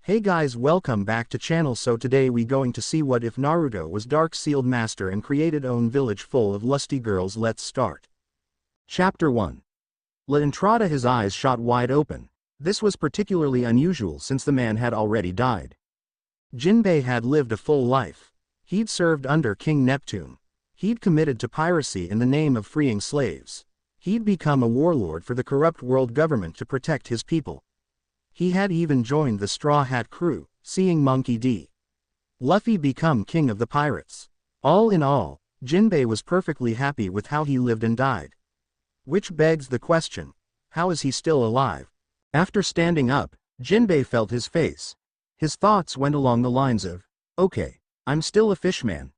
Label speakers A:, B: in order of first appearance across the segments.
A: Hey guys, welcome back to channel. So today we going to see what if Naruto was Dark Sealed Master and created own village full of lusty girls. Let's start. Chapter 1. La Entrada. His eyes shot wide open. This was particularly unusual since the man had already died. Jinbei had lived a full life. He'd served under King Neptune. He'd committed to piracy in the name of freeing slaves. He'd become a warlord for the corrupt world government to protect his people. He had even joined the Straw Hat crew, seeing Monkey D. Luffy become king of the pirates. All in all, Jinbei was perfectly happy with how he lived and died. Which begs the question, how is he still alive? After standing up, Jinbei felt his face. His thoughts went along the lines of, okay, I'm still a fishman.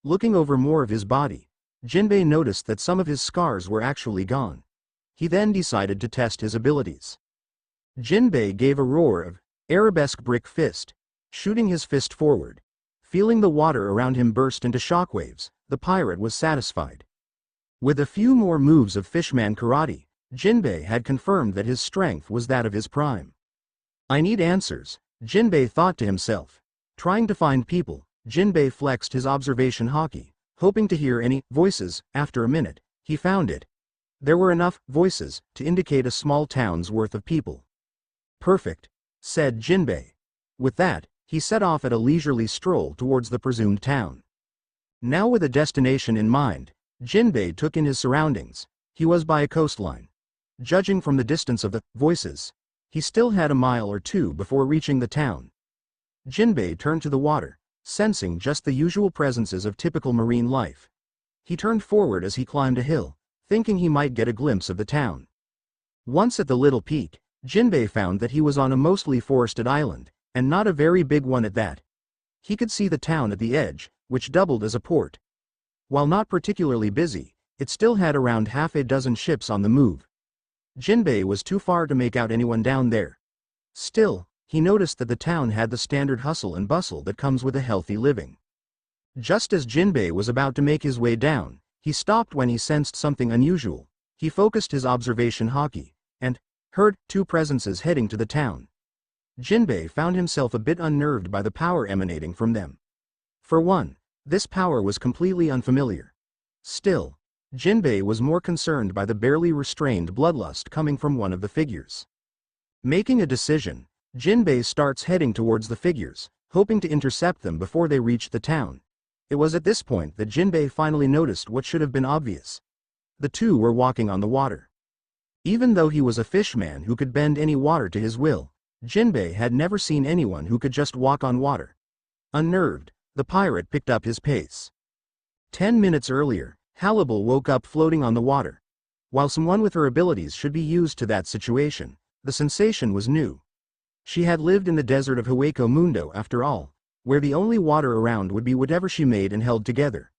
A: Looking over more of his body, Jinbei noticed that some of his scars were actually gone. He then decided to test his abilities. Jinbei gave a roar of arabesque brick fist, shooting his fist forward. Feeling the water around him burst into shockwaves, the pirate was satisfied. With a few more moves of fishman karate, Jinbei had confirmed that his strength was that of his prime. I need answers, Jinbei thought to himself. Trying to find people, Jinbei flexed his observation haki, hoping to hear any voices. After a minute, he found it. There were enough voices to indicate a small town's worth of people. Perfect, said Jinbei. With that, he set off at a leisurely stroll towards the presumed town. Now with a destination in mind, Jinbei took in his surroundings. He was by a coastline. Judging from the distance of the voices, he still had a mile or two before reaching the town. Jinbei turned to the water, sensing just the usual presences of typical marine life. He turned forward as he climbed a hill, thinking he might get a glimpse of the town. Once at the little peak, Jinbei found that he was on a mostly forested island, and not a very big one at that. He could see the town at the edge, which doubled as a port. While not particularly busy, it still had around half a dozen ships on the move. Jinbei was too far to make out anyone down there. Still, he noticed that the town had the standard hustle and bustle that comes with a healthy living. Just as Jinbei was about to make his way down, he stopped when he sensed something unusual. He focused his observation haki, and heard two presences heading to the town. Jinbei found himself a bit unnerved by the power emanating from them. For one, this power was completely unfamiliar. Still, Jinbei was more concerned by the barely restrained bloodlust coming from one of the figures. Making a decision, Jinbei starts heading towards the figures, hoping to intercept them before they reach the town. It was at this point that Jinbei finally noticed what should have been obvious. The two were walking on the water. Even though he was a fishman who could bend any water to his will, Jinbei had never seen anyone who could just walk on water. Unnerved, the pirate picked up his pace. 10 minutes earlier, Halibal woke up floating on the water. While someone with her abilities should be used to that situation, the sensation was new. She had lived in the desert of Hueco Mundo after all, where the only water around would be whatever she made and held together.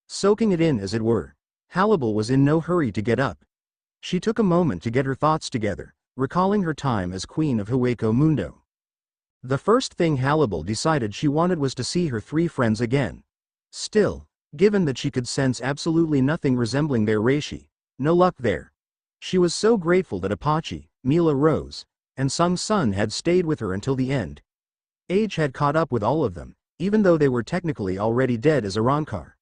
A: Soaking it in as it were, Halibal was in no hurry to get up. She took a moment to get her thoughts together, recalling her time as queen of Hueco Mundo. The first thing Halibal decided she wanted was to see her three friends again. Still, given that she could sense absolutely nothing resembling their reishi, no luck there. She was so grateful that Apache, Mila Rose, and Sung Sun had stayed with her until the end. Age had caught up with all of them, even though they were technically already dead as Arrancar.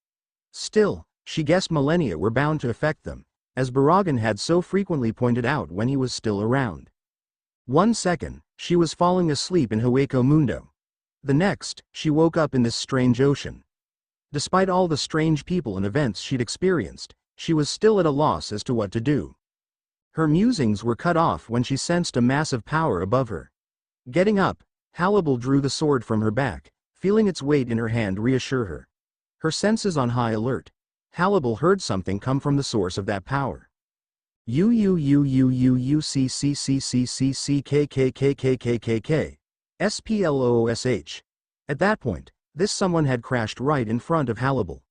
A: Still, she guessed millennia were bound to affect them, as Baragan had so frequently pointed out when he was still around. 1 second, she was falling asleep in Hueco Mundo. The next, she woke up in this strange ocean. Despite all the strange people and events she'd experienced, she was still at a loss as to what to do. Her musings were cut off when she sensed a massive power above her. Getting up, Halibal drew the sword from her back, feeling its weight in her hand reassure her. Her senses on high alert, Halibal heard something come from the source of that power. SPLOOSH. At that point, this someone had crashed right in front of Halibal.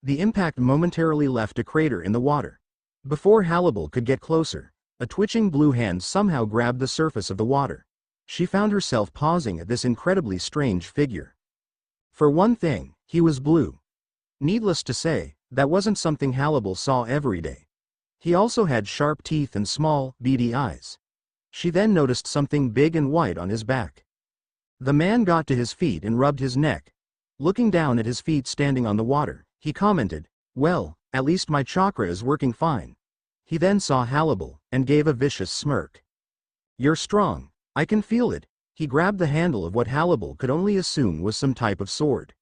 A: The impact momentarily left a crater in the water. Before Halibal could get closer, a twitching blue hand somehow grabbed the surface of the water. She found herself pausing at this incredibly strange figure. For one thing, he was blue. Needless to say, that wasn't something Halibal saw every day. He also had sharp teeth and small, beady eyes. She then noticed something big and white on his back. The man got to his feet and rubbed his neck. Looking down at his feet standing on the water, he commented, "Well, at least my chakra is working fine." He then saw Hannibal, and gave a vicious smirk. "You're strong. I can feel it." He grabbed the handle of what Hannibal could only assume was some type of sword.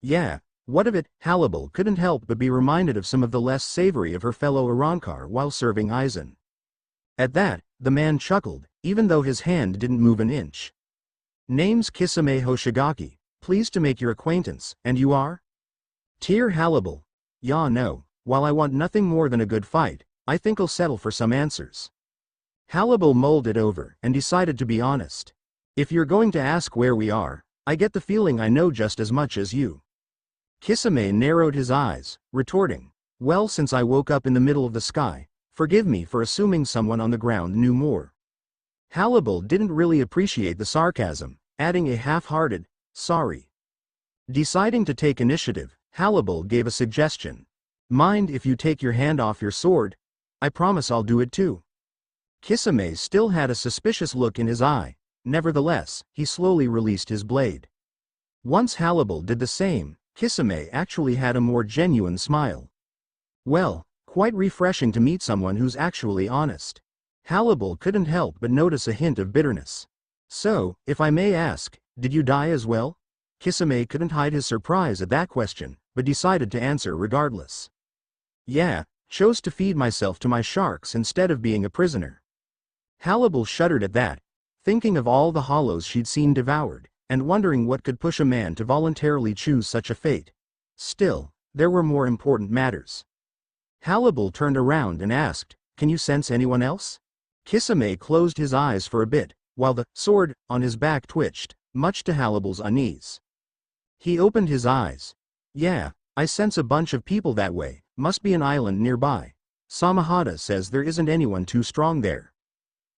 A: Yeah, what of it? Hannibal couldn't help but be reminded of some of the less savory of her fellow Arrancar while serving Aizen. At that, the man chuckled, even though his hand didn't move an inch. "Name's Kisame Hoshigaki, pleased to make your acquaintance, and you are?" "Tear Hannibal. Ya no, while I want nothing more than a good fight, I think I'll settle for some answers." Hannibal mulled it over, and decided to be honest. "If you're going to ask where we are, I get the feeling I know just as much as you." Kisame narrowed his eyes, retorting, "Well, since I woke up in the middle of the sky, forgive me for assuming someone on the ground knew more." Hannibal didn't really appreciate the sarcasm, adding a half-hearted, "Sorry." Deciding to take initiative, Hannibal gave a suggestion. "Mind if you take your hand off your sword? I promise I'll do it too." Kisame still had a suspicious look in his eye. Nevertheless, he slowly released his blade. Once Hannibal did the same, Kisame actually had a more genuine smile. "Well, quite refreshing to meet someone who's actually honest." Hannibal couldn't help but notice a hint of bitterness. "So, if I may ask, did you die as well?" Kisame couldn't hide his surprise at that question, but decided to answer regardless. "Yeah, chose to feed myself to my sharks instead of being a prisoner." Hannibal shuddered at that, thinking of all the hollows she'd seen devoured, and wondering what could push a man to voluntarily choose such a fate. Still, there were more important matters. Hannibal turned around and asked, "Can you sense anyone else?" Kisame closed his eyes for a bit, while the sword on his back twitched, much to Hannibal's unease. He opened his eyes. "Yeah, I sense a bunch of people that way, must be an island nearby. Samahada says there isn't anyone too strong there."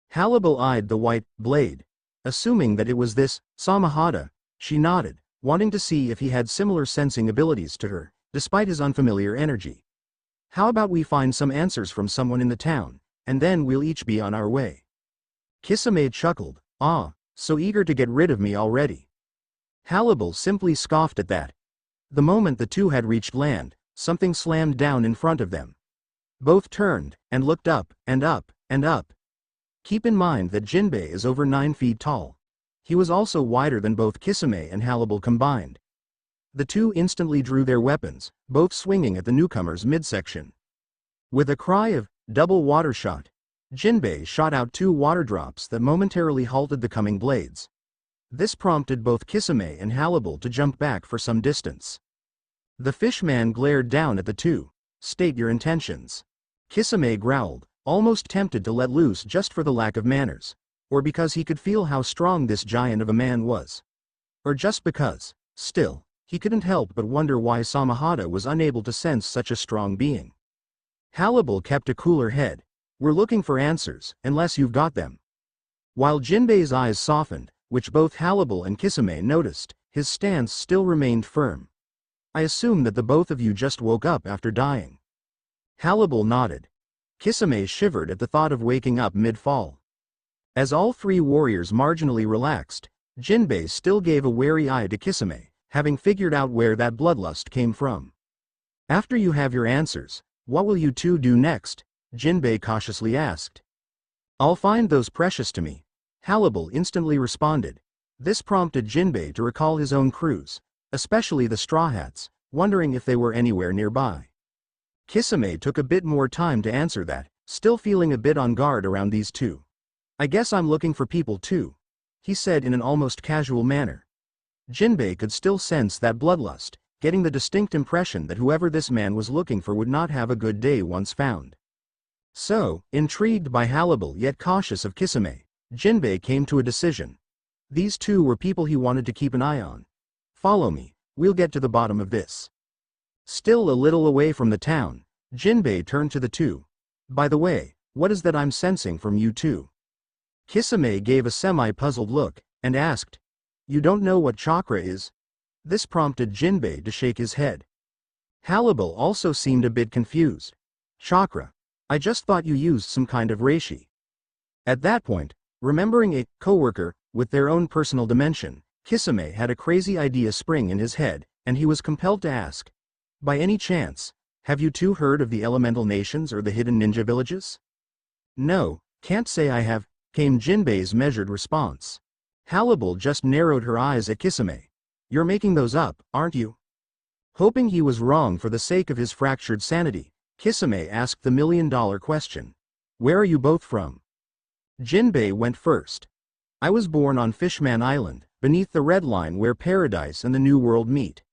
A: Hannibal eyed the white blade. Assuming that it was this Samahada, she nodded, wanting to see if he had similar sensing abilities to her, despite his unfamiliar energy. "How about we find some answers from someone in the town, and then we'll each be on our way." Kisame chuckled, "Ah, so eager to get rid of me already." Hannibal simply scoffed at that. The moment the two had reached land, something slammed down in front of them. Both turned, and looked up, and up, and up. Keep in mind that Jinbei is over 9 feet tall. He was also wider than both Kisame and Hannibal combined. The two instantly drew their weapons, both swinging at the newcomer's midsection. With a cry of, "Double water shot," Jinbei shot out 2 water drops that momentarily halted the coming blades. This prompted both Kisame and Hannibal to jump back for some distance. The fishman glared down at the two. "State your intentions." Kisame growled, almost tempted to let loose just for the lack of manners, or because he could feel how strong this giant of a man was. Or just because, still, he couldn't help but wonder why Samahada was unable to sense such a strong being. Hannibal kept a cooler head. "We're looking for answers, unless you've got them." While Jinbei's eyes softened, which both Hannibal and Kisame noticed, his stance still remained firm. "I assume that the both of you just woke up after dying." Hannibal nodded. Kisame shivered at the thought of waking up mid-fall. As all 3 warriors marginally relaxed, Jinbei still gave a wary eye to Kisame, having figured out where that bloodlust came from. "After you have your answers, what will you two do next?" Jinbei cautiously asked. "I'll find those precious to me," Hannibal instantly responded. This prompted Jinbei to recall his own crews, especially the Straw Hats, wondering if they were anywhere nearby. Kisame took a bit more time to answer that, still feeling a bit on guard around these two. "I guess I'm looking for people too," he said in an almost casual manner. Jinbei could still sense that bloodlust, getting the distinct impression that whoever this man was looking for would not have a good day once found. So, intrigued by Hannibal yet cautious of Kisame, Jinbei came to a decision. These two were people he wanted to keep an eye on. "Follow me, we'll get to the bottom of this." Still a little away from the town, Jinbei turned to the two. "By the way, what is that I'm sensing from you two?" Kisame gave a semi-puzzled look, and asked, "You don't know what chakra is?" This prompted Jinbei to shake his head. Hannibal also seemed a bit confused. "Chakra? I just thought you used some kind of reishi." At that point, remembering a co-worker with their own personal dimension, Kisame had a crazy idea spring in his head, and he was compelled to ask. By any chance, have you two heard of the elemental nations or the hidden ninja villages? No, can't say I have, came Jinbei's measured response. Halibal just narrowed her eyes at Kisame. You're making those up, aren't you? Hoping he was wrong for the sake of his fractured sanity, Kisame asked the million-dollar question. Where are you both from? Jinbei went first. I was born on Fishman Island, beneath the red line where paradise and the new world meet.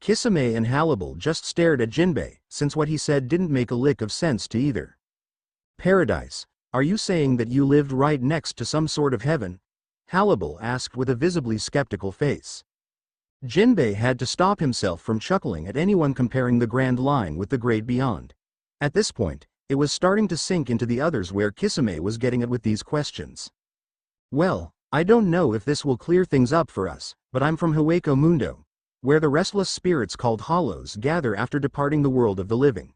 A: Kisame and Halibal just stared at Jinbei, since what he said didn't make a lick of sense to either. Paradise, are you saying that you lived right next to some sort of heaven? Halibal asked with a visibly skeptical face. Jinbei had to stop himself from chuckling at anyone comparing the Grand Line with the great beyond. At this point, it was starting to sink into the others where Kisame was getting at with these questions. Well, I don't know if this will clear things up for us, but I'm from Hueco Mundo, where the restless spirits called Hollows gather after departing the world of the living.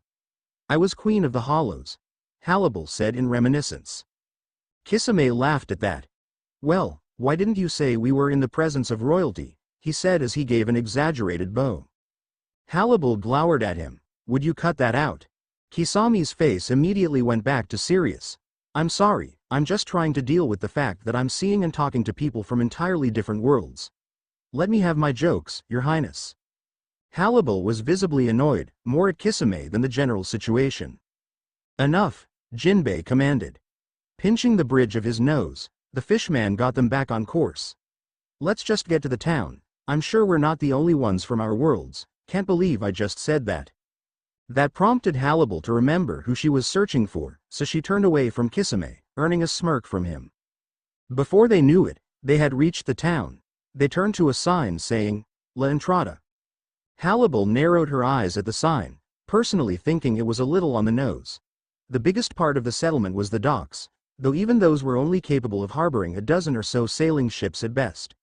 A: I was queen of the Hollows, Halibal said in reminiscence. Kisame laughed at that. Well, why didn't you say we were in the presence of royalty, he said as he gave an exaggerated bow. Halibal glowered at him. Would you cut that out? Kisami's face immediately went back to serious. I'm sorry, I'm just trying to deal with the fact that I'm seeing and talking to people from entirely different worlds. Let me have my jokes, Your Highness. Halibal was visibly annoyed, more at Kisame than the general situation. Enough, Jinbei commanded. Pinching the bridge of his nose, the fishman got them back on course. Let's just get to the town. I'm sure we're not the only ones from our worlds. Can't believe I just said that. That prompted Halibal to remember who she was searching for, so she turned away from Kisame, earning a smirk from him. Before they knew it, they had reached the town. They turned to a sign saying, La Entrada. Halibal narrowed her eyes at the sign, personally thinking it was a little on the nose. The biggest part of the settlement was the docks, though even those were only capable of harboring a dozen or so sailing ships at best.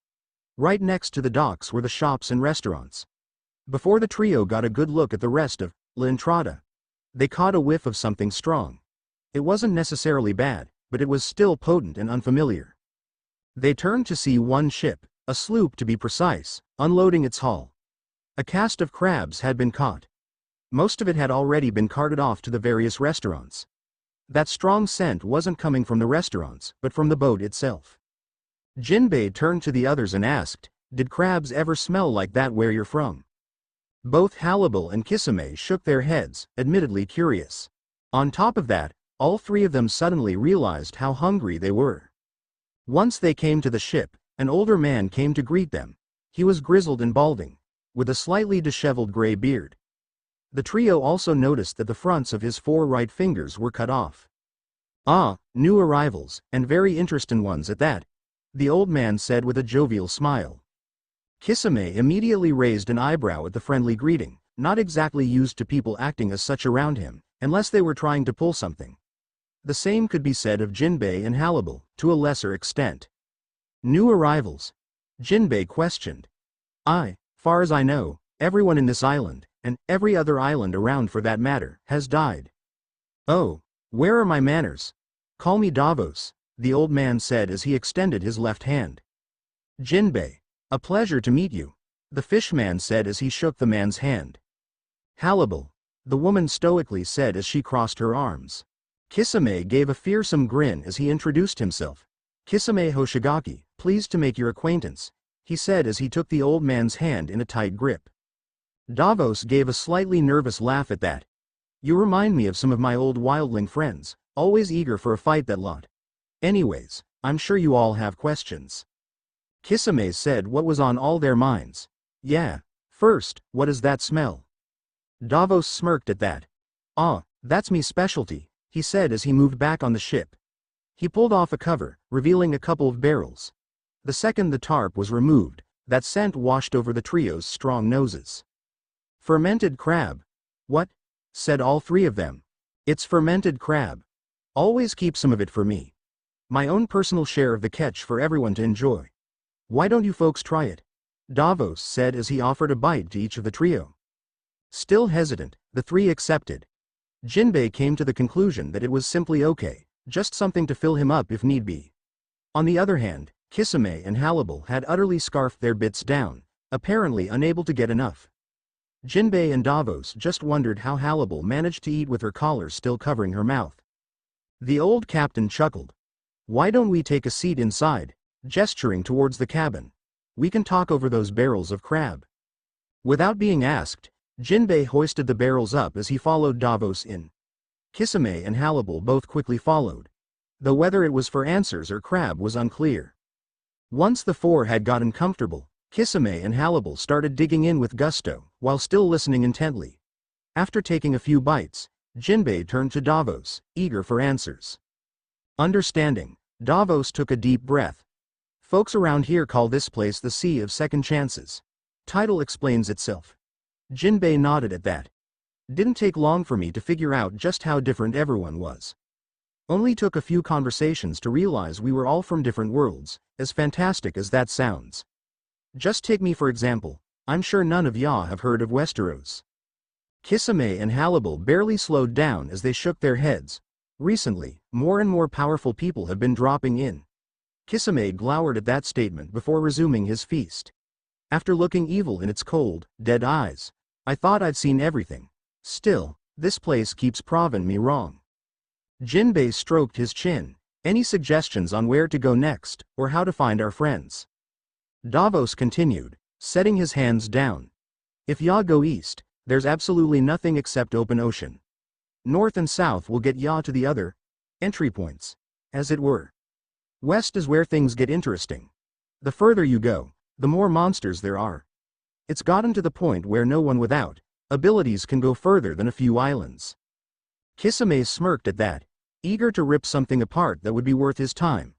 A: Right next to the docks were the shops and restaurants. Before the trio got a good look at the rest of La Entrada, they caught a whiff of something strong. It wasn't necessarily bad, but it was still potent and unfamiliar. They turned to see one ship, a sloop to be precise, unloading its hull. A cast of crabs had been caught. Most of it had already been carted off to the various restaurants. That strong scent wasn't coming from the restaurants, but from the boat itself. Jinbei turned to the others and asked, Did crabs ever smell like that where you're from? Both Halibal and Kisame shook their heads, admittedly curious. On top of that, all three of them suddenly realized how hungry they were. Once they came to the ship, an older man came to greet them. He was grizzled and balding, with a slightly disheveled gray beard. The trio also noticed that the fronts of his 4 right fingers were cut off. Ah, new arrivals, and very interesting ones at that, the old man said with a jovial smile. Kisame immediately raised an eyebrow at the friendly greeting, not exactly used to people acting as such around him, unless they were trying to pull something. The same could be said of Jinbei and Halibal, to a lesser extent. New arrivals? Jinbei questioned. Far as I know, everyone in this island, and every other island around for that matter, has died. Oh, where are my manners? Call me Davos, the old man said as he extended his left hand. Jinbei. A pleasure to meet you, the fishman said as he shook the man's hand. Halibal, the woman stoically said as she crossed her arms. Kisame gave a fearsome grin as he introduced himself. Kisame Hoshigaki, pleased to make your acquaintance, he said as he took the old man's hand in a tight grip. Davos gave a slightly nervous laugh at that. You remind me of some of my old wildling friends, always eager for a fight that lot. Anyways, I'm sure you all have questions. Kisame said what was on all their minds. Yeah, first, what is that smell? Davos smirked at that. Ah, that's me specialty, he said as he moved back on the ship. He pulled off a cover, revealing a couple of barrels. The second the tarp was removed, that scent washed over the trio's strong noses. Fermented crab. What? Said all three of them. It's fermented crab. Always keep some of it for me. My own personal share of the catch for everyone to enjoy. Why don't you folks try it? Davos said as he offered a bite to each of the trio. Still hesitant, the three accepted. Jinbei came to the conclusion that it was simply okay, just something to fill him up if need be. On the other hand, Kisame and Halibal had utterly scarfed their bits down, apparently unable to get enough. Jinbei and Davos just wondered how Halibal managed to eat with her collar still covering her mouth. The old captain chuckled. "Why don't we take a seat inside?" gesturing towards the cabin. "We can talk over those barrels of crab." Without being asked, Jinbei hoisted the barrels up as he followed Davos in. Kisame and Halibal both quickly followed, though whether it was for answers or crab was unclear. Once the four had gotten comfortable, Kisame and Halibal started digging in with gusto, while still listening intently. After taking a few bites, Jinbei turned to Davos, eager for answers. Understanding, Davos took a deep breath. "Folks around here call this place the Sea of Second Chances. Title explains itself." Jinbei nodded at that. "Didn't take long for me to figure out just how different everyone was. Only took a few conversations to realize we were all from different worlds, as fantastic as that sounds. Just take me for example, I'm sure none of ya have heard of Westeros." Kisame and Halibal barely slowed down as they shook their heads. Recently, more and more powerful people have been dropping in. Kisame glowered at that statement before resuming his feast. After looking evil in its cold, dead eyes, "I thought I'd seen everything. Still, this place keeps proving me wrong." Jinbei stroked his chin. "Any suggestions on where to go next, or how to find our friends?" Davos continued, setting his hands down. "If ya go east, there's absolutely nothing except open ocean. North and south will get ya to the other entry points, as it were. West is where things get interesting. The further you go, the more monsters there are. It's gotten to the point where no one without abilities can go further than a few islands." Kisame smirked at that, eager to rip something apart that would be worth his time.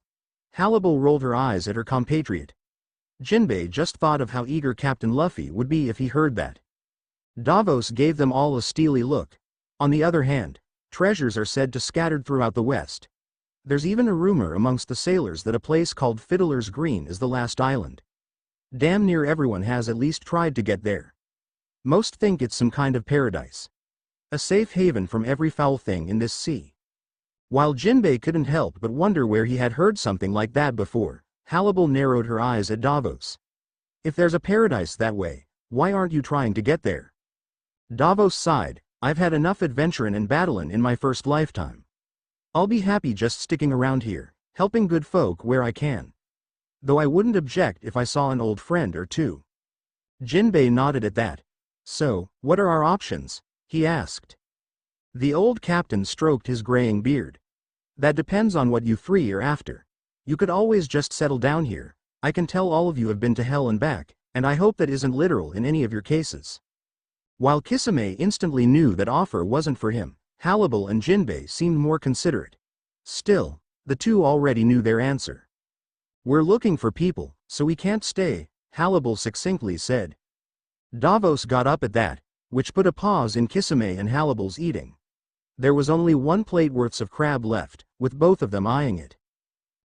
A: Halibal rolled her eyes at her compatriot. Jinbei just thought of how eager Captain Luffy would be if he heard that. Davos gave them all a steely look. On the other hand, treasures are said to scattered throughout the West. There's even a rumor amongst the sailors that a place called Fiddler's Green is the last island. Damn near everyone has at least tried to get there. Most think it's some kind of paradise. A safe haven from every foul thing in this sea. While Jinbei couldn't help but wonder where he had heard something like that before, Halibal narrowed her eyes at Davos. "If there's a paradise that way, why aren't you trying to get there?" Davos sighed. "I've had enough adventuring and battling in my first lifetime. I'll be happy just sticking around here, helping good folk where I can. Though I wouldn't object if I saw an old friend or two." Jinbei nodded at that. "So, what are our options?" he asked. The old captain stroked his graying beard. "That depends on what you three are after. You could always just settle down here. I can tell all of you have been to hell and back, and I hope that isn't literal in any of your cases." While Kisame instantly knew that offer wasn't for him, Halibal and Jinbei seemed more considerate. Still, the two already knew their answer. "We're looking for people, so we can't stay," Halibal succinctly said. Davos got up at that, which put a pause in Kisame and Halibal's eating. There was only one plate worth of crab left, with both of them eyeing it.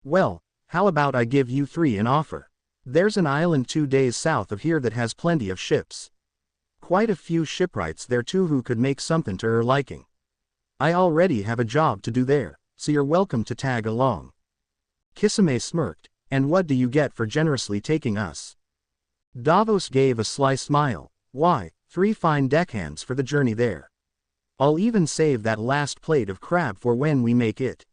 A: "Well, how about I give you three an offer? There's an island 2 days south of here that has plenty of ships. Quite a few shipwrights there too who could make something to her liking. I already have a job to do there, so you're welcome to tag along." Kisame smirked. "And what do you get for generously taking us?" Davos gave a sly smile. "Why, 3 fine deckhands for the journey there. I'll even save that last plate of crab for when we make it."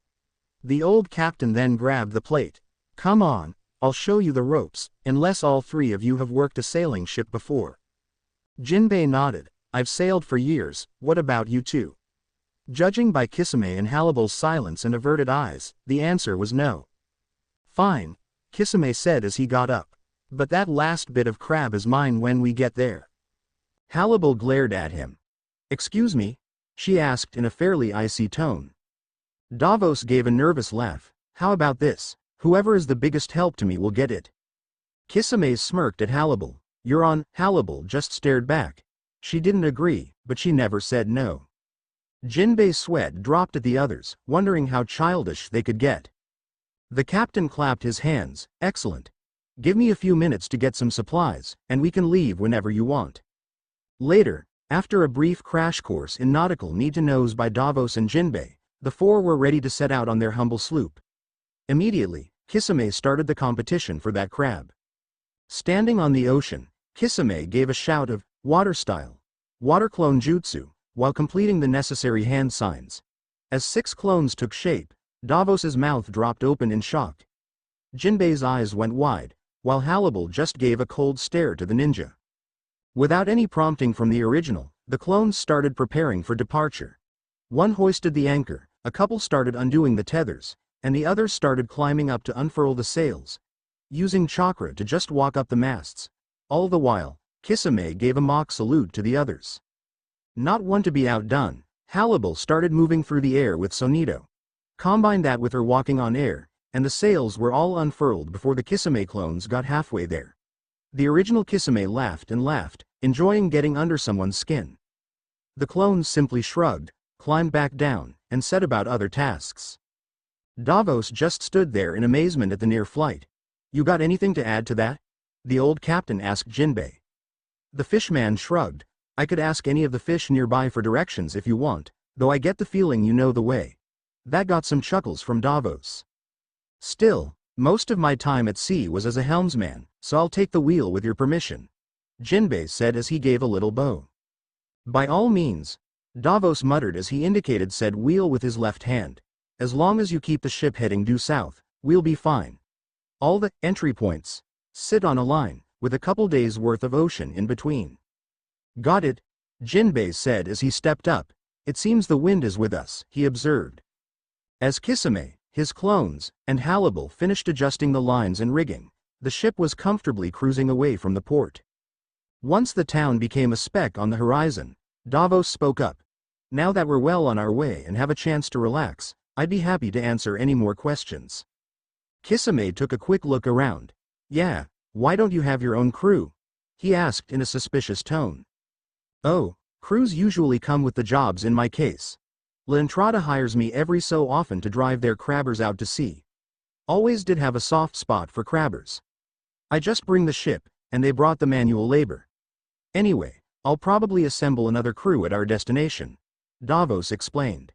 A: The old captain then grabbed the plate. "Come on, I'll show you the ropes, unless all 3 of you have worked a sailing ship before." Jinbei nodded. "I've sailed for years, what about you two?" Judging by Kisame and Halibal's silence and averted eyes, the answer was no. "Fine," Kisame said as he got up. "But that last bit of crab is mine when we get there." Halibal glared at him. "Excuse me?" she asked in a fairly icy tone. Davos gave a nervous laugh. "How about this? Whoever is the biggest help to me will get it." Kisame smirked at Halibal. "You're on." Halibal just stared back. She didn't agree, but she never said no. Jinbei's sweat dropped at the others, wondering how childish they could get. The captain clapped his hands. "Excellent. Give me a few minutes to get some supplies, and we can leave whenever you want." Later, after a brief crash course in nautical need-to-knows by Davos and Jinbei, the four were ready to set out on their humble sloop. Immediately, Kisame started the competition for that crab. Standing on the ocean, Kisame gave a shout of, "Water style! Water clone jutsu," while completing the necessary hand signs. As 6 clones took shape, Davos's mouth dropped open in shock. Jinbei's eyes went wide, while Halibal just gave a cold stare to the ninja. Without any prompting from the original, the clones started preparing for departure. One hoisted the anchor, a couple started undoing the tethers, and the others started climbing up to unfurl the sails, using chakra to just walk up the masts. All the while, Kisame gave a mock salute to the others. Not one to be outdone, Halibal started moving through the air with Sonito. Combine that with her walking on air, and the sails were all unfurled before the Kisame clones got halfway there. The original Kisame laughed and laughed, enjoying getting under someone's skin. The clones simply shrugged, climbed back down, and set about other tasks. Davos just stood there in amazement at the near flight. "You got anything to add to that?" the old captain asked Jinbei. The fishman shrugged. "I could ask any of the fish nearby for directions if you want, though I get the feeling you know the way." That got some chuckles from Davos. "Still, most of my time at sea was as a helmsman, so I'll take the wheel with your permission," Jinbei said as he gave a little bow. "By all means," Davos muttered as he indicated said wheel with his left hand. "As long as you keep the ship heading due south, we'll be fine. All the entry points sit on a line, with a couple days' worth of ocean in between." "Got it," Jinbei said as he stepped up. "It seems the wind is with us," he observed. As Kisame, his clones, and Halibal finished adjusting the lines and rigging, the ship was comfortably cruising away from the port. Once the town became a speck on the horizon, Davos spoke up. "Now that we're well on our way and have a chance to relax, I'd be happy to answer any more questions." Kisame took a quick look around. "Yeah, why don't you have your own crew?" he asked in a suspicious tone. "Oh, crews usually come with the jobs in my case. La Entrada hires me every so often to drive their crabbers out to sea. Always did have a soft spot for crabbers. I just bring the ship, and they brought the manual labor. Anyway, I'll probably assemble another crew at our destination," Davos explained.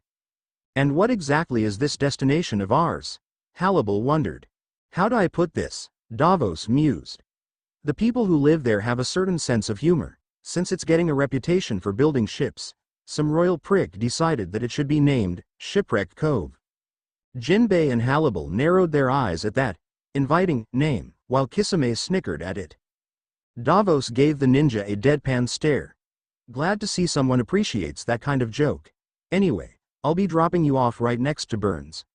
A: "And what exactly is this destination of ours?" Halibal wondered. "How do I put this?" Davos mused. "The people who live there have a certain sense of humor. Since it's getting a reputation for building ships, some royal prick decided that it should be named Shipwreck Cove." Jinbei and Halibal narrowed their eyes at that inviting name, while Kisame snickered at it. Davos gave the ninja a deadpan stare. "Glad to see someone appreciates that kind of joke. Anyway, I'll be dropping you off right next to Burns.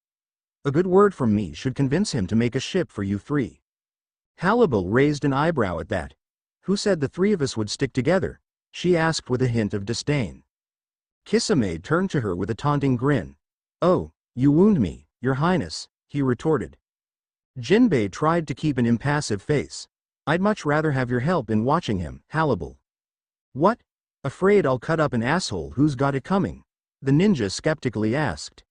A: A good word from me should convince him to make a ship for you 3. Halibal raised an eyebrow at that. "Who said the 3 of us would stick together?" she asked with a hint of disdain. Kisame turned to her with a taunting grin. "Oh, you wound me, Your Highness," he retorted. Jinbei tried to keep an impassive face. "I'd much rather have your help in watching him, Halibal." "What? Afraid I'll cut up an asshole who's got it coming?" the ninja skeptically asked.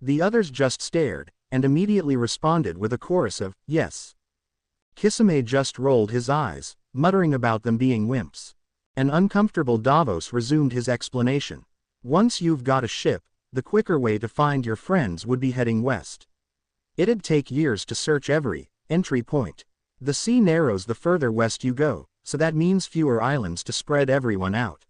A: The others just stared, and immediately responded with a chorus of, "Yes." Kisame just rolled his eyes, muttering about them being wimps. An uncomfortable Davos resumed his explanation. "Once you've got a ship, the quicker way to find your friends would be heading west. It'd take years to search every entry point. The sea narrows the further west you go, so that means fewer islands to spread everyone out.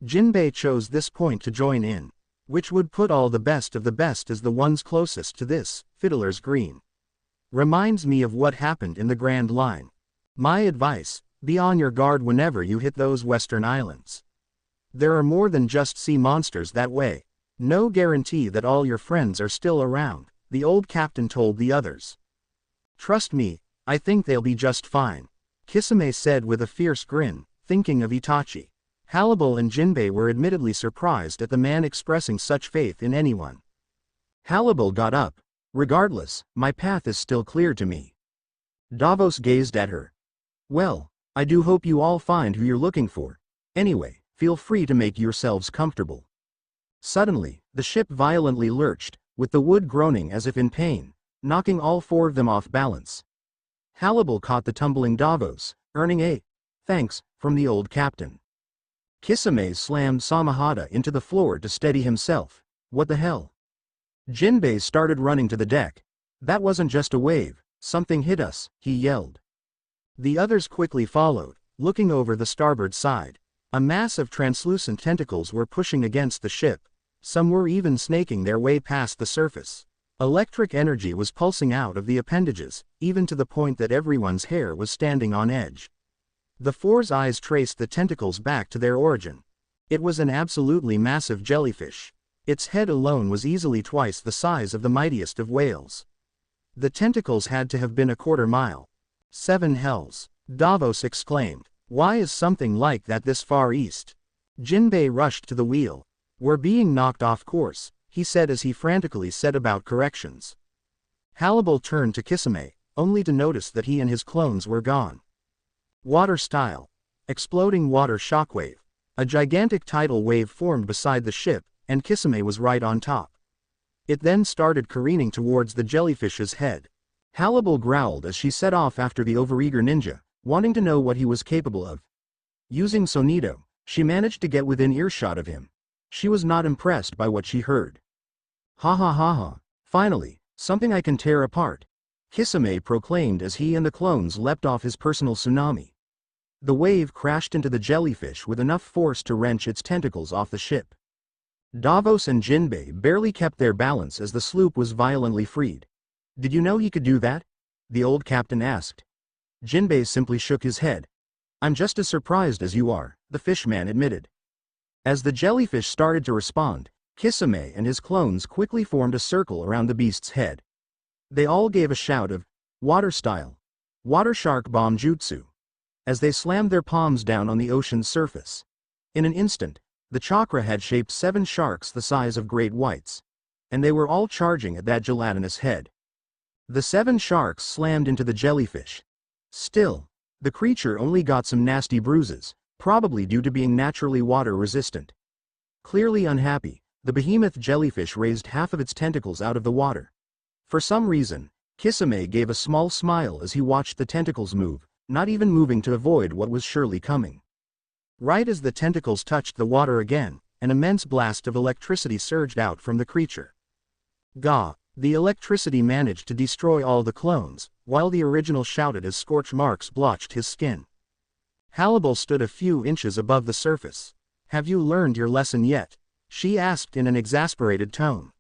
A: Jinbei chose this point to join in, which would put all the best of the best as the ones closest to this, Fiddler's Green. Reminds me of what happened in the Grand Line. My advice, be on your guard whenever you hit those western islands. There are more than just sea monsters that way. No guarantee that all your friends are still around," the old captain told the others. "Trust me, I think they'll be just fine," Kisame said with a fierce grin, thinking of Itachi. Halibal and Jinbei were admittedly surprised at the man expressing such faith in anyone. Halibal got up. "Regardless, my path is still clear to me." Davos gazed at her. "Well, I do hope you all find who you're looking for. Anyway, feel free to make yourselves comfortable." Suddenly, the ship violently lurched, with the wood groaning as if in pain, knocking all 4 of them off balance. Halibal caught the tumbling Davos, earning a "thanks" from the old captain. Kisame slammed Samahata into the floor to steady himself. "What the hell?" Jinbei started running to the deck. That wasn't just a wave, something hit us, he yelled. The others quickly followed, looking over the starboard side. A mass of translucent tentacles were pushing against the ship. Some were even snaking their way past the surface. Electric energy was pulsing out of the appendages, even to the point that everyone's hair was standing on edge. The four's eyes traced the tentacles back to their origin. It was an absolutely massive jellyfish. Its head alone was easily twice the size of the mightiest of whales. The tentacles had to have been a quarter mile. Seven hells! Davos exclaimed. Why is something like that this far east? Jinbei rushed to the wheel. We're being knocked off course, he said as he frantically set about corrections. Hannibal turned to Kisame, only to notice that he and his clones were gone. Water style. Exploding water shockwave. A gigantic tidal wave formed beside the ship, and Kisame was right on top. It then started careening towards the jellyfish's head. Hannibal growled as she set off after the overeager ninja, wanting to know what he was capable of. Using Sonido, she managed to get within earshot of him. She was not impressed by what she heard. Ha ha ha ha, finally, something I can tear apart, Kisame proclaimed as he and the clones leapt off his personal tsunami. The wave crashed into the jellyfish with enough force to wrench its tentacles off the ship. Davos and Jinbei barely kept their balance as the sloop was violently freed. Did you know he could do that? The old captain asked. Jinbei simply shook his head. I'm just as surprised as you are, the fishman admitted. As the jellyfish started to respond, Kisame and his clones quickly formed a circle around the beast's head. They all gave a shout of, water style, water shark bomb jutsu, as they slammed their palms down on the ocean's surface. In an instant, the chakra had shaped 7 sharks the size of great whites, and they were all charging at that gelatinous head. The 7 sharks slammed into the jellyfish. Still, the creature only got some nasty bruises, probably due to being naturally water resistant. Clearly unhappy, the behemoth jellyfish raised half of its tentacles out of the water. For some reason, Kisame gave a small smile as he watched the tentacles move, not even moving to avoid what was surely coming. Right as the tentacles touched the water again, an immense blast of electricity surged out from the creature. Gah! The electricity managed to destroy all the clones, while the original shouted as scorch marks blotched his skin. Hannibal stood a few inches above the surface. Have you learned your lesson yet? She asked in an exasperated tone.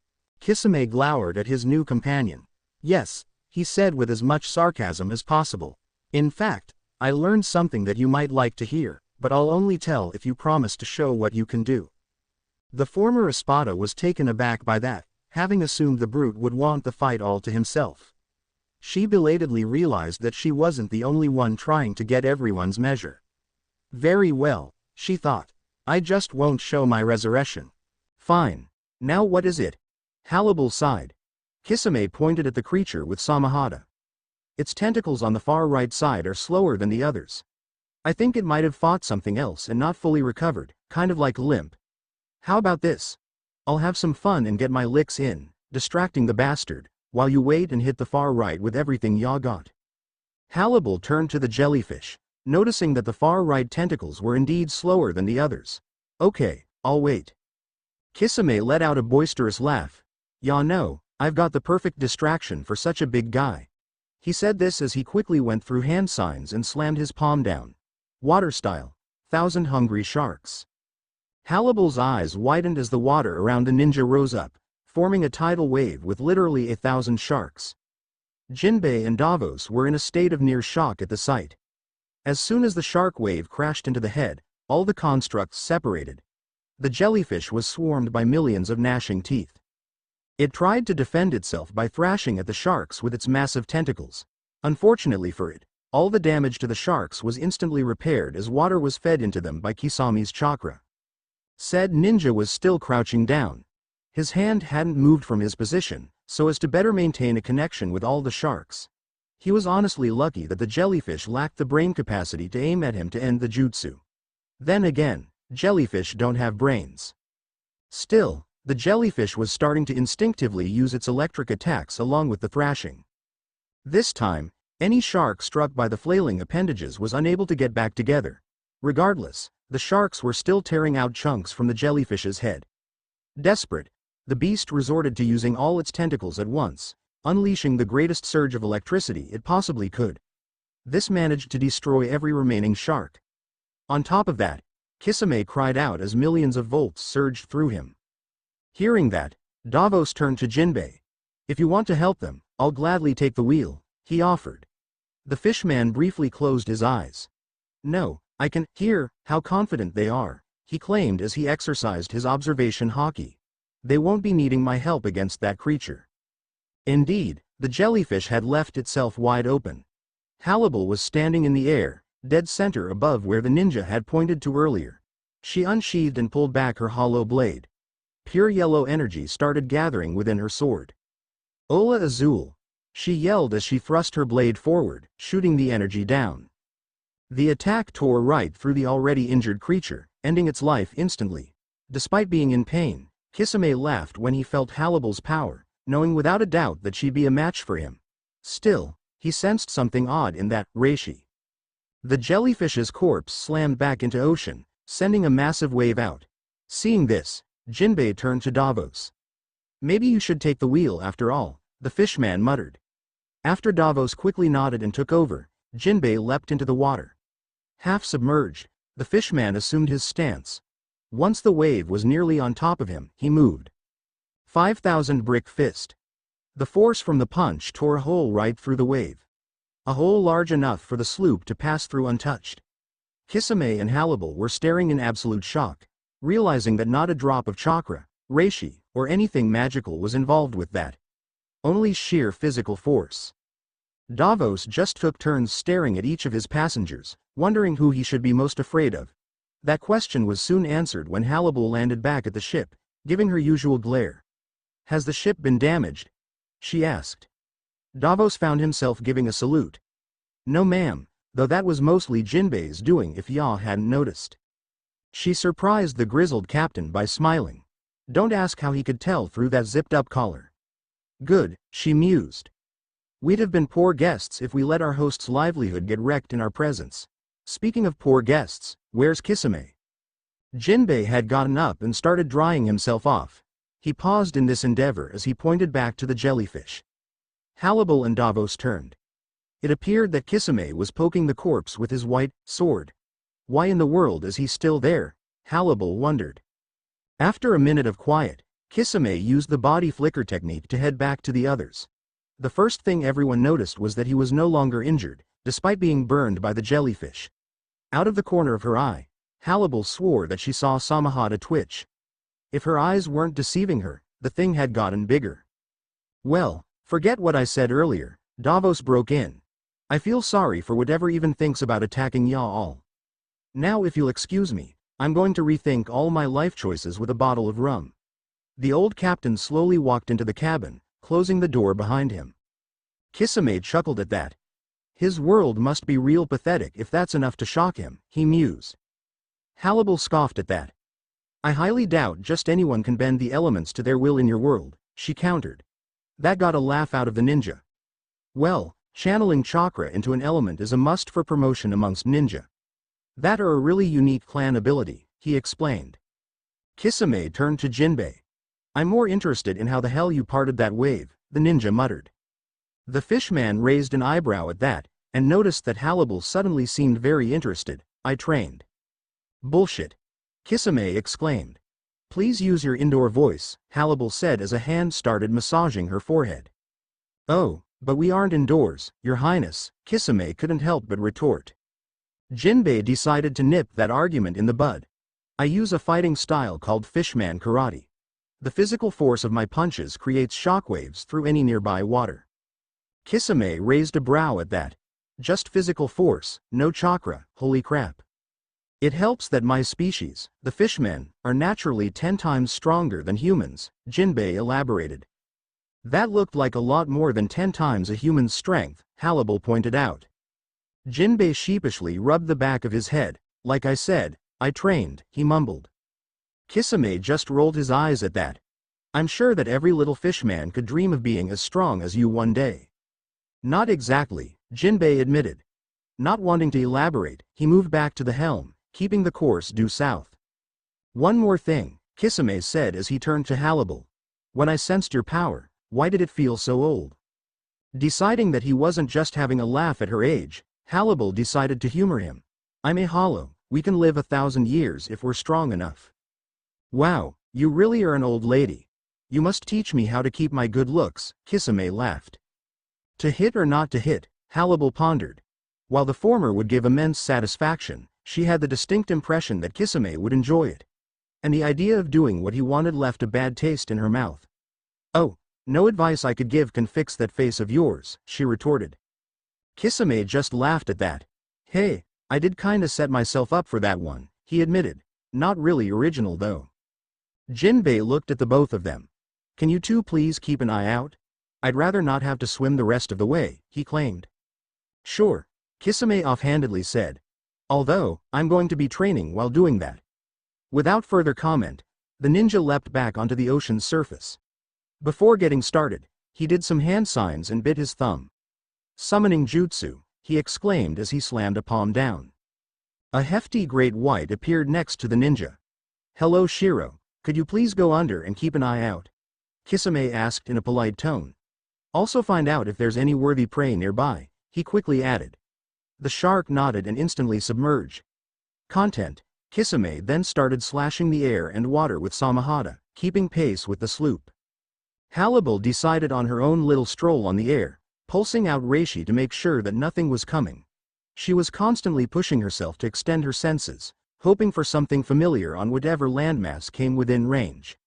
A: Kisame glowered at his new companion. Yes, he said with as much sarcasm as possible. In fact, I learned something that you might like to hear, but I'll only tell if you promise to show what you can do. The former Espada was taken aback by that, having assumed the brute would want the fight all to himself. She belatedly realized that she wasn't the only one trying to get everyone's measure. Very well, she thought. I just won't show my resurrection. Fine. Now what is it? Hannibal sighed. Kisame pointed at the creature with Samahata. Its tentacles on the far right side are slower than the others. I think it might have fought something else and not fully recovered, kind of like limp. How about this? I'll have some fun and get my licks in, distracting the bastard, while you wait and hit the far right with everything ya got. Hannibal turned to the jellyfish, noticing that the far right tentacles were indeed slower than the others. Okay, I'll wait. Kisame let out a boisterous laugh. Ya know, I've got the perfect distraction for such a big guy. He said this as he quickly went through hand signs and slammed his palm down. Water style. 1,000 hungry sharks. Hannibal's eyes widened as the water around the ninja rose up, forming a tidal wave with literally 1,000 sharks. Jinbei and Davos were in a state of near shock at the sight. As soon as the shark wave crashed into the head, all the constructs separated. The jellyfish was swarmed by millions of gnashing teeth. It tried to defend itself by thrashing at the sharks with its massive tentacles. Unfortunately for it, all the damage to the sharks was instantly repaired as water was fed into them by Kisame's chakra. Said ninja was still crouching down. His hand hadn't moved from his position, so as to better maintain a connection with all the sharks. He was honestly lucky that the jellyfish lacked the brain capacity to aim at him to end the jutsu. Then again, jellyfish don't have brains. Still, the jellyfish was starting to instinctively use its electric attacks along with the thrashing. This time, any shark struck by the flailing appendages was unable to get back together. Regardless, the sharks were still tearing out chunks from the jellyfish's head. Desperate, the beast resorted to using all its tentacles at once, unleashing the greatest surge of electricity it possibly could. This managed to destroy every remaining shark. On top of that, Kisame cried out as millions of volts surged through him. Hearing that, Davos turned to Jinbei. "If you want to help them, I'll gladly take the wheel," he offered. The fishman briefly closed his eyes. "No, I can hear how confident they are," he claimed as he exercised his observation haki. "They won't be needing my help against that creature." Indeed, the jellyfish had left itself wide open. Halibal was standing in the air, dead center above where the ninja had pointed to earlier. She unsheathed and pulled back her hollow blade. Pure yellow energy started gathering within her sword. "Ola Azul!" she yelled as she thrust her blade forward, shooting the energy down. The attack tore right through the already injured creature, ending its life instantly. Despite being in pain, Kisame laughed when he felt Halibal's power, knowing without a doubt that she'd be a match for him. Still, he sensed something odd in that reishi. The jellyfish's corpse slammed back into ocean, sending a massive wave out. Seeing this, Jinbei turned to Davos. "Maybe you should take the wheel after all," the fishman muttered. After Davos quickly nodded and took over, Jinbei leapt into the water. Half submerged, the fishman assumed his stance. Once the wave was nearly on top of him, he moved. 5,000 brick fist. The force from the punch tore a hole right through the wave. A hole large enough for the sloop to pass through untouched. Kisame and Halibal were staring in absolute shock, realizing that not a drop of chakra, reishi, or anything magical was involved with that. Only sheer physical force. Davos just took turns staring at each of his passengers, wondering who he should be most afraid of. That question was soon answered when Halibal landed back at the ship, giving her usual glare. "Has the ship been damaged?" she asked. Davos found himself giving a salute. "No ma'am, though that was mostly Jinbei's doing if Ya hadn't noticed." She surprised the grizzled captain by smiling. Don't ask how he could tell through that zipped-up collar. "Good," she mused. "We'd have been poor guests if we let our host's livelihood get wrecked in our presence. Speaking of poor guests, where's Kisame?" Jinbei had gotten up and started drying himself off. He paused in this endeavor as he pointed back to the jellyfish. Halibal and Davos turned. It appeared that Kisame was poking the corpse with his white sword. Why in the world is he still there? Halibal wondered. After a minute of quiet, Kisame used the body flicker technique to head back to the others. The first thing everyone noticed was that he was no longer injured, despite being burned by the jellyfish. Out of the corner of her eye, Halibal swore that she saw Samahata twitch. If her eyes weren't deceiving her, the thing had gotten bigger. "Well, forget what I said earlier," Davos broke in. "I feel sorry for whatever even thinks about attacking y'all. Now if you'll excuse me, I'm going to rethink all my life choices with a bottle of rum." The old captain slowly walked into the cabin, closing the door behind him. Kisame chuckled at that. His world must be real pathetic if that's enough to shock him, he mused. Halibal scoffed at that. "I highly doubt just anyone can bend the elements to their will in your world," she countered. That got a laugh out of the ninja. "Well, channeling chakra into an element is a must for promotion amongst ninja. That are a really unique clan ability," he explained. Kisame turned to Jinbei. "I'm more interested in how the hell you parted that wave," the ninja muttered. The fishman raised an eyebrow at that, and noticed that Halibal suddenly seemed very interested. "I trained." "Bullshit!" Kisame exclaimed. "Please use your indoor voice," Halibal said as a hand started massaging her forehead. "Oh, but we aren't indoors, Your Highness," Kisame couldn't help but retort. Jinbei decided to nip that argument in the bud. "I use a fighting style called Fishman Karate. The physical force of my punches creates shockwaves through any nearby water." Kisame raised a brow at that. "Just physical force, no chakra, holy crap. It helps that my species, the fishmen, are naturally 10 times stronger than humans," Jinbei elaborated. "That looked like a lot more than 10 times a human's strength," Halibal pointed out. Jinbei sheepishly rubbed the back of his head. "Like I said, I trained," he mumbled. Kisame just rolled his eyes at that. "I'm sure that every little fishman could dream of being as strong as you one day." "Not exactly," Jinbei admitted. Not wanting to elaborate, he moved back to the helm, keeping the course due south. "One more thing," Kisame said as he turned to Halibal. "When I sensed your power, why did it feel so old?" Deciding that he wasn't just having a laugh at her age, Hannibal decided to humor him. "I'm a hollow, we can live 1,000 years if we're strong enough." "Wow, you really are an old lady. You must teach me how to keep my good looks," Kisame laughed. To hit or not to hit, Hannibal pondered. While the former would give immense satisfaction, she had the distinct impression that Kisame would enjoy it. And the idea of doing what he wanted left a bad taste in her mouth. "Oh, no advice I could give can fix that face of yours," she retorted. Kisame just laughed at that. "Hey, I did kinda set myself up for that one," he admitted. "Not really original though." Jinbei looked at the both of them. "Can you two please keep an eye out? I'd rather not have to swim the rest of the way," he claimed. "Sure," Kisame offhandedly said. "Although, I'm going to be training while doing that." Without further comment, the ninja leapt back onto the ocean's surface. Before getting started, he did some hand signs and bit his thumb. "Summoning jutsu," he exclaimed as he slammed a palm down. A hefty great white appeared next to the ninja. "Hello Shiro, could you please go under and keep an eye out?" Kisame asked in a polite tone. "Also find out if there's any worthy prey nearby," he quickly added. The shark nodded and instantly submerged. Content. Kisame then started slashing the air and water with Samahata, keeping pace with the sloop. Hannibal decided on her own little stroll on the air, pulsing out reishi to make sure that nothing was coming. She was constantly pushing herself to extend her senses, hoping for something familiar on whatever landmass came within range.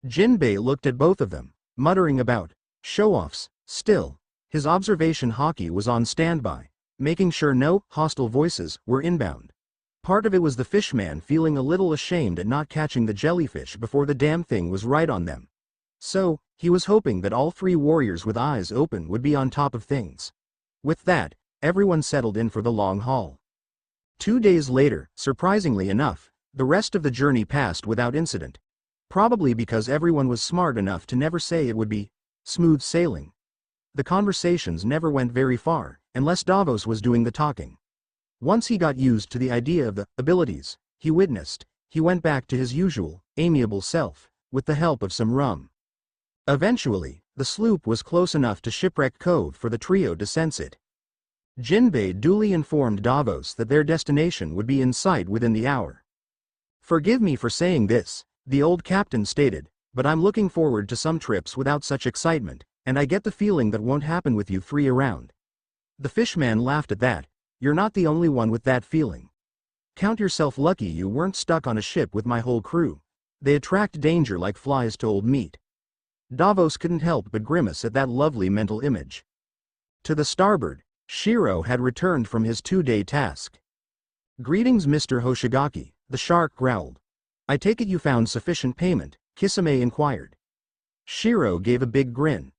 A: Jinbei looked at both of them, muttering about show-offs. Still, his observation haki was on standby, making sure no hostile voices were inbound. Part of it was the fishman feeling a little ashamed at not catching the jellyfish before the damn thing was right on them. So, he was hoping that all three warriors with eyes open would be on top of things. With that, everyone settled in for the long haul. 2 days later, surprisingly enough, the rest of the journey passed without incident. Probably because everyone was smart enough to never say it would be smooth sailing. The conversations never went very far, unless Davos was doing the talking. Once he got used to the idea of the abilities he witnessed, he went back to his usual, amiable self, with the help of some rum. Eventually, the sloop was close enough to Shipwreck Cove for the trio to sense it. Jinbei duly informed Davos that their destination would be in sight within the hour. "Forgive me for saying this," the old captain stated, "but I'm looking forward to some trips without such excitement, and I get the feeling that won't happen with you three around." The fishman laughed at that. "You're not the only one with that feeling. Count yourself lucky you weren't stuck on a ship with my whole crew. They attract danger like flies to old meat." Davos couldn't help but grimace at that lovely mental image. To the starboard, Shiro had returned from his 2-day task. "Greetings Mr. Hoshigaki," the shark growled. "I take it you found sufficient payment?" Kisame inquired. Shiro gave a big grin.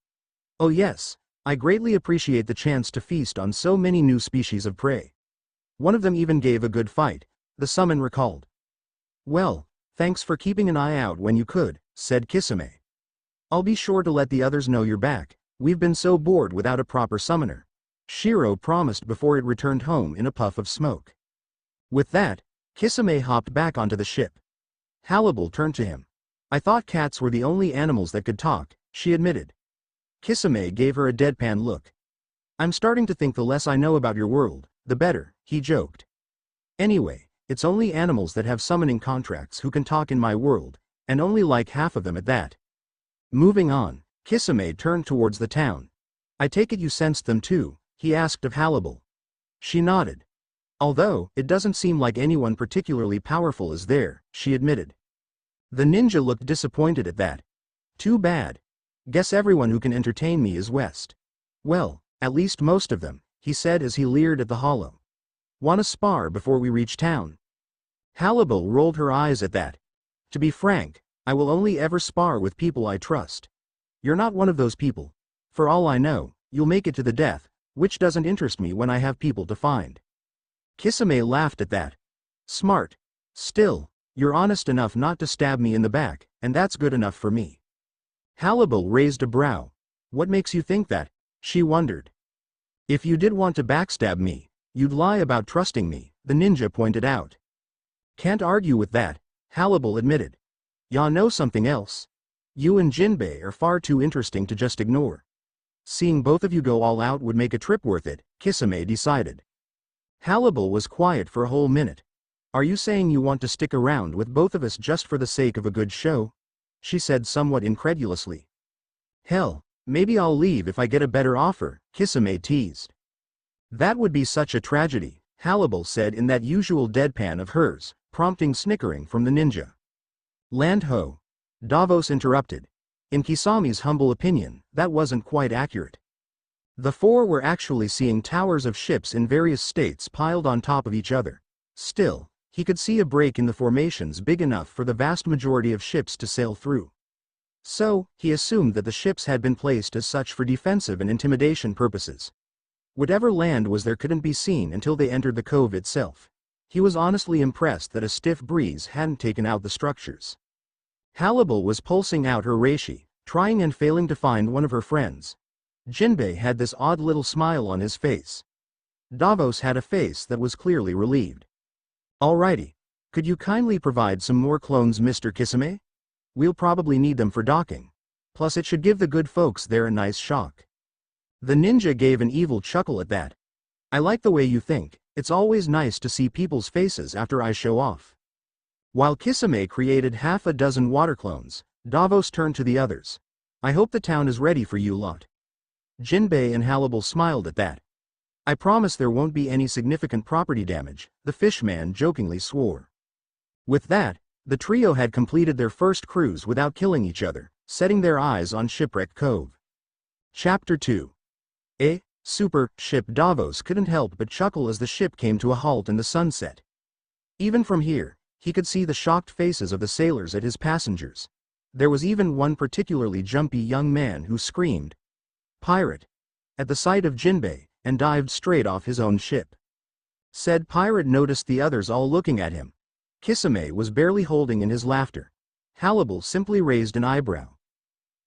A: "Oh yes, I greatly appreciate the chance to feast on so many new species of prey. One of them even gave a good fight," the summon recalled. "Well, thanks for keeping an eye out when you could," said Kisame. "I'll be sure to let the others know you're back. We've been so bored without a proper summoner," Shiro promised before it returned home in a puff of smoke. With that, Kisame hopped back onto the ship. Hannibal turned to him. "I thought cats were the only animals that could talk," she admitted. Kisame gave her a deadpan look. "I'm starting to think the less I know about your world, the better," he joked. "Anyway, it's only animals that have summoning contracts who can talk in my world, and only like half of them at that." Moving on, Kisame turned towards the town. "I take it you sensed them too?" he asked of Hannibal. She nodded. "Although, it doesn't seem like anyone particularly powerful is there," she admitted. The ninja looked disappointed at that. "Too bad. Guess everyone who can entertain me is west." "Well, at least most of them," he said as he leered at the hollow. "Wanna spar before we reach town?" Hannibal rolled her eyes at that. "To be frank, I will only ever spar with people I trust. You're not one of those people. For all I know, you'll make it to the death, which doesn't interest me when I have people to find." Kisame laughed at that. "Smart. Still, you're honest enough not to stab me in the back, and that's good enough for me." Hannibal raised a brow. "What makes you think that?" she wondered. "If you did want to backstab me, you'd lie about trusting me," the ninja pointed out. "Can't argue with that," Hannibal admitted. "Ya know something else? You and Jinbei are far too interesting to just ignore." Seeing both of you go all out would make a trip worth it, Kisame decided. Hannibal was quiet for a whole minute. Are you saying you want to stick around with both of us just for the sake of a good show? She said somewhat incredulously. Hell, maybe I'll leave if I get a better offer, Kisame teased. That would be such a tragedy, Hannibal said in that usual deadpan of hers, prompting snickering from the ninja. Land ho! Davos interrupted. In Kisame's humble opinion, that wasn't quite accurate. The four were actually seeing towers of ships in various states piled on top of each other. Still, he could see a break in the formations big enough for the vast majority of ships to sail through. So, he assumed that the ships had been placed as such for defensive and intimidation purposes. Whatever land was there couldn't be seen until they entered the cove itself. He was honestly impressed that a stiff breeze hadn't taken out the structures. Hannibal was pulsing out her reishi, trying and failing to find one of her friends. Jinbei had this odd little smile on his face. Davos had a face that was clearly relieved. Alrighty. Could you kindly provide some more clones, Mr. Kisame? We'll probably need them for docking. Plus it should give the good folks there a nice shock. The ninja gave an evil chuckle at that. I like the way you think. It's always nice to see people's faces after I show off. While Kisame created half a dozen water clones, Davos turned to the others. I hope the town is ready for you lot. Jinbei and Hannibal smiled at that. I promise there won't be any significant property damage, the fishman jokingly swore. With that, the trio had completed their first cruise without killing each other, setting their eyes on Shipwreck Cove. Chapter 2. Super ship. Davos couldn't help but chuckle as the ship came to a halt in the sunset. Even from here, he could see the shocked faces of the sailors at his passengers. There was even one particularly jumpy young man who screamed, "Pirate!" at the sight of Jinbei, and dived straight off his own ship. Said pirate noticed the others all looking at him. Kisame was barely holding in his laughter. Hannibal simply raised an eyebrow.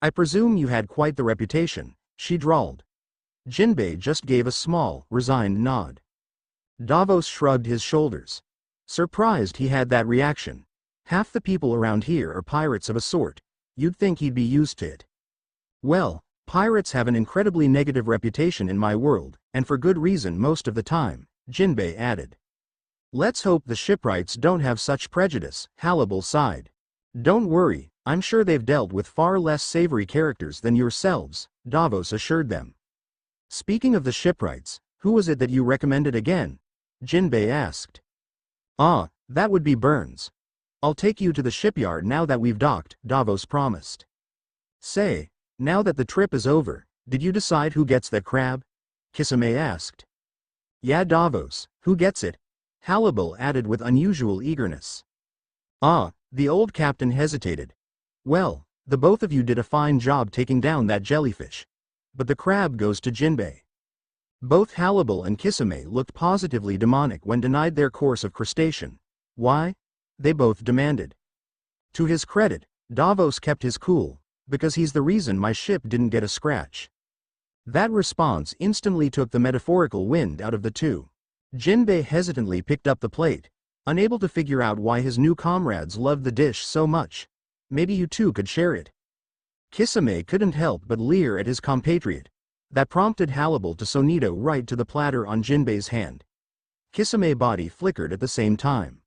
A: I presume you had quite the reputation, she drawled. Jinbei just gave a small, resigned nod. Davos shrugged his shoulders. Surprised he had that reaction. Half the people around here are pirates of a sort. You'd think he'd be used to it. Well, pirates have an incredibly negative reputation in my world, and for good reason most of the time, Jinbei added. Let's hope the shipwrights don't have such prejudice, Hannibal sighed. Don't worry, I'm sure they've dealt with far less savory characters than yourselves, Davos assured them. Speaking of the shipwrights, who was it that you recommended again? Jinbei asked. Ah, that would be Burns. I'll take you to the shipyard now that we've docked, Davos promised. Say, now that the trip is over, did you decide who gets that crab? Kisame asked. Yeah, Davos, who gets it? Hannibal added with unusual eagerness. Ah, the old captain hesitated. Well, the both of you did a fine job taking down that jellyfish. But the crab goes to Jinbei. Both Hannibal and Kisame looked positively demonic when denied their course of crustacean. Why? They both demanded. To his credit, Davos kept his cool, because he's the reason my ship didn't get a scratch. That response instantly took the metaphorical wind out of the two. Jinbei hesitantly picked up the plate, unable to figure out why his new comrades loved the dish so much. Maybe you two could share it. Kisame couldn't help but leer at his compatriot. That prompted Hannibal to sonito right to the platter on Jinbei's hand. Kisame's body flickered at the same time.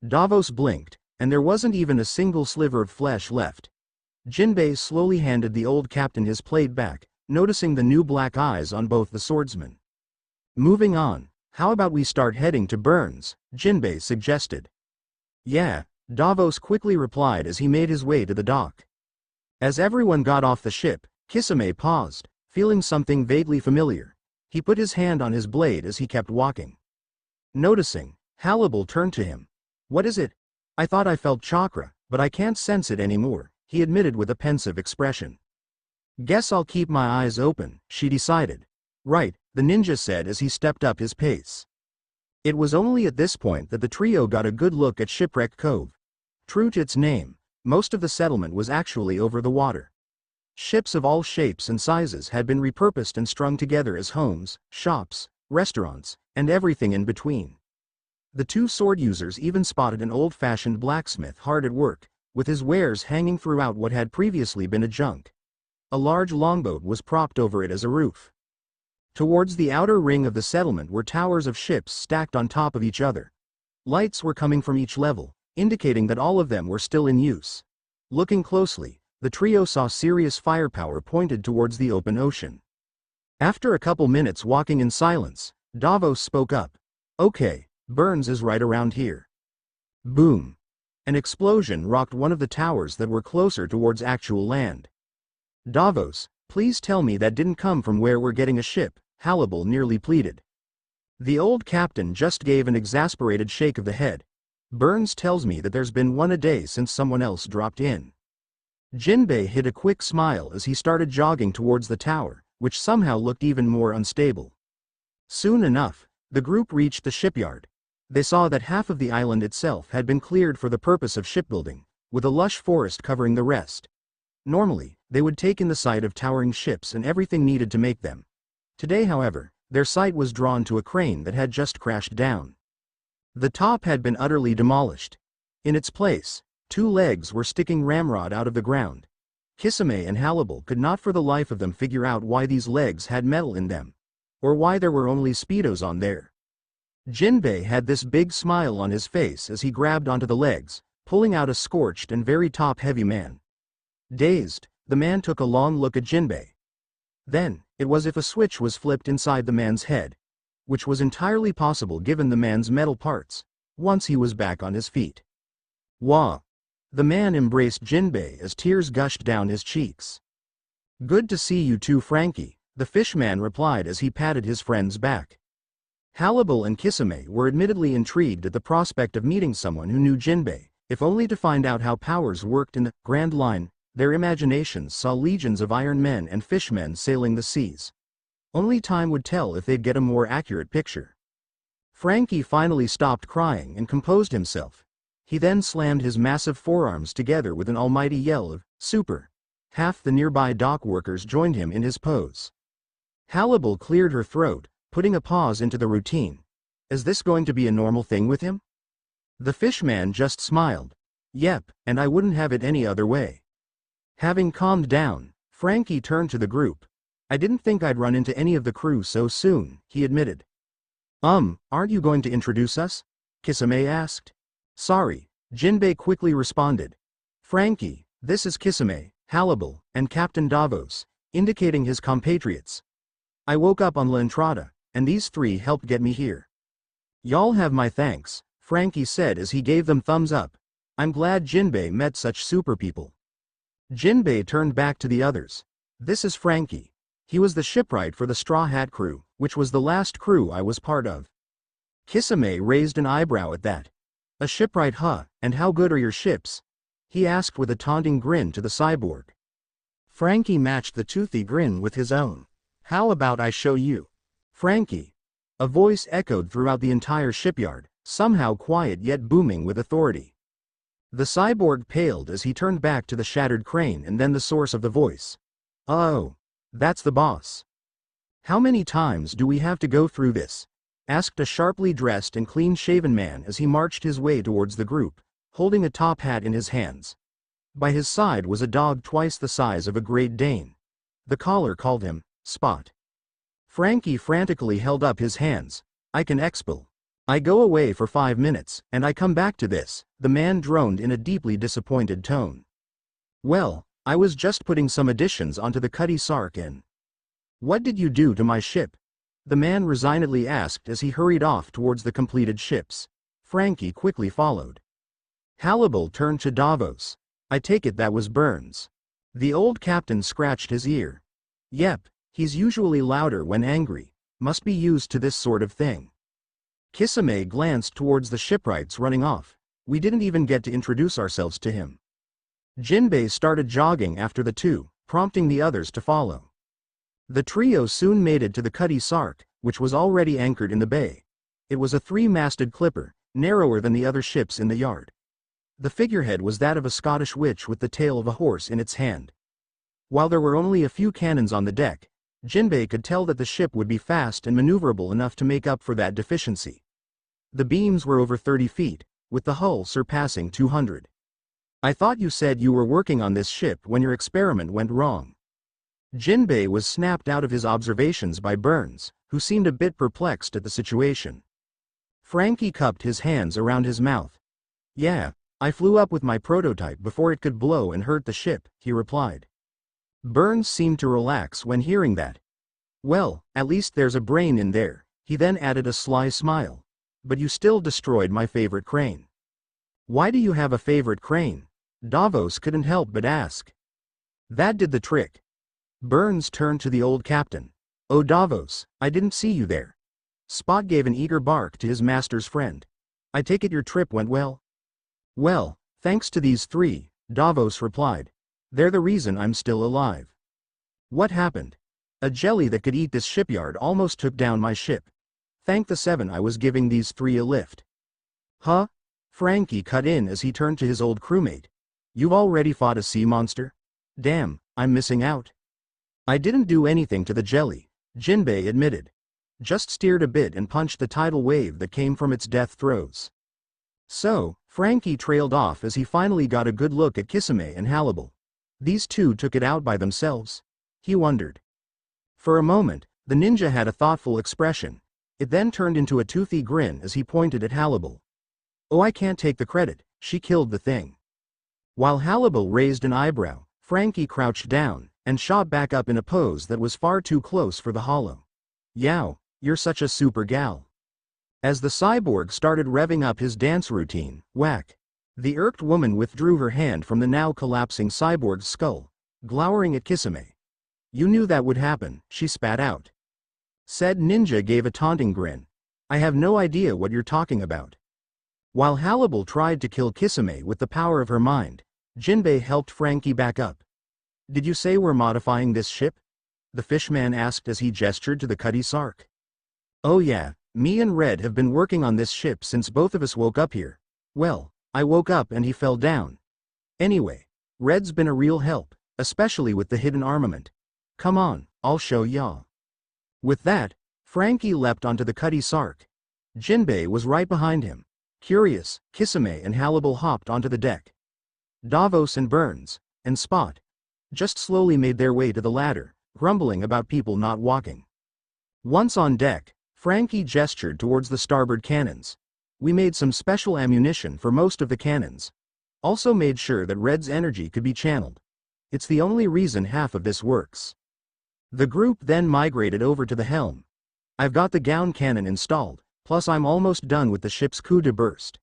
A: Davos blinked, and there wasn't even a single sliver of flesh left. Jinbei slowly handed the old captain his plate back, noticing the new black eyes on both the swordsmen. Moving on, how about we start heading to Burns? Jinbei suggested. Yeah, Davos quickly replied as he made his way to the dock. As everyone got off the ship, Kisame paused, feeling something vaguely familiar. He put his hand on his blade as he kept walking. Noticing, Hannibal turned to him. What is it? I thought I felt chakra, but I can't sense it anymore, he admitted with a pensive expression. Guess I'll keep my eyes open, she decided. Right, the ninja said as he stepped up his pace. It was only at this point that the trio got a good look at Shipwreck Cove. True to its name, most of the settlement was actually over the water. Ships of all shapes and sizes had been repurposed and strung together as homes, shops, restaurants, and everything in between. The two sword users even spotted an old-fashioned blacksmith hard at work, with his wares hanging throughout what had previously been a junk. A large longboat was propped over it as a roof. Towards the outer ring of the settlement were towers of ships stacked on top of each other. Lights were coming from each level, indicating that all of them were still in use. Looking closely, the trio saw serious firepower pointed towards the open ocean. After a couple minutes walking in silence, Davos spoke up. "Okay, Burns is right around here." Boom! An explosion rocked one of the towers that were closer towards actual land. "Davos, please tell me that didn't come from where we're getting a ship," Hannibal nearly pleaded. The old captain just gave an exasperated shake of the head. "Burns tells me that there's been one a day since someone else dropped in." Jinbei hid a quick smile as he started jogging towards the tower, which somehow looked even more unstable. Soon enough, the group reached the shipyard. They saw that half of the island itself had been cleared for the purpose of shipbuilding, with a lush forest covering the rest. Normally, they would take in the sight of towering ships and everything needed to make them. Today, however, their sight was drawn to a crane that had just crashed down. The top had been utterly demolished. In its place, two legs were sticking ramrod out of the ground. Kisame and Hannibal could not for the life of them figure out why these legs had metal in them, or why there were only speedos on there. Jinbei had this big smile on his face as he grabbed onto the legs, pulling out a scorched and very top-heavy man. Dazed, the man took a long look at Jinbei. Then, it was as if a switch was flipped inside the man's head, which was entirely possible given the man's metal parts, once he was back on his feet. "Wah!" The man embraced Jinbei as tears gushed down his cheeks. "Good to see you too, Frankie," the fishman replied as he patted his friend's back. Hannibal and Kisame were admittedly intrigued at the prospect of meeting someone who knew Jinbei, if only to find out how powers worked in the Grand Line. Their imaginations saw legions of iron men and fishmen sailing the seas. Only time would tell if they'd get a more accurate picture. Frankie finally stopped crying and composed himself. He then slammed his massive forearms together with an almighty yell of, "Super!" Half the nearby dock workers joined him in his pose. Hannibal cleared her throat, putting a pause into the routine. Is this going to be a normal thing with him? The fishman just smiled. "Yep, and I wouldn't have it any other way." Having calmed down, Frankie turned to the group. "I didn't think I'd run into any of the crew so soon," he admitted. Aren't you going to introduce us?" Kisame asked. "Sorry," Jinbei quickly responded. "Frankie, this is Kisame, Hannibal, and Captain Davos," indicating his compatriots. "I woke up on La Entrada, and these three helped get me here." "Y'all have my thanks," Frankie said as he gave them thumbs up. "I'm glad Jinbei met such super people." Jinbei turned back to the others. "This is Frankie. He was the shipwright for the Straw Hat crew, which was the last crew I was part of." Kisame raised an eyebrow at that. "A shipwright, huh, and how good are your ships?" he asked with a taunting grin to the cyborg. Frankie matched the toothy grin with his own. "How about I show you?" "Frankie." A voice echoed throughout the entire shipyard, somehow quiet yet booming with authority. The cyborg paled as he turned back to the shattered crane and then the source of the voice. "Oh, that's the boss. How many times do we have to go through this?" asked a sharply dressed and clean-shaven man as he marched his way towards the group, holding a top hat in his hands. By his side was a dog twice the size of a Great Dane. The collar called him Spot. Frankie frantically held up his hands. "I can expel. I go away for 5 minutes, and I come back to this," the man droned in a deeply disappointed tone. "Well, I was just putting some additions onto the Cutty Sark and—" "What did you do to my ship?" the man resignedly asked as he hurried off towards the completed ships. Frankie quickly followed. Hannibal turned to Davos. "I take it that was Burns." The old captain scratched his ear. "Yep, he's usually louder when angry. Must be used to this sort of thing." Kisame glanced towards the shipwrights running off. "We didn't even get to introduce ourselves to him." Jinbei started jogging after the two, prompting the others to follow. The trio soon made it to the Cutty Sark, which was already anchored in the bay. It was a 3-masted clipper, narrower than the other ships in the yard. The figurehead was that of a Scottish witch with the tail of a horse in its hand. While there were only a few cannons on the deck, Jinbei could tell that the ship would be fast and maneuverable enough to make up for that deficiency. The beams were over 30 feet, with the hull surpassing 200. "I thought you said you were working on this ship when your experiment went wrong." Jinbei was snapped out of his observations by Burns, who seemed a bit perplexed at the situation. Frankie cupped his hands around his mouth. "Yeah, I flew up with my prototype before it could blow and hurt the ship," he replied. Burns seemed to relax when hearing that. "Well, at least there's a brain in there," he then added a sly smile. "But you still destroyed my favorite crane." "Why do you have a favorite crane?" Davos couldn't help but ask. "That did the trick." Burns turned to the old captain. "Oh Davos, I didn't see you there." Spot gave an eager bark to his master's friend. "I take it your trip went well?" "Well, thanks to these three," Davos replied. "They're the reason I'm still alive." "What happened?" "A jelly that could eat this shipyard almost took down my ship. Thank the seven I was giving these three a lift." "Huh?" Frankie cut in as he turned to his old crewmate. "You've already fought a sea monster? Damn, I'm missing out." "I didn't do anything to the jelly," Jinbei admitted. "Just steered a bit and punched the tidal wave that came from its death throes." So, Frankie trailed off as he finally got a good look at Kisame and Hannibal. These two took it out by themselves? He wondered. For a moment, the ninja had a thoughtful expression. It then turned into a toothy grin as he pointed at Hannibal. "Oh, I can't take the credit, she killed the thing." While Hannibal raised an eyebrow, Frankie crouched down and shot back up in a pose that was far too close for the hollow. "Yow, you're such a super gal." As the cyborg started revving up his dance routine, whack! The irked woman withdrew her hand from the now collapsing cyborg's skull, glowering at Kisame. "You knew that would happen," she spat out. Said ninja gave a taunting grin. "I have no idea what you're talking about." While Hannibal tried to kill Kisame with the power of her mind, Jinbei helped Frankie back up. "Did you say we're modifying this ship?" the fishman asked as he gestured to the Cutty Sark. "Oh yeah, me and Red have been working on this ship since both of us woke up here. Well, I woke up and he fell down. Anyway, Red's been a real help, especially with the hidden armament. Come on, I'll show ya." With that, Frankie leapt onto the Cutty Sark. Jinbei was right behind him. Curious, Kisame and Hannibal hopped onto the deck. Davos and Burns, and Spot, just slowly made their way to the ladder, grumbling about people not walking. Once on deck, Frankie gestured towards the starboard cannons. "We made some special ammunition for most of the cannons. Also made sure that Red's energy could be channeled. It's the only reason half of this works." The group then migrated over to the helm. "I've got the gown cannon installed, plus I'm almost done with the ship's coup de burst.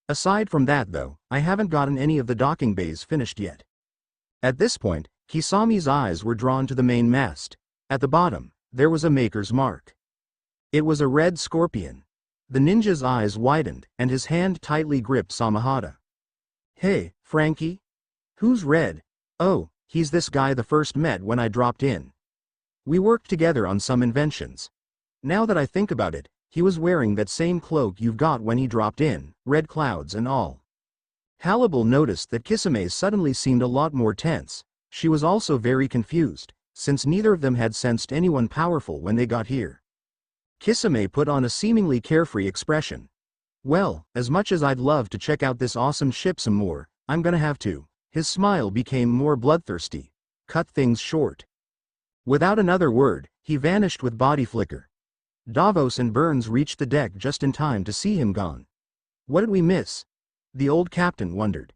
A: Aside from that though, I haven't gotten any of the docking bays finished yet." At this point, Kisami's eyes were drawn to the main mast. At the bottom, there was a maker's mark. It was a red scorpion. The ninja's eyes widened, and his hand tightly gripped Samahata. "Hey, Frankie? Who's Red?" "Oh, he's this guy the first met when I dropped in. We worked together on some inventions. Now that I think about it, he was wearing that same cloak you've got when he dropped in, red clouds and all." Hannibal noticed that Kisame suddenly seemed a lot more tense. She was also very confused, since neither of them had sensed anyone powerful when they got here. Kisame put on a seemingly carefree expression. "Well, as much as I'd love to check out this awesome ship some more, I'm gonna have to." His smile became more bloodthirsty. "Cut things short." Without another word, he vanished with body flicker. Davos and Burns reached the deck just in time to see him gone. "What did we miss?" the old captain wondered.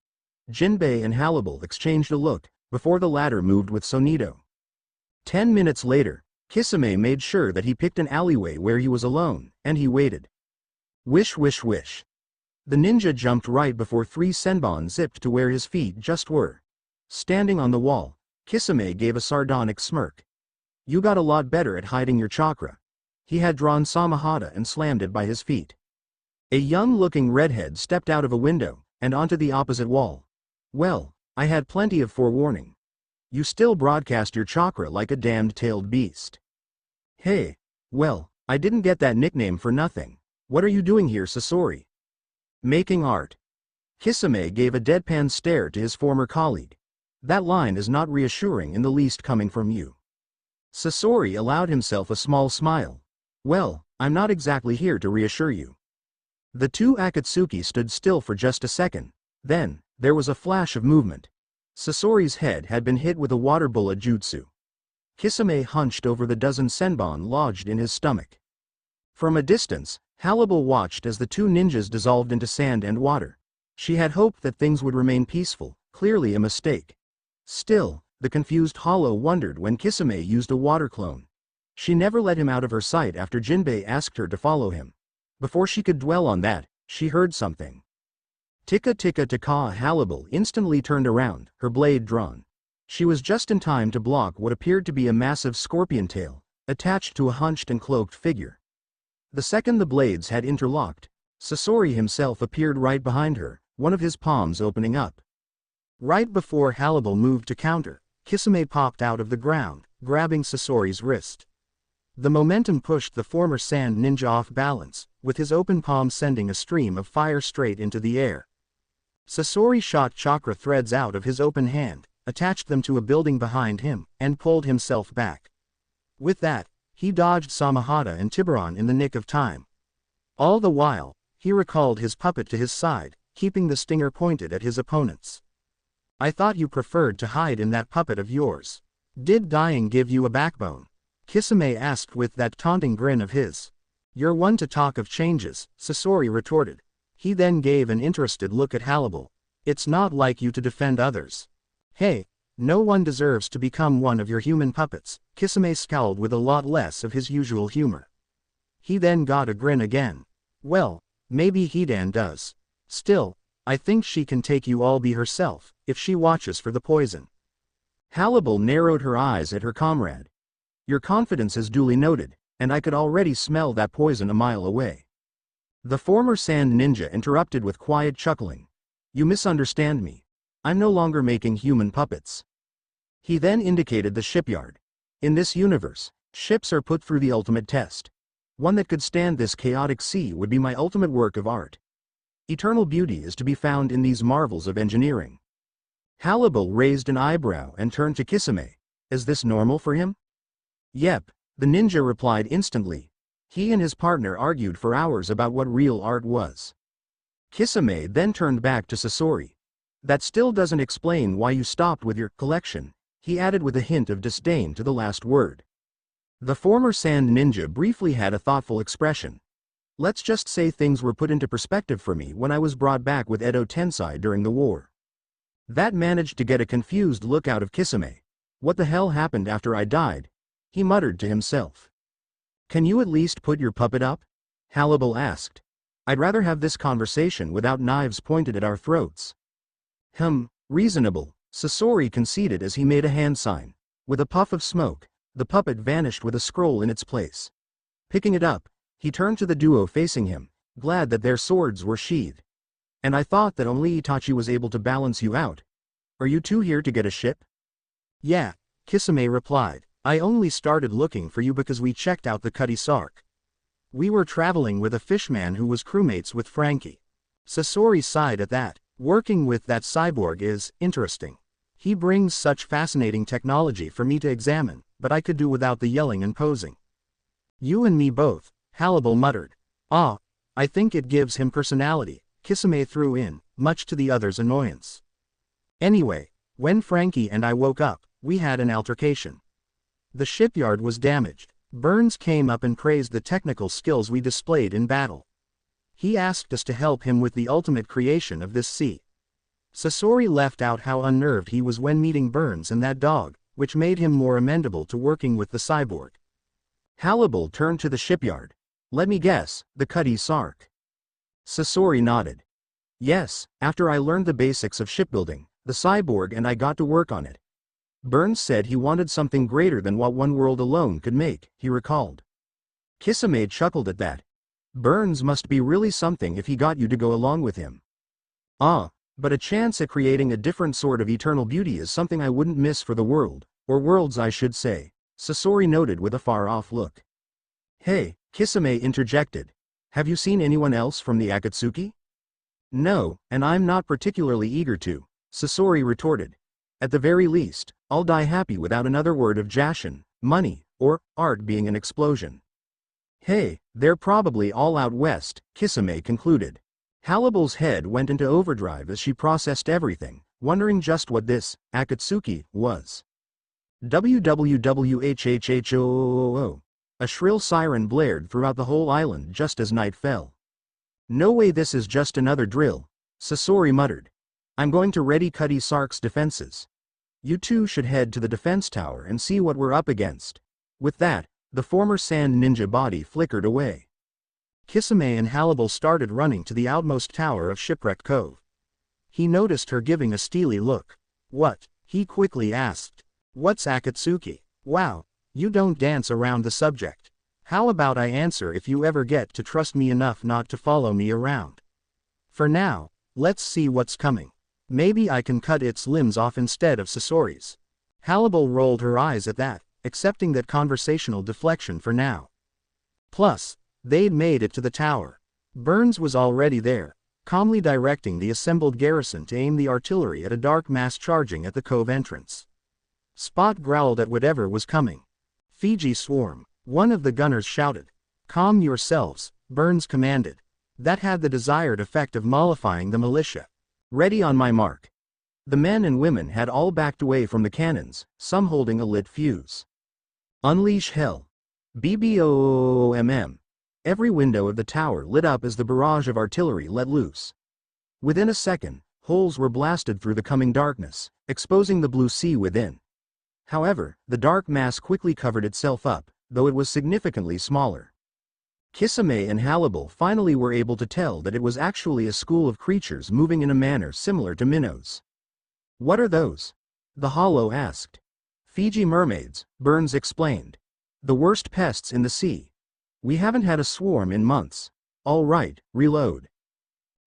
A: Jinbei and Hannibal exchanged a look, before the latter moved with Sonito. 10 minutes later, Kisame made sure that he picked an alleyway where he was alone, and he waited. Wish wish wish. The ninja jumped right before 3 Senbon zipped to where his feet just were. Standing on the wall, Kisame gave a sardonic smirk. "You got a lot better at hiding your chakra." He had drawn Samahata and slammed it by his feet. A young-looking redhead stepped out of a window, and onto the opposite wall. "Well, I had plenty of forewarning. You still broadcast your chakra like a damned-tailed beast." "Hey, well, I didn't get that nickname for nothing. What are you doing here, Sasori?" "Making art." Kisame gave a deadpan stare to his former colleague. "That line is not reassuring in the least coming from you." Sasori allowed himself a small smile. "Well, I'm not exactly here to reassure you." The two Akatsuki stood still for just a second. Then, there was a flash of movement. Sasori's head had been hit with a water bullet jutsu. Kisame hunched over the dozen senbon lodged in his stomach. From a distance, Halibal watched as the two ninjas dissolved into sand and water. She had hoped that things would remain peaceful, clearly a mistake. Still, the confused Hollow wondered when Kisame used a water clone. She never let him out of her sight after Jinbei asked her to follow him. Before she could dwell on that, she heard something. Tika tika tika. Halibal instantly turned around, her blade drawn. She was just in time to block what appeared to be a massive scorpion tail, attached to a hunched and cloaked figure. The second the blades had interlocked, Sasori himself appeared right behind her, one of his palms opening up. Right before Halibal moved to counter, Kisame popped out of the ground, grabbing Sasori's wrist. The momentum pushed the former sand ninja off balance, with his open palm sending a stream of fire straight into the air. Sasori shot chakra threads out of his open hand, attached them to a building behind him, and pulled himself back. With that, he dodged Samahata and Tiburon in the nick of time. All the while, he recalled his puppet to his side, keeping the stinger pointed at his opponents. I thought you preferred to hide in that puppet of yours. Did dying give you a backbone? Kisame asked with that taunting grin of his. You're one to talk of changes, Sasori retorted. He then gave an interested look at Halibal. It's not like you to defend others. Hey, no one deserves to become one of your human puppets. Kisame scowled with a lot less of his usual humor. He then got a grin again. Well, maybe Hidan does. Still, I think she can take you all by herself, if she watches for the poison. Halibal narrowed her eyes at her comrade. Your confidence is duly noted, and I could already smell that poison a mile away. The former sand ninja interrupted with quiet chuckling. You misunderstand me. I'm no longer making human puppets. He then indicated the shipyard. In this universe, ships are put through the ultimate test. One that could stand this chaotic sea would be my ultimate work of art. Eternal beauty is to be found in these marvels of engineering. Halibal raised an eyebrow and turned to Kisame. Is this normal for him? Yep, the ninja replied instantly. He and his partner argued for hours about what real art was. Kisame then turned back to Sasori. That still doesn't explain why you stopped with your collection, he added with a hint of disdain to the last word. The former sand ninja briefly had a thoughtful expression. Let's just say things were put into perspective for me when I was brought back with Edo Tensei during the war. That managed to get a confused look out of Kisame. What the hell happened after I died? He muttered to himself. Can you at least put your puppet up? Halibal asked. I'd rather have this conversation without knives pointed at our throats. Reasonable, Sasori conceded as he made a hand sign. With a puff of smoke, the puppet vanished with a scroll in its place. Picking it up, he turned to the duo facing him, glad that their swords were sheathed. And I thought that only Itachi was able to balance you out. Are you two here to get a ship? Yeah, Kisame replied. I only started looking for you because we checked out the Cutty Sark. We were traveling with a fishman who was crewmates with Frankie. Sasori sighed at that. Working with that cyborg is interesting. He brings such fascinating technology for me to examine, but I could do without the yelling and posing. You and me both, Halibal muttered. Ah, I think it gives him personality, Kisame threw in, much to the other's annoyance. Anyway, when Frankie and I woke up, we had an altercation. The shipyard was damaged. Burns came up and praised the technical skills we displayed in battle. He asked us to help him with the ultimate creation of this sea. Sasori left out how unnerved he was when meeting Burns and that dog, which made him more amenable to working with the cyborg. Halibal turned to the shipyard. Let me guess, the Cutty Sark. Sasori nodded. Yes, after I learned the basics of shipbuilding, the cyborg and I got to work on it. Burns said he wanted something greater than what one world alone could make, he recalled. Kisame chuckled at that. Burns must be really something if he got you to go along with him. Ah, but a chance at creating a different sort of eternal beauty is something I wouldn't miss for the world, or worlds I should say, Sasori noted with a far-off look. Hey, Kisame interjected. Have you seen anyone else from the Akatsuki? No, and I'm not particularly eager to, Sasori retorted. At the very least, I'll die happy without another word of Jashin, money, or art being an explosion. Hey, they're probably all out west, Kisame concluded. Halibal's head went into overdrive as she processed everything, wondering just what this Akatsuki was. WWWHHHOOO. A shrill siren blared throughout the whole island just as night fell. No way, this is just another drill, Sasori muttered. I'm going to ready Cutty Sark's defenses. You two should head to the defense tower and see what we're up against. With that, the former sand ninja body flickered away. Kisame and Hannibal started running to the outmost tower of Shipwreck Cove. He noticed her giving a steely look. What? He quickly asked. What's Akatsuki? Wow, you don't dance around the subject. How about I answer if you ever get to trust me enough not to follow me around? For now, let's see what's coming. Maybe I can cut its limbs off instead of Sasori's. Hannibal rolled her eyes at that, accepting that conversational deflection for now. Plus, they'd made it to the tower. Burns was already there, calmly directing the assembled garrison to aim the artillery at a dark mass charging at the cove entrance. Spot growled at whatever was coming. Fiji swarm, one of the gunners shouted. Calm yourselves, Burns commanded. That had the desired effect of mollifying the militia. Ready on my mark. The men and women had all backed away from the cannons, some holding a lit fuse. Unleash hell. BBOOMM. Every window of the tower lit up as the barrage of artillery let loose. Within a second, holes were blasted through the coming darkness, exposing the blue sea within. However, the dark mass quickly covered itself up, though it was significantly smaller. Kisame and Hannibal finally were able to tell that it was actually a school of creatures moving in a manner similar to minnows. What are those? The Hollow asked. Fiji mermaids, Burns explained. The worst pests in the sea. We haven't had a swarm in months. All right, reload.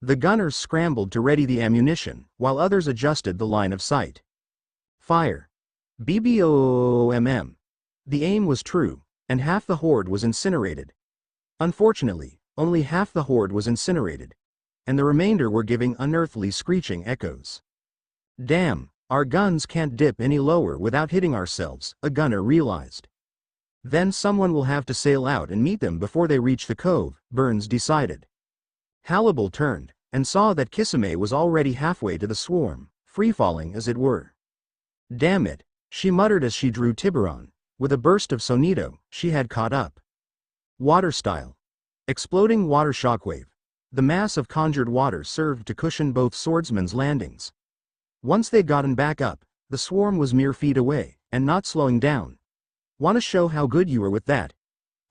A: The gunners scrambled to ready the ammunition, while others adjusted the line of sight. Fire. BBOOMM. The aim was true, and half the horde was incinerated. Unfortunately, only half the horde was incinerated, and the remainder were giving unearthly screeching echoes. Damn, our guns can't dip any lower without hitting ourselves, a gunner realized. Then someone will have to sail out and meet them before they reach the cove, Burns decided. Hannibal turned, and saw that Kisame was already halfway to the swarm, free-falling as it were. Damn it, she muttered as she drew Tiburon. With a burst of sonito, she had caught up. Water style. Exploding water shockwave. The mass of conjured water served to cushion both swordsmen's landings. Once they'd gotten back up, the swarm was mere feet away, and not slowing down. Want to show how good you were with that?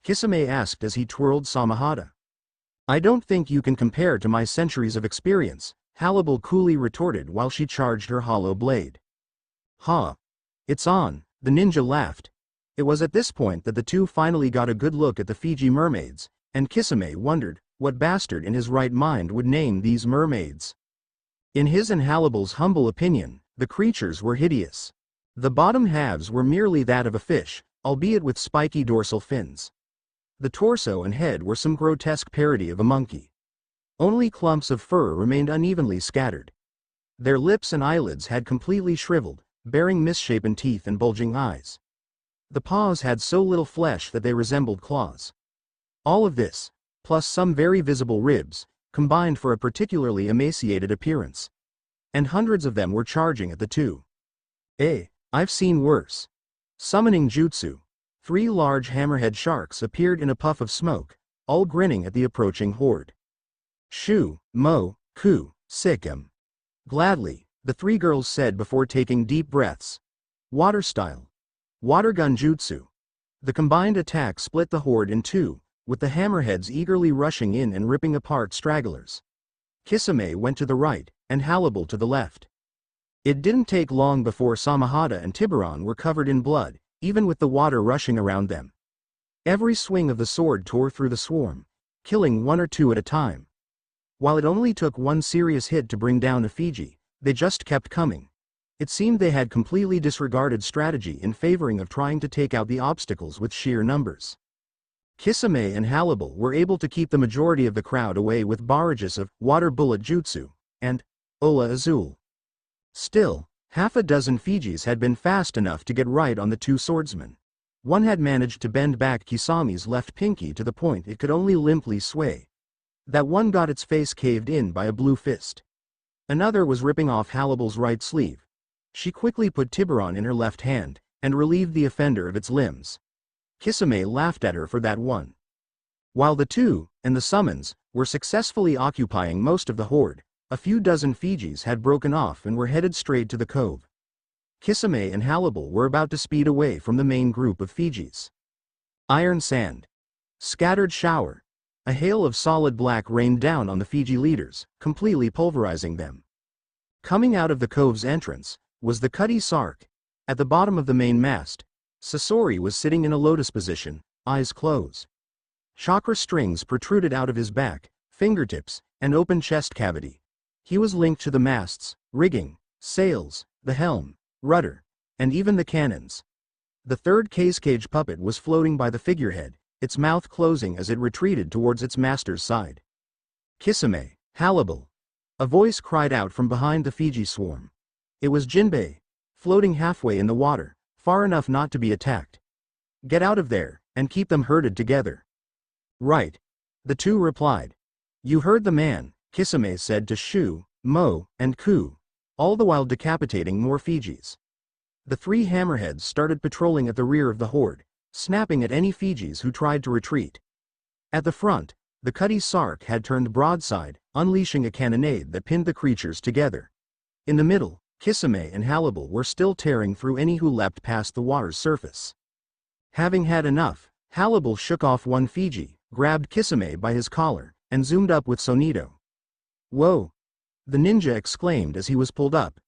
A: Kisame asked as he twirled Samahata. I don't think you can compare to my centuries of experience, Hannibal coolly retorted while she charged her hollow blade. Ha! It's on, the ninja laughed. It was at this point that the two finally got a good look at the Fiji mermaids, and Kisame wondered what bastard in his right mind would name these mermaids. In his and Hannibal's humble opinion, the creatures were hideous. The bottom halves were merely that of a fish, albeit with spiky dorsal fins. The torso and head were some grotesque parody of a monkey. Only clumps of fur remained unevenly scattered. Their lips and eyelids had completely shriveled, bearing misshapen teeth and bulging eyes. The paws had so little flesh that they resembled claws. All of this, plus some very visible ribs, combined for a particularly emaciated appearance. And hundreds of them were charging at the two. I've seen worse. Summoning jutsu. 3 large hammerhead sharks appeared in a puff of smoke, all grinning at the approaching horde. Shu, Mo, Ku, Sikkim. Gladly, the 3 girls said before taking deep breaths. Water style. Water gun jutsu. The combined attack split the horde in two, with the hammerheads eagerly rushing in and ripping apart stragglers. Kisame went to the right, and Hannibal to the left. It didn't take long before Samahata and Tiburon were covered in blood, even with the water rushing around them. Every swing of the sword tore through the swarm, killing 1 or 2 at a time. While it only took 1 serious hit to bring down the Fiji, they just kept coming. It seemed they had completely disregarded strategy in favoring of trying to take out the obstacles with sheer numbers. Kisame and Hannibal were able to keep the majority of the crowd away with barrages of water bullet jutsu and Ola Azul. Still, half a dozen Fijis had been fast enough to get right on the 2 swordsmen. One had managed to bend back Kisami's left pinky to the point it could only limply sway. That one got its face caved in by a blue fist. Another was ripping off Hannibal's right sleeve. She quickly put Tiburon in her left hand, and relieved the offender of its limbs. Kisame laughed at her for that one. While the two, and the summons, were successfully occupying most of the horde, a few dozen Fijis had broken off and were headed straight to the cove. Kisame and Hannibal were about to speed away from the main group of Fijis. Iron sand. Scattered shower. A hail of solid black rained down on the Fiji leaders, completely pulverizing them. Coming out of the cove's entrance was the Cutty Sark. At the bottom of the main mast, Sasori was sitting in a lotus position, eyes closed. Chakra strings protruded out of his back, fingertips, and open chest cavity. He was linked to the masts, rigging, sails, the helm, rudder, and even the cannons. The third cage puppet was floating by the figurehead, its mouth closing as it retreated towards its master's side. Kisame, Hannibal. A voice cried out from behind the Fiji swarm. It was Jinbei, floating halfway in the water, far enough not to be attacked. Get out of there, and keep them herded together. Right. The two replied. You heard the man, Kisame said to Shu, Mo, and Ku, all the while decapitating more Fijis. The three hammerheads started patrolling at the rear of the horde, snapping at any Fijis who tried to retreat. At the front, the Cutty Sark had turned broadside, unleashing a cannonade that pinned the creatures together. In the middle, Kisame and Hannibal were still tearing through any who leapt past the water's surface. Having had enough, Hannibal shook off one Fiji, grabbed Kisame by his collar, and zoomed up with Sonito. Whoa! The ninja exclaimed as he was pulled up.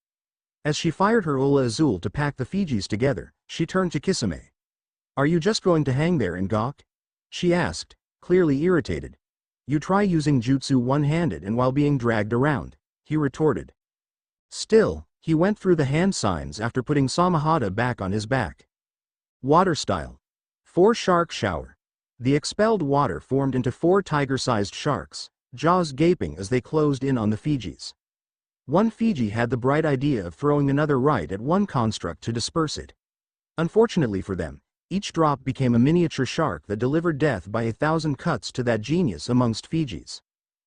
A: As she fired her Ola Azul to pack the Fijis together, she turned to Kisame. Are you just going to hang there and gawk? She asked, clearly irritated. You try using jutsu one-handed and while being dragged around, he retorted. Still, he went through the hand signs after putting Samahata back on his back. Water style. 4 shark shower. The expelled water formed into 4 tiger-sized sharks, jaws gaping as they closed in on the Fijis. One Fiji had the bright idea of throwing another right at one construct to disperse it. Unfortunately for them, each drop became a miniature shark that delivered death by 1,000 cuts to that genius amongst Fijis.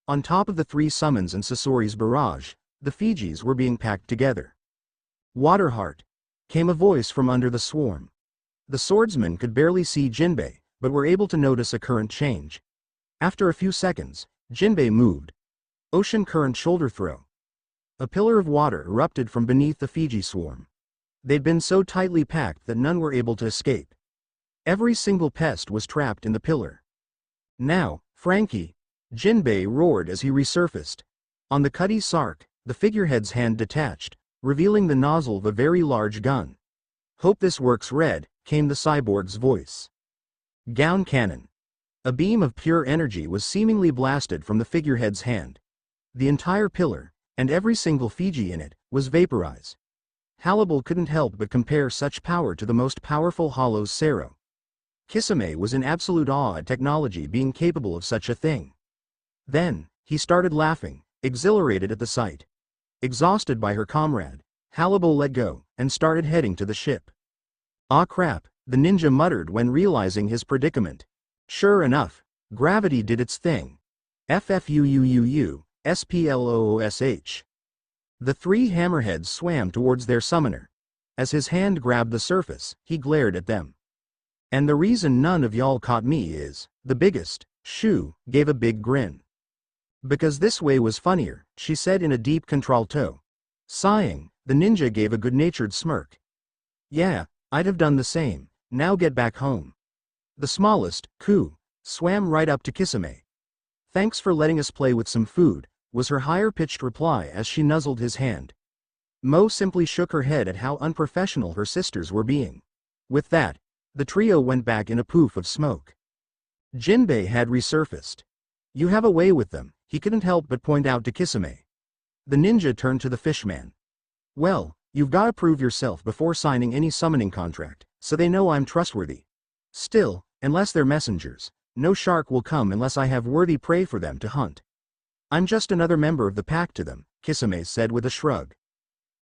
A: On top of the 3 summons and Sasori's barrage, the Fijis were being packed together. Waterheart, came a voice from under the swarm. The swordsmen could barely see Jinbei, but were able to notice a current change. After a few seconds, Jinbei moved. Ocean current shoulder throw. A pillar of water erupted from beneath the Fiji swarm. They'd been so tightly packed that none were able to escape. Every single pest was trapped in the pillar. Now, Frankie! Jinbei roared as he resurfaced. On the Cutty Sark, the figurehead's hand detached, revealing the nozzle of a very large gun. Hope this works, Red, came the cyborg's voice. Gown cannon. A beam of pure energy was seemingly blasted from the figurehead's hand. The entire pillar, and every single Fiji in it, was vaporized. Hannibal couldn't help but compare such power to the most powerful Hollow's Sero. Kisame was in absolute awe at technology being capable of such a thing. Then, he started laughing, exhilarated at the sight. Exhausted by her comrade, Hannibal let go, and started heading to the ship. Ah crap, the ninja muttered when realizing his predicament. Sure enough, gravity did its thing. FFUUUU, SPLOOSH. The 3 hammerheads swam towards their summoner. As his hand grabbed the surface, he glared at them. And the reason none of y'all caught me is, the biggest, Shu, gave a big grin. Because this way was funnier, she said in a deep contralto. Sighing, the ninja gave a good-natured smirk. Yeah, I'd have done the same, now get back home. The smallest, Ku, swam right up to Kisame. Thanks for letting us play with some food, was her higher-pitched reply as she nuzzled his hand. Mo simply shook her head at how unprofessional her sisters were being. With that, the trio went back in a poof of smoke. Jinbei had resurfaced. You have a way with them, he couldn't help but point out to Kisame. The ninja turned to the fishman. Well, you've gotta prove yourself before signing any summoning contract, so they know I'm trustworthy. Still, unless they're messengers, no shark will come unless I have worthy prey for them to hunt. I'm just another member of the pack to them, Kisame said with a shrug.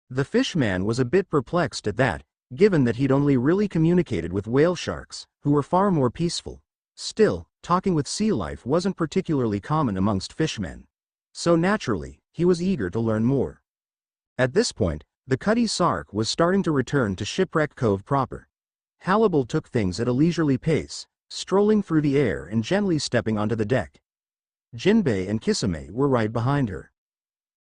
A: The fishman was a bit perplexed at that, given that he'd only really communicated with whale sharks, who were far more peaceful. Still, talking with sea life wasn't particularly common amongst fishmen. So naturally, he was eager to learn more. At this point, the Cutty Sark was starting to return to Shipwreck Cove proper. Hannibal took things at a leisurely pace, strolling through the air and gently stepping onto the deck. Jinbei and Kisame were right behind her.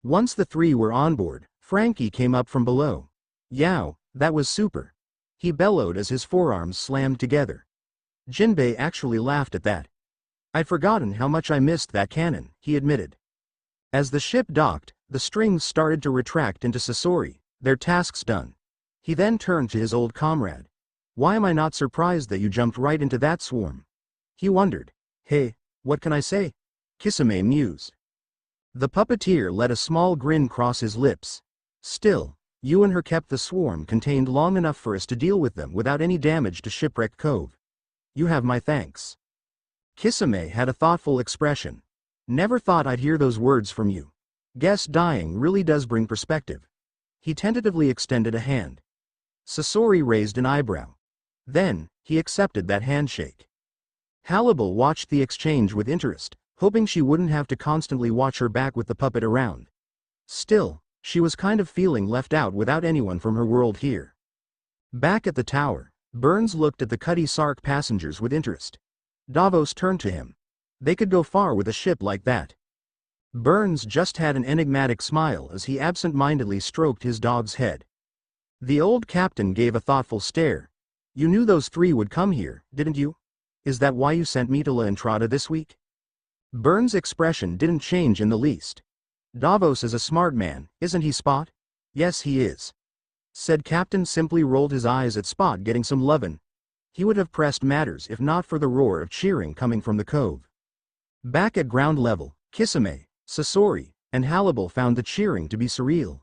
A: Once the three were on board, Frankie came up from below. "Yow, that was super," he bellowed as his forearms slammed together. Jinbei actually laughed at that. "I'd forgotten how much I missed that cannon," he admitted. As the ship docked, the strings started to retract into Sasori, their tasks done. He then turned to his old comrade. "Why am I not surprised that you jumped right into that swarm?" he wondered. "Hey, what can I say?" Kisame mused. The puppeteer let a small grin cross his lips. "Still, you and her kept the swarm contained long enough for us to deal with them without any damage to Shipwreck Cove. You have my thanks." Kisame had a thoughtful expression. "Never thought I'd hear those words from you. Guess dying really does bring perspective." He tentatively extended a hand. Sasori raised an eyebrow. Then, he accepted that handshake. Hannibal watched the exchange with interest, hoping she wouldn't have to constantly watch her back with the puppet around. Still, she was kind of feeling left out without anyone from her world here. Back at the tower, Burns looked at the Cutty Sark passengers with interest. Davos turned to him. They could go far with a ship like that. Burns just had an enigmatic smile as he absent-mindedly stroked his dog's head. The old captain gave a thoughtful stare. "You knew those three would come here, didn't you? Is that why you sent me to La Entrada this week?" Burns' expression didn't change in the least. "Davos is a smart man, isn't he, Spot?" "Yes, he is," said Captain, simply rolled his eyes at Spot getting some lovin'. He would have pressed matters if not for the roar of cheering coming from the cove. Back at ground level, Kisame, Sasori, and Hannibal found the cheering to be surreal.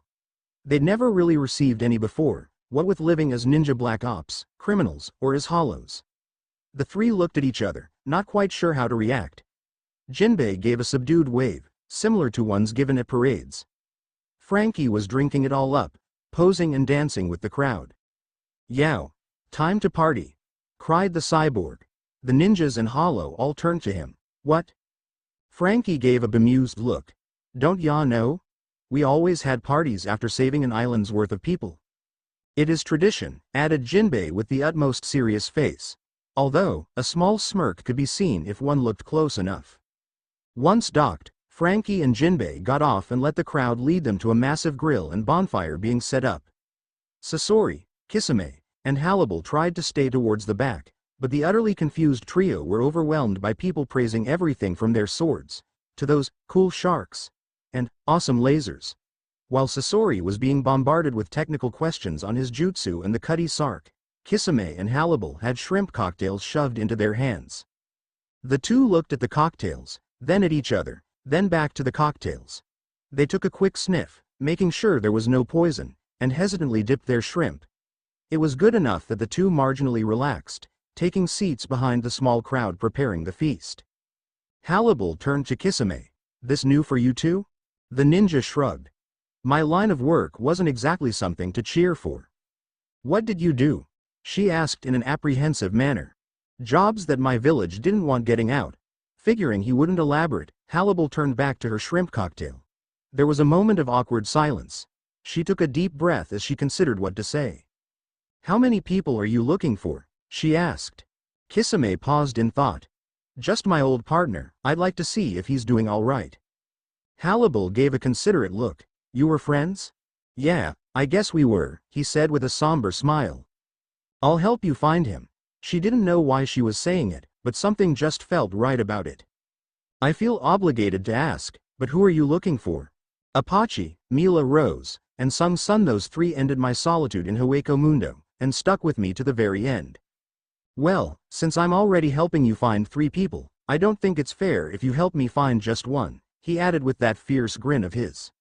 A: They'd never really received any before, what with living as ninja black ops, criminals, or as hollows. The three looked at each other, not quite sure how to react. Jinbei gave a subdued wave, similar to ones given at parades. Frankie was drinking it all up, posing and dancing with the crowd. "Yow! Time to party!" cried the cyborg. The ninjas and Hollow all turned to him. "What?" Frankie gave a bemused look. "Don't ya know? We always had parties after saving an island's worth of people." "It is tradition," added Jinbei with the utmost serious face. Although, a small smirk could be seen if one looked close enough. Once docked, Frankie and Jinbei got off and let the crowd lead them to a massive grill and bonfire being set up. Sasori, Kisame, and Hannibal tried to stay towards the back, but the utterly confused trio were overwhelmed by people praising everything from their swords, to those cool sharks, and awesome lasers. While Sasori was being bombarded with technical questions on his jutsu and the Cutty Sark, Kisame and Hannibal had shrimp cocktails shoved into their hands. The two looked at the cocktails, then at each other, then back to the cocktails. They took a quick sniff, making sure there was no poison, and hesitantly dipped their shrimp. It was good enough that the two marginally relaxed, taking seats behind the small crowd preparing the feast. Hannibal turned to Kisame. "This new for you too?" The ninja shrugged. "My line of work wasn't exactly something to cheer for." "What did you do?" she asked in an apprehensive manner. "Jobs that my village didn't want getting out." Figuring he wouldn't elaborate, Hannibal turned back to her shrimp cocktail. There was a moment of awkward silence. She took a deep breath as she considered what to say. "How many people are you looking for?" she asked. Kisame paused in thought. "Just my old partner. I'd like to see if he's doing all right." Hannibal gave a considerate look. "You were friends?" "Yeah, I guess we were," he said with a somber smile. "I'll help you find him." She didn't know why she was saying it, but something just felt right about it. "I feel obligated to ask, but who are you looking for?" "Apache, Mila Rose, and Sung Sun. Those three ended my solitude in Hueco Mundo, and stuck with me to the very end." "Well, since I'm already helping you find three people, I don't think it's fair if you help me find just one," he added with that fierce grin of his.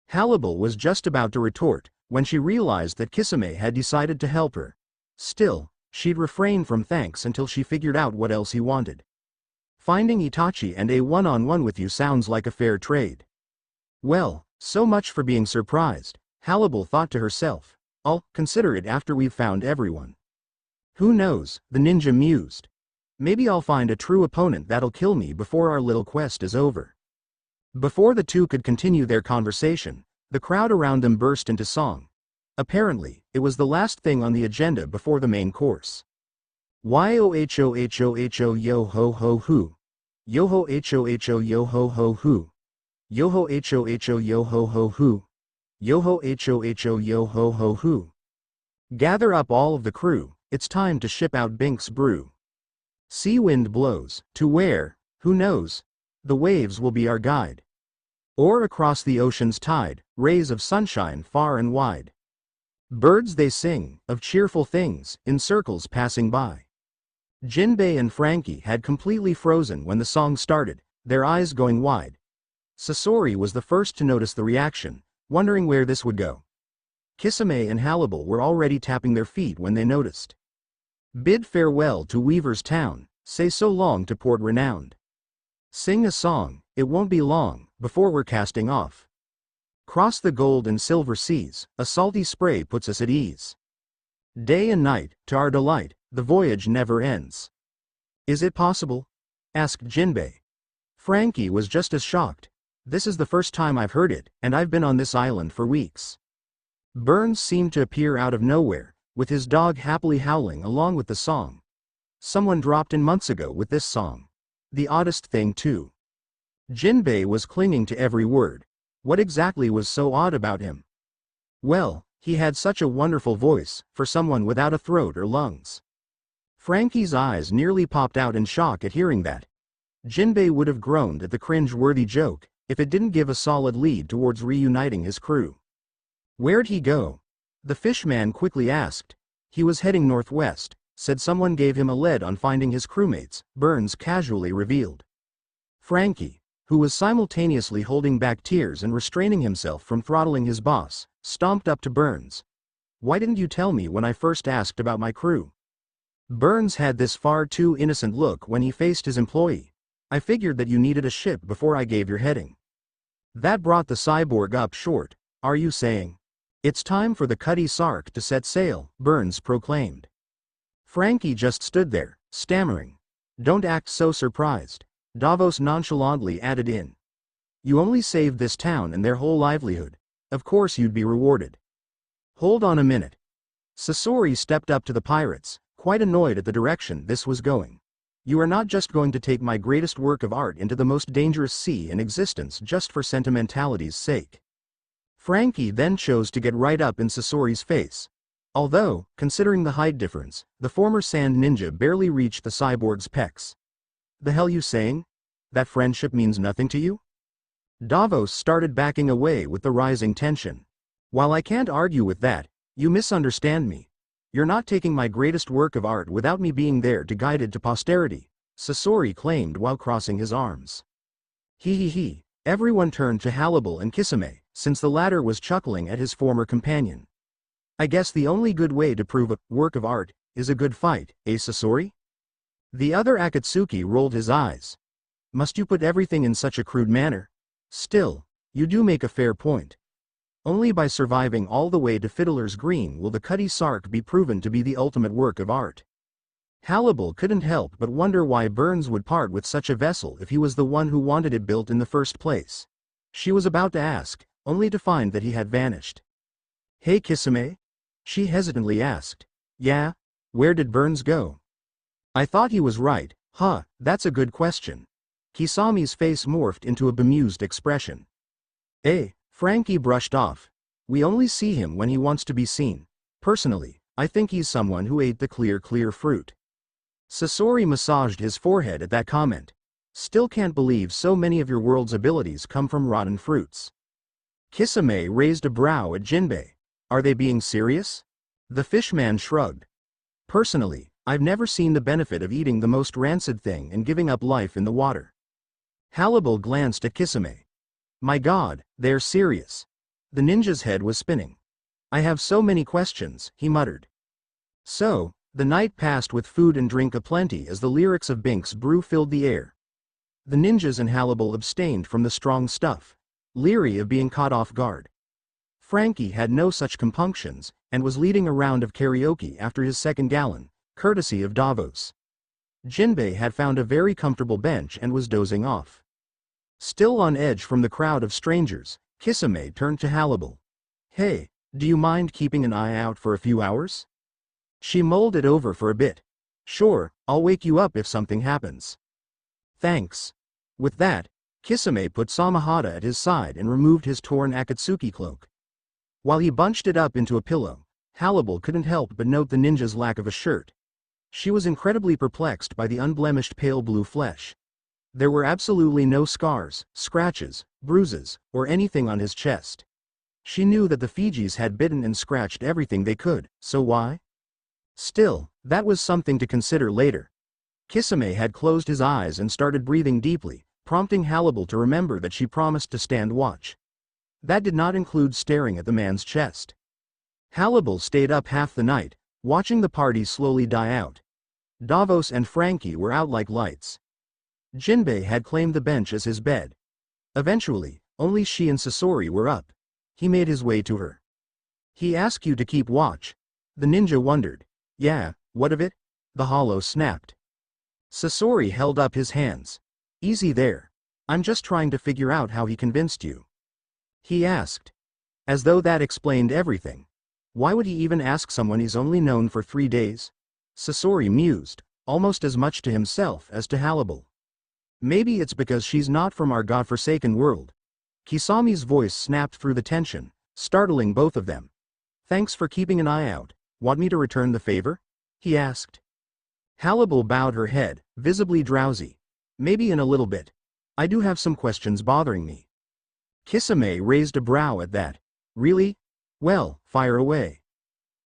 A: Hannibal was just about to retort, when she realized that Kisame had decided to help her. Still, she'd refrain from thanks until she figured out what else he wanted. "Finding Itachi and a one-on-one with you sounds like a fair trade." "Well, so much for being surprised," Hannibal thought to herself. "I'll consider it after we've found everyone." "Who knows," the ninja mused. "Maybe I'll find a true opponent that'll kill me before our little quest is over." Before the two could continue their conversation, the crowd around them burst into song. Apparently, it was the last thing on the agenda before the main course. Yo-ho-ho-ho yo-ho-ho-hoo. Yo-ho-ho-ho yo-ho-ho-hoo. Yo-ho-ho-ho yo-ho-ho-hoo. Yo-ho-ho-ho yo-ho-ho-hoo. Gather up all of the crew, it's time to ship out Binks Brew. Sea wind blows, to where, who knows? The waves will be our guide. Or across the ocean's tide, rays of sunshine far and wide. Birds they sing, of cheerful things, in circles passing by. Jinbei and Frankie had completely frozen when the song started, their eyes going wide. Sasori was the first to notice the reaction, wondering where this would go. Kisame and Halibal were already tapping their feet when they noticed. Bid farewell to Weaver's Town, say so long to Port Renowned. Sing a song, it won't be long, before we're casting off. Cross the gold and silver seas, a salty spray puts us at ease. Day and night, to our delight, the voyage never ends. Is it possible? Asked Jinbei. Frankie was just as shocked. This is the first time I've heard it, and I've been on this island for weeks. Burns seemed to appear out of nowhere, with his dog happily howling along with the song. Someone dropped in months ago with this song. The oddest thing too. Jinbei was clinging to every word. What exactly was so odd about him? Well, he had such a wonderful voice, for someone without a throat or lungs. Frankie's eyes nearly popped out in shock at hearing that. Jinbei would have groaned at the cringe-worthy joke, if it didn't give a solid lead towards reuniting his crew. Where'd he go? The fishman quickly asked. He was heading northwest, said someone gave him a lead on finding his crewmates, Burns casually revealed. Frankie, who was simultaneously holding back tears and restraining himself from throttling his boss, stomped up to Burns. Why didn't you tell me when I first asked about my crew? Burns had this far too innocent look when he faced his employee. I figured that you needed a ship before I gave your heading. That brought the cyborg up short. Are you saying? It's time for the Cutty Sark to set sail, Burns proclaimed. Frankie just stood there, stammering. Don't act so surprised. Davos nonchalantly added in. You only saved this town and their whole livelihood. Of course you'd be rewarded. Hold on a minute. Sasori stepped up to the pirates, quite annoyed at the direction this was going. You are not just going to take my greatest work of art into the most dangerous sea in existence just for sentimentality's sake. Frankie then chose to get right up in Sasori's face. Although, considering the height difference, the former sand ninja barely reached the cyborg's pecs. The hell you saying? That friendship means nothing to you? Davos started backing away with the rising tension. While I can't argue with that, you misunderstand me. You're not taking my greatest work of art without me being there to guide it to posterity, Sasori claimed while crossing his arms. He. Everyone turned to Halibal and Kisame, since the latter was chuckling at his former companion. I guess the only good way to prove a work of art is a good fight, eh Sasori? The other Akatsuki rolled his eyes. Must you put everything in such a crude manner? Still, you do make a fair point. Only by surviving all the way to Fiddler's Green will the Cutty Sark be proven to be the ultimate work of art. Halibal couldn't help but wonder why Burns would part with such a vessel if he was the one who wanted it built in the first place. She was about to ask, only to find that he had vanished. Hey Kisame? She hesitantly asked. Yeah? Where did Burns go? I thought he was right. Huh, that's a good question. Kisami's face morphed into a bemused expression. Frankie brushed off. We only see him when he wants to be seen. Personally, I think he's someone who ate the clear fruit. Sasori massaged his forehead at that comment. Still can't believe so many of your world's abilities come from rotten fruits. Kisame raised a brow at Jinbei. Are they being serious? The fishman shrugged. Personally, I've never seen the benefit of eating the most rancid thing and giving up life in the water. Halibal glanced at Kisame. My god, they're serious. The ninja's head was spinning. I have so many questions, he muttered. So, the night passed with food and drink aplenty as the lyrics of Binks Brew filled the air. The ninjas and Halibal abstained from the strong stuff, leery of being caught off guard. Frankie had no such compunctions, and was leading a round of karaoke after his second gallon, courtesy of Davos. Jinbei had found a very comfortable bench and was dozing off. Still on edge from the crowd of strangers, Kisame turned to Halibal. Hey, Do you mind keeping an eye out for a few hours? She mulled it over for a bit. Sure, I'll wake you up if something happens. Thanks. With that, Kisame put Samahata at his side and removed his torn Akatsuki cloak. While he bunched it up into a pillow, Hannibal couldn't help but note the ninja's lack of a shirt. She was incredibly perplexed by the unblemished pale blue flesh. There were absolutely no scars, scratches, bruises, or anything on his chest. She knew that the Fijis had bitten and scratched everything they could, so why? Still, that was something to consider later. Kisame had closed his eyes and started breathing deeply, prompting Hannibal to remember that she promised to stand watch. That did not include staring at the man's chest. Hannibal stayed up half the night, watching the party slowly die out. Davos and Frankie were out like lights. Jinbei had claimed the bench as his bed. Eventually, only she and Sasori were up. He made his way to her. He asked you to keep watch. The ninja wondered. Yeah, what of it? The hollow snapped. Sasori held up his hands. Easy there. I'm just trying to figure out how he convinced you. He asked. As though that explained everything. Why would he even ask someone he's only known for 3 days? Sasori mused, almost as much to himself as to Hannibal. Maybe it's because she's not from our godforsaken world. Kisami's voice snapped through the tension, startling both of them. Thanks for keeping an eye out. Want me to return the favor? He asked. Hannibal bowed her head, visibly drowsy. Maybe in a little bit. I do have some questions bothering me. Kisame raised a brow at that. Really? Well, fire away.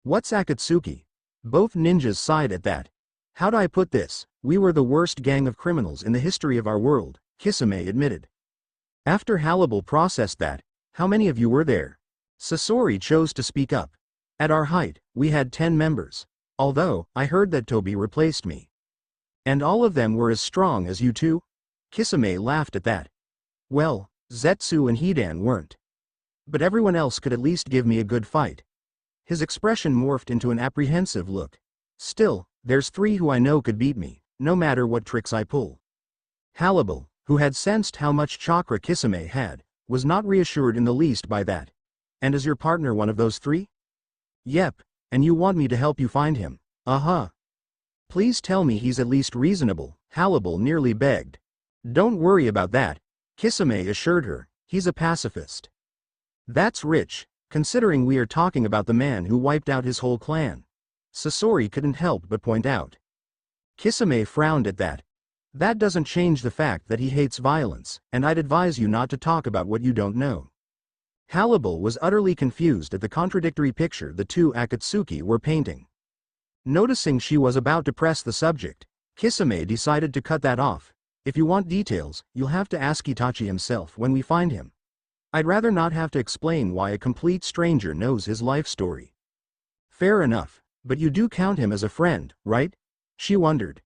A: What's Akatsuki? Both ninjas sighed at that. How'd I put this? We were the worst gang of criminals in the history of our world, Kisame admitted. After Hannibal processed that, how many of you were there? Sasori chose to speak up. At our height, we had 10 members. Although, I heard that Tobi replaced me. And all of them were as strong as you two? Kisame laughed at that. Well, Zetsu and Hidan weren't. But everyone else could at least give me a good fight. His expression morphed into an apprehensive look. Still, there's 3 who I know could beat me, no matter what tricks I pull. Hannibal, who had sensed how much chakra Kisame had, was not reassured in the least by that. And is your partner one of those 3? Yep, and you want me to help you find him? Uh-huh. Please tell me he's at least reasonable, Hannibal nearly begged. Don't worry about that, Kisame assured her, he's a pacifist. That's rich, considering we are talking about the man who wiped out his whole clan. Sasori couldn't help but point out. Kisame frowned at that. That doesn't change the fact that he hates violence, and I'd advise you not to talk about what you don't know. Hannibal was utterly confused at the contradictory picture the 2 Akatsuki were painting. Noticing she was about to press the subject, Kisame decided to cut that off. If you want details, you'll have to ask Itachi himself when we find him. I'd rather not have to explain why a complete stranger knows his life story. Fair enough, but you do count him as a friend, right? She wondered.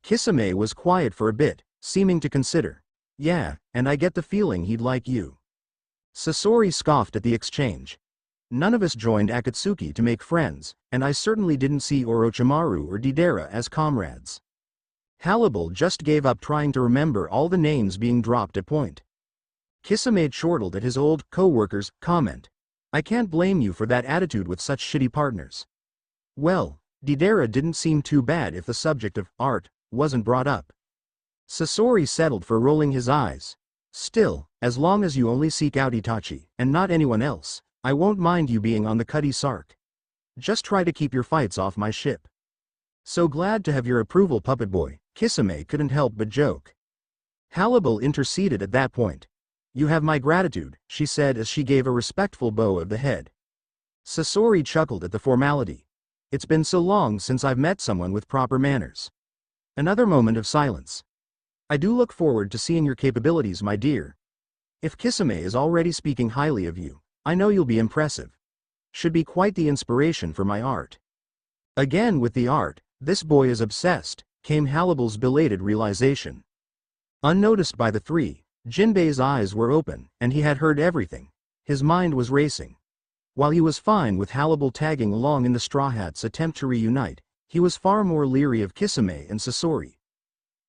A: Kisame was quiet for a bit, seeming to consider. Yeah, and I get the feeling he'd like you. Sasori scoffed at the exchange. None of us joined Akatsuki to make friends, and I certainly didn't see Orochimaru or Deidara as comrades. Hannibal just gave up trying to remember all the names being dropped at point. Kisame chortled at his old co-worker's comment. I can't blame you for that attitude with such shitty partners. Well, Deidara didn't seem too bad if the subject of art wasn't brought up. Sasori settled for rolling his eyes. Still, as long as you only seek out Itachi, and not anyone else, I won't mind you being on the Cutty Sark. Just try to keep your fights off my ship. So glad to have your approval, puppet boy, Kisame couldn't help but joke. Hannibal interceded at that point. You have my gratitude, she said as she gave a respectful bow of the head. Sasori chuckled at the formality. It's been so long since I've met someone with proper manners. Another moment of silence. I do look forward to seeing your capabilities, my dear. If Kisame is already speaking highly of you, I know you'll be impressive. Should be quite the inspiration for my art. Again with the art, this boy is obsessed, came Hannibal's belated realization. Unnoticed by the 3, Jinbei's eyes were open, and he had heard everything. His mind was racing. While he was fine with Hannibal tagging along in the Straw Hats' attempt to reunite, he was far more leery of Kisame and Sasori.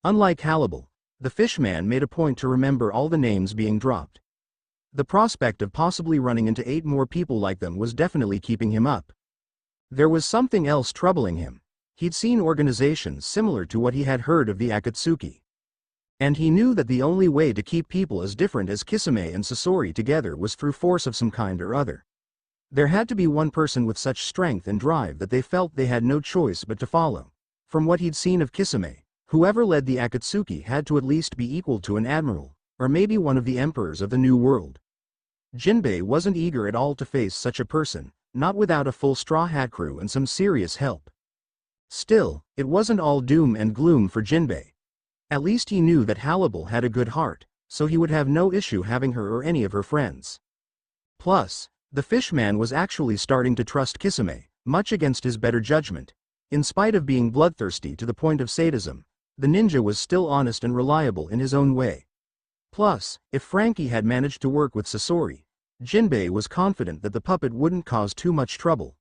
A: Unlike Hannibal, the Fishman made a point to remember all the names being dropped. The prospect of possibly running into 8 more people like them was definitely keeping him up. There was something else troubling him. He'd seen organizations similar to what he had heard of the Akatsuki. And he knew that the only way to keep people as different as Kisame and Sasori together was through force of some kind or other. There had to be one person with such strength and drive that they felt they had no choice but to follow. From what he'd seen of Kisame, whoever led the Akatsuki had to at least be equal to an admiral, or maybe one of the emperors of the New World. Jinbei wasn't eager at all to face such a person, not without a full Straw Hat crew and some serious help. Still, it wasn't all doom and gloom for Jinbei. At least he knew that Halibal had a good heart, so he would have no issue having her or any of her friends. Plus, the fishman was actually starting to trust Kisame, much against his better judgment. In spite of being bloodthirsty to the point of sadism, the ninja was still honest and reliable in his own way. Plus, if Frankie had managed to work with Sasori, Jinbei was confident that the puppet wouldn't cause too much trouble.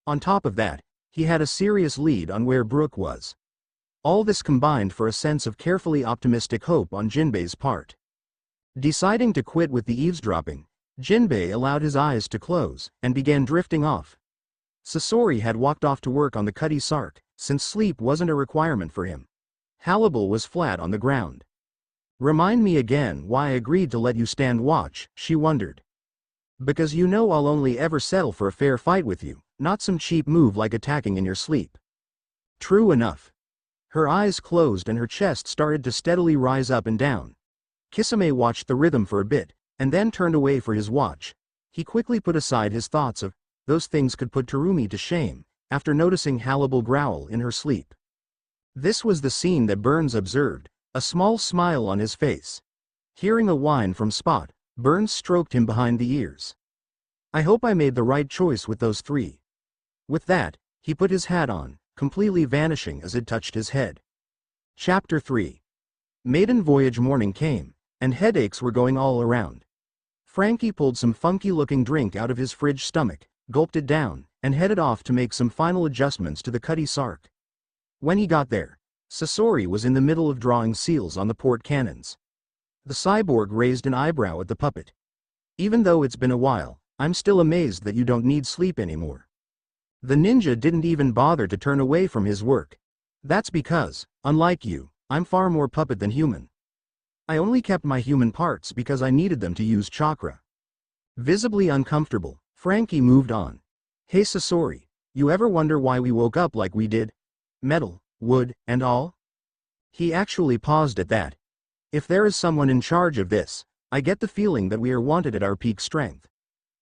A: On top of that, he had a serious lead on where Brooke was. All this combined for a sense of carefully optimistic hope on Jinbei's part. Deciding to quit with the eavesdropping, Jinbei allowed his eyes to close and began drifting off. Sasori had walked off to work on the Cutty Sark, since sleep wasn't a requirement for him. Halibal was flat on the ground. "Remind me again why I agreed to let you stand watch," she wondered. "Because you know I'll only ever settle for a fair fight with you, not some cheap move like attacking in your sleep." True enough. Her eyes closed and her chest started to steadily rise up and down. Kisame watched the rhythm for a bit, and then turned away for his watch. He quickly put aside his thoughts of, those things could put Terumi to shame, after noticing Halibal growl in her sleep. This was the scene that Burns observed, a small smile on his face. Hearing a whine from Spot, Burns stroked him behind the ears. "I hope I made the right choice with those 3. With that, he put his hat on, completely vanishing as it touched his head. Chapter 3. Maiden voyage morning came, and headaches were going all around. Frankie pulled some funky-looking drink out of his fridge stomach, gulped it down, and headed off to make some final adjustments to the Cutty Sark. When he got there, Sasori was in the middle of drawing seals on the port cannons. The cyborg raised an eyebrow at the puppet. "Even though it's been a while, I'm still amazed that you don't need sleep anymore." The ninja didn't even bother to turn away from his work. "That's because, unlike you, I'm far more puppet than human. I only kept my human parts because I needed them to use chakra." Visibly uncomfortable, Frankie moved on. "Hey Sasori, you ever wonder why we woke up like we did? Metal, wood, and all?" He actually paused at that. "If there is someone in charge of this, I get the feeling that we are wanted at our peak strength.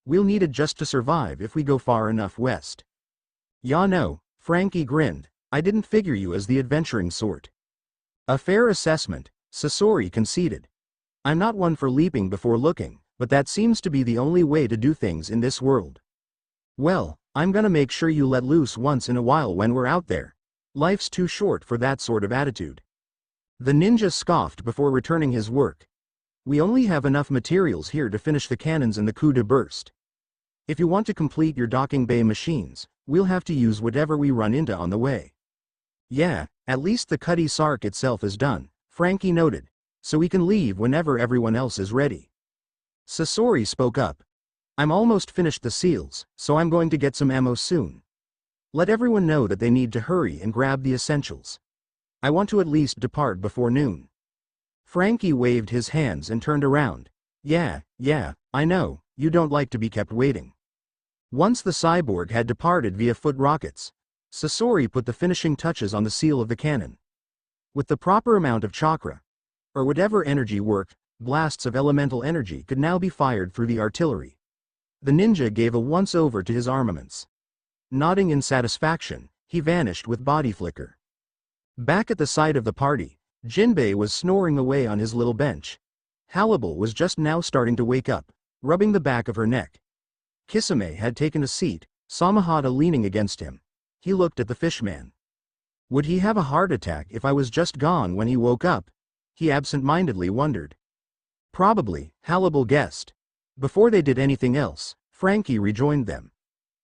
A: We'll need it just to survive if we go far enough west." "Ya no," Frankie grinned, "I didn't figure you as the adventuring sort." "A fair assessment," Sasori conceded. "I'm not one for leaping before looking, but that seems to be the only way to do things in this world." "Well, I'm gonna make sure you let loose once in a while when we're out there. Life's too short for that sort of attitude." The ninja scoffed before returning his work. "We only have enough materials here to finish the cannons and the coup de burst. If you want to complete your docking bay machines, we'll have to use whatever we run into on the way." "Yeah, at least the Cutty Sark itself is done," Frankie noted, "so we can leave whenever everyone else is ready." Sasori spoke up. "I'm almost finished the seals, so I'm going to get some ammo soon. Let everyone know that they need to hurry and grab the essentials. I want to at least depart before noon." Frankie waved his hands and turned around. Yeah, I know, you don't like to be kept waiting." Once the cyborg had departed via foot rockets, Sasori put the finishing touches on the seal of the cannon. With the proper amount of chakra, or whatever energy worked, blasts of elemental energy could now be fired through the artillery. The ninja gave a once-over to his armaments. Nodding in satisfaction, he vanished with body flicker. Back at the site of the party, Jinbei was snoring away on his little bench. Halibal was just now starting to wake up, rubbing the back of her neck. Kisame had taken a seat, Samahata leaning against him. He looked at the fishman. Would he have a heart attack if I was just gone when he woke up? He absent-mindedly wondered. Probably, Halibal guessed. Before they did anything else, Frankie rejoined them.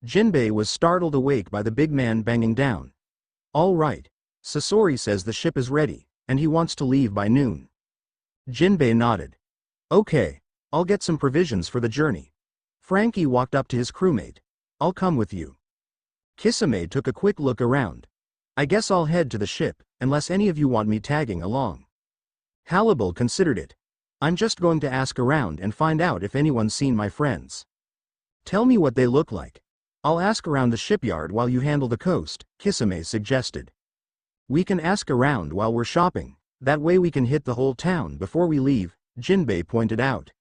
A: Jinbei was startled awake by the big man banging down. "All right. Sasori says the ship is ready, and he wants to leave by noon." Jinbei nodded. "Okay. I'll get some provisions for the journey. Frankie walked up to his crewmate. I'll come with you. Kisame took a quick look around. I guess I'll head to the ship, unless any of you want me tagging along. Hannibal considered it. I'm just going to ask around and find out if anyone's seen my friends. Tell me what they look like. I'll ask around the shipyard while you handle the coast, Kisame suggested. We can ask around while we're shopping, that way we can hit the whole town before we leave, Jinbei pointed out.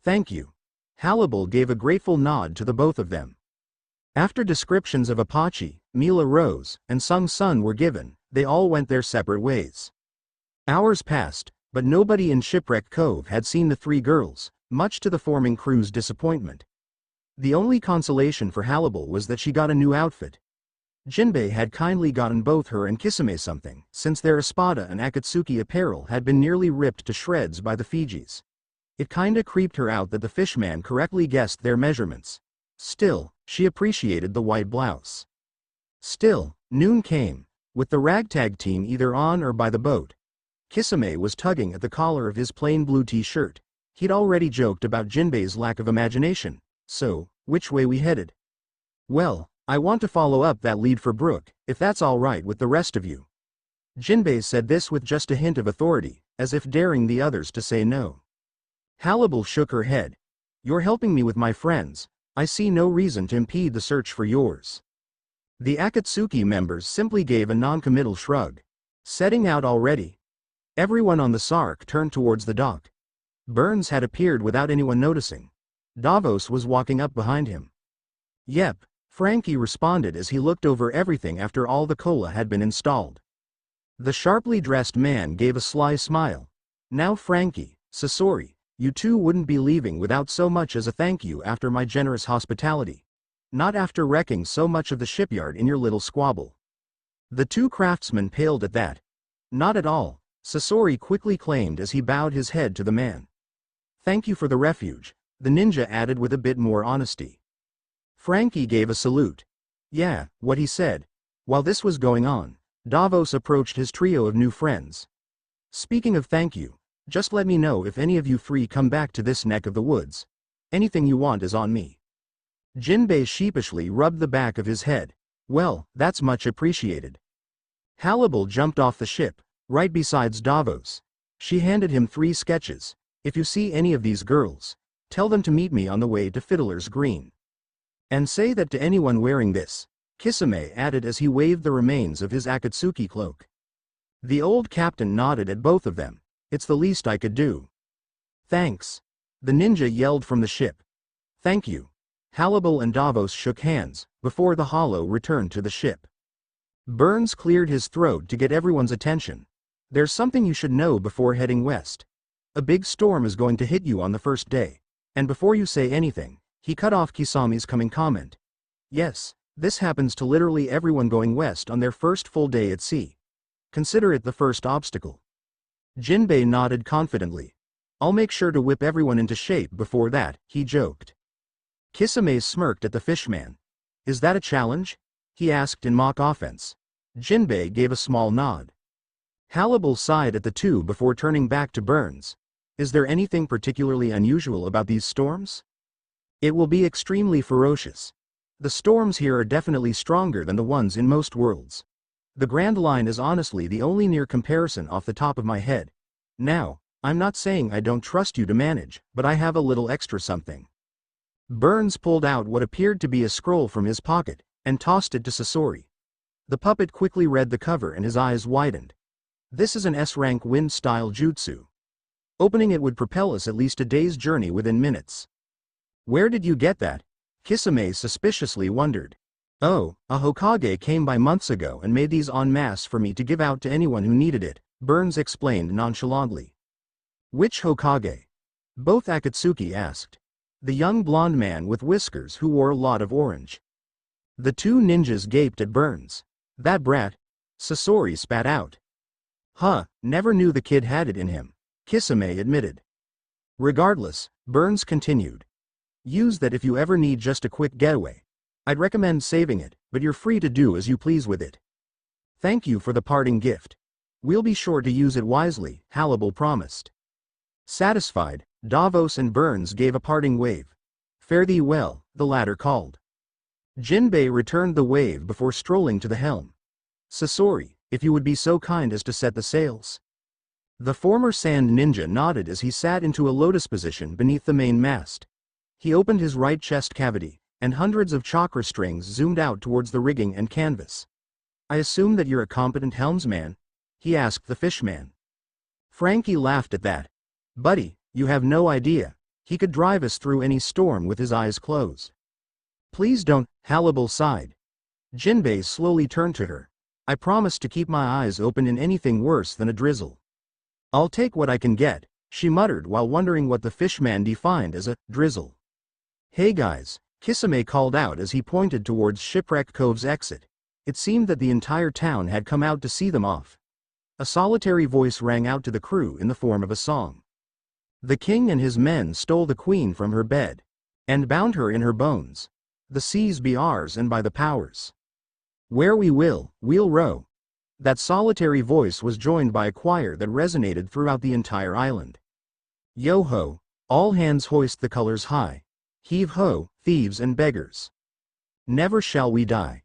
A: Thank you. Hannibal gave a grateful nod to the both of them. After descriptions of Apache, Mila Rose, and Sung Sun were given, they all went their separate ways. Hours passed, but nobody in Shipwreck Cove had seen the three girls, much to the forming crew's disappointment. The only consolation for Hannibal was that she got a new outfit. Jinbei had kindly gotten both her and Kisame something, since their Espada and Akatsuki apparel had been nearly ripped to shreds by the Fijis. It kinda creeped her out that the fishman correctly guessed their measurements. Still, she appreciated the white blouse. Still, noon came, with the ragtag team either on or by the boat. Kisame was tugging at the collar of his plain blue t-shirt. He'd already joked about Jinbei's lack of imagination. So, which way we headed? Well, I want to follow up that lead for Brook, if that's all right with the rest of you. Jinbei said this with just a hint of authority, as if daring the others to say no. Hannibal shook her head. You're helping me with my friends. I see no reason to impede the search for yours. The Akatsuki members simply gave a non-committal shrug. Setting out already? Everyone on the Sark turned towards the dock. Burns had appeared without anyone noticing. Davos was walking up behind him. Yep, Frankie responded as he looked over everything after all the cola had been installed. The sharply dressed man gave a sly smile. Now Frankie, Sasori, you two wouldn't be leaving without so much as a thank you after my generous hospitality. Not after wrecking so much of the shipyard in your little squabble. The two craftsmen paled at that. Not at all, Sasori quickly claimed as he bowed his head to the man. Thank you for the refuge, the ninja added with a bit more honesty. Frankie gave a salute. Yeah, what he said. While this was going on, Davos approached his trio of new friends. Speaking of thank you, just let me know if any of you three come back to this neck of the woods. Anything you want is on me. Jinbei sheepishly rubbed the back of his head. Well, that's much appreciated. Hannibal jumped off the ship, right besides Davos. She handed him 3 sketches. If you see any of these girls, tell them to meet me on the way to Fiddler's Green. And say that to anyone wearing this, Kisame added as he waved the remains of his Akatsuki cloak. The old captain nodded at both of them. It's the least I could do. Thanks. The ninja yelled from the ship. Thank you. Hannibal and Davos shook hands, before the hollow returned to the ship. Burns cleared his throat to get everyone's attention. There's something you should know before heading west. A big storm is going to hit you on the first day. And before you say anything, he cut off Kisame's coming comment. Yes, this happens to literally everyone going west on their first full day at sea. Consider it the first obstacle. Jinbei nodded confidently. I'll make sure to whip everyone into shape before that, he joked. Kisame smirked at the fishman. Is that a challenge? He asked in mock offense. Jinbei gave a small nod. Hannibal sighed at the two before turning back to Burns. Is there anything particularly unusual about these storms? It will be extremely ferocious. The storms here are definitely stronger than the ones in most worlds. The Grand Line is honestly the only near comparison off the top of my head. Now, I'm not saying I don't trust you to manage, but I have a little extra something. Burns pulled out what appeared to be a scroll from his pocket, and tossed it to Sasori. The puppet quickly read the cover and his eyes widened. This is an S-rank wind-style jutsu. Opening it would propel us at least a day's journey within minutes. Where did you get that? Kisame suspiciously wondered. Oh, a Hokage came by months ago and made these en masse for me to give out to anyone who needed it, Burns explained nonchalantly. Which Hokage? Both Akatsuki asked. The young blonde man with whiskers who wore a lot of orange. The two ninjas gaped at Burns. That brat. Sasori spat out. Huh, never knew the kid had it in him, Kisame admitted. Regardless, Burns continued. Use that if you ever need just a quick getaway. I'd recommend saving it, but you're free to do as you please with it. Thank you for the parting gift. We'll be sure to use it wisely, Hannibal promised. Satisfied, Davos and Burns gave a parting wave. "Fare thee well," the latter called. Jinbei returned the wave before strolling to the helm. "Sasori, if you would be so kind as to set the sails." The former sand ninja nodded as he sat into a lotus position beneath the main mast. He opened his right chest cavity, and hundreds of chakra strings zoomed out towards the rigging and canvas. "I assume that you're a competent helmsman?" he asked the fishman. Frankie laughed at that. "Buddy, you have no idea. He could drive us through any storm with his eyes closed." "Please don't," Hannibal sighed. Jinbei slowly turned to her. "I promise to keep my eyes open in anything worse than a drizzle." "I'll take what I can get," she muttered while wondering what the fishman defined as a drizzle. "Hey guys," Kisame called out as he pointed towards Shipwreck Cove's exit. It seemed that the entire town had come out to see them off. A solitary voice rang out to the crew in the form of a song. "The king and his men stole the queen from her bed, and bound her in her bones. The seas be ours and by the powers. Where we will, we'll row." That solitary voice was joined by a choir that resonated throughout the entire island. "Yo-ho, all hands hoist the colors high. Heave-ho, thieves and beggars. Never shall we die."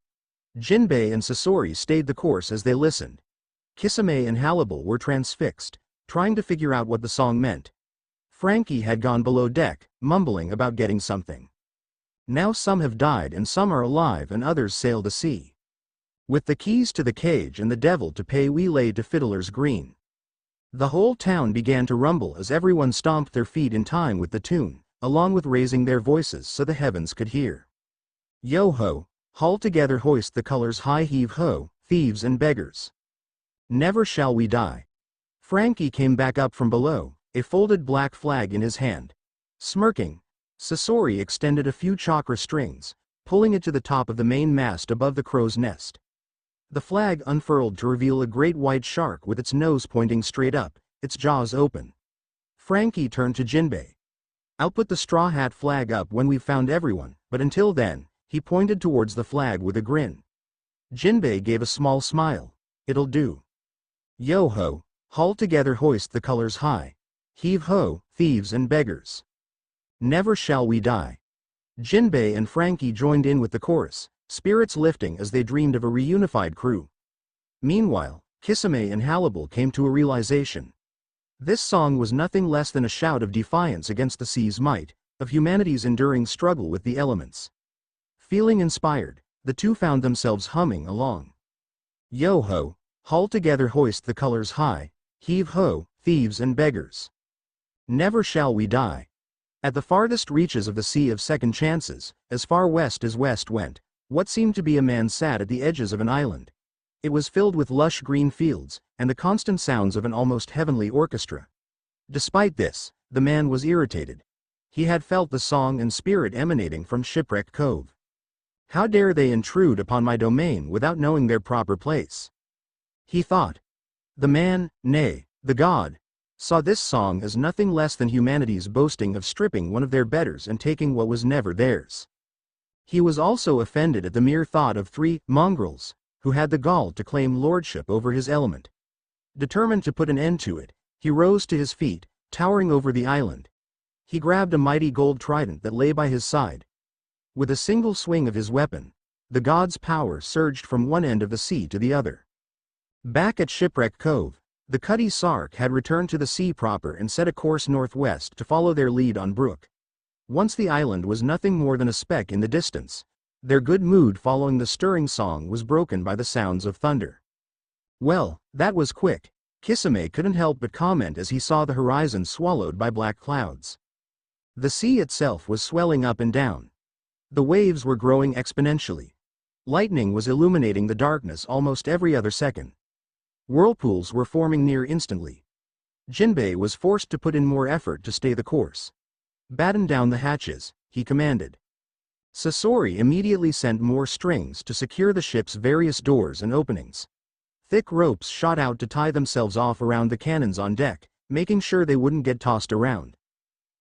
A: Jinbei and Sasori stayed the course as they listened. Kisame and Hannibal were transfixed, trying to figure out what the song meant. Frankie had gone below deck, mumbling about getting something. Now some have died and some are alive and others sail the sea. With the keys to the cage and the devil to pay we lay to Fiddler's Green. The whole town began to rumble as everyone stomped their feet in time with the tune, along with raising their voices so the heavens could hear. "Yo-ho, haul together hoist the colors high heave-ho, thieves and beggars. Never shall we die." Frankie came back up from below, a folded black flag in his hand. Smirking, Sasori extended a few chakra strings, pulling it to the top of the main mast above the crow's nest. The flag unfurled to reveal a great white shark with its nose pointing straight up, its jaws open. Frankie turned to Jinbei. "I'll put the straw hat flag up when we've found everyone, but until then," he pointed towards the flag with a grin. Jinbei gave a small smile. "It'll do. Yo-ho, haul together hoist the colors high. Heave-ho, thieves and beggars. Never shall we die." Jinbei and Frankie joined in with the chorus, spirits lifting as they dreamed of a reunified crew. Meanwhile, Kisame and Hannibal came to a realization. This song was nothing less than a shout of defiance against the sea's might, of humanity's enduring struggle with the elements. Feeling inspired, the two found themselves humming along. "Yo-ho, haul together hoist the colors high, heave-ho, thieves and beggars. Never shall we die." At the farthest reaches of the Sea of Second Chances, as far west as west went, what seemed to be a man sat at the edges of an island. It was filled with lush green fields, and the constant sounds of an almost heavenly orchestra. Despite this, the man was irritated. He had felt the song and spirit emanating from Shipwreck Cove. "How dare they intrude upon my domain without knowing their proper place?" he thought. The man, nay, the god, saw this song as nothing less than humanity's boasting of stripping one of their betters and taking what was never theirs. He was also offended at the mere thought of three mongrels who had the gall to claim lordship over his element. Determined to put an end to it, he rose to his feet, towering over the island. He grabbed a mighty gold trident that lay by his side. With a single swing of his weapon, the god's power surged from one end of the sea to the other. Back at Shipwreck Cove, the Cutty Sark had returned to the sea proper and set a course northwest to follow their lead on Brook. Once the island was nothing more than a speck in the distance, their good mood following the stirring song was broken by the sounds of thunder. "Well, that was quick," Kisame couldn't help but comment as he saw the horizon swallowed by black clouds. The sea itself was swelling up and down. The waves were growing exponentially. Lightning was illuminating the darkness almost every other second. Whirlpools were forming near instantly. Jinbei was forced to put in more effort to stay the course. "Batten down the hatches," he commanded. Sasori immediately sent more strings to secure the ship's various doors and openings. Thick ropes shot out to tie themselves off around the cannons on deck, making sure they wouldn't get tossed around.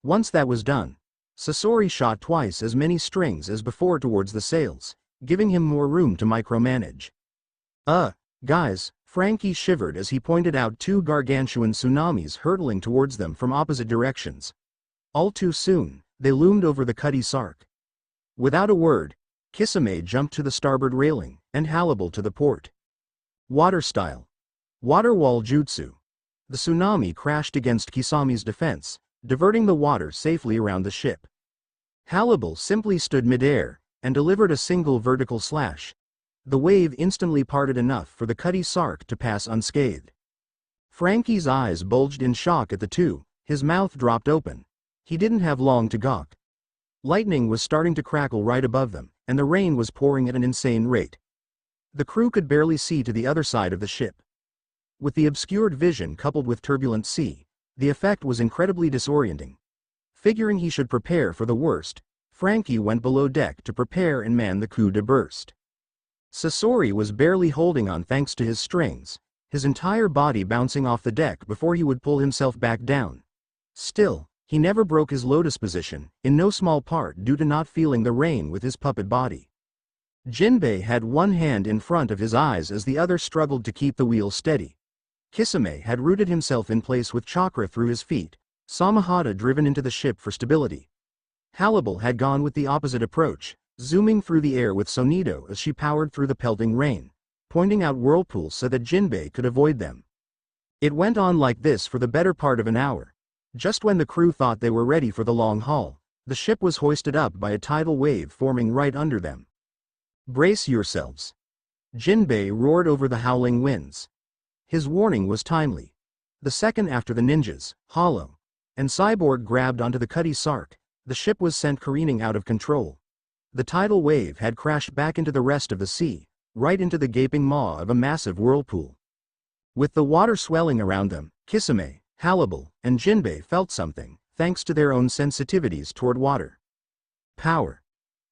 A: Once that was done, Sasori shot twice as many strings as before towards the sails, giving him more room to micromanage. Guys," Frankie shivered as he pointed out two gargantuan tsunamis hurtling towards them from opposite directions. All too soon, they loomed over the Cutty Sark. Without a word, Kisame jumped to the starboard railing, and Hannibal to the port. Water style. Water wall jutsu. The tsunami crashed against Kisame's defense, diverting the water safely around the ship. Hannibal simply stood midair, and delivered a single vertical slash. The wave instantly parted enough for the Cutty Sark to pass unscathed. Frankie's eyes bulged in shock at the two, his mouth dropped open. He didn't have long to gawk. Lightning was starting to crackle right above them, and the rain was pouring at an insane rate. The crew could barely see to the other side of the ship. With the obscured vision coupled with turbulent sea, the effect was incredibly disorienting. Figuring he should prepare for the worst, Frankie went below deck to prepare and man the coup de burst. Sasori was barely holding on thanks to his strings, his entire body bouncing off the deck before he would pull himself back down. Still, he never broke his lotus position, in no small part due to not feeling the rain with his puppet body. Jinbei had one hand in front of his eyes as the other struggled to keep the wheel steady. Kisame had rooted himself in place with chakra through his feet, Samahata driven into the ship for stability. Hannibal had gone with the opposite approach, zooming through the air with Sonido as she powered through the pelting rain, pointing out whirlpools so that Jinbei could avoid them. It went on like this for the better part of an hour. Just when the crew thought they were ready for the long haul, the ship was hoisted up by a tidal wave forming right under them. "Brace yourselves!" Jinbei roared over the howling winds. His warning was timely. The second after the ninjas, Hollow, and Cyborg grabbed onto the Cutty Sark, the ship was sent careening out of control. The tidal wave had crashed back into the rest of the sea, right into the gaping maw of a massive whirlpool. With the water swelling around them, Kisame, Hannibal, and Jinbei felt something, thanks to their own sensitivities toward water. Power.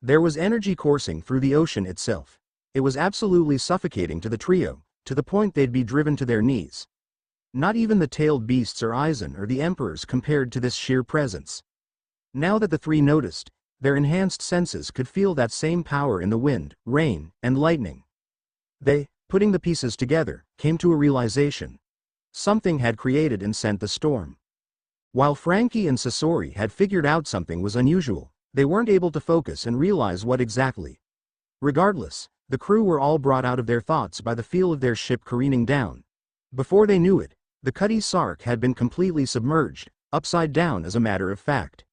A: There was energy coursing through the ocean itself. It was absolutely suffocating to the trio, to the point they'd be driven to their knees. Not even the tailed beasts or Aizen or the emperors compared to this sheer presence. Now that the three noticed, their enhanced senses could feel that same power in the wind, rain, and lightning. They, putting the pieces together, came to a realization. Something had created and sent the storm. While Frankie and Sasori had figured out something was unusual, they weren't able to focus and realize what exactly. Regardless, the crew were all brought out of their thoughts by the feel of their ship careening down. Before they knew it, the Cutty Sark had been completely submerged, upside down as a matter of fact.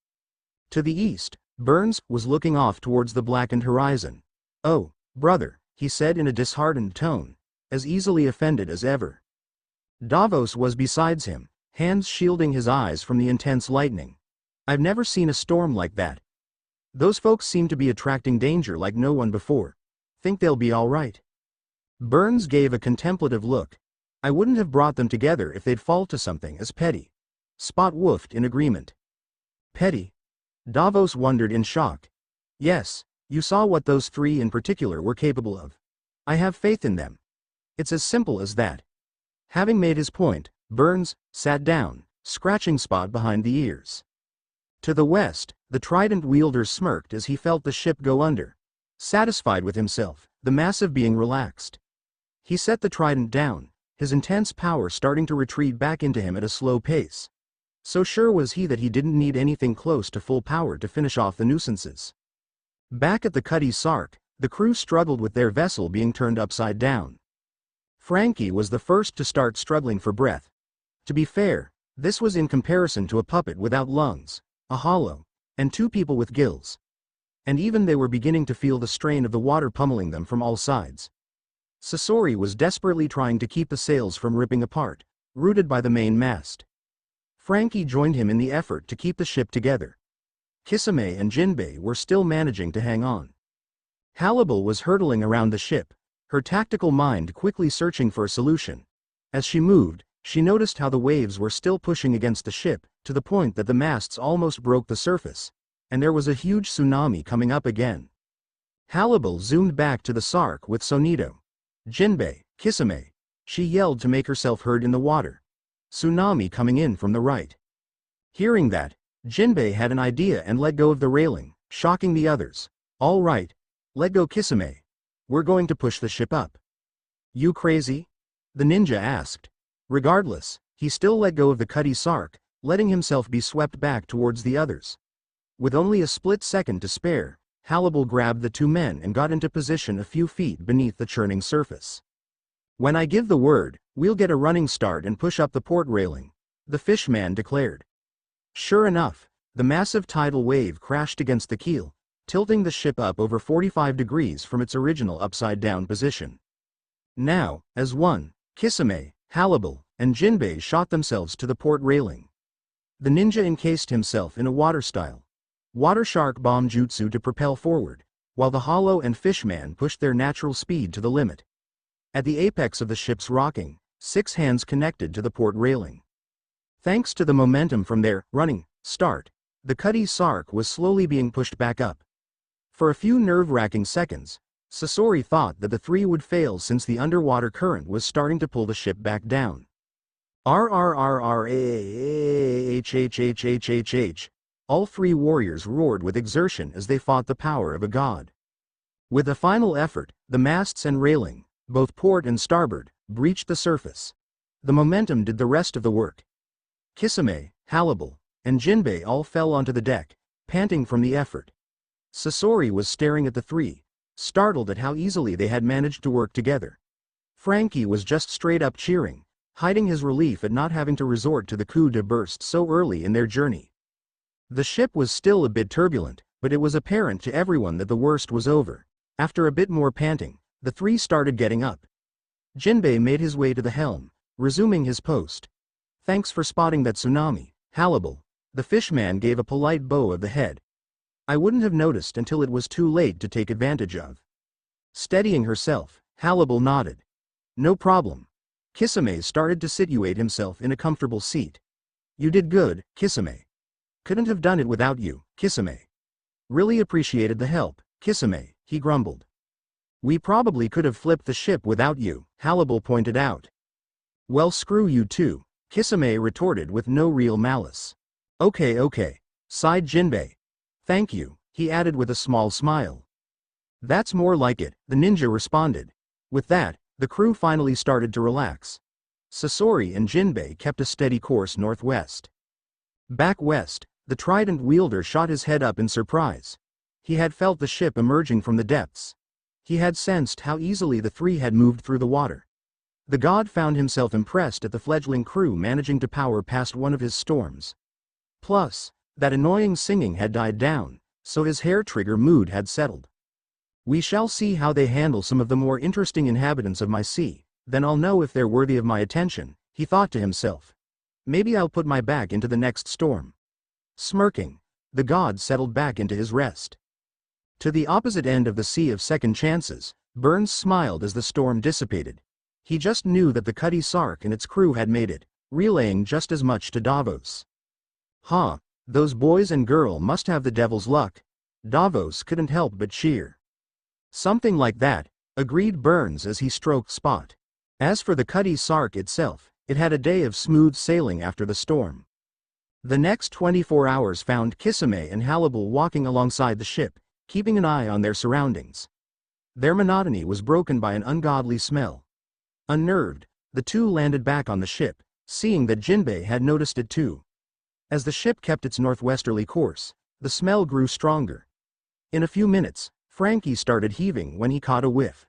A: To the east, Burns was looking off towards the blackened horizon. "Oh, brother," he said in a disheartened tone, as easily offended as ever. Davos was beside him, hands shielding his eyes from the intense lightning. "I've never seen a storm like that. Those folks seem to be attracting danger like no one before. Think they'll be all right?" Burns gave a contemplative look. "I wouldn't have brought them together if they'd fall to something as petty." Spot woofed in agreement. "Petty?" Davos wondered in shock. "Yes, you saw what those three in particular were capable of. I have faith in them. It's as simple as that." Having made his point, Burns sat down, scratching Spot behind the ears. To the west, the trident wielder smirked as he felt the ship go under. Satisfied with himself, the massive being relaxed. He set the trident down, his intense power starting to retreat back into him at a slow pace. So sure was he that he didn't need anything close to full power to finish off the nuisances. Back at the Cutty Sark, the crew struggled with their vessel being turned upside down. Frankie was the first to start struggling for breath. To be fair, this was in comparison to a puppet without lungs, a hollow, and two people with gills. And even they were beginning to feel the strain of the water pummeling them from all sides. Sasori was desperately trying to keep the sails from ripping apart, rooted by the main mast. Frankie joined him in the effort to keep the ship together. Kisame and Jinbei were still managing to hang on. Hannibal was hurtling around the ship, her tactical mind quickly searching for a solution. As she moved, she noticed how the waves were still pushing against the ship, to the point that the masts almost broke the surface, and there was a huge tsunami coming up again. Hannibal zoomed back to the Sark with Sonido. "Jinbei, Kisame," she yelled to make herself heard in the water. "Tsunami coming in from the right." Hearing that, Jinbei had an idea and let go of the railing, shocking the others. "All right. Let go, Kisame. We're going to push the ship up." "You crazy?" the ninja asked. Regardless, he still let go of the Cutty Sark, letting himself be swept back towards the others. With only a split second to spare, Hannibal grabbed the two men and got into position a few feet beneath the churning surface. "When I give the word, we'll get a running start and push up the port railing," the fishman declared. Sure enough, the massive tidal wave crashed against the keel, tilting the ship up over 45 degrees from its original upside-down position. Now, as one, Kisame, Hannibal, and Jinbei shot themselves to the port railing. The ninja encased himself in a water-style water shark bomb jutsu to propel forward, while the hollow and fishman pushed their natural speed to the limit. At the apex of the ship's rocking, 6 hands connected to the port railing. Thanks to the momentum from their running start, the Cutty Sark was slowly being pushed back up. For a few nerve-wracking seconds, Sasori thought that the three would fail since the underwater current was starting to pull the ship back down. RRRRAHHHHHH. All three warriors roared with exertion as they fought the power of a god. With a final effort, the masts and railing, both port and starboard, breached the surface. The momentum did the rest of the work. Kisame, Hannibal, and Jinbei all fell onto the deck, panting from the effort. Sasori was staring at the three, startled at how easily they had managed to work together. Frankie was just straight up cheering, hiding his relief at not having to resort to the coup de burst so early in their journey. The ship was still a bit turbulent, but it was apparent to everyone that the worst was over. After a bit more panting, the three started getting up. Jinbei made his way to the helm, resuming his post. "Thanks for spotting that tsunami, Hannibal," the fishman gave a polite bow of the head. "I wouldn't have noticed until it was too late to take advantage of." Steadying herself, Hannibal nodded. "No problem." Kisame started to situate himself in a comfortable seat. "You did good, Kisame. Couldn't have done it without you, Kisame." "Really appreciated the help, Kisame," he grumbled. "We probably could have flipped the ship without you," Hannibal pointed out. "Well, screw you too," Kisame retorted with no real malice. Okay, sighed Jinbei. "Thank you," he added with a small smile. "That's more like it," the ninja responded. With that, the crew finally started to relax. Sasori and Jinbei kept a steady course northwest. Back west, the trident wielder shot his head up in surprise. He had felt the ship emerging from the depths. He had sensed how easily the three had moved through the water. The god found himself impressed at the fledgling crew managing to power past one of his storms. Plus, that annoying singing had died down, so his hair-trigger mood had settled. "We shall see how they handle some of the more interesting inhabitants of my sea, then I'll know if they're worthy of my attention," he thought to himself. "Maybe I'll put my back into the next storm." Smirking, the god settled back into his rest. To the opposite end of the Sea of Second Chances, Burns smiled as the storm dissipated. He just knew that the Cutty Sark and its crew had made it, relaying just as much to Davos. Those boys and girl must have the devil's luck. Davos couldn't help but cheer. "Something like that," agreed Burns as he stroked Spot. As for the Cutty Sark itself, it had a day of smooth sailing after the storm. The next 24 hours found Kisame and Hannibal walking alongside the ship, keeping an eye on their surroundings. Their monotony was broken by an ungodly smell. Unnerved, the two landed back on the ship, seeing that Jinbei had noticed it too. As the ship kept its northwesterly course, the smell grew stronger. In a few minutes, Frankie started heaving when he caught a whiff.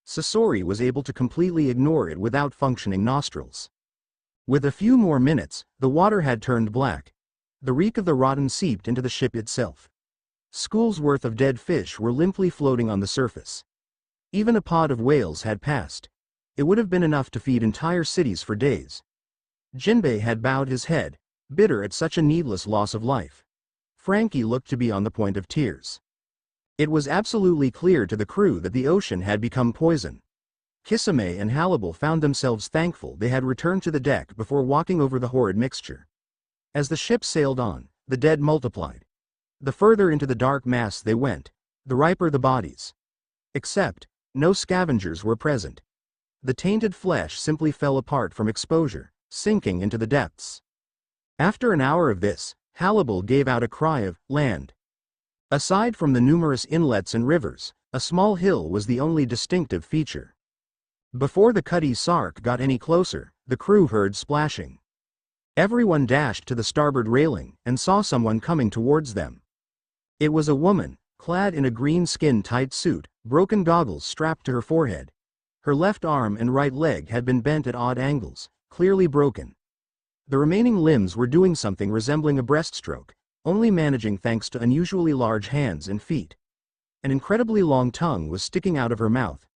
A: Sasori was able to completely ignore it without functioning nostrils. With a few more minutes, the water had turned black. The reek of the rotten seeped into the ship itself. Schools worth of dead fish were limply floating on the surface. Even a pod of whales had passed. It would have been enough to feed entire cities for days. Jinbei had bowed his head, bitter at such a needless loss of life. Frankie looked to be on the point of tears. It was absolutely clear to the crew that the ocean had become poison. Kisame and Hannibal found themselves thankful they had returned to the deck before walking over the horrid mixture. As the ship sailed on, the dead multiplied. The further into the dark mass they went, the riper the bodies. Except, no scavengers were present. The tainted flesh simply fell apart from exposure, sinking into the depths. After an hour of this, Hannibal gave out a cry of land. Aside from the numerous inlets and rivers, a small hill was the only distinctive feature. Before the Cutty Sark got any closer, the crew heard splashing. Everyone dashed to the starboard railing and saw someone coming towards them. It was a woman, clad in a green skin-tight suit, broken goggles strapped to her forehead. Her left arm and right leg had been bent at odd angles, clearly broken. The remaining limbs were doing something resembling a breaststroke, only managing thanks to unusually large hands and feet. An incredibly long tongue was sticking out of her mouth.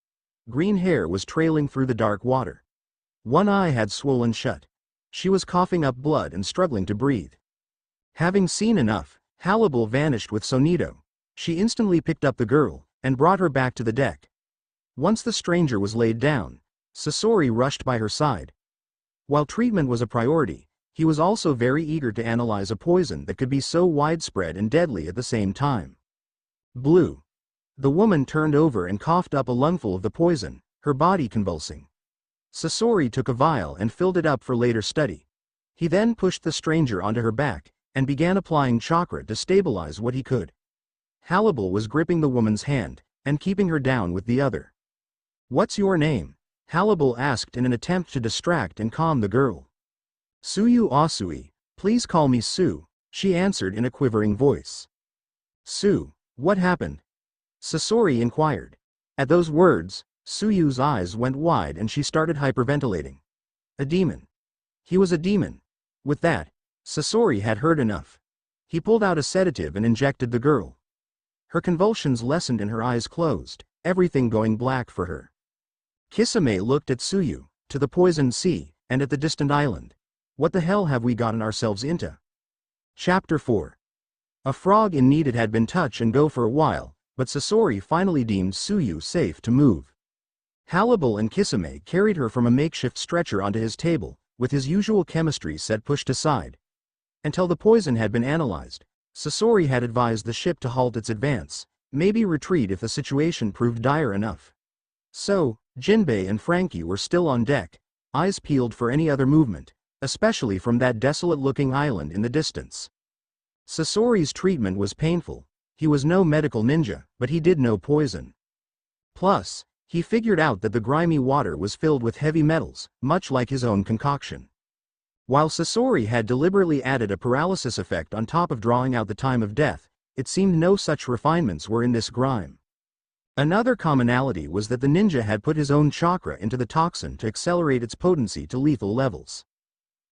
A: Green hair was trailing through the dark water. One eye had swollen shut. She was coughing up blood and struggling to breathe. Having seen enough, Hannibal vanished with Sonito. She instantly picked up the girl and brought her back to the deck. Once the stranger was laid down, Sasori rushed by her side. While treatment was a priority, he was also very eager to analyze a poison that could be so widespread and deadly at the same time. Blue. The woman turned over and coughed up a lungful of the poison, her body convulsing. Sasori took a vial and filled it up for later study. He then pushed the stranger onto her back and began applying chakra to stabilize what he could. Hannibal was gripping the woman's hand and keeping her down with the other. "What's your name?" Hannibal asked in an attempt to distract and calm the girl. "Suyu Asui, please call me Sue," she answered in a quivering voice. "Sue, what happened?" Sasori inquired. At those words, Suyu's eyes went wide and she started hyperventilating. A demon. He was a demon. With that, Sasori had heard enough. He pulled out a sedative and injected the girl. Her convulsions lessened and her eyes closed, everything going black for her. Kisame looked at Suyu, to the poisoned sea, and at the distant island. What the hell have we gotten ourselves into? Chapter 4. A frog in need had been touch and go for a while, but Sasori finally deemed Suyu safe to move. Hannibal and Kisame carried her from a makeshift stretcher onto his table, with his usual chemistry set pushed aside. Until the poison had been analyzed, Sasori had advised the ship to halt its advance, maybe retreat if the situation proved dire enough. So, Jinbei and Frankie were still on deck, eyes peeled for any other movement, especially from that desolate-looking island in the distance. Sasori's treatment was painful. He was no medical ninja, but he did know poison. Plus, he figured out that the grimy water was filled with heavy metals, much like his own concoction. While Sasori had deliberately added a paralysis effect on top of drawing out the time of death, it seemed no such refinements were in this grime. Another commonality was that the ninja had put his own chakra into the toxin to accelerate its potency to lethal levels.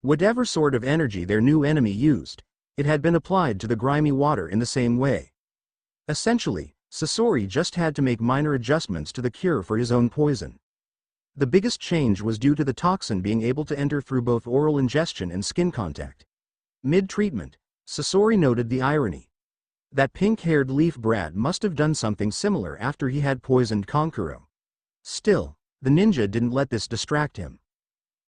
A: Whatever sort of energy their new enemy used, it had been applied to the grimy water in the same way. Essentially, Sasori just had to make minor adjustments to the cure for his own poison. The biggest change was due to the toxin being able to enter through both oral ingestion and skin contact. Mid-treatment, Sasori noted the irony. That pink-haired leaf brat must have done something similar after he had poisoned Konkuro. Still, the ninja didn't let this distract him.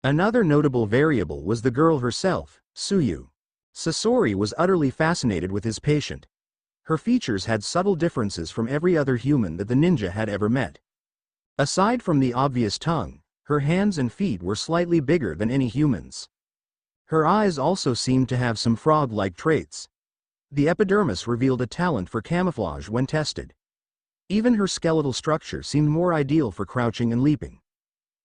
A: Another notable variable was the girl herself, Suyu. Sasori was utterly fascinated with his patient. Her features had subtle differences from every other human that the ninja had ever met. Aside from the obvious tongue, her hands and feet were slightly bigger than any human's. Her eyes also seemed to have some frog-like traits. The epidermis revealed a talent for camouflage when tested. Even her skeletal structure seemed more ideal for crouching and leaping.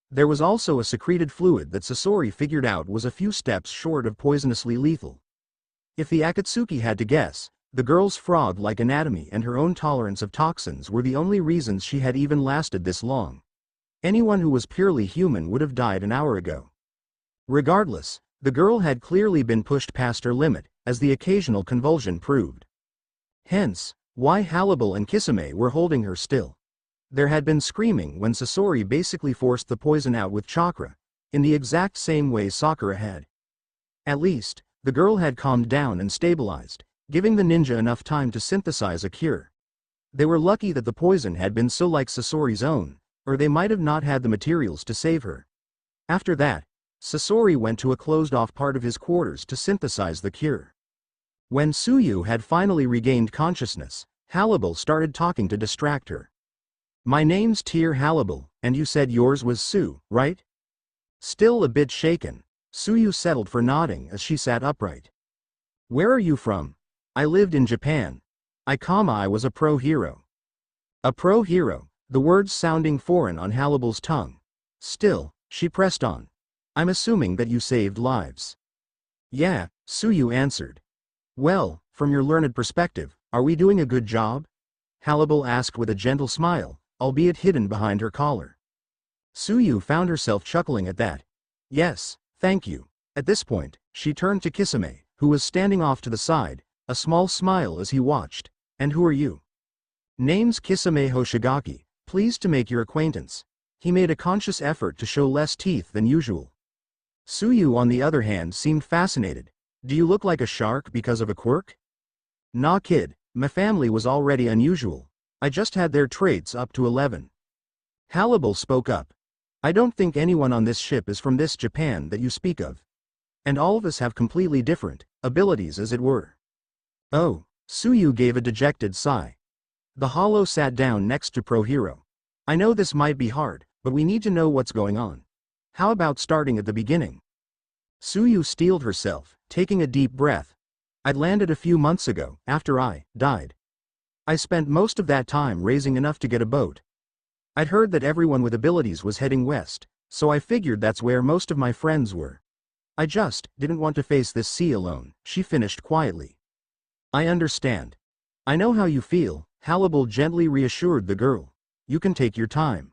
A: There was also a secreted fluid that Sasori figured out was a few steps short of poisonously lethal. If the Akatsuki had to guess, the girl's frog-like anatomy and her own tolerance of toxins were the only reasons she had even lasted this long. Anyone who was purely human would have died an hour ago. Regardless, the girl had clearly been pushed past her limit, as the occasional convulsion proved. Hence, why Hannibal and Kisame were holding her still. There had been screaming when Sasori basically forced the poison out with chakra, in the exact same way Sakura had. At least, the girl had calmed down and stabilized, giving the ninja enough time to synthesize a cure. They were lucky that the poison had been so like Sasori's own, or they might have not had the materials to save her. After that, Sasori went to a closed-off part of his quarters to synthesize the cure. When Suyu had finally regained consciousness, Hannibal started talking to distract her. "My name's Tyr Hannibal, and you said yours was Sue, right?" Still a bit shaken, Suyu settled for nodding as she sat upright. "Where are you from?" "I lived in Japan. I was a pro hero." A pro hero, the words sounding foreign on Hannibal's tongue. Still, she pressed on. "I'm assuming that you saved lives." Yeah, Suyu answered. Well, from your learned perspective, are we doing a good job? Halibal asked with a gentle smile, albeit hidden behind her collar. Suyu found herself chuckling at that. Yes, thank you. At this point, she turned to Kisame, who was standing off to the side, a small smile as he watched. And who are you? Name's Kisame Hoshigaki, pleased to make your acquaintance. He made a conscious effort to show less teeth than usual. Suyu on the other hand seemed fascinated. Do you look like a shark because of a quirk? Nah kid, my family was already unusual. I just had their traits up to 11. Halibal spoke up. I don't think anyone on this ship is from this Japan that you speak of. And all of us have completely different abilities as it were. Oh, Suyu gave a dejected sigh. The Hollow sat down next to Pro Hero. I know this might be hard, but we need to know what's going on. How about starting at the beginning? Suyu steeled herself, taking a deep breath. I'd landed a few months ago, after I died. I spent most of that time raising enough to get a boat. I'd heard that everyone with abilities was heading west, so I figured that's where most of my friends were. I just didn't want to face this sea alone, she finished quietly. I understand. I know how you feel, Halibal gently reassured the girl. You can take your time.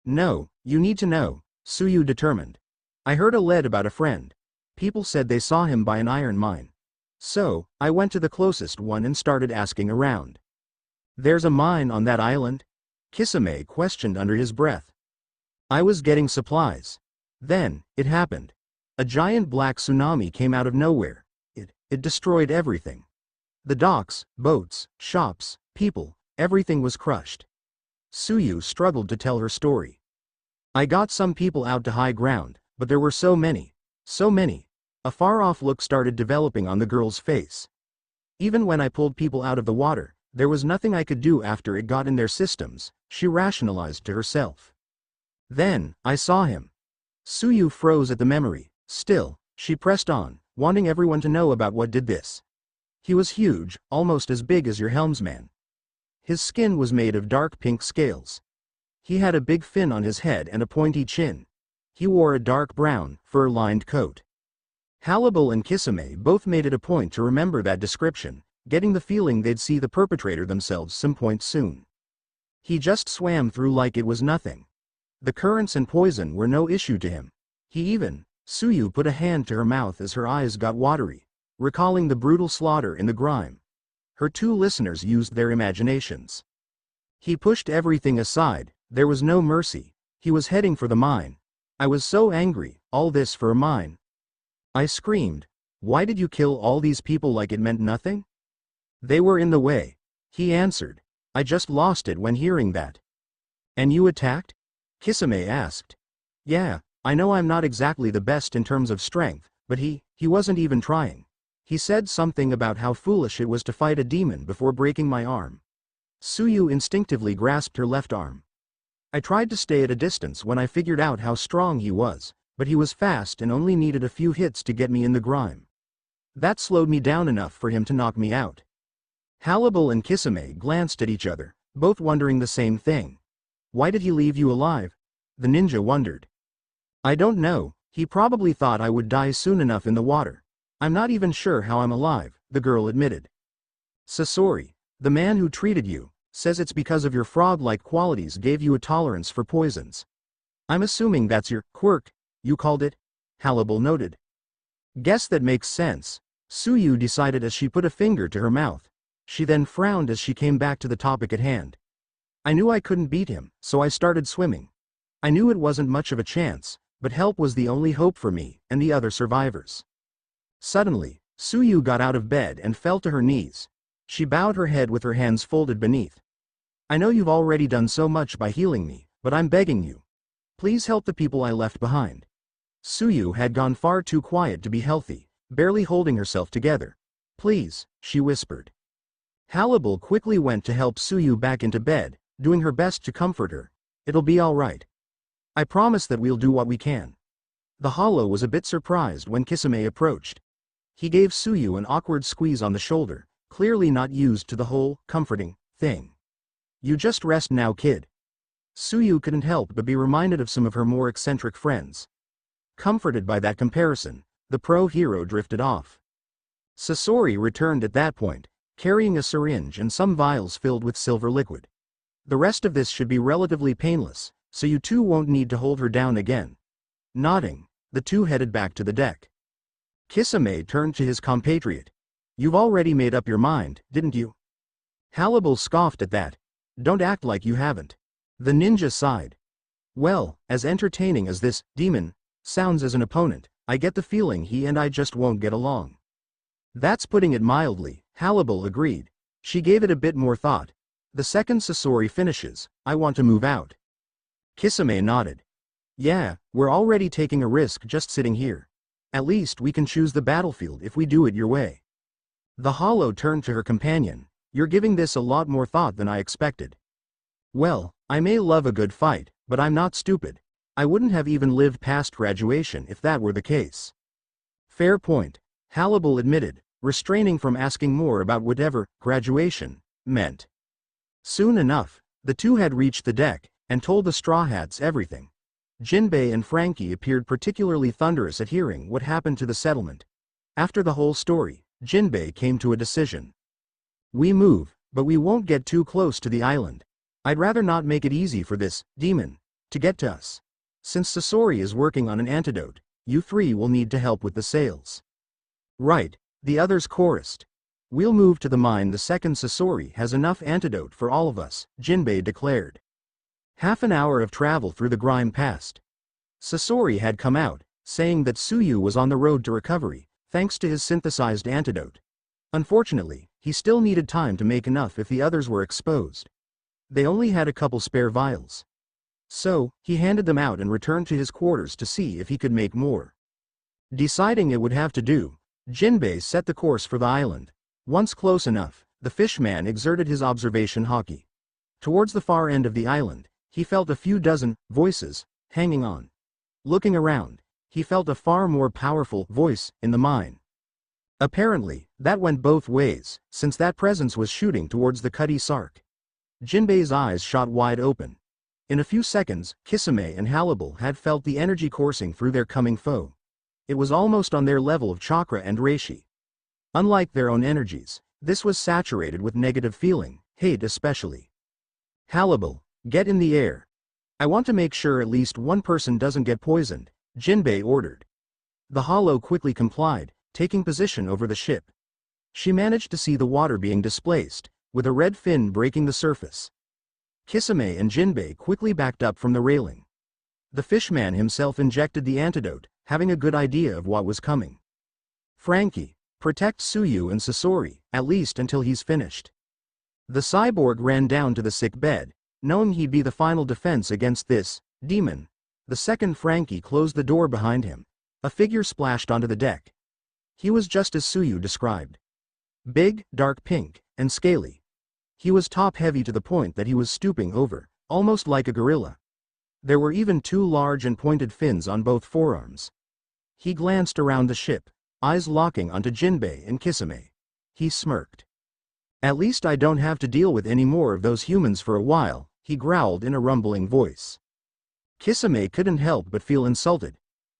A: No, you need to know, Suyu determined. I heard a lead about a friend. People said they saw him by an iron mine. So, I went to the closest one and started asking around. There's a mine on that island? Kisame questioned under his breath. I was getting supplies. Then, it happened. A giant black tsunami came out of nowhere. It destroyed everything. The docks, boats, shops, people, everything was crushed. Suyu struggled to tell her story. I got some people out to high ground, but there were so many. So many. A far-off look started developing on the girl's face. Even when I pulled people out of the water, there was nothing I could do after it got in their systems, she rationalized to herself. Then, I saw him. Suyu froze at the memory. Still, she pressed on, wanting everyone to know about what did this. He was huge, almost as big as your helmsman. His skin was made of dark pink scales. He had a big fin on his head and a pointy chin. He wore a dark brown, fur-lined coat. Halibal and Kisame both made it a point to remember that description, getting the feeling they'd see the perpetrator themselves some point soon. He just swam through like it was nothing. The currents and poison were no issue to him. Suyu put a hand to her mouth as her eyes got watery, recalling the brutal slaughter in the grime. Her two listeners used their imaginations. He pushed everything aside, there was no mercy. He was heading for the mine. I was so angry, all this for a mine. I screamed. Why did you kill all these people like it meant nothing? They were in the way. He answered. I just lost it when hearing that. And you attacked? Kisame asked. Yeah, I know I'm not exactly the best in terms of strength, but he wasn't even trying. He said something about how foolish it was to fight a demon before breaking my arm. Suyu instinctively grasped her left arm. I tried to stay at a distance when I figured out how strong he was, but he was fast and only needed a few hits to get me in the grime. That slowed me down enough for him to knock me out. Halibal and Kisame glanced at each other, both wondering the same thing. Why did he leave you alive? The ninja wondered. I don't know, he probably thought I would die soon enough in the water. I'm not even sure how I'm alive, the girl admitted. Sasori, the man who treated you, says it's because of your frog-like qualities gave you a tolerance for poisons. I'm assuming that's your quirk, you called it? Halibal noted. Guess that makes sense, Suyu decided as she put a finger to her mouth. She then frowned as she came back to the topic at hand. I knew I couldn't beat him, so I started swimming. I knew it wasn't much of a chance, but help was the only hope for me and the other survivors. Suddenly, Suyu got out of bed and fell to her knees. She bowed her head with her hands folded beneath. I know you've already done so much by healing me, but I'm begging you. Please help the people I left behind. Suyu had gone far too quiet to be healthy, barely holding herself together. Please, she whispered. Halibal quickly went to help Suyu back into bed, doing her best to comfort her. It'll be all right. I promise that we'll do what we can. The Hollow was a bit surprised when Kisame approached. He gave Suyu an awkward squeeze on the shoulder, clearly not used to the whole comforting thing. You just rest now, kid. Suyu couldn't help but be reminded of some of her more eccentric friends. Comforted by that comparison, The pro hero drifted off. Sasori returned at that point, carrying a syringe and some vials filled with silver liquid. The rest of this should be relatively painless, so you two won't need to hold her down again. Nodding, the two headed back to the deck. Kisame turned to his compatriot. You've already made up your mind, didn't you? Hannibal scoffed at that. Don't act like you haven't. The ninja sighed. Well, as entertaining as this demon sounds as an opponent, I get the feeling he and I just won't get along. That's putting it mildly, Hannibal agreed. She gave it a bit more thought. The second Sasori finishes, I want to move out. Kisame nodded. Yeah, we're already taking a risk just sitting here. At least we can choose the battlefield if we do it your way. The hollow turned to her companion. You're giving this a lot more thought than I expected. Well, I may love a good fight, but I'm not stupid. I wouldn't have even lived past graduation if that were the case. Fair point, Hannibal admitted, restraining from asking more about whatever graduation meant. Soon enough, the two had reached the deck, and told the Straw Hats everything. Jinbei and Frankie appeared particularly thunderous at hearing what happened to the settlement. After the whole story, Jinbei came to a decision. We move, but we won't get too close to the island. I'd rather not make it easy for this demon to get to us. Since Sasori is working on an antidote, you three will need to help with the sales. Right, the others chorused. We'll move to the mine the second Sasori has enough antidote for all of us, Jinbei declared. Half an hour of travel through the grime passed. Sasori had come out, saying that Tsuyu was on the road to recovery, thanks to his synthesized antidote. Unfortunately, he still needed time to make enough if the others were exposed. They only had a couple spare vials. So, he handed them out and returned to his quarters to see if he could make more. Deciding it would have to do, Jinbei set the course for the island. Once close enough, the fishman exerted his observation haki. Towards the far end of the island, he felt a few dozen voices hanging on. Looking around, he felt a far more powerful voice in the mine. Apparently, that went both ways, since that presence was shooting towards the Cutty Sark. Jinbei's eyes shot wide open. In a few seconds, Kisame and Hannibal had felt the energy coursing through their coming foe. It was almost on their level of chakra and reishi. Unlike their own energies, this was saturated with negative feeling, hate especially. Hannibal, get in the air. I want to make sure at least one person doesn't get poisoned, Jinbei ordered. The hollow quickly complied, taking position over the ship. She managed to see the water being displaced, with a red fin breaking the surface. Kisame and Jinbei quickly backed up from the railing. The fishman himself injected the antidote, having a good idea of what was coming. Frankie, protect Tsuyu and Sasori, at least until he's finished. The cyborg ran down to the sick bed, knowing he'd be the final defense against this demon. The second Frankie closed the door behind him. A figure splashed onto the deck. He was just as Tsuyu described. Big, dark pink, and scaly. He was top-heavy to the point that he was stooping over, almost like a gorilla. There were even two large and pointed fins on both forearms. He glanced around the ship, eyes locking onto Jinbei and Kisame. He smirked. At least I don't have to deal with any more of those humans for a while, he growled in a rumbling voice. Kisame couldn't help but feel insulted.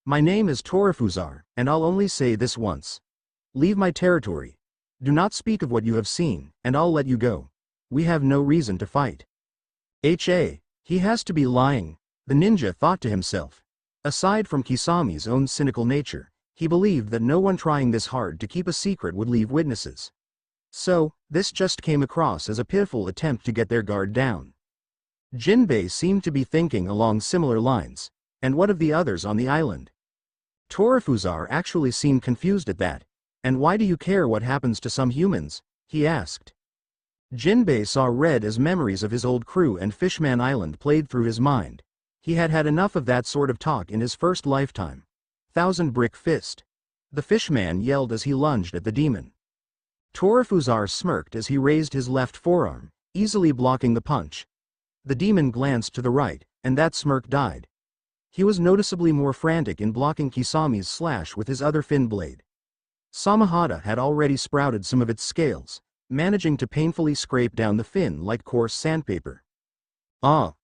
A: My name is Torifuzar, and I'll only say this once. Leave my territory. Do not speak of what you have seen, and I'll let you go. We have no reason to fight. He has to be lying, the ninja thought to himself. Aside from Kisami's own cynical nature, he believed that no one trying this hard to keep a secret would leave witnesses. So, this just came across as a pitiful attempt to get their guard down. Jinbei seemed to be thinking along similar lines. And what of the others on the island? Torifuzar actually seemed confused at that. And why do you care what happens to some humans? He asked. Jinbei saw red as memories of his old crew and Fishman Island played through his mind. He had had enough of that sort of talk in his first lifetime. Thousand Brick Fist. The fishman yelled as he lunged at the demon. Torifuzar smirked as he raised his left forearm, easily blocking the punch. The demon glanced to the right, and that smirk died. He was noticeably more frantic in blocking Kisami's slash with his other fin blade. Samahata had already sprouted some of its scales, managing to painfully scrape down the fin like coarse sandpaper. Ah!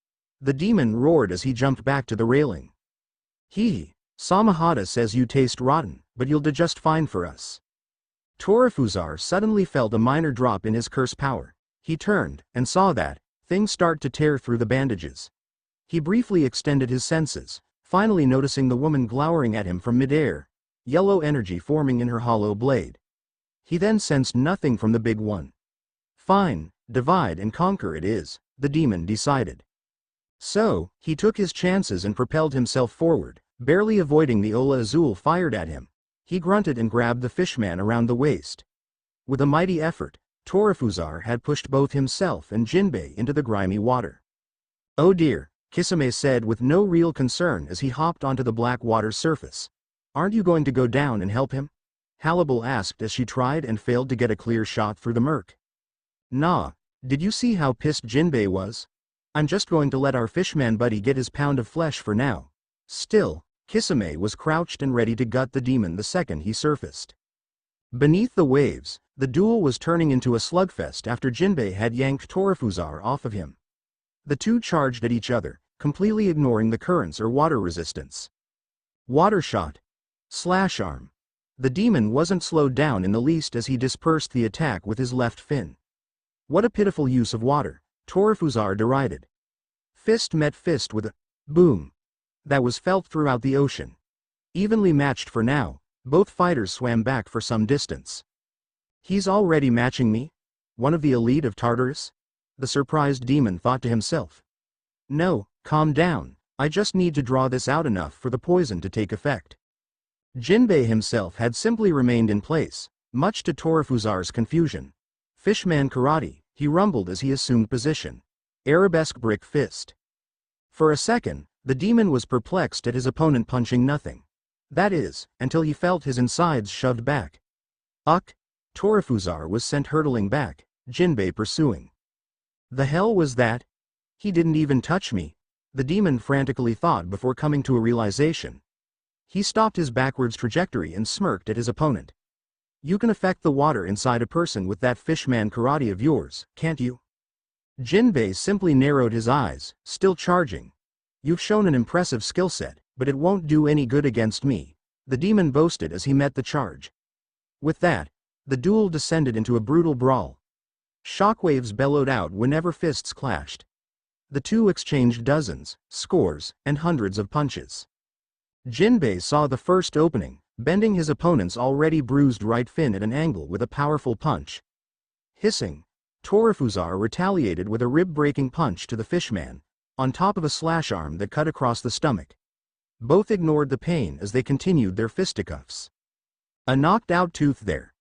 A: The demon roared as he jumped back to the railing. Samahata says you taste rotten, but you'll do just fine for us. Torifuzar suddenly felt a minor drop in his curse power. He turned, and saw that things start to tear through the bandages. He briefly extended his senses, finally noticing the woman glowering at him from midair, yellow energy forming in her hollow blade. He then sensed nothing from the big one. Fine, divide and conquer it is, the demon decided. So, he took his chances and propelled himself forward, barely avoiding the Ola Azul fired at him. He grunted and grabbed the fishman around the waist. With a mighty effort, Torifuzar had pushed both himself and Jinbei into the grimy water. "Oh dear," Kisame said with no real concern as he hopped onto the black water's surface. "Aren't you going to go down and help him?" Halibal asked as she tried and failed to get a clear shot through the murk. "Nah, did you see how pissed Jinbei was? I'm just going to let our fishman buddy get his pound of flesh for now." Still, Kisame was crouched and ready to gut the demon the second he surfaced. Beneath the waves, the duel was turning into a slugfest after Jinbei had yanked Torifuzar off of him. The two charged at each other, completely ignoring the currents or water resistance. Water shot. Slash arm. The demon wasn't slowed down in the least as he dispersed the attack with his left fin. What a pitiful use of water, Torifuzar derided. Fist met fist with a boom that was felt throughout the ocean. Evenly matched for now, both fighters swam back for some distance. "He's already matching me? One of the elite of Tartarus?" the surprised demon thought to himself. "No, calm down, I just need to draw this out enough for the poison to take effect." Jinbei himself had simply remained in place, much to Torifuzar's confusion. "Fishman karate," he rumbled as he assumed position. "Arabesque brick fist." For a second, the demon was perplexed at his opponent punching nothing. That is, until he felt his insides shoved back. "Uck!" Torifuzar was sent hurtling back, Jinbei pursuing. "The hell was that? He didn't even touch me," the demon frantically thought before coming to a realization. He stopped his backwards trajectory and smirked at his opponent. "You can affect the water inside a person with that fishman karate of yours, can't you?" Jinbei simply narrowed his eyes, still charging. "You've shown an impressive skill set, but it won't do any good against me," the demon boasted as he met the charge. With that, the duel descended into a brutal brawl. Shockwaves bellowed out whenever fists clashed. The two exchanged dozens, scores, and hundreds of punches. Jinbei saw the first opening, bending his opponent's already bruised right fin at an angle with a powerful punch. Hissing, Torifuzar retaliated with a rib-breaking punch to the fishman, on top of a slash arm that cut across the stomach. Both ignored the pain as they continued their fisticuffs. A knocked-out tooth there.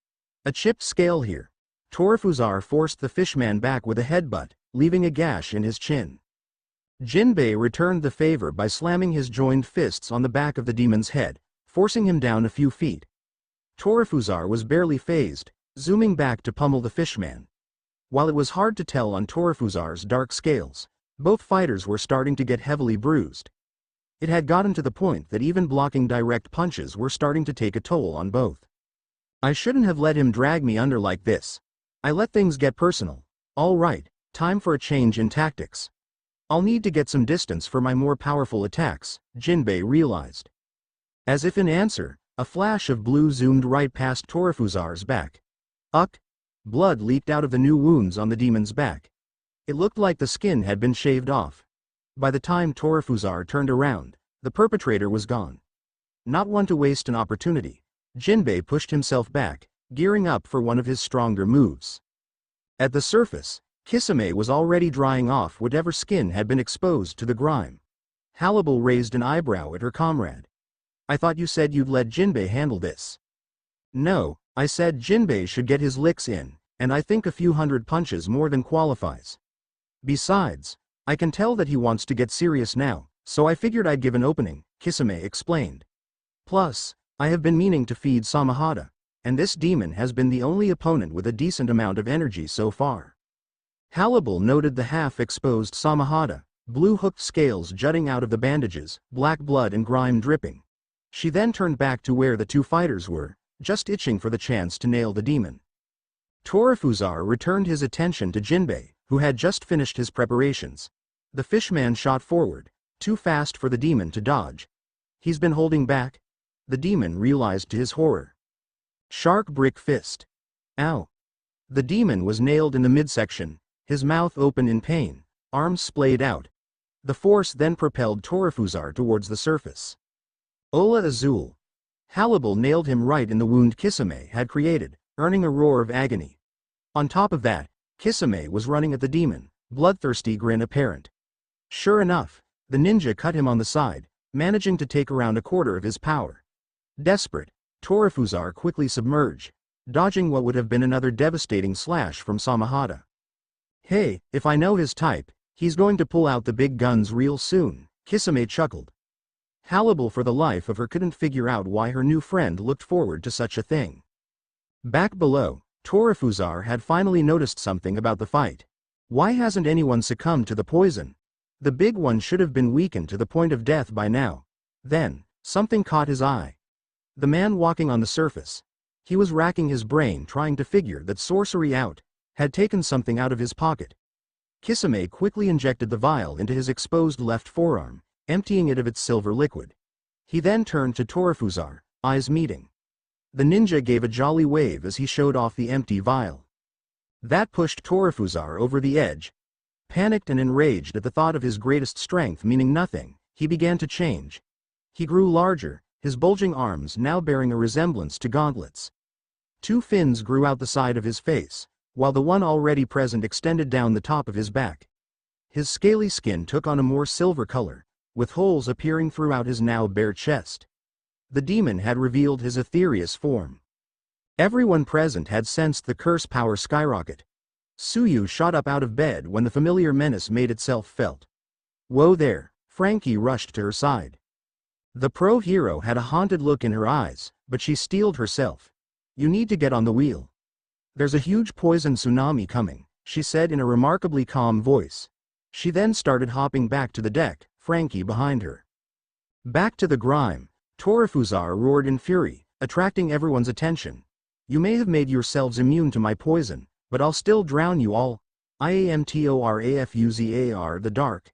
A: A chipped scale here. Torifuzar forced the fishman back with a headbutt, leaving a gash in his chin. Jinbei returned the favor by slamming his joined fists on the back of the demon's head, forcing him down a few feet. Torifuzar was barely phased, zooming back to pummel the fishman. While it was hard to tell on Torifuzar's dark scales, both fighters were starting to get heavily bruised. It had gotten to the point that even blocking direct punches were starting to take a toll on both. "I shouldn't have let him drag me under like this. I let things get personal. All right, time for a change in tactics. I'll need to get some distance for my more powerful attacks," Jinbei realized. As if in answer, a flash of blue zoomed right past Torifuzar's back. Uck! Blood leaked out of the new wounds on the demon's back. It looked like the skin had been shaved off. By the time Torifuzar turned around, the perpetrator was gone. Not one to waste an opportunity, Jinbei pushed himself back, gearing up for one of his stronger moves. At the surface, Kisame was already drying off whatever skin had been exposed to the grime. Halibal raised an eyebrow at her comrade. "I thought you said you'd let Jinbei handle this." "No, I said Jinbei should get his licks in, and I think a few hundred punches more than qualifies. Besides, I can tell that he wants to get serious now, so I figured I'd give an opening," Kisame explained. "Plus, I have been meaning to feed Samahata, and this demon has been the only opponent with a decent amount of energy so far." Halibal noted the half-exposed Samahata, blue hooked scales jutting out of the bandages, black blood and grime dripping. She then turned back to where the two fighters were, just itching for the chance to nail the demon. Torifuzar returned his attention to Jinbei, who had just finished his preparations. The fishman shot forward, too fast for the demon to dodge. "He's been holding back?" the demon realized to his horror. Shark Brick Fist. Ow. The demon was nailed in the midsection, his mouth open in pain, arms splayed out. The force then propelled Torifuzar towards the surface. Ola Azul. Halibal nailed him right in the wound Kisame had created, earning a roar of agony. On top of that, Kisame was running at the demon, bloodthirsty grin apparent. Sure enough, the ninja cut him on the side, managing to take around a quarter of his power. Desperate, Torifuzar quickly submerged, dodging what would have been another devastating slash from Samahata. Hey, if I know his type, he's going to pull out the big guns real soon, Kisame chuckled. Halibal for the life of her couldn't figure out why her new friend looked forward to such a thing. Back below, Torifuzar had finally noticed something about the fight. Why hasn't anyone succumbed to the poison? The big one should have been weakened to the point of death by now. Then, something caught his eye. The man walking on the surface. He was racking his brain trying to figure that Sorcery Out had taken something out of his pocket. Kisame quickly injected the vial into his exposed left forearm, emptying it of its silver liquid. He then turned to Torifuzar, eyes meeting. The ninja gave a jolly wave as he showed off the empty vial. That pushed Torifuzar over the edge. Panicked and enraged at the thought of his greatest strength meaning nothing, he began to change. He grew larger, his bulging arms now bearing a resemblance to gauntlets. Two fins grew out the side of his face, while the one already present extended down the top of his back. His scaly skin took on a more silver color, with holes appearing throughout his now bare chest. The demon had revealed his ethereous form. Everyone present had sensed the curse power skyrocket. Suyu shot up out of bed when the familiar menace made itself felt. Whoa there, Frankie rushed to her side. The pro-hero had a haunted look in her eyes, but she steeled herself. You need to get on the wheel. There's a huge poison tsunami coming, she said in a remarkably calm voice. She then started hopping back to the deck, Frankie behind her. Back to the grime, Torifuzar roared in fury, attracting everyone's attention. You may have made yourselves immune to my poison, but I'll still drown you all. IAMTORAFUZAR the dark.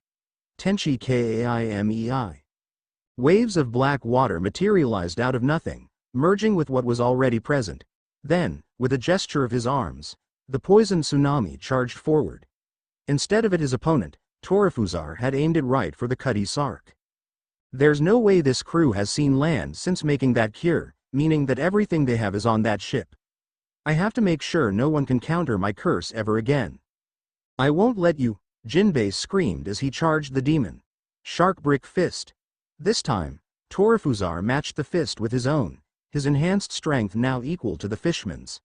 A: Tenchi KAIMEI. Waves of black water materialized out of nothing, merging with what was already present. Then, with a gesture of his arms, the poison tsunami charged forward. Instead of at his opponent, Torifuzar had aimed it right for the Cutty Sark. There's no way this crew has seen land since making that cure, meaning that everything they have is on that ship. I have to make sure no one can counter my curse ever again. I won't let you, Jinbei screamed as he charged the demon. Shark Brick Fist. This time, Torifuzar matched the fist with his own, his enhanced strength now equal to the fishman's.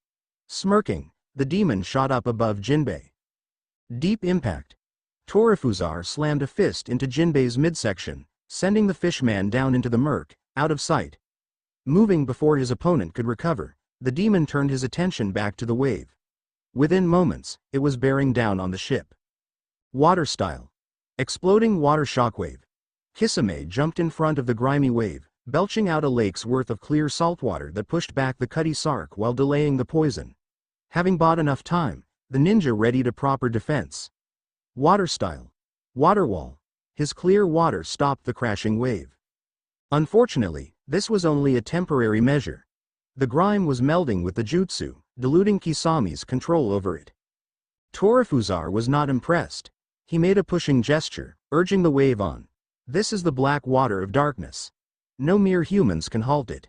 A: Smirking, the demon shot up above Jinbei. Deep impact. Torifuzar slammed a fist into Jinbei's midsection, sending the fishman down into the murk, out of sight. Moving before his opponent could recover, the demon turned his attention back to the wave. Within moments, it was bearing down on the ship. Water style. Exploding water shockwave. Kisame jumped in front of the grimy wave, belching out a lake's worth of clear saltwater that pushed back the Cutty Sark while delaying the poison. Having bought enough time, the ninja readied a proper defense. Water style. Water wall. His clear water stopped the crashing wave. Unfortunately, this was only a temporary measure. The grime was melding with the jutsu, diluting Kisame's control over it. Torifuzar was not impressed. He made a pushing gesture, urging the wave on. This is the black water of darkness. No mere humans can halt it.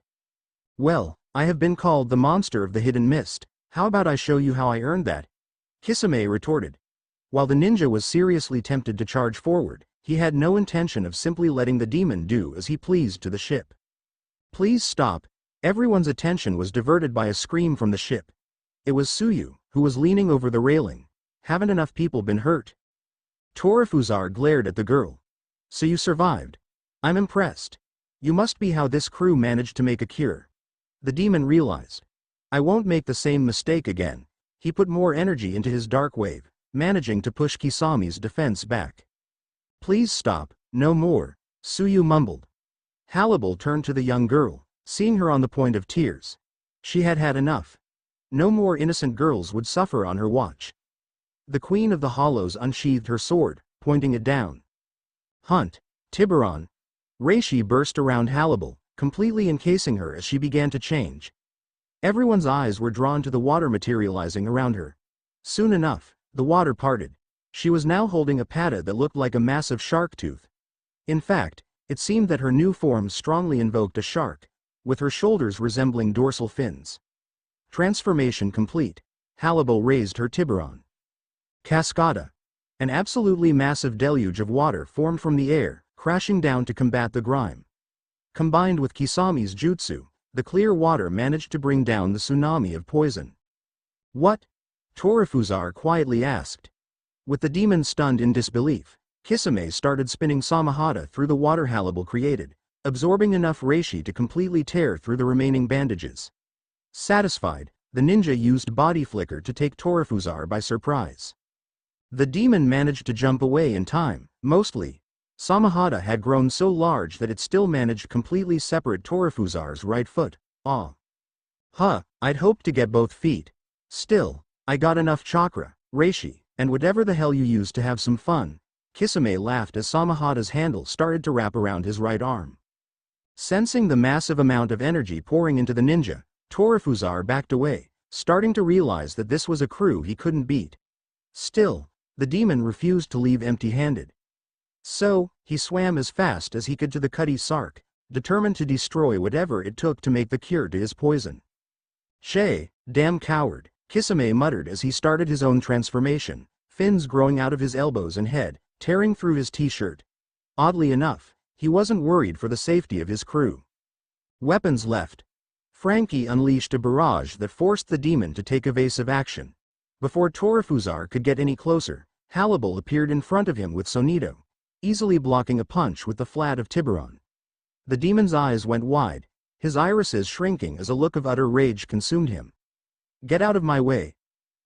A: Well, I have been called the monster of the hidden mist. How about I show you how I earned that? Kisame retorted. While the ninja was seriously tempted to charge forward, he had no intention of simply letting the demon do as he pleased to the ship. Please stop. Everyone's attention was diverted by a scream from the ship. It was Suyu, who was leaning over the railing. Haven't enough people been hurt? Torifuzar glared at the girl. So you survived. I'm impressed. You must be how this crew managed to make a cure. The demon realized. I won't make the same mistake again. He put more energy into his dark wave, managing to push Kisame's defense back. Please stop, no more, Suyu mumbled. Halibal turned to the young girl, seeing her on the point of tears. She had had enough. No more innocent girls would suffer on her watch. The Queen of the Hollows unsheathed her sword, pointing it down. Hunt, Tiburon. Reishi burst around Halibal, completely encasing her as she began to change. Everyone's eyes were drawn to the water materializing around her. Soon enough, the water parted. She was now holding a patta that looked like a massive shark tooth. In fact, it seemed that her new form strongly invoked a shark, with her shoulders resembling dorsal fins. Transformation complete. Halibel raised her Tiburon. Cascada. An absolutely massive deluge of water formed from the air, crashing down to combat the grime. Combined with Kisami's jutsu, the clear water managed to bring down the tsunami of poison. What? Torifuzar quietly asked. With the demon stunned in disbelief, Kisame started spinning Samahata through the water Halibel created, absorbing enough reishi to completely tear through the remaining bandages. Satisfied, the ninja used body flicker to take Torifuzar by surprise. The demon managed to jump away in time, mostly. Samahata had grown so large that it still managed completely separate Torifuzar's right foot. Ah. Huh, I'd hoped to get both feet. Still, I got enough chakra, reishi, and whatever the hell you used to have some fun. Kisame laughed as Samahata's handle started to wrap around his right arm. Sensing the massive amount of energy pouring into the ninja, Torifuzar backed away, starting to realize that this was a crew he couldn't beat. Still, the demon refused to leave empty-handed. So, he swam as fast as he could to the Cutty Sark, determined to destroy whatever it took to make the cure to his poison. Shay, damn coward, Kisame muttered as he started his own transformation, fins growing out of his elbows and head, tearing through his t-shirt. Oddly enough, he wasn't worried for the safety of his crew. Weapons left. Frankie unleashed a barrage that forced the demon to take evasive action. Before Torifuzar could get any closer, Halibel appeared in front of him with Sonido, easily blocking a punch with the flat of Tiburon. The demon's eyes went wide, his irises shrinking as a look of utter rage consumed him. Get out of my way.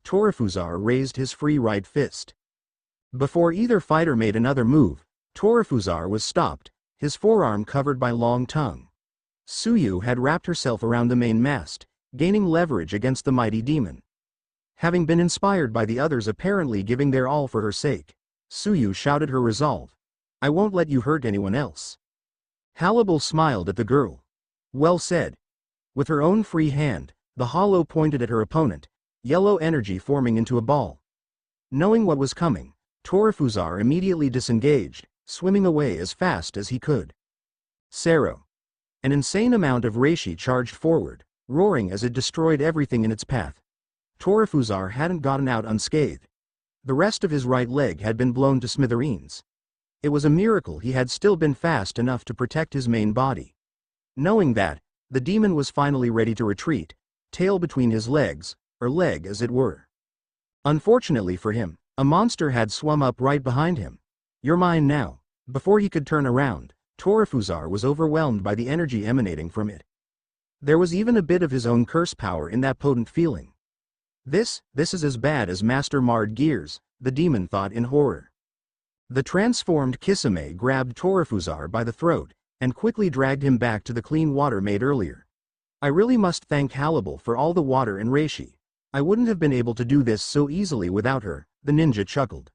A: Torifuzar raised his free right fist. Before either fighter made another move, Torifuzar was stopped, his forearm covered by long tongue. Suyu had wrapped herself around the main mast, gaining leverage against the mighty demon. Having been inspired by the others apparently giving their all for her sake, Suyu shouted her resolve. I won't let you hurt anyone else. Halibel smiled at the girl. Well said. With her own free hand, the hollow pointed at her opponent, yellow energy forming into a ball. Knowing what was coming, Torifuzar immediately disengaged, swimming away as fast as he could. Sero. An insane amount of reishi charged forward, roaring as it destroyed everything in its path. Torifuzar hadn't gotten out unscathed. The rest of his right leg had been blown to smithereens. It was a miracle he had still been fast enough to protect his main body. Knowing that, the demon was finally ready to retreat, tail between his legs, or leg as it were. Unfortunately for him, a monster had swum up right behind him. You're mine now. Before he could turn around, Torifuzar was overwhelmed by the energy emanating from it. There was even a bit of his own curse power in that potent feeling. This is as bad as Master Marred Gears, the demon thought in horror. The transformed Kisame grabbed Torifuzar by the throat, and quickly dragged him back to the clean water made earlier. I really must thank Halibel for all the water and reishi. I wouldn't have been able to do this so easily without her, the ninja chuckled.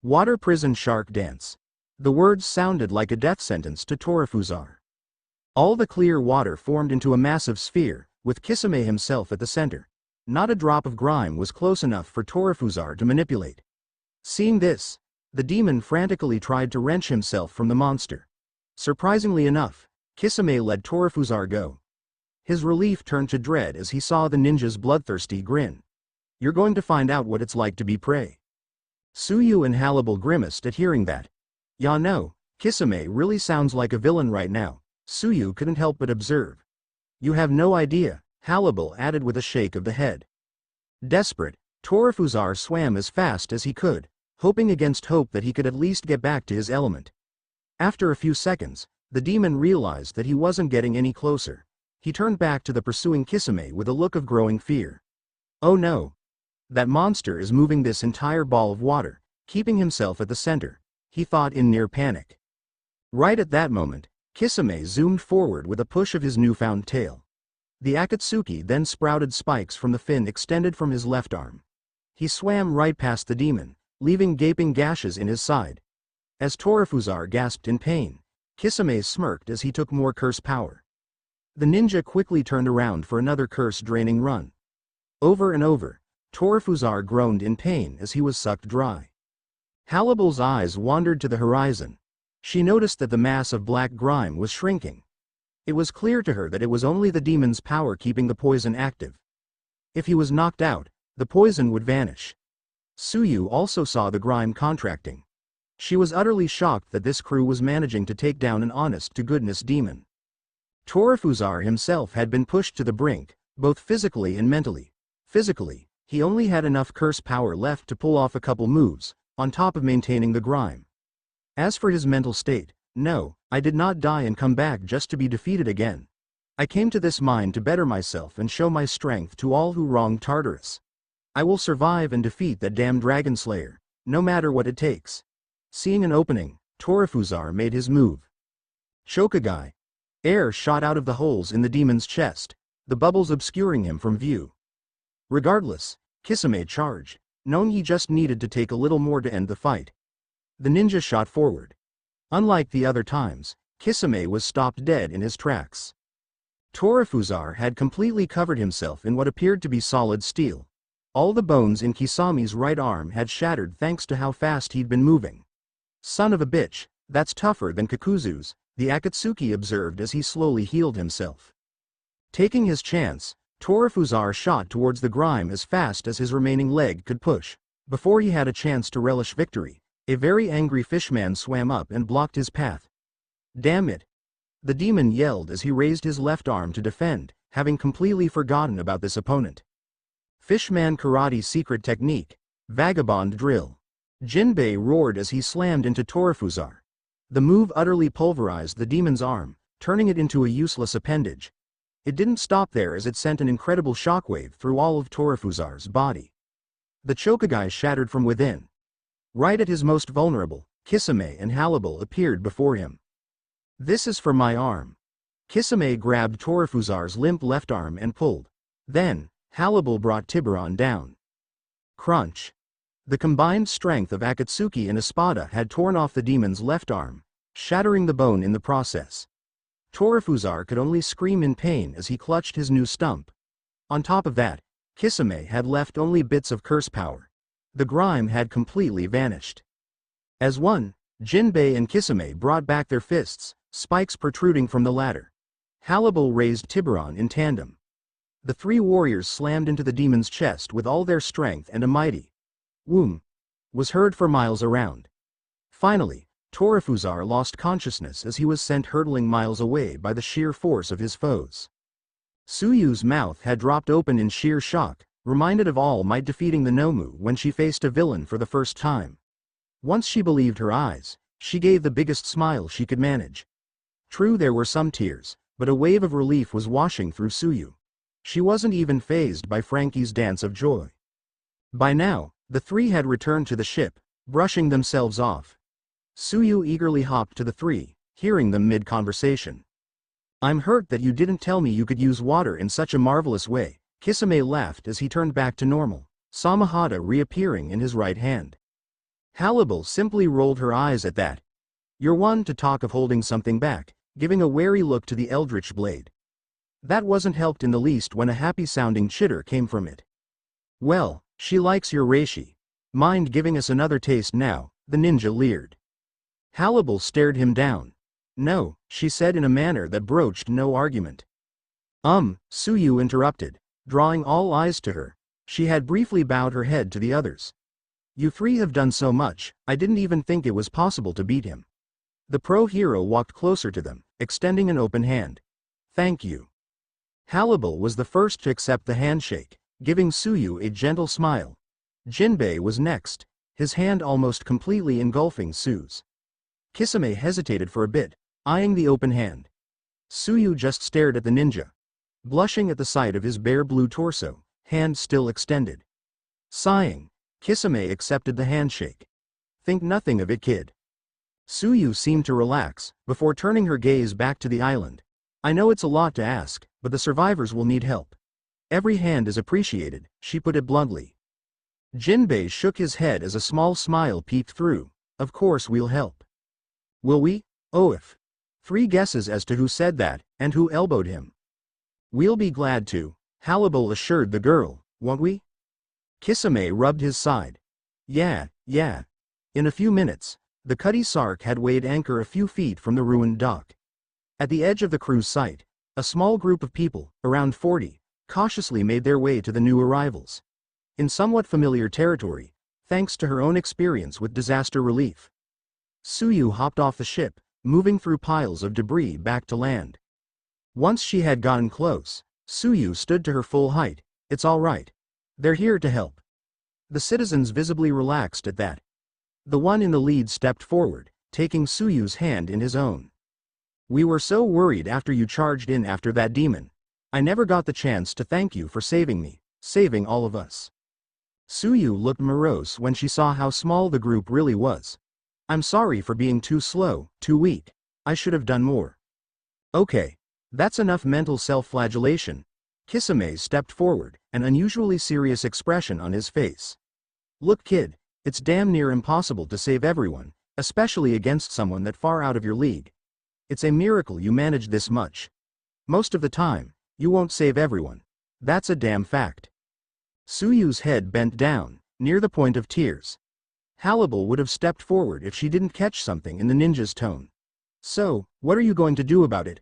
A: Water prison shark dance. The words sounded like a death sentence to Torifuzar. All the clear water formed into a massive sphere, with Kisame himself at the center. Not a drop of grime was close enough for Torifuzar to manipulate. Seeing this, the demon frantically tried to wrench himself from the monster. Surprisingly enough, Kisame let Torifuzar go. His relief turned to dread as he saw the ninja's bloodthirsty grin. You're going to find out what it's like to be prey. Suyu and Halibel grimaced at hearing that. Ya no, Kisame really sounds like a villain right now, Suyu couldn't help but observe. You have no idea, Halibel added with a shake of the head. Desperate, Torifuzar swam as fast as he could, hoping against hope that he could at least get back to his element. After a few seconds, the demon realized that he wasn't getting any closer. He turned back to the pursuing Kisame with a look of growing fear. Oh no! That monster is moving this entire ball of water, keeping himself at the center, he thought in near panic. Right at that moment, Kisame zoomed forward with a push of his newfound tail. The Akatsuki then sprouted spikes from the fin extended from his left arm. He swam right past the demon, leaving gaping gashes in his side. As Torifuzar gasped in pain, Kisame smirked as he took more curse power. The ninja quickly turned around for another curse-draining run. Over and over, Torifuzar groaned in pain as he was sucked dry. Halabal's eyes wandered to the horizon. She noticed that the mass of black grime was shrinking. It was clear to her that it was only the demon's power keeping the poison active. If he was knocked out, the poison would vanish. Suyu also saw the grime contracting. She was utterly shocked that this crew was managing to take down an honest-to-goodness demon. Torifuzar himself had been pushed to the brink, both physically and mentally. Physically, he only had enough curse power left to pull off a couple moves, on top of maintaining the grime. As for his mental state, no, I did not die and come back just to be defeated again. I came to this mine to better myself and show my strength to all who wronged Tartarus. I will survive and defeat that damned dragon slayer, no matter what it takes. Seeing an opening, Torifuzar made his move. Chokugai. Air shot out of the holes in the demon's chest, the bubbles obscuring him from view. Regardless, Kisame charged, knowing he just needed to take a little more to end the fight. The ninja shot forward. Unlike the other times, Kisame was stopped dead in his tracks. Torifuzar had completely covered himself in what appeared to be solid steel. All the bones in Kisame's right arm had shattered thanks to how fast he'd been moving. Son of a bitch, that's tougher than Kakuzu's, the Akatsuki observed as he slowly healed himself. Taking his chance, Torifuzar shot towards the grime as fast as his remaining leg could push. Before he had a chance to relish victory, a very angry fishman swam up and blocked his path. Damn it! The demon yelled as he raised his left arm to defend, having completely forgotten about this opponent. Fishman Karate's secret technique, Vagabond Drill. Jinbei roared as he slammed into Torifuzar. The move utterly pulverized the demon's arm, turning it into a useless appendage. It didn't stop there as it sent an incredible shockwave through all of Torifuzar's body. The Chokugai shattered from within. Right at his most vulnerable, Kisame and Halabal appeared before him. This is for my arm. Kisame grabbed Torifuzar's limp left arm and pulled. Then, Halabal brought Tiburon down. Crunch. The combined strength of Akatsuki and Espada had torn off the demon's left arm, shattering the bone in the process. Torifuzar could only scream in pain as he clutched his new stump. On top of that, Kisame had left only bits of curse power. The grime had completely vanished. As one, Jinbei and Kisame brought back their fists, spikes protruding from the latter. Halabal raised Tiburon in tandem. The three warriors slammed into the demon's chest with all their strength, and a mighty "Whoom" was heard for miles around. Finally, Torifuzar lost consciousness as he was sent hurtling miles away by the sheer force of his foes. Suyu's mouth had dropped open in sheer shock, reminded of All Might defeating the Nomu when she faced a villain for the first time. Once she believed her eyes, she gave the biggest smile she could manage. True, there were some tears, but a wave of relief was washing through Suyu. She wasn't even fazed by Frankie's dance of joy. By now, the three had returned to the ship, brushing themselves off. Suyu eagerly hopped to the three, hearing them mid-conversation. "I'm hurt that you didn't tell me you could use water in such a marvelous way." Kisame laughed as he turned back to normal, Samahata reappearing in his right hand. Halabal simply rolled her eyes at that. "You're one to talk of holding something back," giving a wary look to the eldritch blade. That wasn't helped in the least when a happy-sounding chitter came from it. "Well, she likes your reishi. Mind giving us another taste now?" the ninja leered. Halabal stared him down. "No," she said in a manner that broached no argument. Suyu interrupted, drawing all eyes to her. She had briefly bowed her head to the others. "You three have done so much, I didn't even think it was possible to beat him." The pro-hero walked closer to them, extending an open hand. "Thank you." Halabal was the first to accept the handshake, giving Suyu a gentle smile. Jinbei was next, his hand almost completely engulfing Su's. Kisame hesitated for a bit, eyeing the open hand. Suyu just stared at the ninja, blushing at the sight of his bare blue torso, hand still extended. Sighing, Kisame accepted the handshake. "Think nothing of it, kid." Suyu seemed to relax, before turning her gaze back to the island. "I know it's a lot to ask, but the survivors will need help. Every hand is appreciated," she put it bluntly. Jinbei shook his head as a small smile peeked through. "Of course we'll help." "Will we? Oh, if." Three guesses as to who said that, and who elbowed him. We'll be glad to, Halibal assured the girl, won't we? Kisame rubbed his side. Yeah. In a few minutes, the Cutty Sark had weighed anchor a few feet from the ruined dock. At the edge of the crew's site, a small group of people, around 40, cautiously made their way to the new arrivals. In somewhat familiar territory, thanks to her own experience with disaster relief. Suyu hopped off the ship, moving through piles of debris back to land. Once she had gotten close, Suyu stood to her full height. It's all right. They're here to help. The citizens visibly relaxed at that. The one in the lead stepped forward, taking Suyu's hand in his own. We were so worried after you charged in after that demon. I never got the chance to thank you for saving me, saving all of us. Suyu looked morose when she saw how small the group really was. I'm sorry for being too slow, too weak. I should have done more. Okay. That's enough mental self-flagellation. Kisame stepped forward, an unusually serious expression on his face. Look kid, it's damn near impossible to save everyone, especially against someone that far out of your league. It's a miracle you managed this much. Most of the time, you won't save everyone. That's a damn fact. Suyu's head bent down, near the point of tears. Halibal would have stepped forward if she didn't catch something in the ninja's tone. So, what are you going to do about it?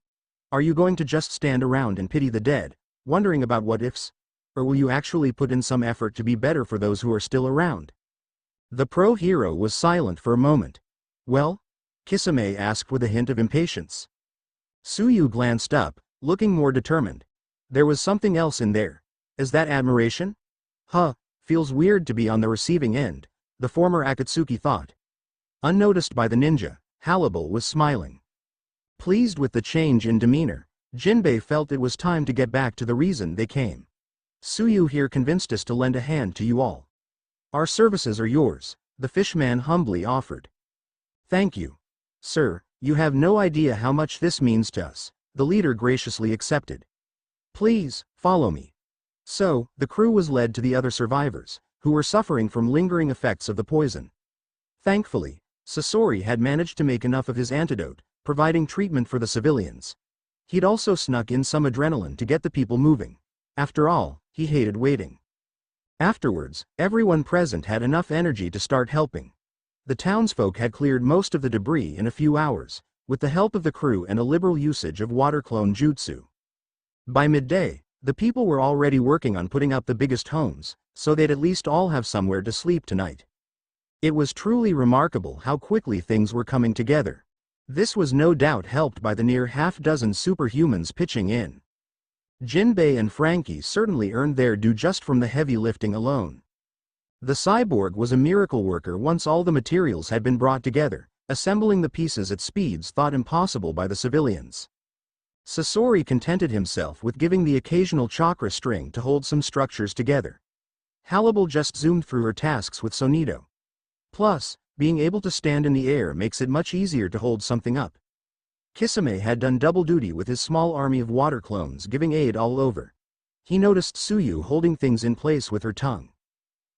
A: Are you going to just stand around and pity the dead, wondering about what ifs? Or will you actually put in some effort to be better for those who are still around? The pro-hero was silent for a moment. Well? Kisame asked with a hint of impatience. Suyu glanced up, looking more determined. There was something else in there. Is that admiration? Feels weird to be on the receiving end, the former Akatsuki thought. Unnoticed by the ninja, Halibal was smiling. Pleased with the change in demeanor, Jinbei felt it was time to get back to the reason they came. Suyu here convinced us to lend a hand to you all. Our services are yours, the fishman humbly offered. Thank you. Sir, you have no idea how much this means to us, the leader graciously accepted. Please, follow me. So, the crew was led to the other survivors, who were suffering from lingering effects of the poison. Thankfully, Sasori had managed to make enough of his antidote, providing treatment for the civilians. He'd also snuck in some adrenaline to get the people moving. After all, he hated waiting. Afterwards, everyone present had enough energy to start helping. The townsfolk had cleared most of the debris in a few hours, with the help of the crew and a liberal usage of water clone jutsu. By midday, the people were already working on putting up the biggest homes, so they'd at least all have somewhere to sleep tonight. It was truly remarkable how quickly things were coming together. This was no doubt helped by the near half-dozen superhumans pitching in. Jinbei and Frankie certainly earned their due just from the heavy lifting alone. The cyborg was a miracle worker once all the materials had been brought together, assembling the pieces at speeds thought impossible by the civilians. Sasori contented himself with giving the occasional chakra string to hold some structures together. Halibal just zoomed through her tasks with Sonito. Plus, being able to stand in the air makes it much easier to hold something up. Kisame had done double duty with his small army of water clones giving aid all over. He noticed Suyu holding things in place with her tongue.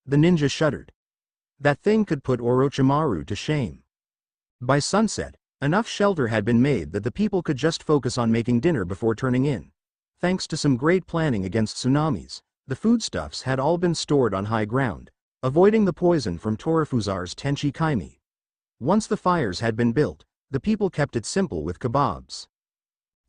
A: The ninja shuddered. That thing could put Orochimaru to shame. By sunset, enough shelter had been made that the people could just focus on making dinner before turning in. Thanks to some great planning against tsunamis, the foodstuffs had all been stored on high ground, avoiding the poison from Torifuzar's Tenchi Kaimi. Once the fires had been built, the people kept it simple with kebabs.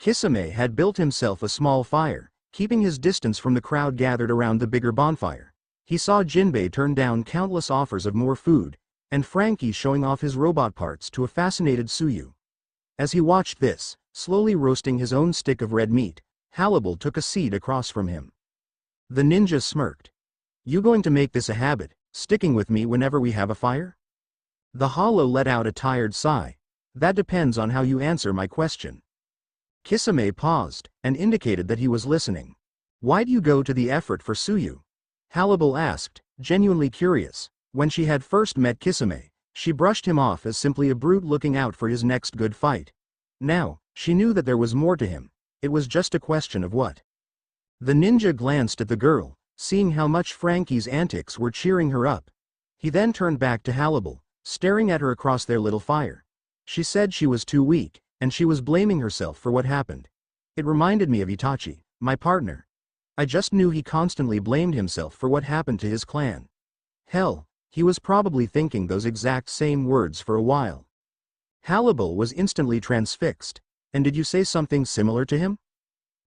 A: Kisame had built himself a small fire, keeping his distance from the crowd gathered around the bigger bonfire. He saw Jinbei turn down countless offers of more food, and Frankie showing off his robot parts to a fascinated Suyu. As he watched this, slowly roasting his own stick of red meat, Halibal took a seat across from him. The ninja smirked. You going to make this a habit, sticking with me whenever we have a fire? The hollow let out a tired sigh. That depends on how you answer my question. Kisame paused, and indicated that he was listening. Why do you go to the effort for Suyu? Halibal asked, genuinely curious. When she had first met Kisame, she brushed him off as simply a brute looking out for his next good fight. Now, she knew that there was more to him. It was just a question of what. The ninja glanced at the girl, seeing how much Frankie's antics were cheering her up. He then turned back to Halibal, staring at her across their little fire. She said she was too weak, and she was blaming herself for what happened. It reminded me of Itachi, My partner. I just knew he constantly blamed himself for what happened to his clan. Hell, he was probably thinking those exact same words for a while. Hannibal was instantly transfixed. And did you say something similar to him?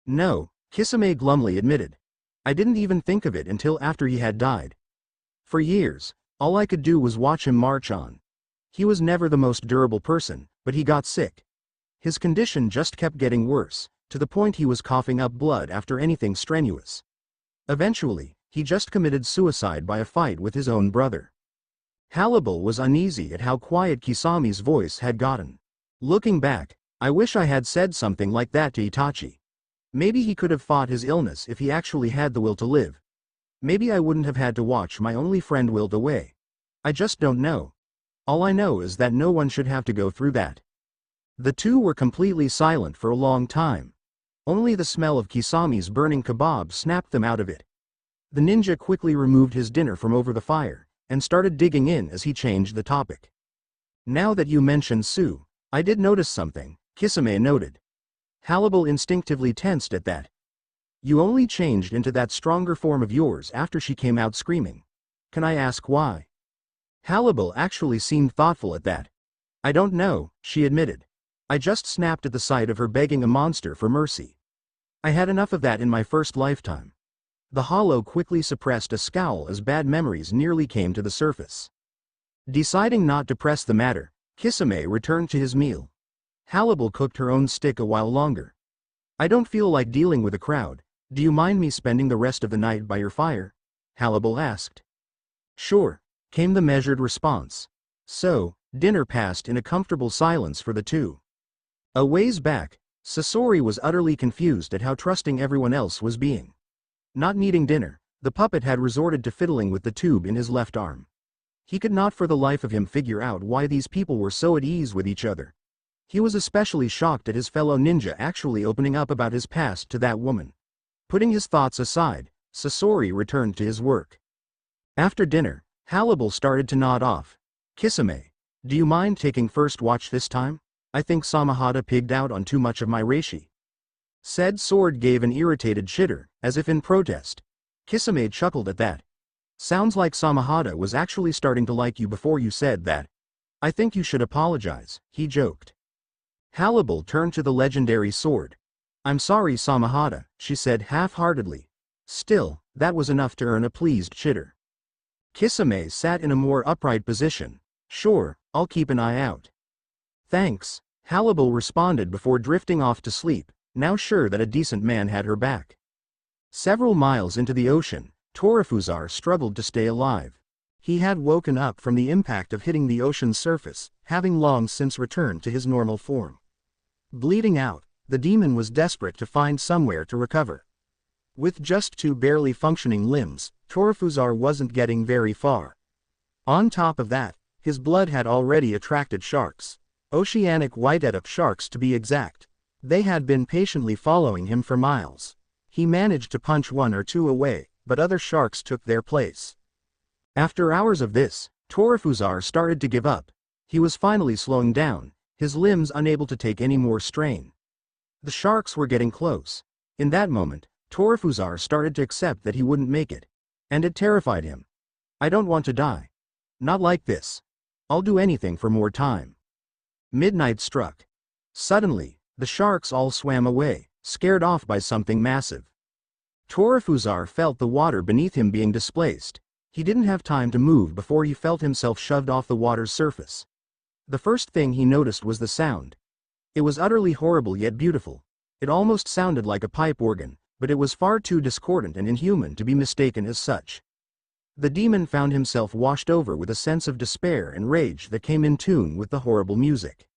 A: No, Kisame glumly admitted. I didn't even think of it until after he had died. For years, all I could do was watch him march on. He was never the most durable person, but he got sick. His condition just kept getting worse, to the point he was coughing up blood after anything strenuous. Eventually, he just committed suicide by a fight with his own brother. Hannibal was uneasy at how quiet Kisame's voice had gotten. Looking back, I wish I had said something like that to Itachi. Maybe he could have fought his illness if he actually had the will to live. Maybe I wouldn't have had to watch my only friend wilt away. I just don't know. All I know is that no one should have to go through that. The two were completely silent for a long time. Only the smell of Kisame's burning kebab snapped them out of it. The ninja quickly removed his dinner from over the fire, and started digging in as he changed the topic. Now that you mention Sue, I did notice something, Kisame noted. Hannibal instinctively tensed at that. You only changed into that stronger form of yours after she came out screaming. Can I ask why? Hannibal actually seemed thoughtful at that. I don't know, she admitted. I just snapped at the sight of her begging a monster for mercy. I had enough of that in my first lifetime. The hollow quickly suppressed a scowl as bad memories nearly came to the surface. Deciding not to press the matter, Kisame returned to his meal. Hannibal cooked her own stick a while longer. I don't feel like dealing with a crowd. Do you mind me spending the rest of the night by your fire? Hannibal asked. Sure, came the measured response. So, dinner passed in a comfortable silence for the two. A ways back, Sasori was utterly confused at how trusting everyone else was being. Not needing dinner, the puppet had resorted to fiddling with the tube in his left arm. He could not for the life of him figure out why these people were so at ease with each other. He was especially shocked at his fellow ninja actually opening up about his past to that woman. Putting his thoughts aside, Sasori returned to his work. After dinner, Hannibal started to nod off. Kisame, do you mind taking first watch this time? I think Samahata pigged out on too much of my reishi. Said sword gave an irritated chitter, as if in protest. Kisame chuckled at that. Sounds like Samahata was actually starting to like you before you said that. I think you should apologize, he joked. Hannibal turned to the legendary sword. I'm sorry Samahata, she said half-heartedly. Still, that was enough to earn a pleased chitter. Kisame sat in a more upright position. Sure, I'll keep an eye out. Thanks, Hannibal responded before drifting off to sleep, now sure that a decent man had her back. Several miles into the ocean, Torifuzar struggled to stay alive. He had woken up from the impact of hitting the ocean's surface, having long since returned to his normal form. Bleeding out, the demon was desperate to find somewhere to recover. With just two barely functioning limbs, Torifuzar wasn't getting very far. On top of that, his blood had already attracted sharks. Oceanic white-edip sharks to be exact. They had been patiently following him for miles. He managed to punch one or two away, but other sharks took their place. After hours of this, Torifuzar started to give up. He was finally slowing down, his limbs unable to take any more strain. The sharks were getting close. In that moment, Torifuzar started to accept that he wouldn't make it. And it terrified him. I don't want to die. Not like this. I'll do anything for more time. Midnight struck. Suddenly, the sharks all swam away, scared off by something massive. Torifuzar felt the water beneath him being displaced. He didn't have time to move before he felt himself shoved off the water's surface. The first thing he noticed was the sound. It was utterly horrible yet beautiful. It almost sounded like a pipe organ, but it was far too discordant and inhuman to be mistaken as such. The demon found himself washed over with a sense of despair and rage that came in tune with the horrible music.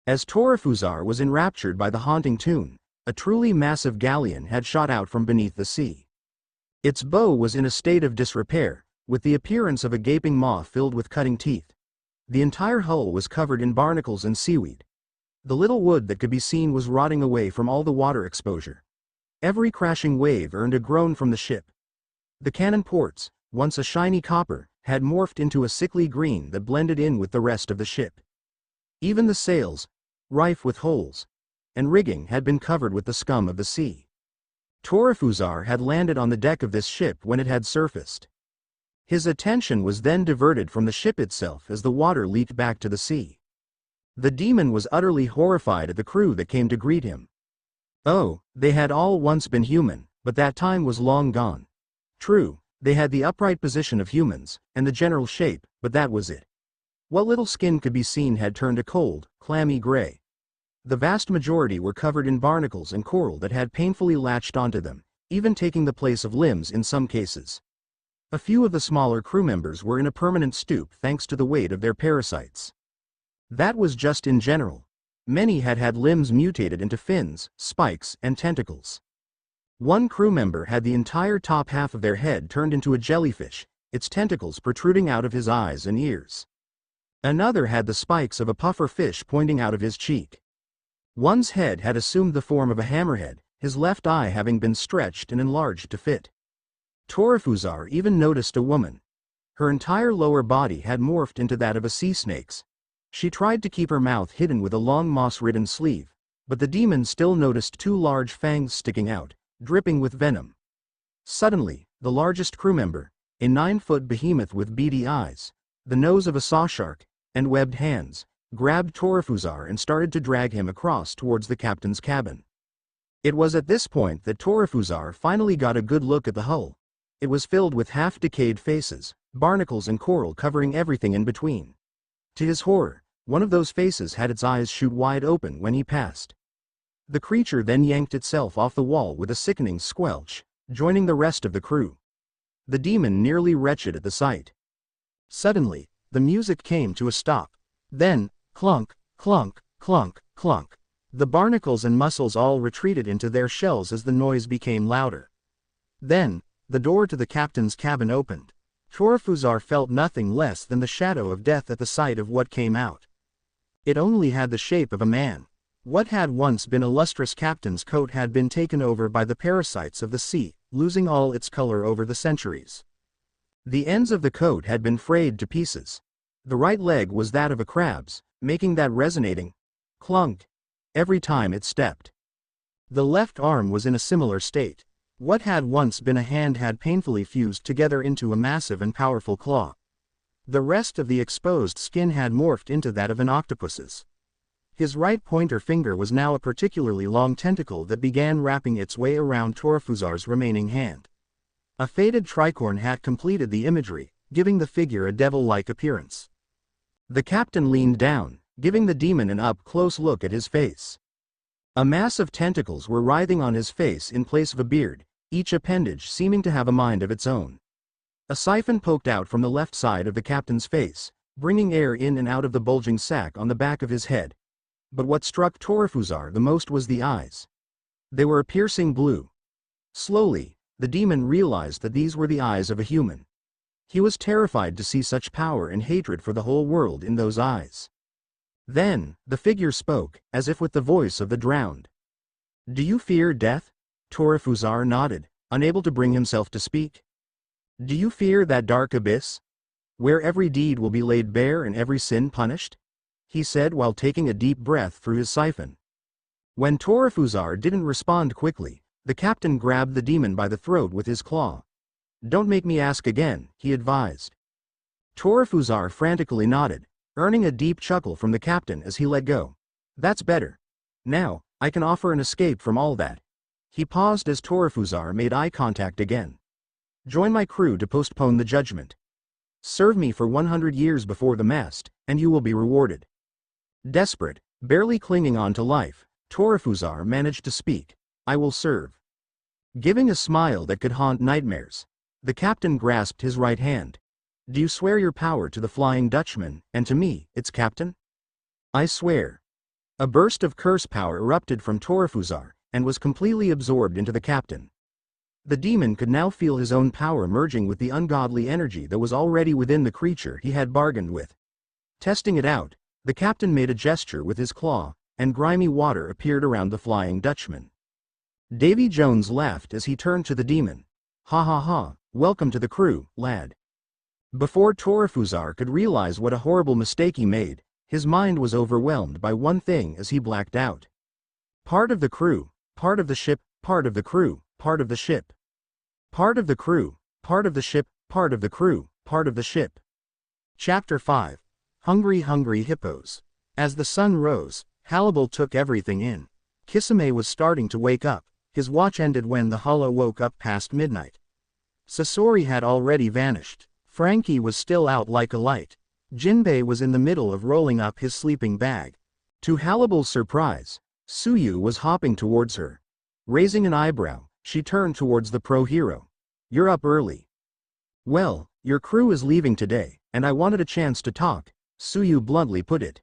A: As Torifuzar was enraptured by the haunting tune, a truly massive galleon had shot out from beneath the sea. Its bow was in a state of disrepair, with the appearance of a gaping maw filled with cutting teeth. The entire hull was covered in barnacles and seaweed. The little wood that could be seen was rotting away from all the water exposure. Every crashing wave earned a groan from the ship. The cannon ports, once a shiny copper, had morphed into a sickly green that blended in with the rest of the ship. Even the sails, rife with holes, and rigging had been covered with the scum of the sea. Torafuzar had landed on the deck of this ship when it had surfaced. His attention was then diverted from the ship itself as the water leaked back to the sea. The demon was utterly horrified at the crew that came to greet him. Oh, they had all once been human, but that time was long gone. True, they had the upright position of humans, and the general shape, but that was it. What little skin could be seen had turned a cold, clammy gray. The vast majority were covered in barnacles and coral that had painfully latched onto them, even taking the place of limbs in some cases. A few of the smaller crew members were in a permanent stoop thanks to the weight of their parasites. That was just in general. Many had had limbs mutated into fins, spikes, and tentacles. One crew member had the entire top half of their head turned into a jellyfish, its tentacles protruding out of his eyes and ears. Another had the spikes of a puffer fish pointing out of his cheek. One's head had assumed the form of a hammerhead, his left eye having been stretched and enlarged to fit. Torafuzar even noticed a woman. Her entire lower body had morphed into that of a sea snake's. She tried to keep her mouth hidden with a long moss-ridden sleeve, but the demon still noticed two large fangs sticking out, dripping with venom. Suddenly, the largest crew member, a 9-foot behemoth with beady eyes, the nose of a sawshark, and webbed hands, grabbed Torafuzar and started to drag him across towards the captain's cabin. It was at this point that Torafuzar finally got a good look at the hull. It was filled with half-decayed faces, barnacles and coral covering everything in between. To his horror, one of those faces had its eyes shoot wide open when he passed. The creature then yanked itself off the wall with a sickening squelch, joining the rest of the crew. The demon nearly wretched at the sight. Suddenly, the music came to a stop. Then, clunk, clunk, clunk, clunk. The barnacles and mussels all retreated into their shells as the noise became louder. Then, the door to the captain's cabin opened. Torafuzar felt nothing less than the shadow of death at the sight of what came out. It only had the shape of a man. What had once been a lustrous captain's coat had been taken over by the parasites of the sea, losing all its color over the centuries. The ends of the coat had been frayed to pieces. The right leg was that of a crab's, making that resonating clunk every time it stepped. The left arm was in a similar state. What had once been a hand had painfully fused together into a massive and powerful claw. The rest of the exposed skin had morphed into that of an octopus's. His right pointer finger was now a particularly long tentacle that began wrapping its way around Torafuzar's remaining hand. A faded tricorn hat completed the imagery, giving the figure a devil-like appearance. The captain leaned down, giving the demon an up-close look at his face. A mass of tentacles were writhing on his face in place of a beard, each appendage seeming to have a mind of its own. A siphon poked out from the left side of the captain's face, bringing air in and out of the bulging sac on the back of his head. But what struck Torafuzar the most was the eyes. They were a piercing blue. Slowly, the demon realized that these were the eyes of a human. He was terrified to see such power and hatred for the whole world in those eyes. Then, the figure spoke, as if with the voice of the drowned. "Do you fear death?" Torafuzar nodded, unable to bring himself to speak. "Do you fear that dark abyss, where every deed will be laid bare and every sin punished?" he said while taking a deep breath through his siphon. When Torafuzar didn't respond quickly, the captain grabbed the demon by the throat with his claw. "Don't make me ask again," he advised. Torafuzar frantically nodded, earning a deep chuckle from the captain as he let go. "That's better. Now, I can offer an escape from all that." He paused as Torafuzar made eye contact again. "Join my crew to postpone the judgment. Serve me for 100 years before the mast, and you will be rewarded." Desperate, barely clinging on to life, Torafuzar managed to speak. "I will serve." Giving a smile that could haunt nightmares, the captain grasped his right hand. "Do you swear your power to the Flying Dutchman, and to me, its captain?" "I swear." A burst of curse power erupted from Torafuzar, and was completely absorbed into the captain. The demon could now feel his own power merging with the ungodly energy that was already within the creature he had bargained with. Testing it out, the captain made a gesture with his claw, and grimy water appeared around the Flying Dutchman. Davy Jones laughed as he turned to the demon. "Ha ha ha, welcome to the crew, lad." Before Torafuzar could realize what a horrible mistake he made, his mind was overwhelmed by one thing as he blacked out. Part of the crew, part of the ship, part of the crew, part of the ship. Part of the crew, part of the ship, part of the crew, part of the ship. Chapter 5. Hungry Hungry Hippos. As the sun rose, Hannibal took everything in. Kisame was starting to wake up. His watch ended when the hollow woke up past midnight. Sasori had already vanished. Frankie was still out like a light. Jinbei was in the middle of rolling up his sleeping bag. To Hannibal's surprise, Tsuyu was hopping towards her. Raising an eyebrow, she turned towards the pro hero. "You're up early." "Well, your crew is leaving today, and I wanted a chance to talk," Tsuyu bluntly put it.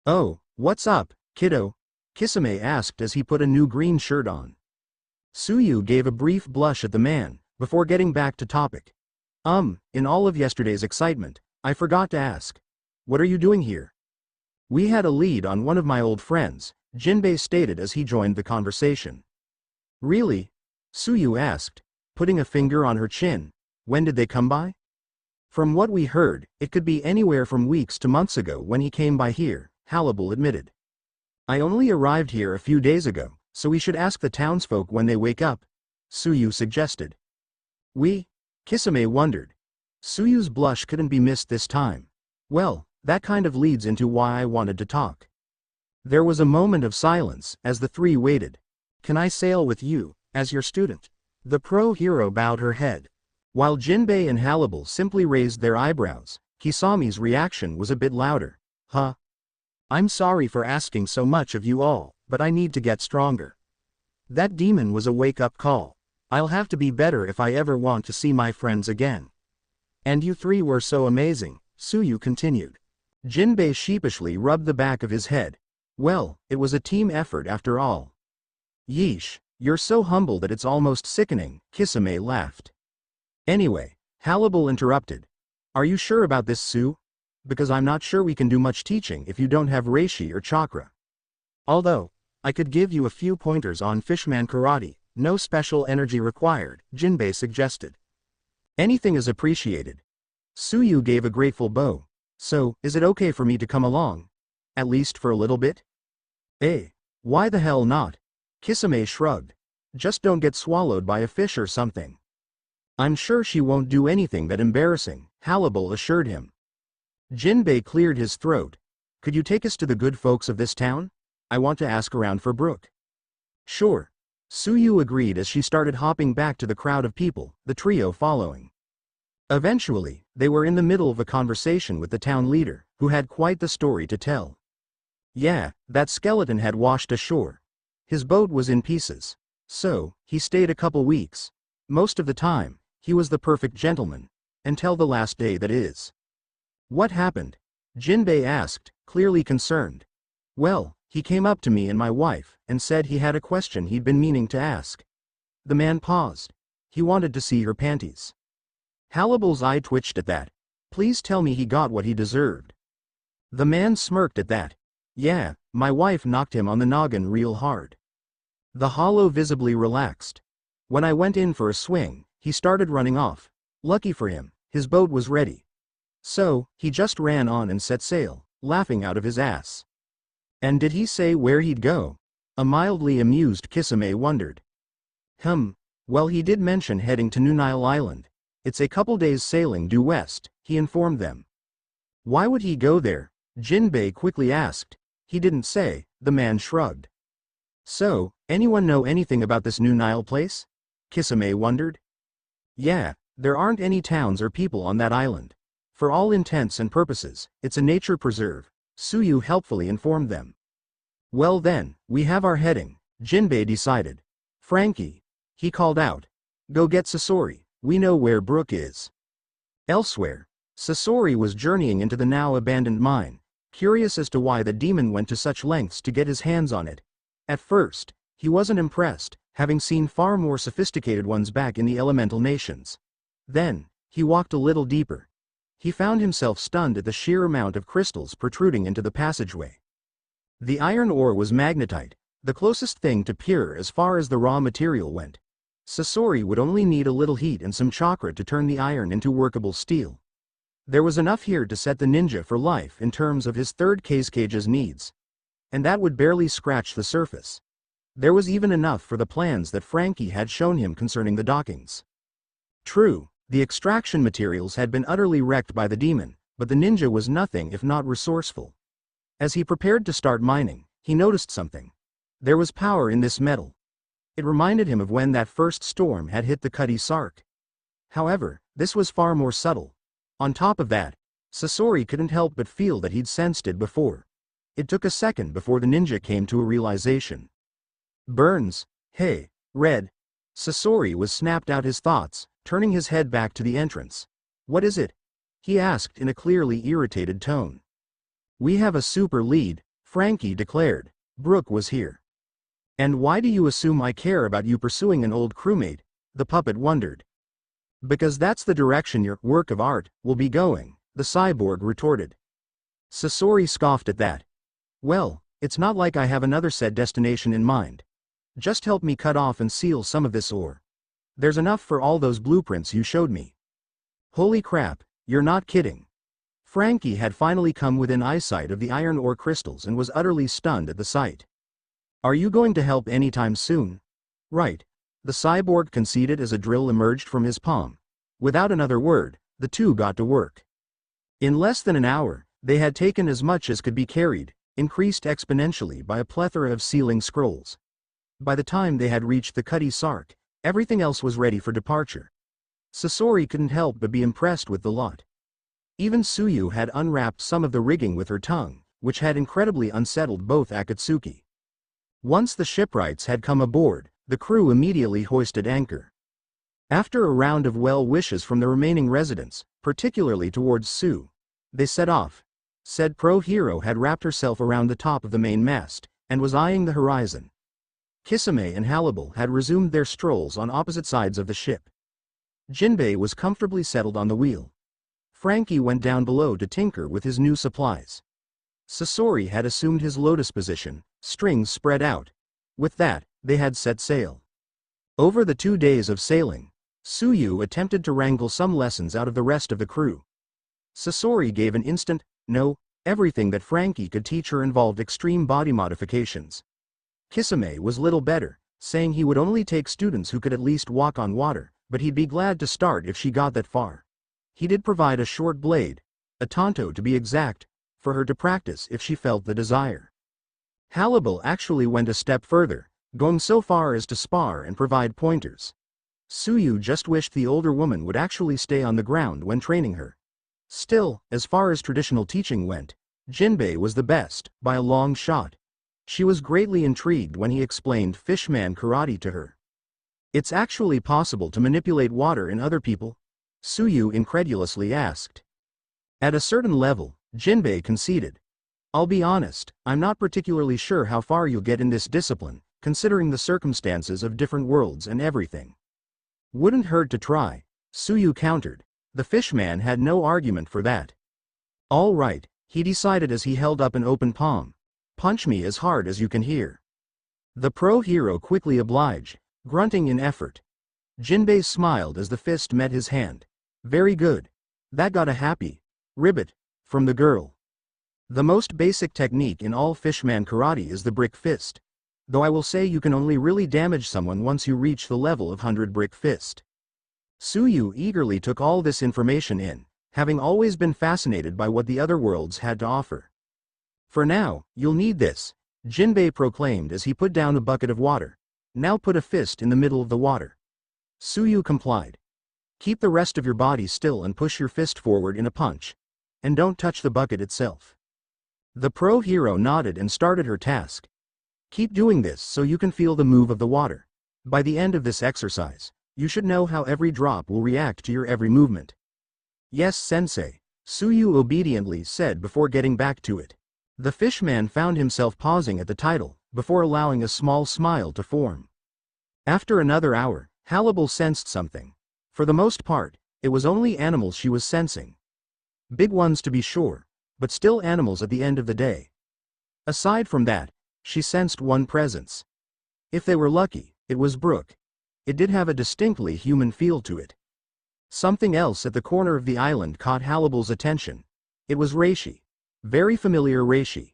A: "Oh, what's up, kiddo?" Kisame asked as he put a new green shirt on. Tsuyu gave a brief blush at the man, before getting back to topic. In all of yesterday's excitement, I forgot to ask. What are you doing here?" "We had a lead on one of my old friends," Jinbei stated as he joined the conversation. "Really?" Tsuyu asked, putting a finger on her chin. "When did they come by?" "From what we heard, it could be anywhere from weeks to months ago when he came by here," Hannibal admitted. "I only arrived here a few days ago, so we should ask the townsfolk when they wake up," Tsuyu suggested. "We?" Kisame wondered. Tsuyu's blush couldn't be missed this time. "Well, that kind of leads into why I wanted to talk." There was a moment of silence as the three waited. "Can I sail with you, as your student?" The pro hero bowed her head. While Jinbei and Hannibal simply raised their eyebrows, Kisami's reaction was a bit louder. "Huh? I'm sorry for asking so much of you all, but I need to get stronger. That demon was a wake-up call. I'll have to be better if I ever want to see my friends again." "And you three were so amazing," Tsuyu continued. Jinbei sheepishly rubbed the back of his head. "Well, it was a team effort after all." "Yeesh, you're so humble that it's almost sickening," Kisame laughed. "Anyway," Hannibal interrupted. "Are you sure about this, Tsu? Because I'm not sure we can do much teaching if you don't have reishi or chakra. Although, I could give you a few pointers on fishman karate, no special energy required," Jinbei suggested. "Anything is appreciated." Tsuyu gave a grateful bow. "So, is it okay for me to come along? At least for a little bit?" Why the hell not?" Kisame shrugged. "Just don't get swallowed by a fish or something." "I'm sure she won't do anything that embarrassing," Hannibal assured him. Jinbei cleared his throat. "Could you take us to the good folks of this town? I want to ask around for Brooke." "Sure." Tsuyu agreed as she started hopping back to the crowd of people, the trio following. Eventually, they were in the middle of a conversation with the town leader, who had quite the story to tell. Yeah, that skeleton had washed ashore. His boat was in pieces. So, he stayed a couple weeks. Most of the time, he was the perfect gentleman. Until the last day, that is. "What happened?" Jinbei asked, clearly concerned. "Well, he came up to me and my wife, and said he had a question he'd been meaning to ask." The man paused. "He wanted to see her panties." Hannibal's eye twitched at that. "Please tell me he got what he deserved." The man smirked at that. "Yeah, my wife knocked him on the noggin real hard." The hollow visibly relaxed. "When I went in for a swing, he started running off. Lucky for him, his boat was ready. So, he just ran on and set sail, laughing out of his ass." "And did he say where he'd go?" A mildly amused Kisame wondered. Well, he did mention heading to New Nile Island. It's a couple days sailing due west," he informed them. "Why would he go there?" Jinbei quickly asked. "He didn't say," the man shrugged. "So, anyone know anything about this New Nile place?" Kisame wondered. "Yeah, there aren't any towns or people on that island. For all intents and purposes, it's a nature preserve," Tsuyu helpfully informed them. "Well then, we have our heading," Jinbei decided. "Frankie," he called out. "Go get Sasori, we know where Brooke is." Elsewhere, Sasori was journeying into the now abandoned mine, curious as to why the demon went to such lengths to get his hands on it. At first, he wasn't impressed, having seen far more sophisticated ones back in the elemental nations. Then, he walked a little deeper. He found himself stunned at the sheer amount of crystals protruding into the passageway. The iron ore was magnetite, the closest thing to pure as far as the raw material went. Sasori would only need a little heat and some chakra to turn the iron into workable steel. There was enough here to set the ninja for life in terms of his third Kage's needs. And that would barely scratch the surface. There was even enough for the plans that Frankie had shown him concerning the dockings. True, the extraction materials had been utterly wrecked by the demon, but the ninja was nothing if not resourceful. As he prepared to start mining, he noticed something. There was power in this metal. It reminded him of when that first storm had hit the Cutty Sark. However, this was far more subtle. On top of that, Sasori couldn't help but feel that he'd sensed it before. It took a second before the ninja came to a realization. Burns, hey, Red. Sasori was snapped out his thoughts, turning his head back to the entrance. What is it? He asked in a clearly irritated tone. We have a super lead, Frankie declared. Brooke was here. And why do you assume I care about you pursuing an old crewmate? The puppet wondered. Because that's the direction your work of art will be going, the cyborg retorted. Sasori scoffed at that. Well, it's not like I have another set destination in mind. Just help me cut off and seal some of this ore. There's enough for all those blueprints you showed me. Holy crap, you're not kidding. Frankie had finally come within eyesight of the iron ore crystals and was utterly stunned at the sight. Are you going to help anytime soon? Right. The cyborg conceded as a drill emerged from his palm. Without another word, the two got to work. In less than an hour, they had taken as much as could be carried, increased exponentially by a plethora of sealing scrolls. By the time they had reached the Cutty Sark, everything else was ready for departure. Sasori couldn't help but be impressed with the lot. Even Tsuyu had unwrapped some of the rigging with her tongue, which had incredibly unsettled both Akatsuki. Once the shipwrights had come aboard, the crew immediately hoisted anchor. After a round of well wishes from the remaining residents, particularly towards Tsu, they set off. Said pro-hero had wrapped herself around the top of the main mast, and was eyeing the horizon. Kisame and Hannibal had resumed their strolls on opposite sides of the ship. Jinbei was comfortably settled on the wheel. Frankie went down below to tinker with his new supplies. Sasori had assumed his lotus position, strings spread out. With that, they had set sail. Over the 2 days of sailing, Tsuyu attempted to wrangle some lessons out of the rest of the crew. Sasori gave an instant, no, everything that Frankie could teach her involved extreme body modifications. Kisame was little better, saying he would only take students who could at least walk on water, but he'd be glad to start if she got that far. He did provide a short blade, a tanto to be exact, for her to practice if she felt the desire. Hannibal actually went a step further, going so far as to spar and provide pointers. Tsuyu just wished the older woman would actually stay on the ground when training her. Still, as far as traditional teaching went, Jinbei was the best, by a long shot. She was greatly intrigued when he explained fishman karate to her. It's actually possible to manipulate water in other people? Tsuyu incredulously asked. At a certain level, Jinbei conceded. I'll be honest, I'm not particularly sure how far you'll get in this discipline, considering the circumstances of different worlds and everything. Wouldn't hurt to try, Tsuyu countered. The fishman had no argument for that. All right, he decided as he held up an open palm. Punch me as hard as you can hear. The pro-hero quickly obliged, grunting in effort. Jinbei smiled as the fist met his hand. Very good. That got a happy ribbit from the girl. The most basic technique in all fishman karate is the brick fist. Though I will say you can only really damage someone once you reach the level of 100 brick fist. Tsuyu eagerly took all this information in, having always been fascinated by what the other worlds had to offer. For now, you'll need this, Jinbei proclaimed as he put down a bucket of water. Now put a fist in the middle of the water. Tsuyu complied. Keep the rest of your body still and push your fist forward in a punch. And don't touch the bucket itself. The pro-hero nodded and started her task. Keep doing this so you can feel the move of the water. By the end of this exercise, you should know how every drop will react to your every movement. Yes, sensei, Tsuyu obediently said before getting back to it. The fishman found himself pausing at the title, before allowing a small smile to form. After another hour, Hannibal sensed something. For the most part, it was only animals she was sensing. Big ones to be sure, but still animals at the end of the day. Aside from that, she sensed one presence. If they were lucky, it was Brooke. It did have a distinctly human feel to it. Something else at the corner of the island caught Hannibal's attention. It was Reishi. Very familiar Reishi.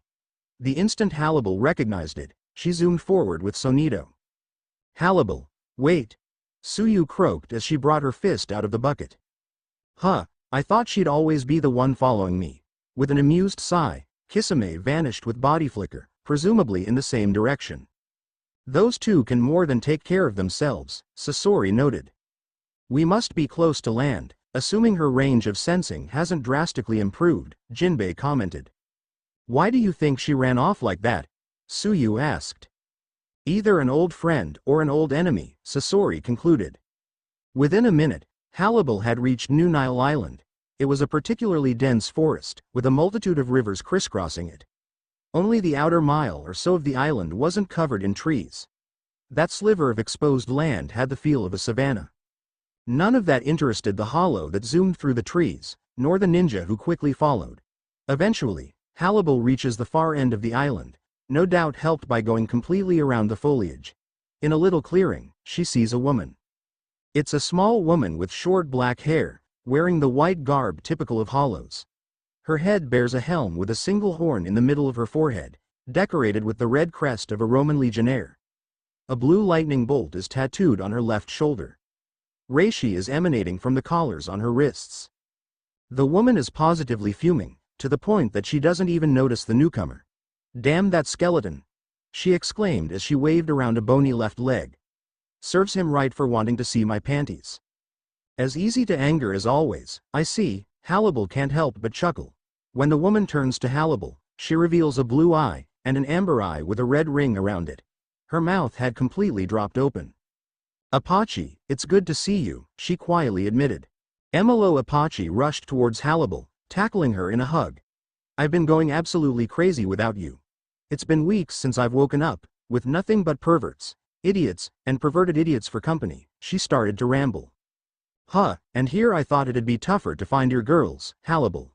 A: The instant Hannibal recognized it, She zoomed forward with Sonito. Halibal. Wait. Suyu croaked as she brought her fist out of the bucket. Huh, I thought she'd always be the one following me. With an amused sigh, Kisame vanished with body flicker, presumably in the same direction. Those two can more than take care of themselves, Sasori noted. We must be close to land, assuming her range of sensing hasn't drastically improved, Jinbei commented. Why do you think she ran off like that? Suyu asked. Either an old friend or an old enemy, Sasori concluded. Within a minute, Halibal had reached New Nile Island. It was a particularly dense forest, with a multitude of rivers crisscrossing it. Only the outer mile or so of the island wasn't covered in trees. That sliver of exposed land had the feel of a savanna. None of that interested the hollow that zoomed through the trees, nor the ninja who quickly followed. Eventually, Halibal reaches the far end of the island, no doubt helped by going completely around the foliage. In a little clearing, she sees a woman. It's a small woman with short black hair, wearing the white garb typical of hollows. Her head bears a helm with a single horn in the middle of her forehead, decorated with the red crest of a Roman legionnaire. A blue lightning bolt is tattooed on her left shoulder. Reishi is emanating from the collars on her wrists. The woman is positively fuming, to the point that she doesn't even notice the newcomer. Damn that skeleton! She exclaimed as she waved around a bony left leg. Serves him right for wanting to see my panties. As easy to anger as always, I see. Halibal can't help but chuckle. When the woman turns to Halibal, she reveals a blue eye, and an amber eye with a red ring around it. Her mouth had completely dropped open. Apache, it's good to see you, she quietly admitted. Emilo Apache rushed towards Halibal, tackling her in a hug. I've been going absolutely crazy without you. It's been weeks since I've woken up, with nothing but perverts, idiots, and perverted idiots for company, she started to ramble. Huh, and here I thought it'd be tougher to find your girls, Halibal.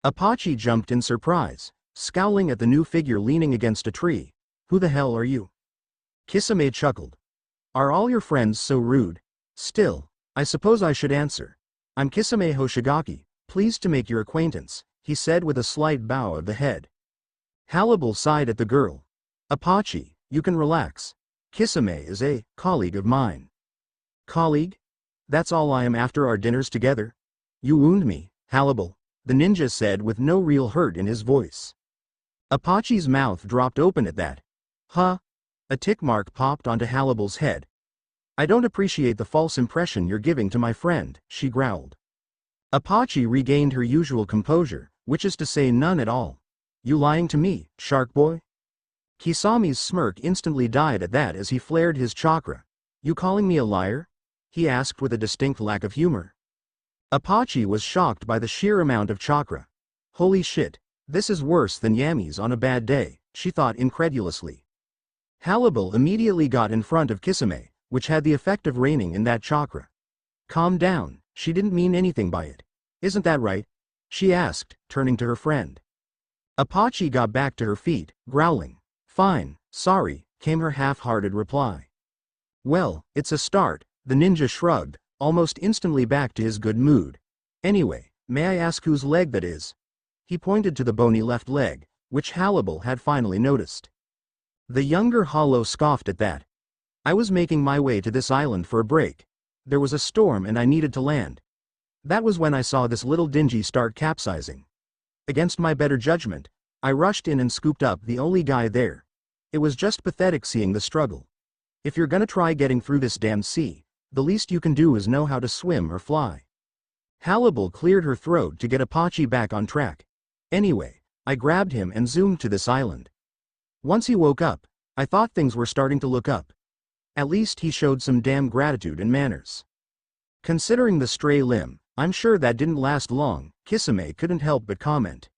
A: Apache jumped in surprise, scowling at the new figure leaning against a tree. Who the hell are you? Kisame chuckled. Are all your friends so rude? Still, I suppose I should answer. I'm Kisame Hoshigaki, pleased to make your acquaintance, he said with a slight bow of the head. Halibal sighed at the girl. Apache, you can relax. Kisame is a colleague of mine. Colleague? That's all I am after our dinners together? You wound me, Halibal, the ninja said with no real hurt in his voice. Apache's mouth dropped open at that. Huh? A tick mark popped onto Halibal's head. I don't appreciate the false impression you're giving to my friend, she growled. Apache regained her usual composure, which is to say none at all. You lying to me, shark boy? Kisami's smirk instantly died at that as he flared his chakra. You calling me a liar? He asked with a distinct lack of humor. Apache was shocked by the sheer amount of chakra. Holy shit, this is worse than yammies on a bad day, she thought incredulously. Halibal immediately got in front of Kisame, which had the effect of raining in that chakra. Calm down, she didn't mean anything by it. Isn't that right? She asked, turning to her friend. Apache got back to her feet, growling. Fine, sorry, came her half-hearted reply. Well, it's a start, the ninja shrugged, almost instantly back to his good mood. Anyway, may I ask whose leg that is? He pointed to the bony left leg, which Halibal had finally noticed. The younger hollow scoffed at that. I was making my way to this island for a break. There was a storm and I needed to land. That was when I saw this little dingy start capsizing. Against my better judgment, I rushed in and scooped up the only guy there. It was just pathetic seeing the struggle. If you're gonna try getting through this damn sea, the least you can do is know how to swim or fly. Halibal cleared her throat to get Apache back on track. Anyway, I grabbed him and zoomed to this island. Once he woke up, I thought things were starting to look up. At least he showed some damn gratitude and manners. Considering the stray limb, I'm sure that didn't last long, Kisame couldn't help but comment.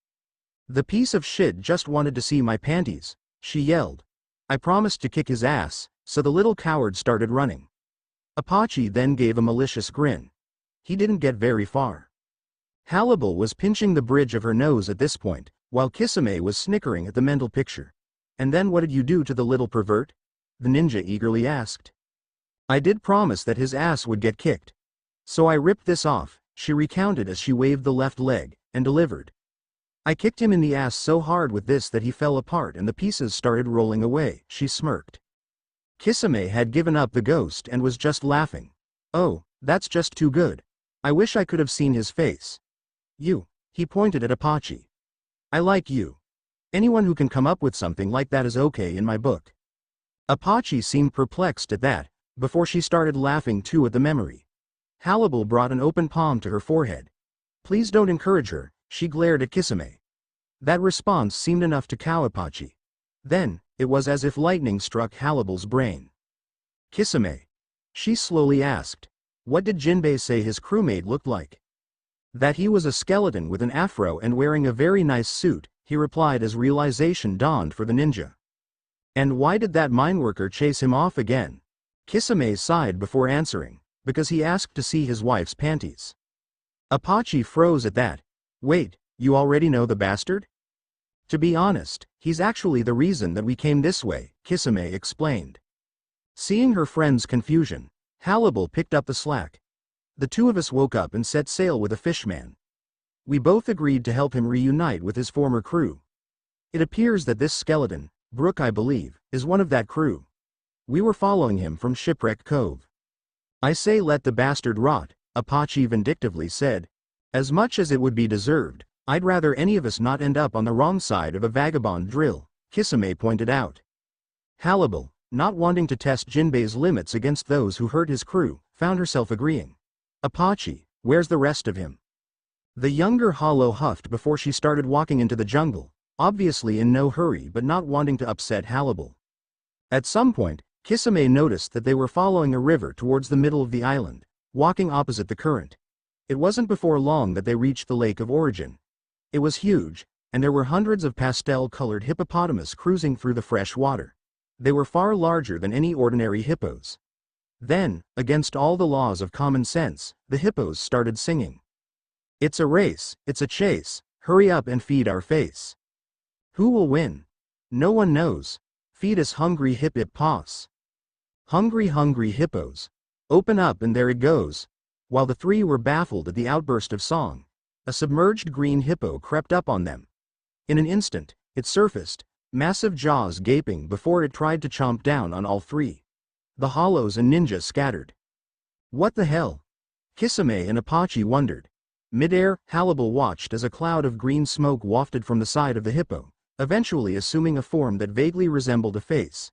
A: The piece of shit just wanted to see my panties, she yelled. I promised to kick his ass, so the little coward started running. Apache then gave a malicious grin. He didn't get very far. Halibal was pinching the bridge of her nose at this point, while Kisame was snickering at the mental picture. And then what did you do to the little pervert? The ninja eagerly asked. I did promise that his ass would get kicked. So I ripped this off, she recounted as she waved the left leg, and delivered. I kicked him in the ass so hard with this that he fell apart and the pieces started rolling away, she smirked. Kisame had given up the ghost and was just laughing. Oh, that's just too good. I wish I could have seen his face. You. He pointed at Apache. I like you. Anyone who can come up with something like that is okay in my book. Apache seemed perplexed at that, before she started laughing too at the memory. Hannibal brought an open palm to her forehead. Please don't encourage her, she glared at Kisame. That response seemed enough to cow Apache. Then, it was as if lightning struck Hannibal's brain. Kisame. She slowly asked. What did Jinbei say his crewmate looked like? That he was a skeleton with an afro and wearing a very nice suit, he replied as realization dawned for the ninja. And why did that mineworker chase him off again? Kisame sighed before answering, because he asked to see his wife's panties. Apache froze at that. Wait, you already know the bastard? To be honest, he's actually the reason that we came this way, Kisame explained. Seeing her friend's confusion, Hannibal picked up the slack. The two of us woke up and set sail with a fishman. We both agreed to help him reunite with his former crew. It appears that this skeleton, Brook I believe, is one of that crew. We were following him from Shipwreck Cove. I say let the bastard rot, Apache vindictively said. As much as it would be deserved, I'd rather any of us not end up on the wrong side of a vagabond drill, Kisame pointed out. Hannibal, not wanting to test Jinbei's limits against those who hurt his crew, found herself agreeing. Apache, where's the rest of him? The younger Hollow huffed before she started walking into the jungle, obviously in no hurry but not wanting to upset Hannibal. At some point, Kisame noticed that they were following a river towards the middle of the island, walking opposite the current. It wasn't before long that they reached the Lake of Origin. It was huge, and there were hundreds of pastel-colored hippopotamus cruising through the fresh water. They were far larger than any ordinary hippos. Then, against all the laws of common sense, the hippos started singing. It's a race, it's a chase, hurry up and feed our face. Who will win? No one knows. Feed us hungry hip-hip-paws. Hungry hippos. Open up and there it goes. While the three were baffled at the outburst of song, a submerged green hippo crept up on them. In an instant, it surfaced, massive jaws gaping before it tried to chomp down on all three. The hollows and ninja scattered. What the hell? Kisame and Apache wondered. Midair, Hannibal watched as a cloud of green smoke wafted from the side of the hippo, eventually assuming a form that vaguely resembled a face.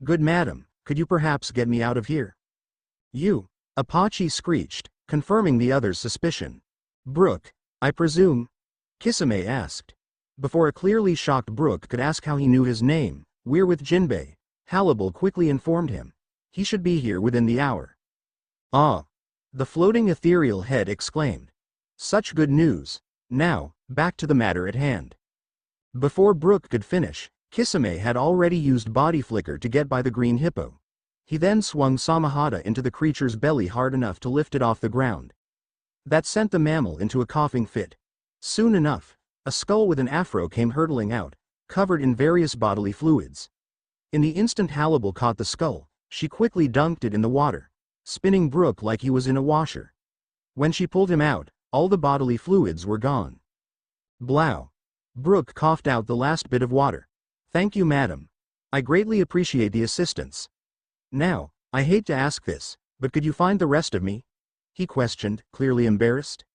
A: Good madam, could you perhaps get me out of here? You, Apache screeched, confirming the other's suspicion. Brook, I presume? Kisame asked. Before a clearly shocked Brook could ask how he knew his name, we're with Jinbei, Hannibal quickly informed him. He should be here within the hour. Ah! The floating ethereal head exclaimed. Such good news. Now, back to the matter at hand. Before Brook could finish, Kisame had already used body flicker to get by the green hippo. He then swung Samahata into the creature's belly hard enough to lift it off the ground. That sent the mammal into a coughing fit. Soon enough, a skull with an afro came hurtling out, covered in various bodily fluids. In the instant Hannibal caught the skull, she quickly dunked it in the water, spinning Brook like he was in a washer. When she pulled him out, all the bodily fluids were gone. Blow. Brook coughed out the last bit of water. Thank you, madam. I greatly appreciate the assistance. Now, I hate to ask this, but could you find the rest of me? He questioned, clearly embarrassed.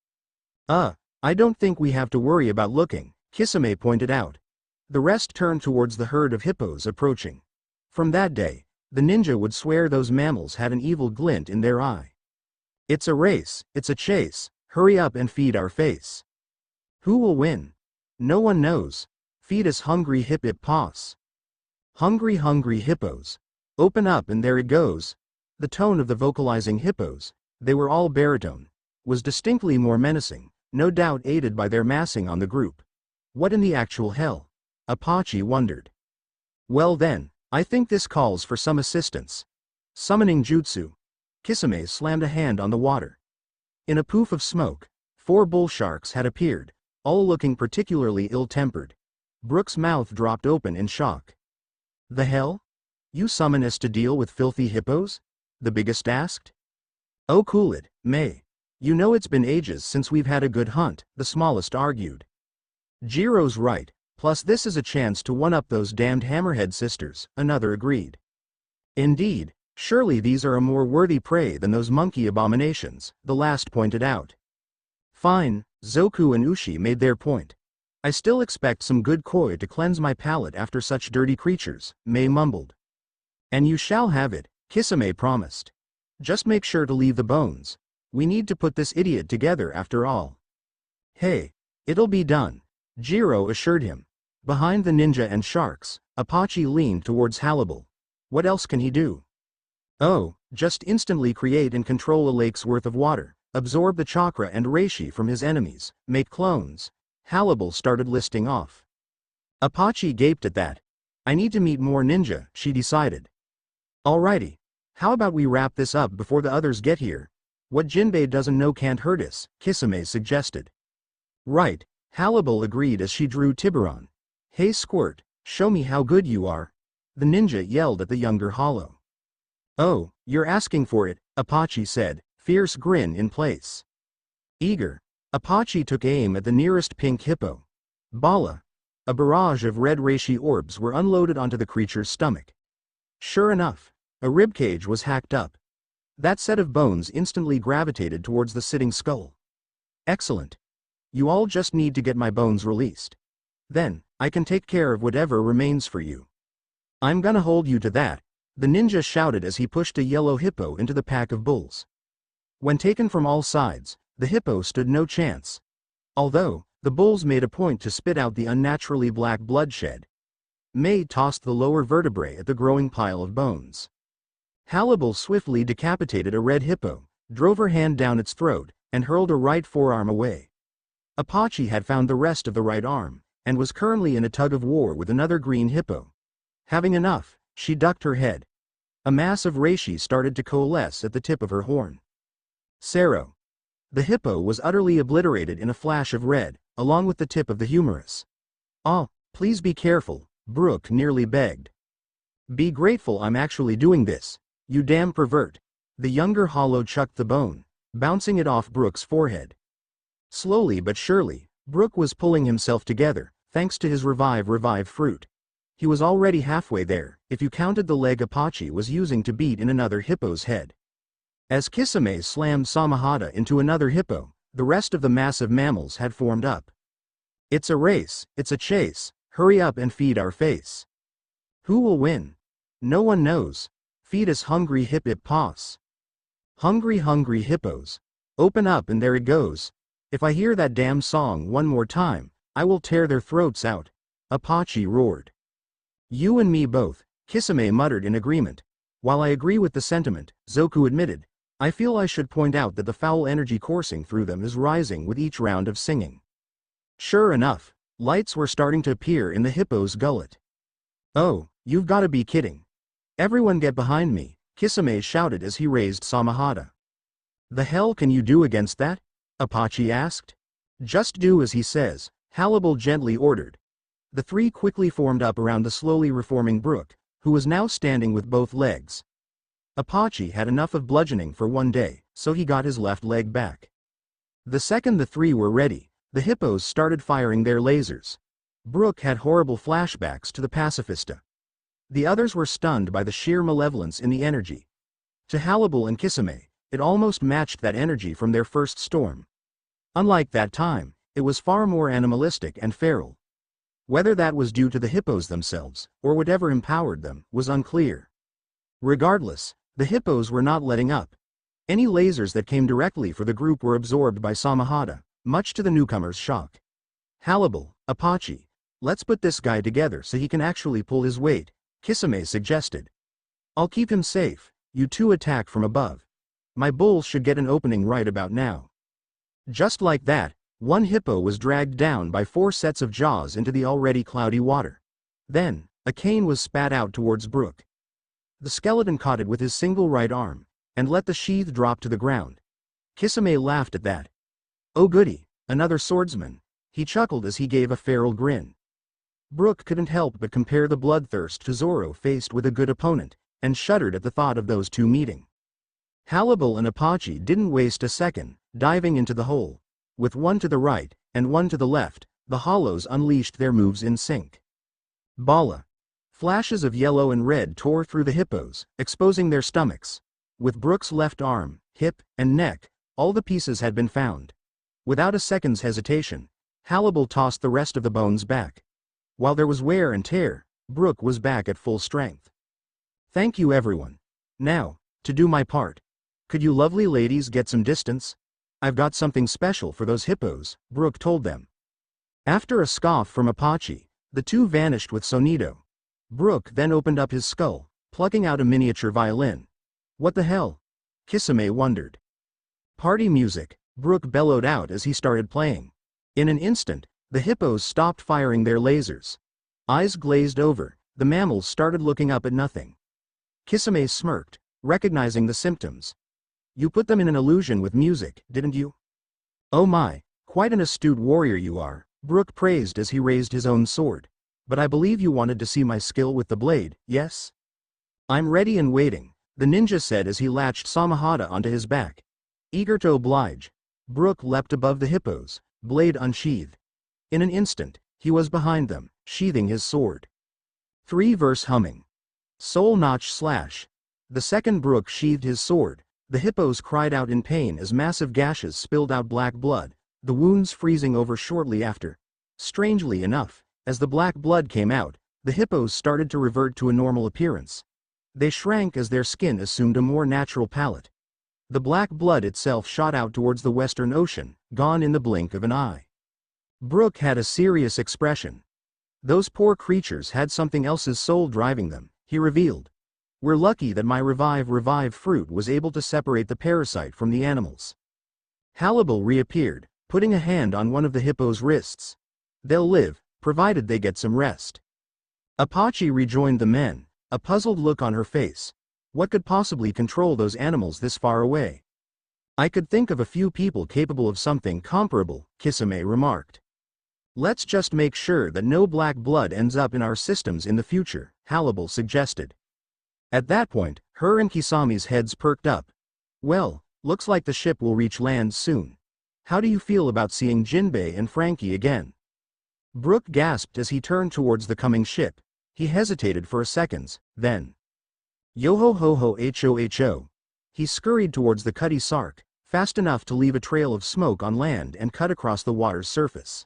A: I don't think we have to worry about looking, Kisame pointed out. The rest turned towards the herd of hippos approaching. From that day, the ninja would swear those mammals had an evil glint in their eye. It's a race, it's a chase, hurry up and feed our face. Who will win? No one knows. Feed us hungry hip-hip-paws. Hungry hippos. Open up and there it goes. The tone of the vocalizing hippos, they were all baritone, was distinctly more menacing, no doubt aided by their massing on the group. What in the actual hell? Apache wondered. Well then, I think this calls for some assistance. Summoning jutsu. Kisame slammed a hand on the water. In a poof of smoke, 4 bull sharks had appeared, all looking particularly ill-tempered. Brook's mouth dropped open in shock. The hell? You summon us to deal with filthy hippos? The biggest asked. Oh cool it, May. You know it's been ages since we've had a good hunt, the smallest argued. Jiro's right, plus this is a chance to one-up those damned Hammerhead sisters, another agreed. Indeed, surely these are a more worthy prey than those monkey abominations, the last pointed out. Fine, Zoku and Ushi made their point. I still expect some good koi to cleanse my palate after such dirty creatures, Mei mumbled. And you shall have it, Kisame promised. Just make sure to leave the bones. We need to put this idiot together after all. Hey, it'll be done, Jiro assured him. Behind the ninja and sharks, Apache leaned towards Hannibal. What else can he do? Oh, just instantly create and control a lake's worth of water, absorb the chakra and reishi from his enemies, make clones. Hannibal started listing off. Apache gaped at that. I need to meet more ninja, she decided. Alrighty. How about we wrap this up before the others get here? What Jinbei doesn't know can't hurt us, Kisame suggested. Right, Hannibal agreed as she drew Tiburon. Hey Squirt, show me how good you are. The ninja yelled at the younger Hollow. Oh, you're asking for it, Apache said, fierce grin in place. Eager, Apache took aim at the nearest pink hippo. Bala. A barrage of red reishi orbs were unloaded onto the creature's stomach. Sure enough, a ribcage was hacked up. That set of bones instantly gravitated towards the sitting skull. Excellent. You all just need to get my bones released. Then, I can take care of whatever remains for you. I'm gonna hold you to that, the ninja shouted as he pushed a yellow hippo into the pack of bulls. When taken from all sides, the hippo stood no chance. Although, the bulls made a point to spit out the unnaturally black bloodshed. Mei tossed the lower vertebrae at the growing pile of bones. Hannibal swiftly decapitated a red hippo, drove her hand down its throat, and hurled a right forearm away. Apache had found the rest of the right arm, and was currently in a tug-of-war with another green hippo. Having enough, she ducked her head. A mass of reishi started to coalesce at the tip of her horn. Sero. The hippo was utterly obliterated in a flash of red, along with the tip of the humerus. Oh, please be careful, Brooke nearly begged. Be grateful I'm actually doing this, you damn pervert. The younger Hollow chucked the bone, bouncing it off Brooke's forehead. Slowly but surely, Brooke was pulling himself together, thanks to his revive fruit. He was already halfway there, if you counted the leg Apache was using to beat in another hippo's head. As Kisame slammed Samahata into another hippo, the rest of the massive mammals had formed up. It's a race, it's a chase, hurry up and feed our face. Who will win? No one knows. Feed us hungry hip paws. Hungry hippos. Open up and there it goes. If I hear that damn song one more time, I will tear their throats out, Apache roared. You and me both, Kisame muttered in agreement. While I agree with the sentiment, Zoku admitted, I feel I should point out that the foul energy coursing through them is rising with each round of singing. Sure enough, lights were starting to appear in the hippo's gullet. Oh, you've gotta be kidding. Everyone get behind me, Kisame shouted as he raised Samahata. The hell can you do against that? Apache asked. Just do as he says, Hannibal gently ordered. The three quickly formed up around the slowly reforming Brooke, who was now standing with both legs. Apache had enough of bludgeoning for one day, so he got his left leg back. The second the three were ready, the hippos started firing their lasers. Brooke had horrible flashbacks to the pacifista. The others were stunned by the sheer malevolence in the energy. To Hannibal and Kisame, it almost matched that energy from their first storm. Unlike that time, it was far more animalistic and feral. Whether that was due to the hippos themselves, or whatever empowered them, was unclear. Regardless, the hippos were not letting up. Any lasers that came directly for the group were absorbed by Samahata, much to the newcomer's shock. Hannibal, Apache, let's put this guy together so he can actually pull his weight, Kisame suggested. I'll keep him safe, you two attack from above. My bulls should get an opening right about now. Just like that, one hippo was dragged down by 4 sets of jaws into the already cloudy water. Then, a cane was spat out towards Brooke. The skeleton caught it with his single right arm, and let the sheath drop to the ground. Kisame laughed at that. Oh goody, another swordsman, he chuckled as he gave a feral grin. Brooke couldn't help but compare the bloodthirst to Zoro faced with a good opponent, and shuddered at the thought of those two meeting. Hannibal and Apache didn't waste a second, diving into the hole. With one to the right, and one to the left, The hollows unleashed their moves in sync. Bala. Flashes of yellow and red tore through the hippos, exposing their stomachs. With Brook's left arm, hip, and neck, all the pieces had been found. Without a second's hesitation, Hannibal tossed the rest of the bones back. While there was wear and tear, Brook was back at full strength. Thank you everyone. Now, to do my part. Could you lovely ladies get some distance? I've got something special for those hippos, Brook told them. After a scoff from Apache, the two vanished with Sonido. Brook then opened up his skull, plucking out a miniature violin. What the hell? Kisame wondered. Party music, Brook bellowed out as he started playing. In an instant, the hippos stopped firing their lasers. Eyes glazed over, the mammals started looking up at nothing. Kisame smirked, recognizing the symptoms. You put them in an illusion with music, didn't you? Oh my, quite an astute warrior you are, Brook praised as he raised his own sword. But I believe you wanted to see my skill with the blade, yes? I'm ready and waiting, the ninja said as he latched Samahata onto his back. Eager to oblige, Brook leapt above the hippos, blade unsheathed. In an instant, he was behind them, sheathing his sword. 3-verse humming. Soul notch slash. The second Brook sheathed his sword, the hippos cried out in pain as massive gashes spilled out black blood, the wounds freezing over shortly after. Strangely enough, as the black blood came out, the hippos started to revert to a normal appearance. They shrank as their skin assumed a more natural palette. The black blood itself shot out towards the Western Ocean, gone in the blink of an eye. Brook had a serious expression. Those poor creatures had something else's soul driving them, he revealed. We're lucky that my revive fruit was able to separate the parasite from the animals. Hannibal reappeared, putting a hand on one of the hippo's wrists. They'll live, provided they get some rest. Apache rejoined the men, a puzzled look on her face. What could possibly control those animals this far away? I could think of a few people capable of something comparable, Kisame remarked. Let's just make sure that no black blood ends up in our systems in the future, Hannibal suggested. At that point, her and Kisami's heads perked up. Well, looks like the ship will reach land soon. How do you feel about seeing Jinbei and Frankie again? Brook gasped as he turned towards the coming ship. He hesitated for a second, then. Yo-ho-ho-ho-ho. He scurried towards the Cutty Sark, fast enough to leave a trail of smoke on land and cut across the water's surface.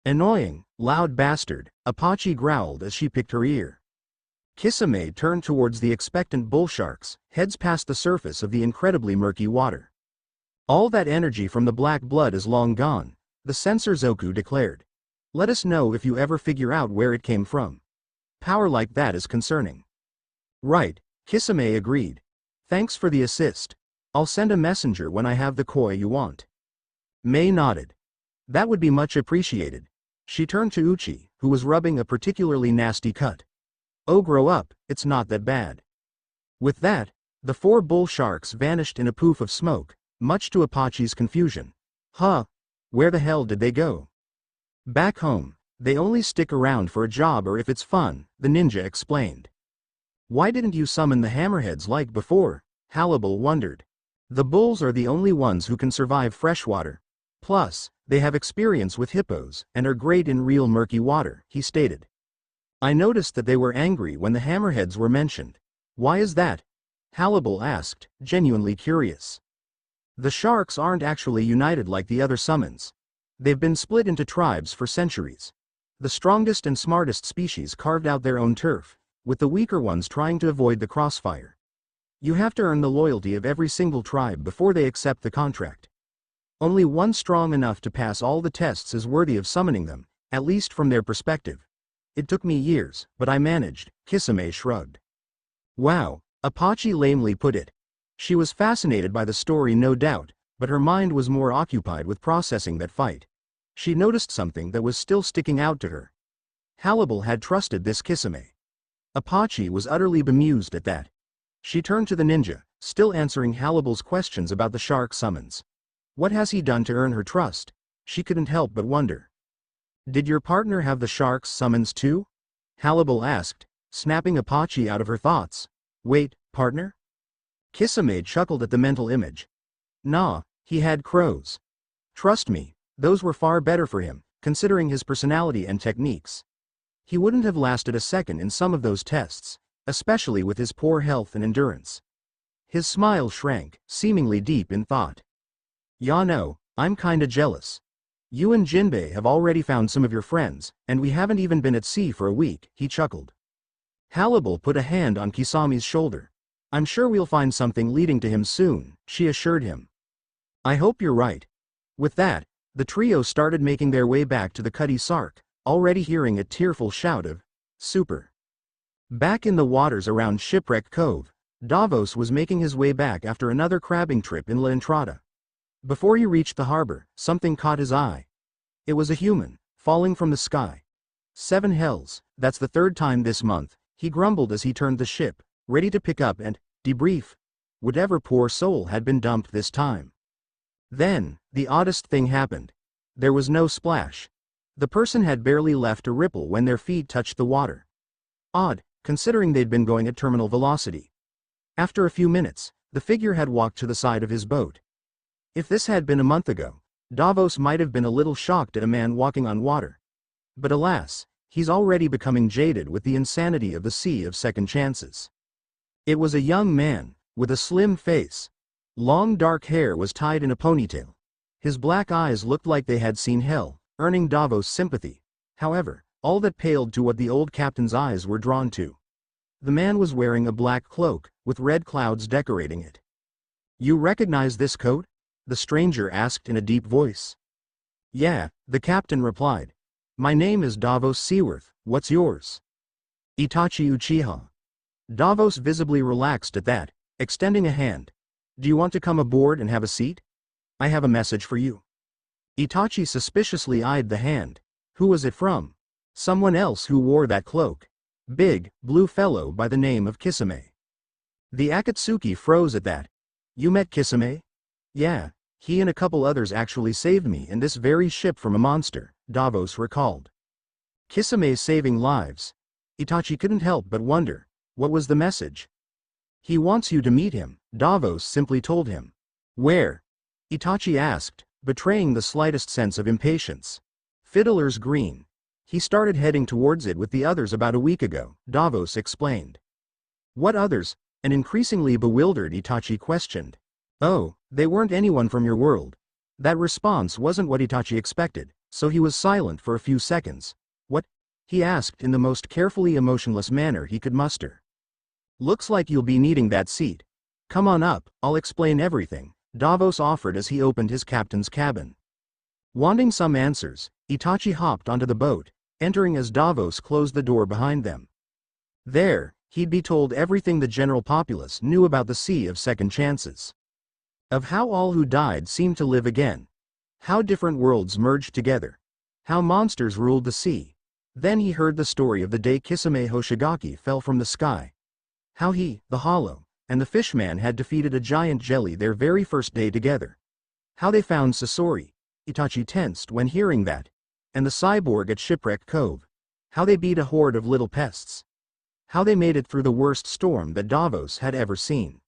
A: Annoying, loud bastard, Apache growled as she picked her ear. Kisame turned towards the expectant bull sharks, heads past the surface of the incredibly murky water. All that energy from the black blood is long gone, the censor Zoku declared. Let us know if you ever figure out where it came from. Power like that is concerning. Right, Kisame agreed. Thanks for the assist. I'll send a messenger when I have the koi you want. Mei nodded. That would be much appreciated. She turned to Uchi, who was rubbing a particularly nasty cut. Oh, grow up, it's not that bad. With that, the 4 bull sharks vanished in a poof of smoke, much to Apache's confusion. Huh? Where the hell did they go? Back home, they only stick around for a job or if it's fun, the ninja explained. Why didn't you summon the hammerheads like before? Hannibal wondered. The bulls are the only ones who can survive freshwater. Plus, they have experience with hippos and are great in real murky water, he stated. I noticed that they were angry when the hammerheads were mentioned. Why is that? Hannibal asked, genuinely curious. The sharks aren't actually united like the other summons. They've been split into tribes for centuries. The strongest and smartest species carved out their own turf, with the weaker ones trying to avoid the crossfire. You have to earn the loyalty of every single tribe before they accept the contract. Only one strong enough to pass all the tests is worthy of summoning them, at least from their perspective. It took me years, but I managed, Kisame shrugged. Wow, Apache lamely put it. She was fascinated by the story no doubt, but her mind was more occupied with processing that fight. She noticed something that was still sticking out to her. Hannibal had trusted this Kisame. Apache was utterly bemused at that. She turned to the ninja, still answering Hannibal's questions about the shark summons. What has he done to earn her trust? She couldn't help but wonder. Did your partner have the shark's summons too? Hannibal asked, snapping Apache out of her thoughts. Wait, partner? Kisame chuckled at the mental image. Nah, he had crows. Trust me, those were far better for him, considering his personality and techniques. He wouldn't have lasted a second in some of those tests, especially with his poor health and endurance. His smile shrank, seemingly deep in thought. "Ya know, I'm kinda jealous. You and Jinbei have already found some of your friends, and we haven't even been at sea for a week," he chuckled. Halibal put a hand on Kisami's shoulder. "I'm sure we'll find something leading to him soon," she assured him. "I hope you're right." With that, the trio started making their way back to the Cutty Sark, already hearing a tearful shout of, "Super." Back in the waters around Shipwreck Cove, Davos was making his way back after another crabbing trip in La Entrada. Before he reached the harbor, something caught his eye. It was a human, falling from the sky. 7 hells, that's the 3rd time this month, he grumbled as he turned the ship, ready to pick up and debrief whatever poor soul had been dumped this time. Then, the oddest thing happened. There was no splash. The person had barely left a ripple when their feet touched the water. Odd, considering they'd been going at terminal velocity. After a few minutes, the figure had walked to the side of his boat. If this had been a month ago, Davos might have been a little shocked at a man walking on water. But alas, he's already becoming jaded with the insanity of the sea of second chances. It was a young man, with a slim face. Long dark hair was tied in a ponytail. His black eyes looked like they had seen hell, earning Davos' sympathy. However, all that paled to what the old captain's eyes were drawn to. The man was wearing a black cloak, with red clouds decorating it. "You recognize this coat?" the stranger asked in a deep voice. "Yeah," the captain replied. "My name is Davos Seaworth, what's yours?" "Itachi Uchiha." Davos visibly relaxed at that, extending a hand. "Do you want to come aboard and have a seat? I have a message for you." Itachi suspiciously eyed the hand. Who was it from? Someone else who wore that cloak. Big, blue fellow by the name of Kisame. The Akatsuki froze at that. "You met Kisame?" "Yeah, he and a couple others actually saved me and this very ship from a monster," Davos recalled. Kisame saving lives. Itachi couldn't help but wonder, what was the message? "He wants you to meet him," Davos simply told him. "Where?" Itachi asked, betraying the slightest sense of impatience. "Fiddler's Green. He started heading towards it with the others about a week ago," Davos explained. "What others?" an increasingly bewildered Itachi questioned. "Oh, they weren't anyone from your world." That response wasn't what Itachi expected, so he was silent for a few seconds. "What?" he asked in the most carefully emotionless manner he could muster. "Looks like you'll be needing that seat. Come on up, I'll explain everything," Davos offered as he opened his captain's cabin. Wanting some answers, Itachi hopped onto the boat, entering as Davos closed the door behind them. There, he'd be told everything the general populace knew about the Sea of Second Chances. Of how all who died seemed to live again. How different worlds merged together. How monsters ruled the sea. Then he heard the story of the day Kisame Hoshigaki fell from the sky. How he, the Hollow, and the Fishman had defeated a giant jelly their very first day together. How they found Sasori. Itachi tensed when hearing that. And the cyborg at Shipwreck Cove. How they beat a horde of little pests. How they made it through the worst storm that Davos had ever seen.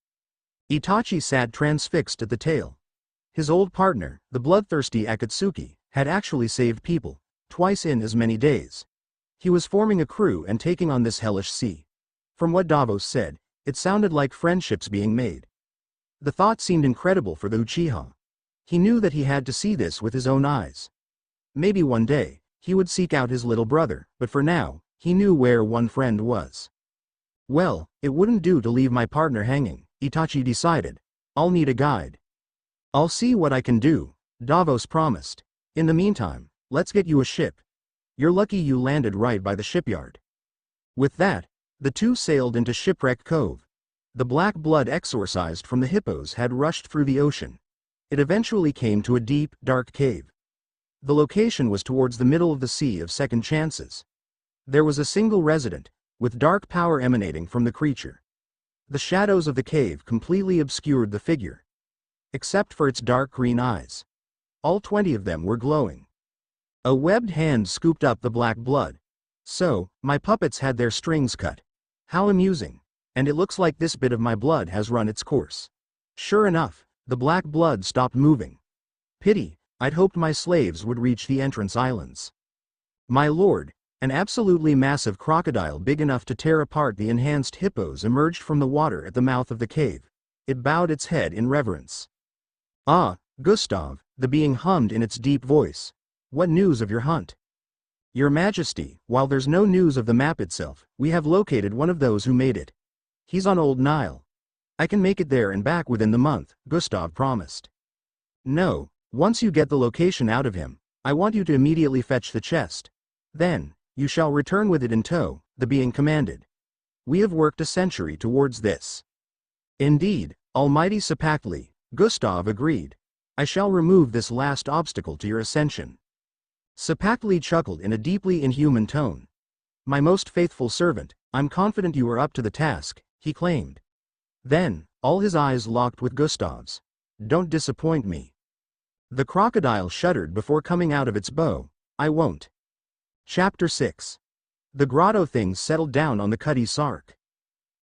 A: Itachi sat transfixed at the tale. His old partner, the bloodthirsty Akatsuki, had actually saved people, twice in as many days. He was forming a crew and taking on this hellish sea. From what Davos said, it sounded like friendships being made. The thought seemed incredible for the Uchiha. He knew that he had to see this with his own eyes. Maybe one day, he would seek out his little brother, but for now, he knew where one friend was. "Well, it wouldn't do to leave my partner hanging," Itachi decided. "I'll need a guide." "I'll see what I can do," Davos promised. "In the meantime, let's get you a ship. You're lucky you landed right by the shipyard." With that, the two sailed into Shipwreck Cove. The black blood exorcised from the hippos had rushed through the ocean. It eventually came to a deep, dark cave. The location was towards the middle of the Sea of Second Chances. There was a single resident, with dark power emanating from the creature. The shadows of the cave completely obscured the figure. Except for its dark green eyes. All 20 of them were glowing. A webbed hand scooped up the black blood. "So, my puppets had their strings cut. How amusing. And it looks like this bit of my blood has run its course." Sure enough, the black blood stopped moving. "Pity, I'd hoped my slaves would reach the entrance islands. My lord, an absolutely massive crocodile big enough to tear apart the enhanced hippos emerged from the water at the mouth of the cave. It bowed its head in reverence. Ah, Gustav, the being hummed in its deep voice. What news of your hunt? Your Majesty, while there's no news of the map itself, we have located one of those who made it. He's on Old Nile. I can make it there and back within the month, Gustav promised. No, once you get the location out of him, I want you to immediately fetch the chest. Then, you shall return with it in tow, the being commanded. We have worked a century towards this. Indeed, Almighty Sapakli, Gustav agreed. I shall remove this last obstacle to your ascension. Sapakli chuckled in a deeply inhuman tone. My most faithful servant, I'm confident you are up to the task, he claimed. Then, all his eyes locked with Gustav's. Don't disappoint me. The crocodile shuddered before coming out of its bow. I won't. Chapter 6. The grotto. Things settled down on the Cutty Sark.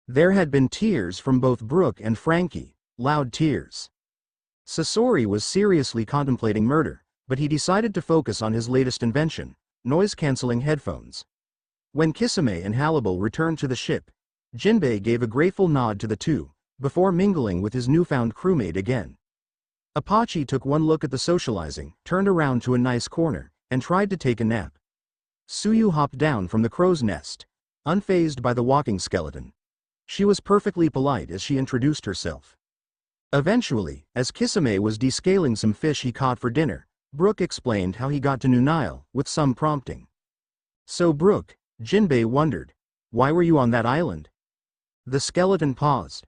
A: There had been tears from both Brooke and Frankie, loud tears. Sasori was seriously contemplating murder, but he decided to focus on his latest invention, noise-canceling headphones. When Kisame and Hannibal returned to the ship, Jinbei gave a grateful nod to the two, before mingling with his newfound crewmate again. Apache took one look at the socializing, turned around to a nice corner, and tried to take a nap. Suyu hopped down from the crow's nest, unfazed by the walking skeleton. She was perfectly polite as she introduced herself. Eventually, as Kisame was descaling some fish he caught for dinner, Brooke explained how he got to New Nile, with some prompting. So Brooke, Jinbei wondered, why were you on that island? The skeleton paused.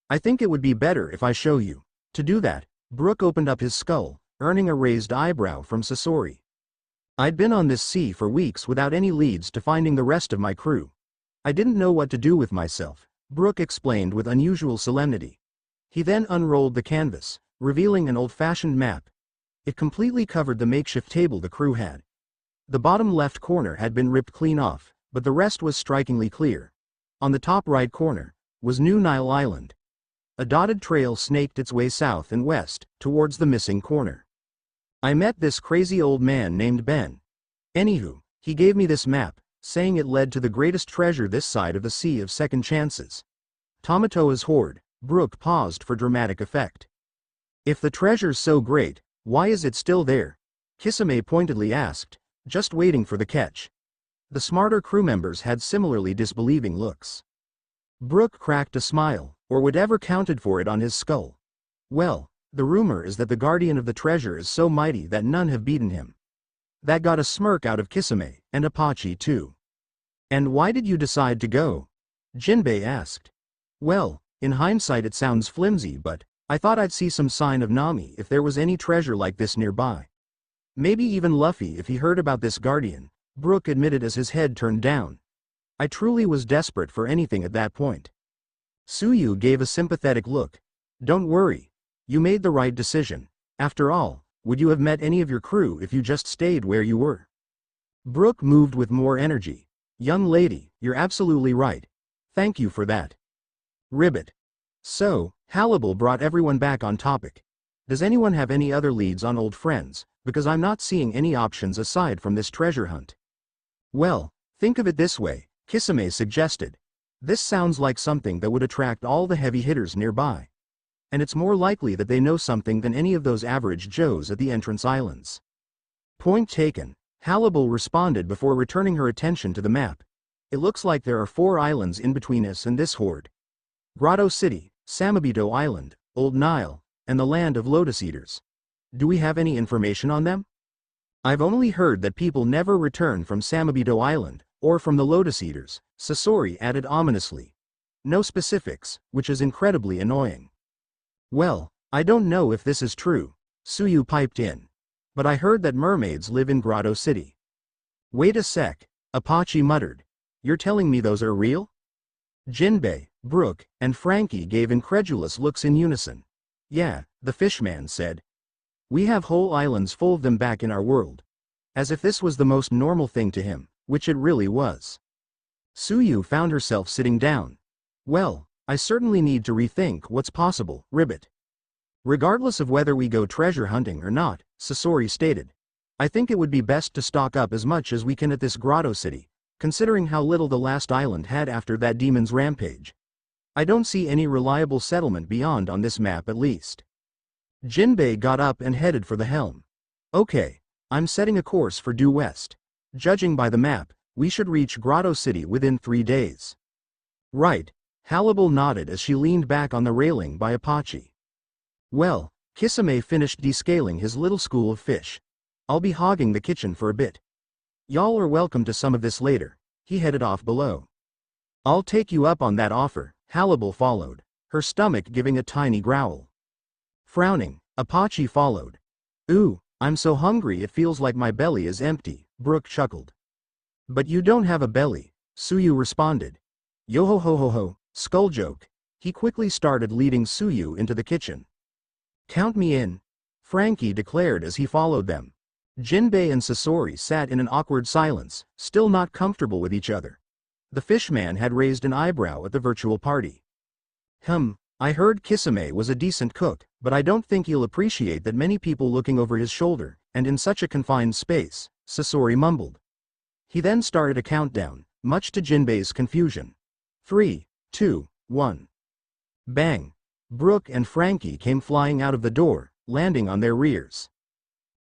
A: I think it would be better if I show you. To do that, Brooke opened up his skull, earning a raised eyebrow from Sasori. I'd been on this sea for weeks without any leads to finding the rest of my crew. I didn't know what to do with myself, Brooke explained with unusual solemnity. He then unrolled the canvas, revealing an old-fashioned map. It completely covered the makeshift table the crew had. The bottom left corner had been ripped clean off, but the rest was strikingly clear. On the top right corner was New Nile Island. A dotted trail snaked its way south and west, towards the missing corner. I met this crazy old man named Ben. Anywho, he gave me this map, saying it led to the greatest treasure this side of the Sea of Second Chances. Tamatoa's hoard. Brooke paused for dramatic effect. If the treasure's so great, why is it still there? Kisame pointedly asked, just waiting for the catch. The smarter crew members had similarly disbelieving looks. Brooke cracked a smile, or whatever counted for it on his skull. Well, the rumor is that the guardian of the treasure is so mighty that none have beaten him. That got a smirk out of Kisame, and Apache too. And why did you decide to go? Jinbei asked. Well, in hindsight it sounds flimsy, but I thought I'd see some sign of Nami if there was any treasure like this nearby. Maybe even Luffy if he heard about this guardian, Brooke admitted as his head turned down. I truly was desperate for anything at that point. Suyu gave a sympathetic look. Don't worry. You made the right decision. After all, would you have met any of your crew if you just stayed where you were? Brooke moved with more energy. Young lady, you're absolutely right. Thank you for that. Ribbit. So, Hannibal brought everyone back on topic. Does anyone have any other leads on old friends, because I'm not seeing any options aside from this treasure hunt? Well, think of it this way, Kisame suggested. This sounds like something that would attract all the heavy hitters nearby. And it's more likely that they know something than any of those average Joes at the entrance islands. Point taken, Hannibal responded before returning her attention to the map. It looks like there are 4 islands in between us and this horde. Grotto City, Samabito Island, Old Nile, and the land of Lotus Eaters. Do we have any information on them? I've only heard that people never return from Samabito Island, or from the Lotus Eaters, Sasori added ominously. No specifics, which is incredibly annoying. Well, I don't know if this is true, Suyu piped in. But I heard that mermaids live in Grotto City. Wait a sec, Apache muttered. You're telling me those are real? Jinbei, Brooke, and Frankie gave incredulous looks in unison. Yeah, the fishman said. We have whole islands full of them back in our world. As if this was the most normal thing to him, which it really was. Suyu found herself sitting down. Well, I certainly need to rethink what's possible, Ribbit. Regardless of whether we go treasure hunting or not, Sasori stated. I think it would be best to stock up as much as we can at this grotto city, considering how little the last island had after that demon's rampage. I don't see any reliable settlement beyond on this map at least. Jinbei got up and headed for the helm. Okay, I'm setting a course for due west. Judging by the map, we should reach Grotto City within 3 days. Right, Halibal nodded as she leaned back on the railing by Apache. Well, Kisame finished descaling his little school of fish. I'll be hogging the kitchen for a bit. Y'all are welcome to some of this later. He headed off below. I'll take you up on that offer, Halibal followed, her stomach giving a tiny growl. Frowning, Apache followed. Ooh, I'm so hungry it feels like my belly is empty, Brook chuckled. But you don't have a belly, Suyu responded. Yo-ho-ho-ho-ho, skull joke. He quickly started leading Suyu into the kitchen. Count me in, Frankie declared as he followed them. Jinbei and Sasori sat in an awkward silence, still not comfortable with each other. The fishman had raised an eyebrow at the virtual party. I heard Kisame was a decent cook, but I don't think he'll appreciate that many people looking over his shoulder, and in such a confined space, Sasori mumbled. He then started a countdown, much to Jinbei's confusion. 3, 2, 1. Bang! Brook and Frankie came flying out of the door, landing on their rears.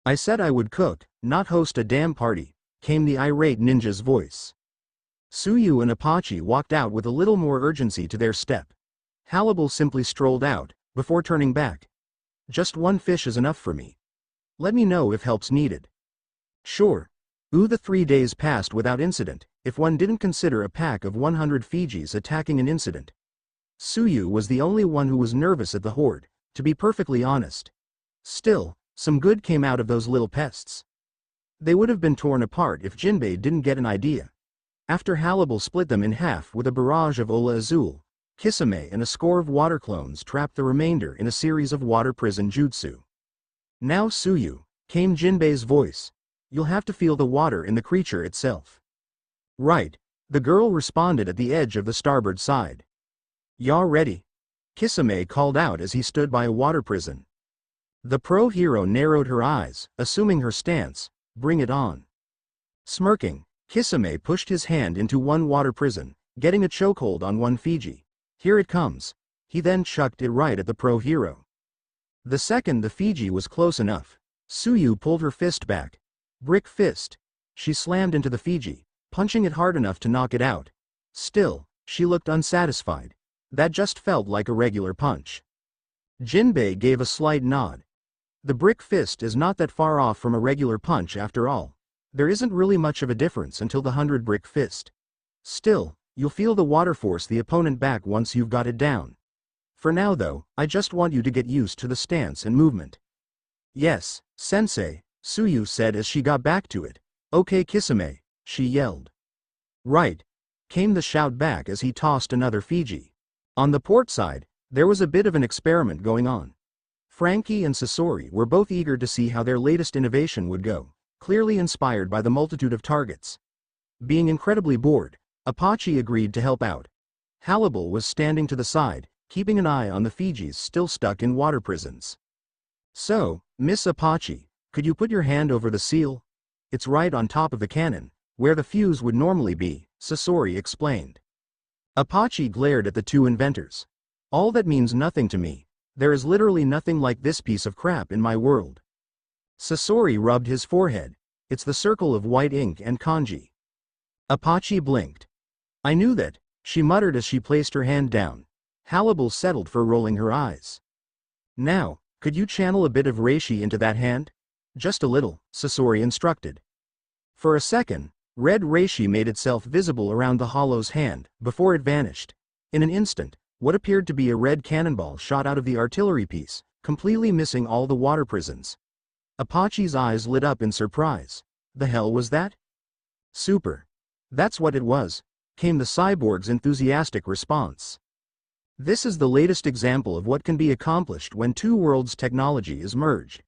A: I said I would cook, not host a damn party, came the irate ninja's voice. Suyu and Apache walked out with a little more urgency to their step. Halibal simply strolled out, before turning back. Just one fish is enough for me. Let me know if help's needed. Sure. The 3 days passed without incident, if one didn't consider a pack of 100 Fijis attacking an incident. Suyu was the only one who was nervous at the horde, to be perfectly honest. Still, some good came out of those little pests. They would have been torn apart if Jinbei didn't get an idea. After Halibal split them in half with a barrage of Ola Azul, Kisame and a score of water clones trapped the remainder in a series of water prison jutsu. Now Suyu, came Jinbei's voice. You'll have to feel the water in the creature itself. Right, the girl responded at the edge of the starboard side. Ya ready? Kisame called out as he stood by a water prison. The pro hero narrowed her eyes, assuming her stance, bring it on. Smirking, Kisame pushed his hand into one water prison, getting a chokehold on one Fiji. Here it comes. He then chucked it right at the pro hero. The second the Fiji was close enough, Suyu pulled her fist back. Brick fist. She slammed into the Fiji, punching it hard enough to knock it out. Still, she looked unsatisfied. That just felt like a regular punch. Jinbei gave a slight nod. The brick fist is not that far off from a regular punch after all. There isn't really much of a difference until the 100 brick fist. Still, you'll feel the water force the opponent back once you've got it down. For now though, I just want you to get used to the stance and movement. Yes, sensei, Suyu said as she got back to it. Okay Kisame, she yelled. Right, came the shout back as he tossed another Fiji. On the port side, there was a bit of an experiment going on. Frankie and Sasori were both eager to see how their latest innovation would go, clearly inspired by the multitude of targets. Being incredibly bored, Apache agreed to help out. Halibal was standing to the side, keeping an eye on the Fijis still stuck in water prisons. So, Miss Apache, could you put your hand over the seal? It's right on top of the cannon, where the fuse would normally be, Sasori explained. Apache glared at the two inventors. All that means nothing to me. There is literally nothing like this piece of crap in my world. Sasori rubbed his forehead. It's the circle of white ink and kanji. Apache blinked. I knew that, she muttered as she placed her hand down. Halibal settled for rolling her eyes. Now, could you channel a bit of reishi into that hand? Just a little, Sasori instructed. For a second, red reishi made itself visible around the hollow's hand, before it vanished. In an instant, what appeared to be a red cannonball shot out of the artillery piece, completely missing all the water prisons. Apache's eyes lit up in surprise. The hell was that? Super. That's what it was, came the cyborg's enthusiastic response. This is the latest example of what can be accomplished when two worlds' technology is merged.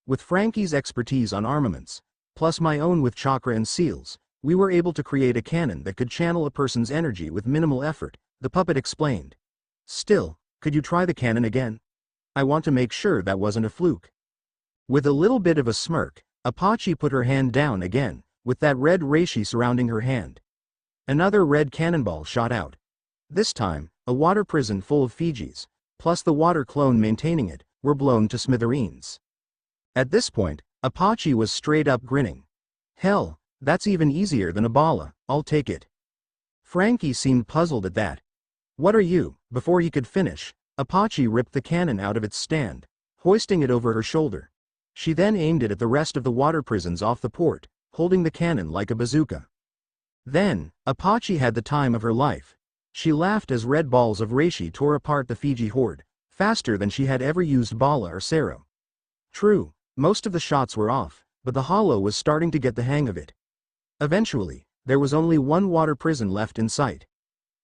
A: With Frankie's expertise on armaments, plus my own with chakra and seals, we were able to create a cannon that could channel a person's energy with minimal effort, the puppet explained. Still, could you try the cannon again? I want to make sure that wasn't a fluke. With a little bit of a smirk, Apache put her hand down again, with that red reishi surrounding her hand. Another red cannonball shot out. This time, a water prison full of Fijis, plus the water clone maintaining it, were blown to smithereens. At this point, Apache was straight up grinning. Hell, that's even easier than a bala, I'll take it. Frankie seemed puzzled at that. What are you? Before he could finish, Apache ripped the cannon out of its stand, hoisting it over her shoulder. She then aimed it at the rest of the water prisons off the port, holding the cannon like a bazooka. Then, Apache had the time of her life. She laughed as red balls of reishi tore apart the Fiji horde, faster than she had ever used bala or sero. True, most of the shots were off, but the hollow was starting to get the hang of it. Eventually, there was only one water prison left in sight.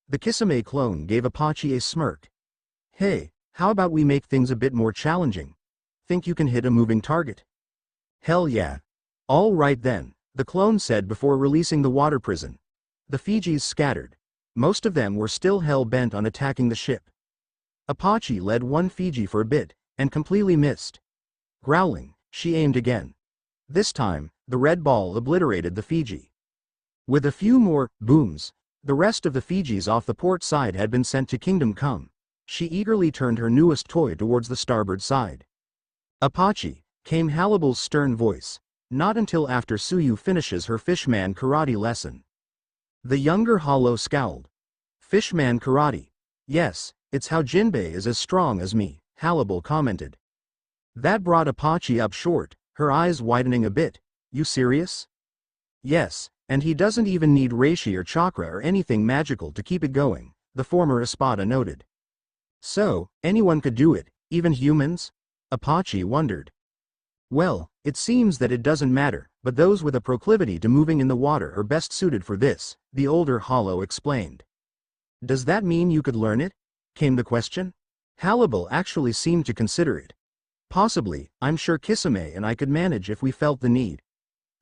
A: The Kisame clone gave Apache a smirk. Hey, how about we make things a bit more challenging? Think you can hit a moving target? Hell yeah. All right then, the clone said before releasing the water prison. The Fijis scattered. Most of them were still hell-bent on attacking the ship. Apache led one Fiji for a bit, and completely missed. Growling, she aimed again. This time, the red ball obliterated the Fiji. With a few more booms, the rest of the Fijis off the port side had been sent to Kingdom Come. She eagerly turned her newest toy towards the starboard side. Apache, came Halibal's stern voice. Not until after Suyu finishes her Fishman karate lesson. The younger Hollow scowled. Fishman karate. Yes, it's how Jinbei is as strong as me, Halibal commented. That brought Apache up short, her eyes widening a bit. You serious? Yes, and he doesn't even need reishi or chakra or anything magical to keep it going, the former Espada noted. So, anyone could do it, even humans? Apache wondered. Well, it seems that it doesn't matter, but those with a proclivity to moving in the water are best suited for this, the older Hollow explained. Does that mean you could learn it? Came the question. Halibal actually seemed to consider it. Possibly, I'm sure Kisame and I could manage if we felt the need.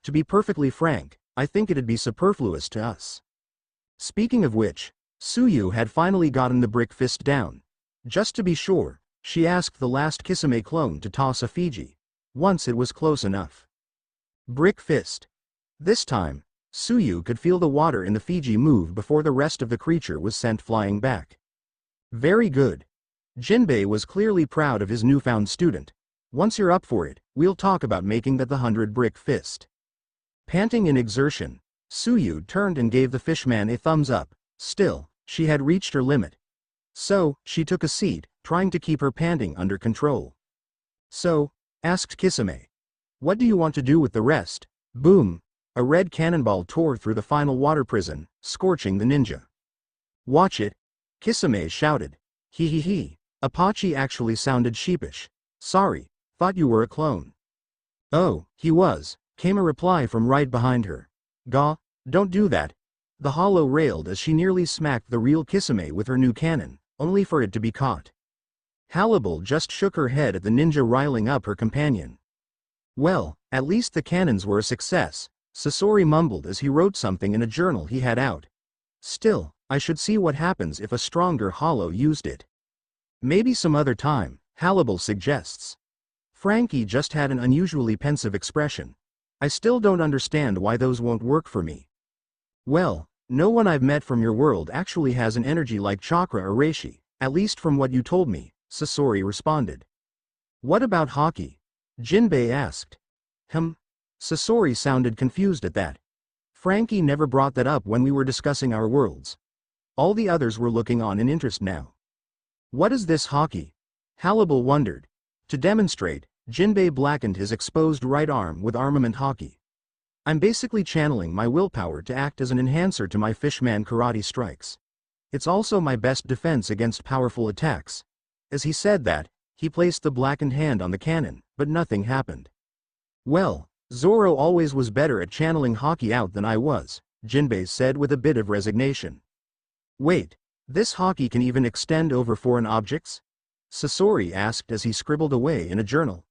A: To be perfectly frank, I think it'd be superfluous to us. Speaking of which, Suyu had finally gotten the brick fist down. Just to be sure, she asked the last Kisame clone to toss a Fiji. Once it was close enough. Brick fist. This time, Suyu could feel the water in the Fiji move before the rest of the creature was sent flying back. Very good. Jinbei was clearly proud of his newfound student. Once you're up for it, we'll talk about making that the 100 brick fist. Panting in exertion, Suyu turned and gave the fishman a thumbs up. Still, she had reached her limit. So, she took a seat, trying to keep her panting under control. So, asked Kisame. What do you want to do with the rest? Boom! A red cannonball tore through the final water prison, scorching the ninja. Watch it! Kisame shouted. He. Apache actually sounded sheepish. Sorry, thought you were a clone. Oh, he was, came a reply from right behind her. Gah, don't do that. The Hollow railed as she nearly smacked the real Kisame with her new cannon, only for it to be caught. Halibal just shook her head at the ninja riling up her companion. Well, at least the cannons were a success, Sasori mumbled as he wrote something in a journal he had out. Still, I should see what happens if a stronger Hollow used it. Maybe some other time, Halibal suggests. Frankie just had an unusually pensive expression. I still don't understand why those won't work for me. Well, no one I've met from your world actually has an energy like chakra or reishi, at least from what you told me, Sasori responded. What about hockey? Jinbei asked. Sasori sounded confused at that. Frankie never brought that up when we were discussing our worlds. All the others were looking on in interest now. What is this hockey? Halibal wondered. To demonstrate, Jinbei blackened his exposed right arm with armament hockey. I'm basically channeling my willpower to act as an enhancer to my fishman karate strikes. It's also my best defense against powerful attacks. As he said that, he placed the blackened hand on the cannon, but nothing happened. Well, Zoro always was better at channeling hockey out than I was, Jinbei said with a bit of resignation. Wait, this hockey can even extend over foreign objects? Sasori asked as he scribbled away in a journal.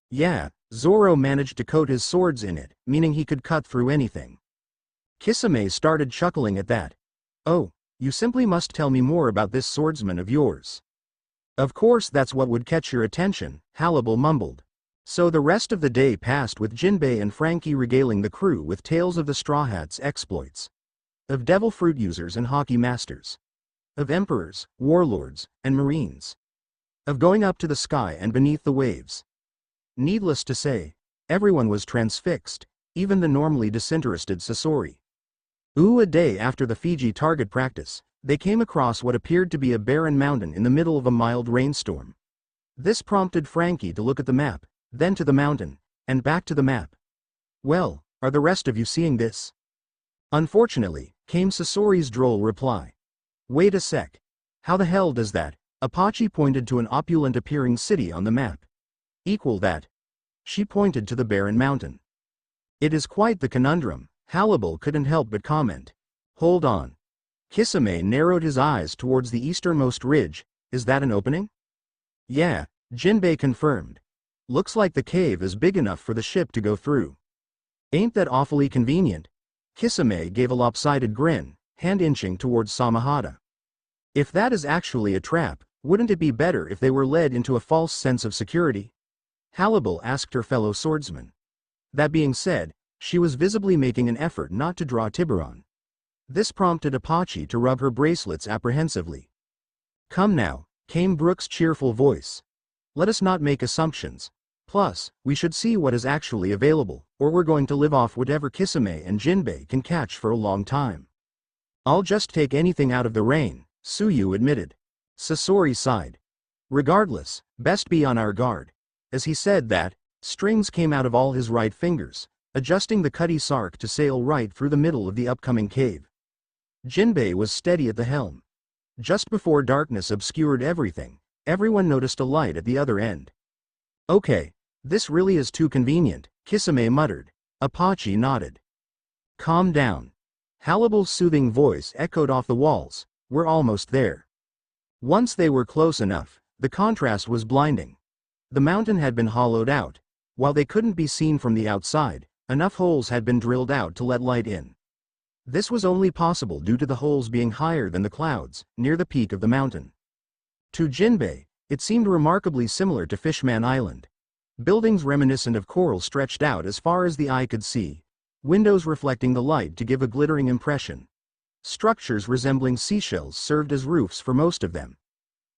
A: Yeah, Zoro managed to coat his swords in it, meaning he could cut through anything. Kisame started chuckling at that. Oh, you simply must tell me more about this swordsman of yours. Of course that's what would catch your attention, Halibal mumbled. So the rest of the day passed with Jinbei and Frankie regaling the crew with tales of the Straw Hats' exploits, of devil fruit users and hockey masters, of emperors, warlords, and marines, of going up to the sky and beneath the waves. Needless to say, everyone was transfixed, even the normally disinterested Sasori. A day after the Fiji target practice, they came across what appeared to be a barren mountain in the middle of a mild rainstorm. This prompted Frankie to look at the map, then to the mountain, and back to the map. "Well, are the rest of you seeing this?" Unfortunately, came Sasori's droll reply. "Wait a sec. How the hell does that?" Apache pointed to an opulent-appearing city on the map. "Equal that." She pointed to the barren mountain. "It is quite the conundrum," Halibal couldn't help but comment. "Hold on." Kisame narrowed his eyes towards the easternmost ridge. "Is that an opening?" "Yeah," Jinbei confirmed. "Looks like the cave is big enough for the ship to go through." "Ain't that awfully convenient?" Kisame gave a lopsided grin, hand inching towards Samahata. "If that is actually a trap, wouldn't it be better if they were led into a false sense of security?" Halibal asked her fellow swordsman. That being said, she was visibly making an effort not to draw Tiburon. This prompted Apache to rub her bracelets apprehensively. "Come now," came Brooke's cheerful voice. "Let us not make assumptions. Plus, we should see what is actually available, or we're going to live off whatever Kisame and Jinbei can catch for a long time." "I'll just take anything out of the rain," Tsuyu admitted. Sasori sighed. "Regardless, best be on our guard." As he said that, strings came out of all his right fingers, adjusting the Cutty Sark to sail right through the middle of the upcoming cave. Jinbei was steady at the helm. Just before darkness obscured everything, everyone noticed a light at the other end. "Okay, this really is too convenient," Kisame muttered. Apache nodded. "Calm down." Halibal's soothing voice echoed off the walls. "We're almost there." Once they were close enough, the contrast was blinding. The mountain had been hollowed out. While they couldn't be seen from the outside, enough holes had been drilled out to let light in. This was only possible due to the holes being higher than the clouds, near the peak of the mountain. To Jinbei, it seemed remarkably similar to Fishman Island. Buildings reminiscent of coral stretched out as far as the eye could see, windows reflecting the light to give a glittering impression. Structures resembling seashells served as roofs for most of them.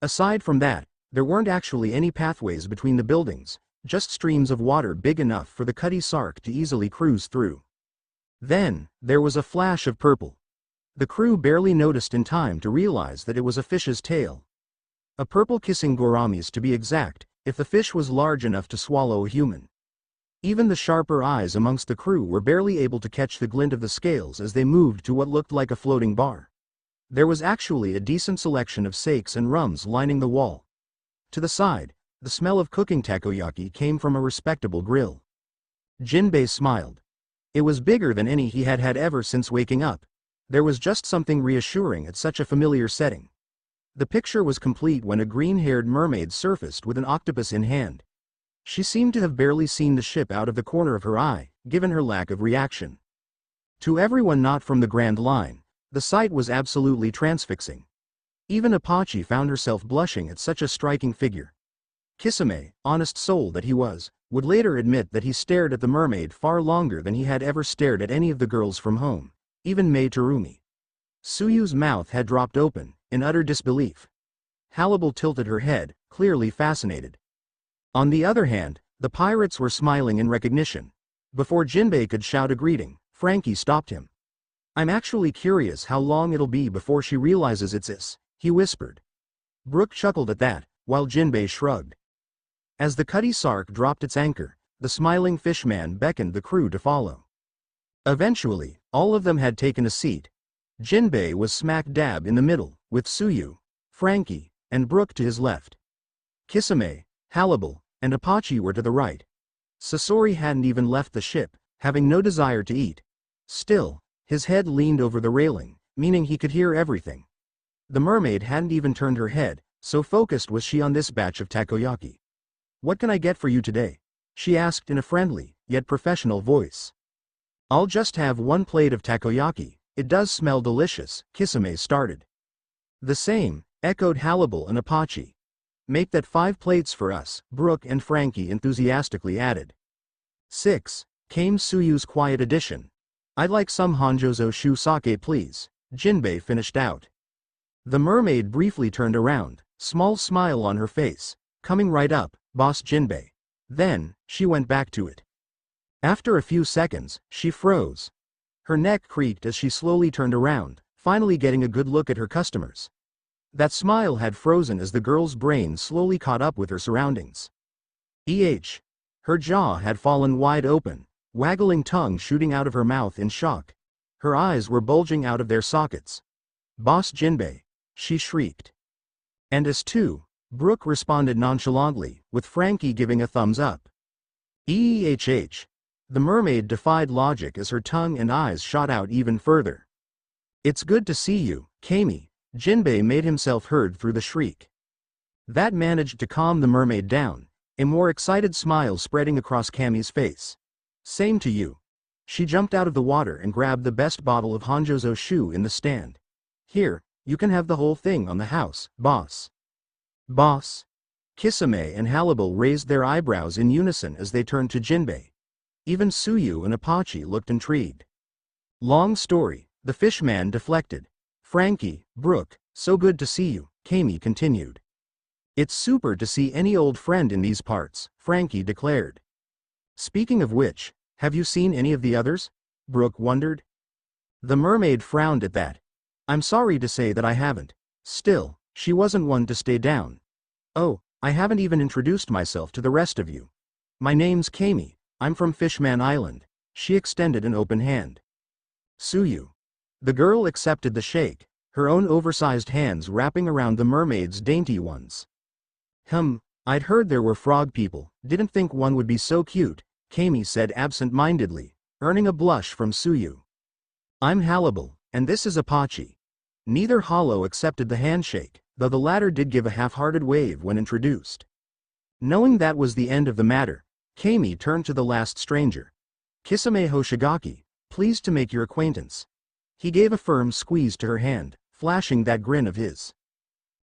A: Aside from that, there weren't actually any pathways between the buildings, just streams of water big enough for the Cutty Sark to easily cruise through. Then, there was a flash of purple. The crew barely noticed in time to realize that it was a fish's tail. A purple-kissing gouramis to be exact, if the fish was large enough to swallow a human. Even the sharper eyes amongst the crew were barely able to catch the glint of the scales as they moved to what looked like a floating bar. There was actually a decent selection of sakes and rums lining the wall. To the side, the smell of cooking takoyaki came from a respectable grill. Jinbei smiled. It was bigger than any he had had ever since waking up. There was just something reassuring at such a familiar setting. The picture was complete when a green-haired mermaid surfaced with an octopus in hand. She seemed to have barely seen the ship out of the corner of her eye, given her lack of reaction. To everyone not from the Grand Line, the sight was absolutely transfixing. Even Apache found herself blushing at such a striking figure. Kisame, honest soul that he was, would later admit that he stared at the mermaid far longer than he had ever stared at any of the girls from home, even Mei Terumi. Tsuyu's mouth had dropped open, in utter disbelief. Halibal tilted her head, clearly fascinated. On the other hand, the pirates were smiling in recognition. Before Jinbei could shout a greeting, Frankie stopped him. "I'm actually curious how long it'll be before she realizes it's us," he whispered. Brooke chuckled at that, while Jinbei shrugged. As the Cutty Sark dropped its anchor, the smiling fishman beckoned the crew to follow. Eventually, all of them had taken a seat. Jinbei was smack dab in the middle, with Tsuyu, Frankie, and Brooke to his left. Kisame, Halibal, and Apache were to the right. Sasori hadn't even left the ship, having no desire to eat. Still, his head leaned over the railing, meaning he could hear everything. The mermaid hadn't even turned her head, so focused was she on this batch of takoyaki. "What can I get for you today?" she asked in a friendly, yet professional voice. "I'll just have one plate of takoyaki, it does smell delicious," Kisame started. "The same," echoed Halibal and Apache. Make that 5 plates for us, Brooke and Frankie enthusiastically added. 6. Came Suyu's quiet addition. I'd like some Honjozo Shu sake please, Jinbei finished out. The mermaid briefly turned around, small smile on her face. Coming right up, boss Jinbei. Then, she went back to it. After a few seconds, she froze. Her neck creaked as she slowly turned around, finally getting a good look at her customers. That smile had frozen as the girl's brain slowly caught up with her surroundings. Her jaw had fallen wide open, waggling tongue shooting out of her mouth in shock. Her eyes were bulging out of their sockets. Boss Jinbei, she shrieked. And as too, Brooke responded nonchalantly, with Frankie giving a thumbs up. The mermaid defied logic as her tongue and eyes shot out even further. It's good to see you, Kami, Jinbei made himself heard through the shriek. That managed to calm the mermaid down, a more excited smile spreading across Kami's face. Same to you. She jumped out of the water and grabbed the best bottle of Honjozo Shu in the stand. Here, you can have the whole thing on the house, boss. Boss? Kisame and Halibal raised their eyebrows in unison as they turned to Jinbei. Even Suyu and Apache looked intrigued. Long story, the fishman deflected. Frankie, Brooke, so good to see you, Kami continued. It's super to see any old friend in these parts, Frankie declared. Speaking of which, have you seen any of the others? Brooke wondered. The mermaid frowned at that. I'm sorry to say that I haven't. Still, she wasn't one to stay down. Oh, I haven't even introduced myself to the rest of you. My name's Kami, I'm from Fishman Island. She extended an open hand. Suyu. The girl accepted the shake, her own oversized hands wrapping around the mermaid's dainty ones. I'd heard there were frog people, didn't think one would be so cute, Kami said absent-mindedly, earning a blush from Suyu. I'm Halibal, and this is Apache. Neither Hollow accepted the handshake, though the latter did give a half-hearted wave when introduced. Knowing that was the end of the matter, Kami turned to the last stranger. Kisame Hoshigaki, pleased to make your acquaintance. He gave a firm squeeze to her hand, flashing that grin of his.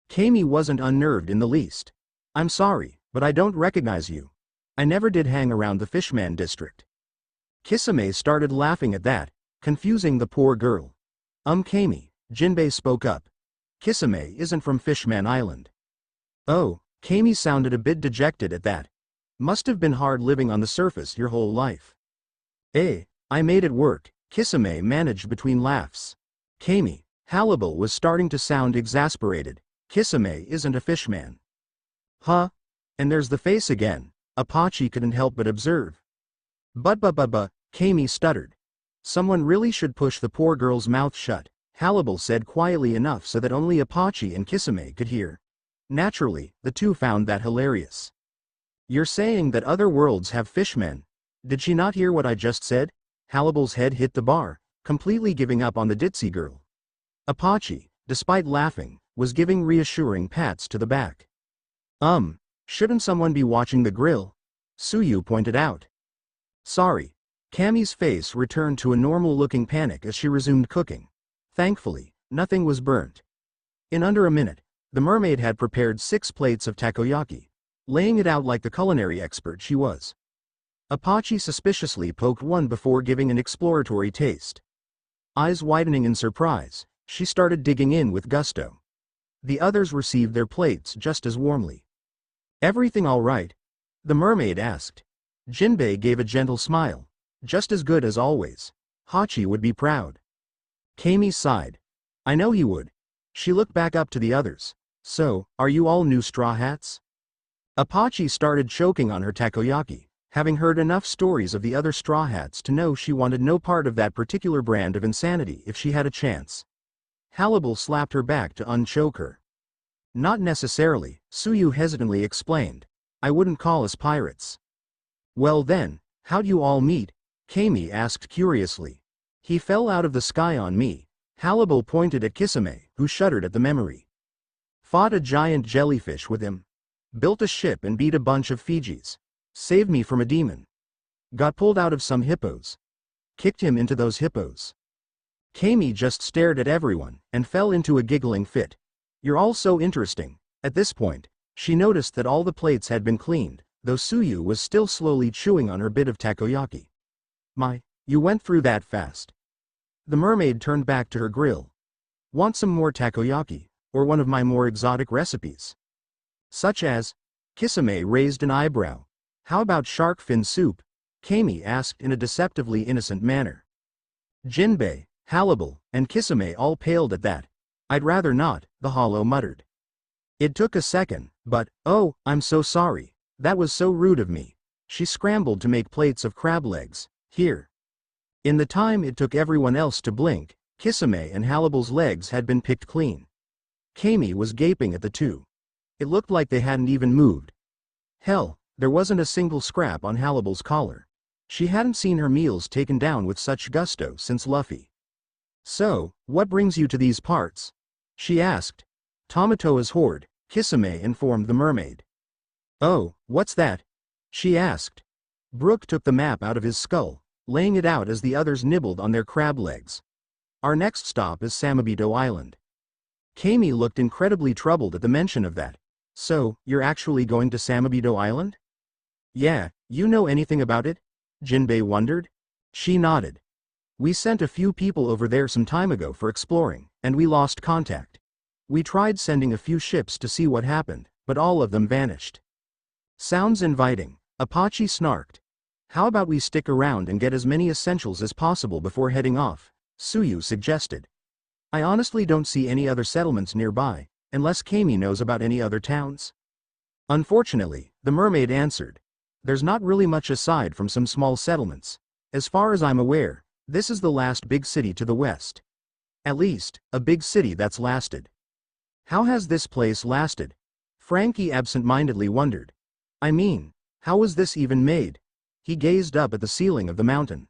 A: Kami wasn't unnerved in the least. I'm sorry, but I don't recognize you. I never did hang around the Fishman district. Kisame started laughing at that, confusing the poor girl. Kami, Jinbei spoke up. Kisame isn't from Fishman Island. Oh, Kami sounded a bit dejected at that. Must have been hard living on the surface your whole life. I made it work, Kisame managed between laughs. Kami, Halibal was starting to sound exasperated. Kisame isn't a fishman. Huh? And there's the face again, Apache couldn't help but observe. But, Kami stuttered. Someone really should push the poor girl's mouth shut, Halibal said quietly enough so that only Apache and Kisame could hear. Naturally, the two found that hilarious. You're saying that other worlds have fishmen? Did she not hear what I just said? Halibal's head hit the bar, completely giving up on the ditzy girl. Apache, despite laughing, was giving reassuring pats to the back. Shouldn't someone be watching the grill? Suyu pointed out. Sorry. Kami's face returned to a normal-looking panic as she resumed cooking. Thankfully, nothing was burnt. In under a minute, the mermaid had prepared 6 plates of takoyaki, laying it out like the culinary expert she was. Apache suspiciously poked one before giving an exploratory taste. Eyes widening in surprise, she started digging in with gusto. The others received their plates just as warmly. Everything all right? The mermaid asked. Jinbei gave a gentle smile. Just as good as always. Hachi would be proud. Kami sighed. I know he would. She looked back up to the others. So, are you all new straw hats? Apache started choking on her takoyaki, having heard enough stories of the other straw hats to know she wanted no part of that particular brand of insanity if she had a chance. Halibal slapped her back to unchoke her. Not necessarily, Suyu hesitantly explained. I wouldn't call us pirates. Well then, how'd you all meet? Kami asked curiously. He fell out of the sky on me. Halibal pointed at Kisame, who shuddered at the memory. Fought a giant jellyfish with him. Built a ship and beat a bunch of Fijis. Saved me from a demon. Got pulled out of some hippos. Kicked him into those hippos. Kami just stared at everyone, and fell into a giggling fit. You're all so interesting. At this point, She noticed that all the plates had been cleaned, though Suyu was still slowly chewing on her bit of takoyaki. You went through that fast. The mermaid turned back to her grill. Want some more takoyaki, or one of my more exotic recipes? Such as? Kisame raised an eyebrow. How about shark fin soup? Kami asked in a deceptively innocent manner. Jinbei, Halibal, and Kisame all paled at that. I'd rather not, the hollow muttered. It took a second, but, oh, I'm so sorry. That was so rude of me. She scrambled to make plates of crab legs. Here. In the time it took everyone else to blink, Kisame and Halibal's legs had been picked clean. Kami was gaping at the two. It looked like they hadn't even moved. Hell, there wasn't a single scrap on Halibal's collar. She hadn't seen her meals taken down with such gusto since Luffy. So, what brings you to these parts? She asked. Tamatoa's hoard, Kisame informed the mermaid. Oh, what's that? She asked. Brook took the map out of his skull, laying it out as the others nibbled on their crab legs. Our next stop is Samabito Island. Kami looked incredibly troubled at the mention of that. So, you're actually going to Samabito Island? Yeah, you know anything about it? Jinbei wondered. She nodded. We sent a few people over there some time ago for exploring, and we lost contact. We tried sending a few ships to see what happened, but all of them vanished. Sounds inviting, Apache snarked. How about we stick around and get as many essentials as possible before heading off? Suyu suggested. I honestly don't see any other settlements nearby, unless Kami knows about any other towns. Unfortunately, the mermaid answered. There's not really much aside from some small settlements. As far as I'm aware, this is the last big city to the west. At least, a big city that's lasted. How has this place lasted? Frankie absent-mindedly wondered. I mean, how was this even made? He gazed up at the ceiling of the mountain.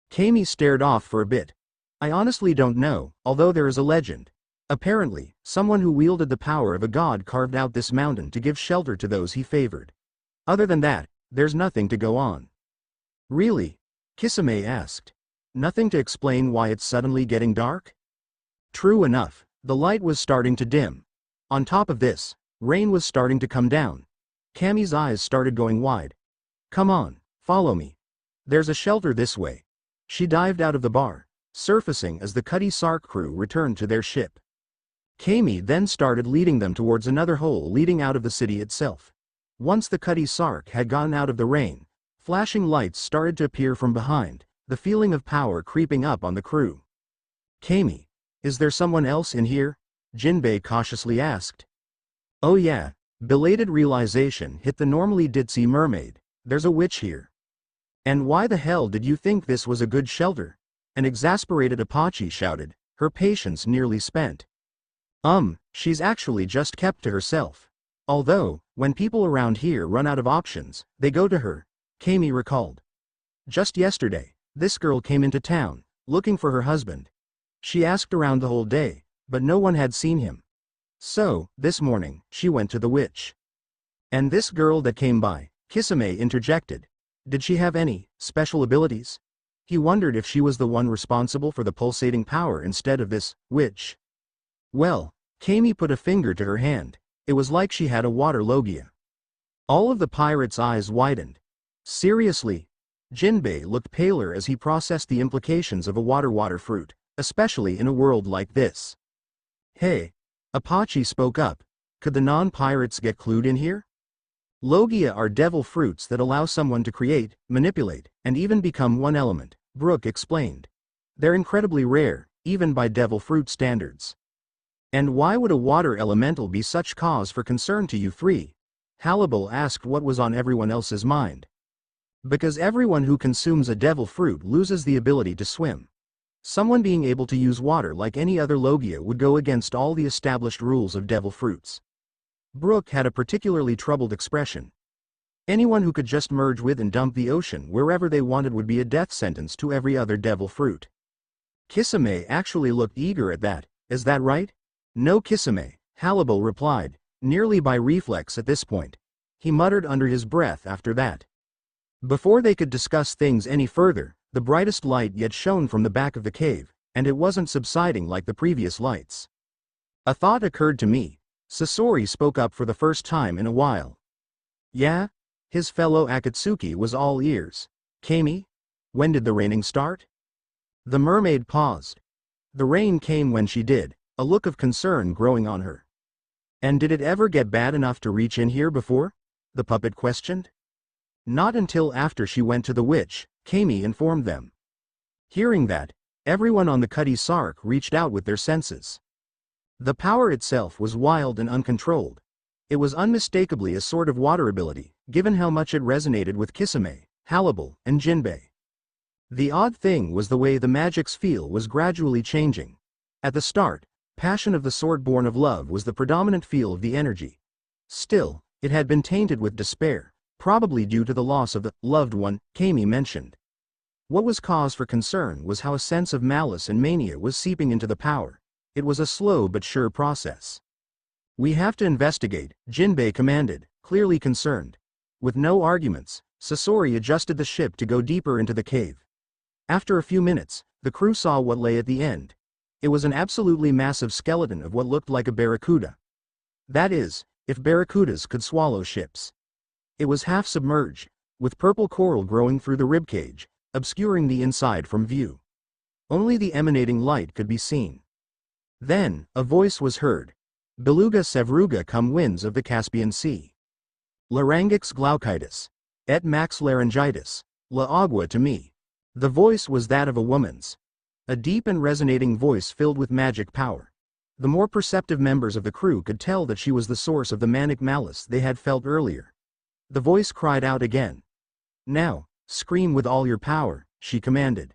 A: Kami stared off for a bit. I honestly don't know, although there is a legend. Apparently, someone who wielded the power of a god carved out this mountain to give shelter to those he favored. Other than that, there's nothing to go on. Really? Kisame asked. Nothing to explain why it's suddenly getting dark? True enough, the light was starting to dim. On top of this, rain was starting to come down. Kami's eyes started going wide. Come on, follow me. There's a shelter this way. She dived out of the bar, surfacing as the Cutty Sark crew returned to their ship. Kami then started leading them towards another hole leading out of the city itself. Once the Cutty Sark had gotten out of the rain, flashing lights started to appear from behind, the feeling of power creeping up on the crew. Kami, is there someone else in here? Jinbei cautiously asked. Oh yeah, belated realization hit the normally ditzy mermaid, there's a witch here. And why the hell did you think this was a good shelter? An exasperated Apache shouted, her patience nearly spent. She's actually just kept to herself. Although, when people around here run out of options, they go to her, Kami recalled. Just yesterday, this girl came into town, looking for her husband. She asked around the whole day, but no one had seen him. So, this morning, she went to the witch. And this girl that came by, Kisame interjected. Did she have any special abilities? He wondered if she was the one responsible for the pulsating power instead of this witch. Well, Kami put a finger to her hand. It was like she had a water logia. All of the pirate's eyes widened. Seriously? Jinbei looked paler as he processed the implications of a water fruit, especially in a world like this. Hey. Apache spoke up. Could the non-pirates get clued in here? Logia are devil fruits that allow someone to create, manipulate, and even become one element, Brook explained. They're incredibly rare, even by devil fruit standards. And why would a water elemental be such cause for concern to you three? Halibal asked what was on everyone else's mind. Because everyone who consumes a devil fruit loses the ability to swim. Someone being able to use water like any other Logia would go against all the established rules of devil fruits. Brook had a particularly troubled expression. Anyone who could just merge with and dump the ocean wherever they wanted would be a death sentence to every other devil fruit. Kisame actually looked eager at that. Is that right? No, Kisame, Halibal replied, nearly by reflex at this point. He muttered under his breath after that. Before they could discuss things any further, the brightest light yet shone from the back of the cave, and it wasn't subsiding like the previous lights. A thought occurred to me. Sasori spoke up for the first time in a while. Yeah? His fellow Akatsuki was all ears. Kami? When did the raining start? The mermaid paused. The rain came when she did, a look of concern growing on her. And did it ever get bad enough to reach in here before? The puppet questioned. Not until after she went to the witch, Kami informed them. Hearing that, everyone on the Cutty Sark reached out with their senses. The power itself was wild and uncontrolled. It was unmistakably a sort of water ability, given how much it resonated with Kisame, Halibal, and Jinbei. The odd thing was the way the magic's feel was gradually changing. At the start, passion of the sword born of love was the predominant feel of the energy. Still, it had been tainted with despair, probably due to the loss of the loved one Kami mentioned. What was cause for concern was how a sense of malice and mania was seeping into the power. It was a slow but sure process. We have to investigate, Jinbei commanded, clearly concerned. With no arguments, Sasori adjusted the ship to go deeper into the cave. After a few minutes, the crew saw what lay at the end. It was an absolutely massive skeleton of what looked like a barracuda. That is, if barracudas could swallow ships. It was half submerged, with purple coral growing through the ribcage, obscuring the inside from view. Only the emanating light could be seen. Then, a voice was heard. Beluga sevruga cum winds of the Caspian Sea. Laryngex glaucitis. Et max laryngitis. La agua to me. The voice was that of a woman's. A deep and resonating voice filled with magic power. The more perceptive members of the crew could tell that she was the source of the manic malice they had felt earlier. The voice cried out again. Now, scream with all your power, she commanded.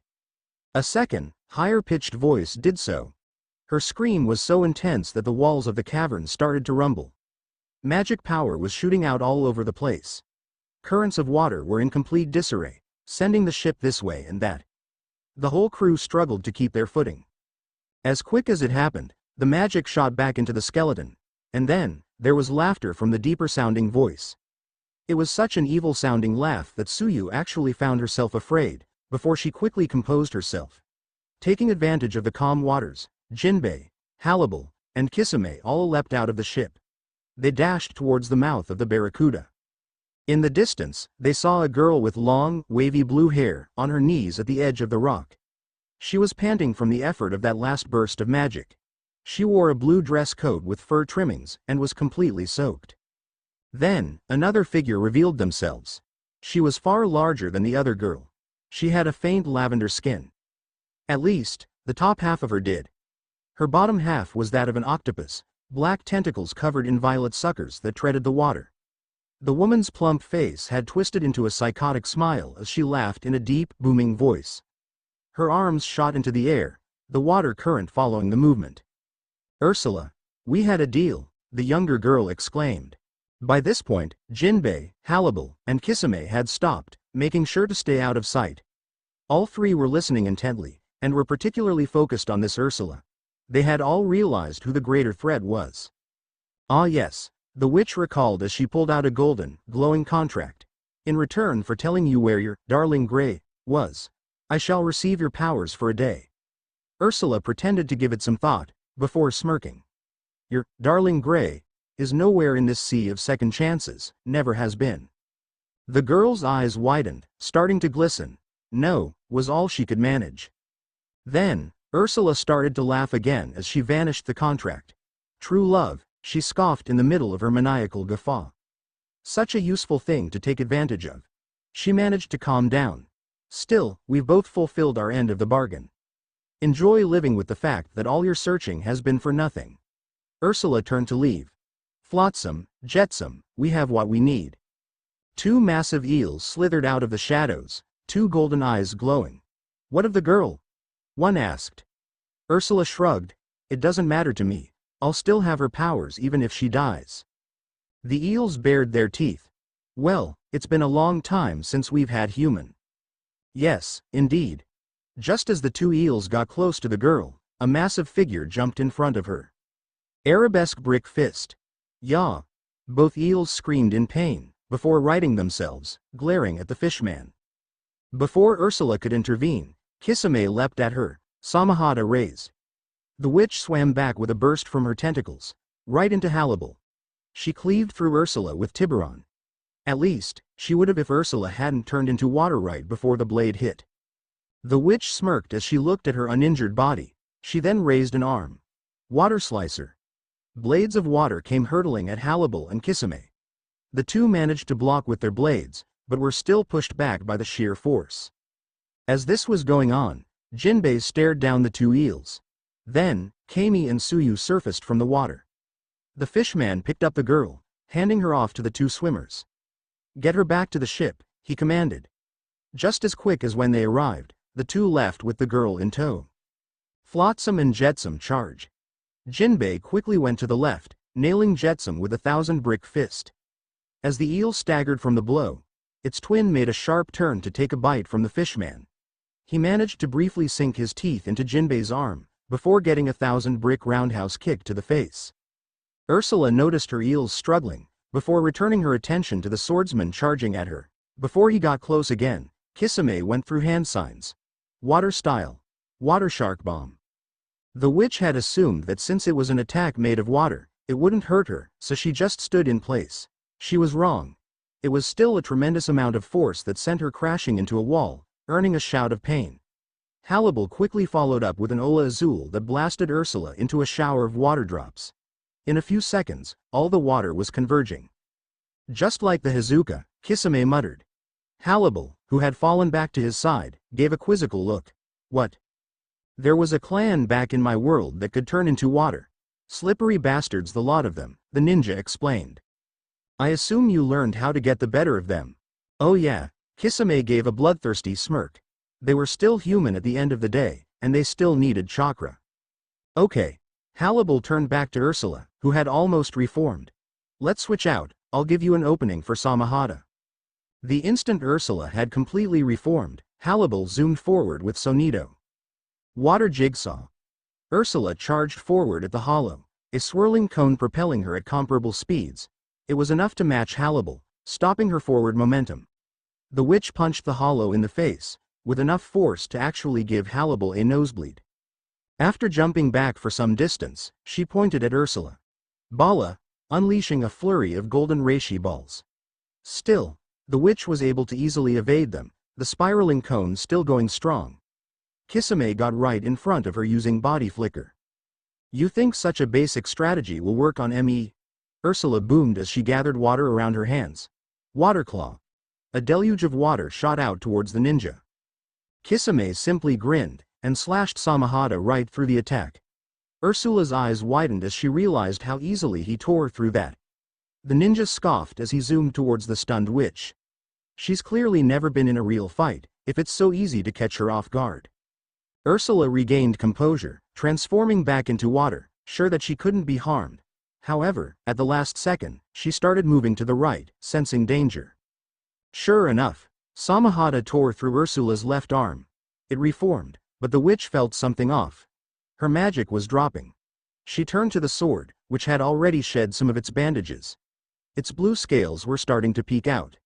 A: A second, higher-pitched voice did so. Her scream was so intense that the walls of the cavern started to rumble. Magic power was shooting out all over the place. Currents of water were in complete disarray, sending the ship this way and that. The whole crew struggled to keep their footing. As quick as it happened, the magic shot back into the skeleton, and then, there was laughter from the deeper-sounding voice. It was such an evil-sounding laugh that Tsuyu actually found herself afraid, before she quickly composed herself. Taking advantage of the calm waters, Jinbei, Halibal, and Kisame all leapt out of the ship. They dashed towards the mouth of the barracuda. In the distance, they saw a girl with long, wavy blue hair, on her knees at the edge of the rock. She was panting from the effort of that last burst of magic. She wore a blue dress coat with fur trimmings, and was completely soaked. Then, another figure revealed themselves. She was far larger than the other girl. She had a faint lavender skin. At least, the top half of her did. Her bottom half was that of an octopus, black tentacles covered in violet suckers that treaded the water. The woman's plump face had twisted into a psychotic smile as she laughed in a deep, booming voice. Her arms shot into the air, the water current following the movement. Ursula, we had a deal, the younger girl exclaimed. By this point, Jinbei, Halibal, and Kisame had stopped, making sure to stay out of sight. All three were listening intently, and were particularly focused on this Ursula. They had all realized who the greater threat was. Ah yes. The witch recalled as she pulled out a golden, glowing contract. In return for telling you where your darling Gray was, I shall receive your powers for a day. Ursula pretended to give it some thought, before smirking. Your darling Gray is nowhere in this sea of second chances, never has been. The girl's eyes widened, starting to glisten. No, was all she could manage. Then, Ursula started to laugh again as she vanished the contract. True love, she scoffed in the middle of her maniacal guffaw. Such a useful thing to take advantage of. She managed to calm down. Still, we've both fulfilled our end of the bargain. Enjoy living with the fact that all your searching has been for nothing. Ursula turned to leave. Flotsam, jetsam, we have what we need. Two massive eels slithered out of the shadows, two golden eyes glowing. What of the girl? One asked. Ursula shrugged. It doesn't matter to me. I'll still have her powers even if she dies. The eels bared their teeth. Well, it's been a long time since we've had human. Yes, indeed. Just as the two eels got close to the girl, a massive figure jumped in front of her. Arabesque brick fist. Yah! Both eels screamed in pain, before righting themselves, glaring at the fishman. Before Ursula could intervene, Kisame leapt at her, Samahata raised. The witch swam back with a burst from her tentacles. right into Hannibal. She cleaved through Ursula with Tiburon. At least, she would have if Ursula hadn't turned into water right before the blade hit. The witch smirked as she looked at her uninjured body. She then raised an arm. Water slicer. Blades of water came hurtling at Hannibal and Kisame. The two managed to block with their blades, but were still pushed back by the sheer force. As this was going on, Jinbei stared down the two eels. Then, Kami and Suyu surfaced from the water. The fishman picked up the girl, handing her off to the two swimmers. "Get her back to the ship," he commanded. Just as quick as when they arrived, the two left with the girl in tow. Flotsam and Jetsam charged. Jinbei quickly went to the left, nailing Jetsam with a 1,000-brick fist. As the eel staggered from the blow, its twin made a sharp turn to take a bite from the fishman. He managed to briefly sink his teeth into Jinbei's arm, before getting a 1,000-brick roundhouse kick to the face. Ursula noticed her eels struggling, before returning her attention to the swordsman charging at her. Before he got close again, Kisame went through hand signs. Water style. Water shark bomb. The witch had assumed that since it was an attack made of water, it wouldn't hurt her, so she just stood in place. She was wrong. It was still a tremendous amount of force that sent her crashing into a wall, earning a shout of pain. Hannibal quickly followed up with an Ola Azul that blasted Ursula into a shower of water drops. In a few seconds, all the water was converging. Just like the Hazuka, Kisame muttered. Hannibal, who had fallen back to his side, gave a quizzical look. What? There was a clan back in my world that could turn into water. Slippery bastards, the lot of them, the ninja explained. I assume you learned how to get the better of them. Oh yeah, Kisame gave a bloodthirsty smirk. They were still human at the end of the day, and they still needed chakra. Okay. Hannibal turned back to Ursula, who had almost reformed. Let's switch out, I'll give you an opening for Samahata. The instant Ursula had completely reformed, Hannibal zoomed forward with Sonido. Water jigsaw. Ursula charged forward at the hollow, a swirling cone propelling her at comparable speeds. It was enough to match Hannibal, stopping her forward momentum. The witch punched the hollow in the face, with enough force to actually give Hannibal a nosebleed. After jumping back for some distance, she pointed at Ursula. Bala, unleashing a flurry of golden reishi balls. Still, the witch was able to easily evade them, the spiraling cone still going strong. Kisame got right in front of her using body flicker. You think such a basic strategy will work on ME? Ursula boomed as she gathered water around her hands. Water claw. A deluge of water shot out towards the ninja. Kisame simply grinned, and slashed Samahata right through the attack. Ursula's eyes widened as she realized how easily he tore through that. The ninja scoffed as he zoomed towards the stunned witch. She's clearly never been in a real fight, if it's so easy to catch her off guard. Ursula regained composure, transforming back into water, sure that she couldn't be harmed. However, at the last second, she started moving to the right, sensing danger. Sure enough, Samahata tore through Ursula's left arm. It reformed, but the witch felt something off. Her magic was dropping. She turned to the sword, which had already shed some of its bandages. Its blue scales were starting to peek out.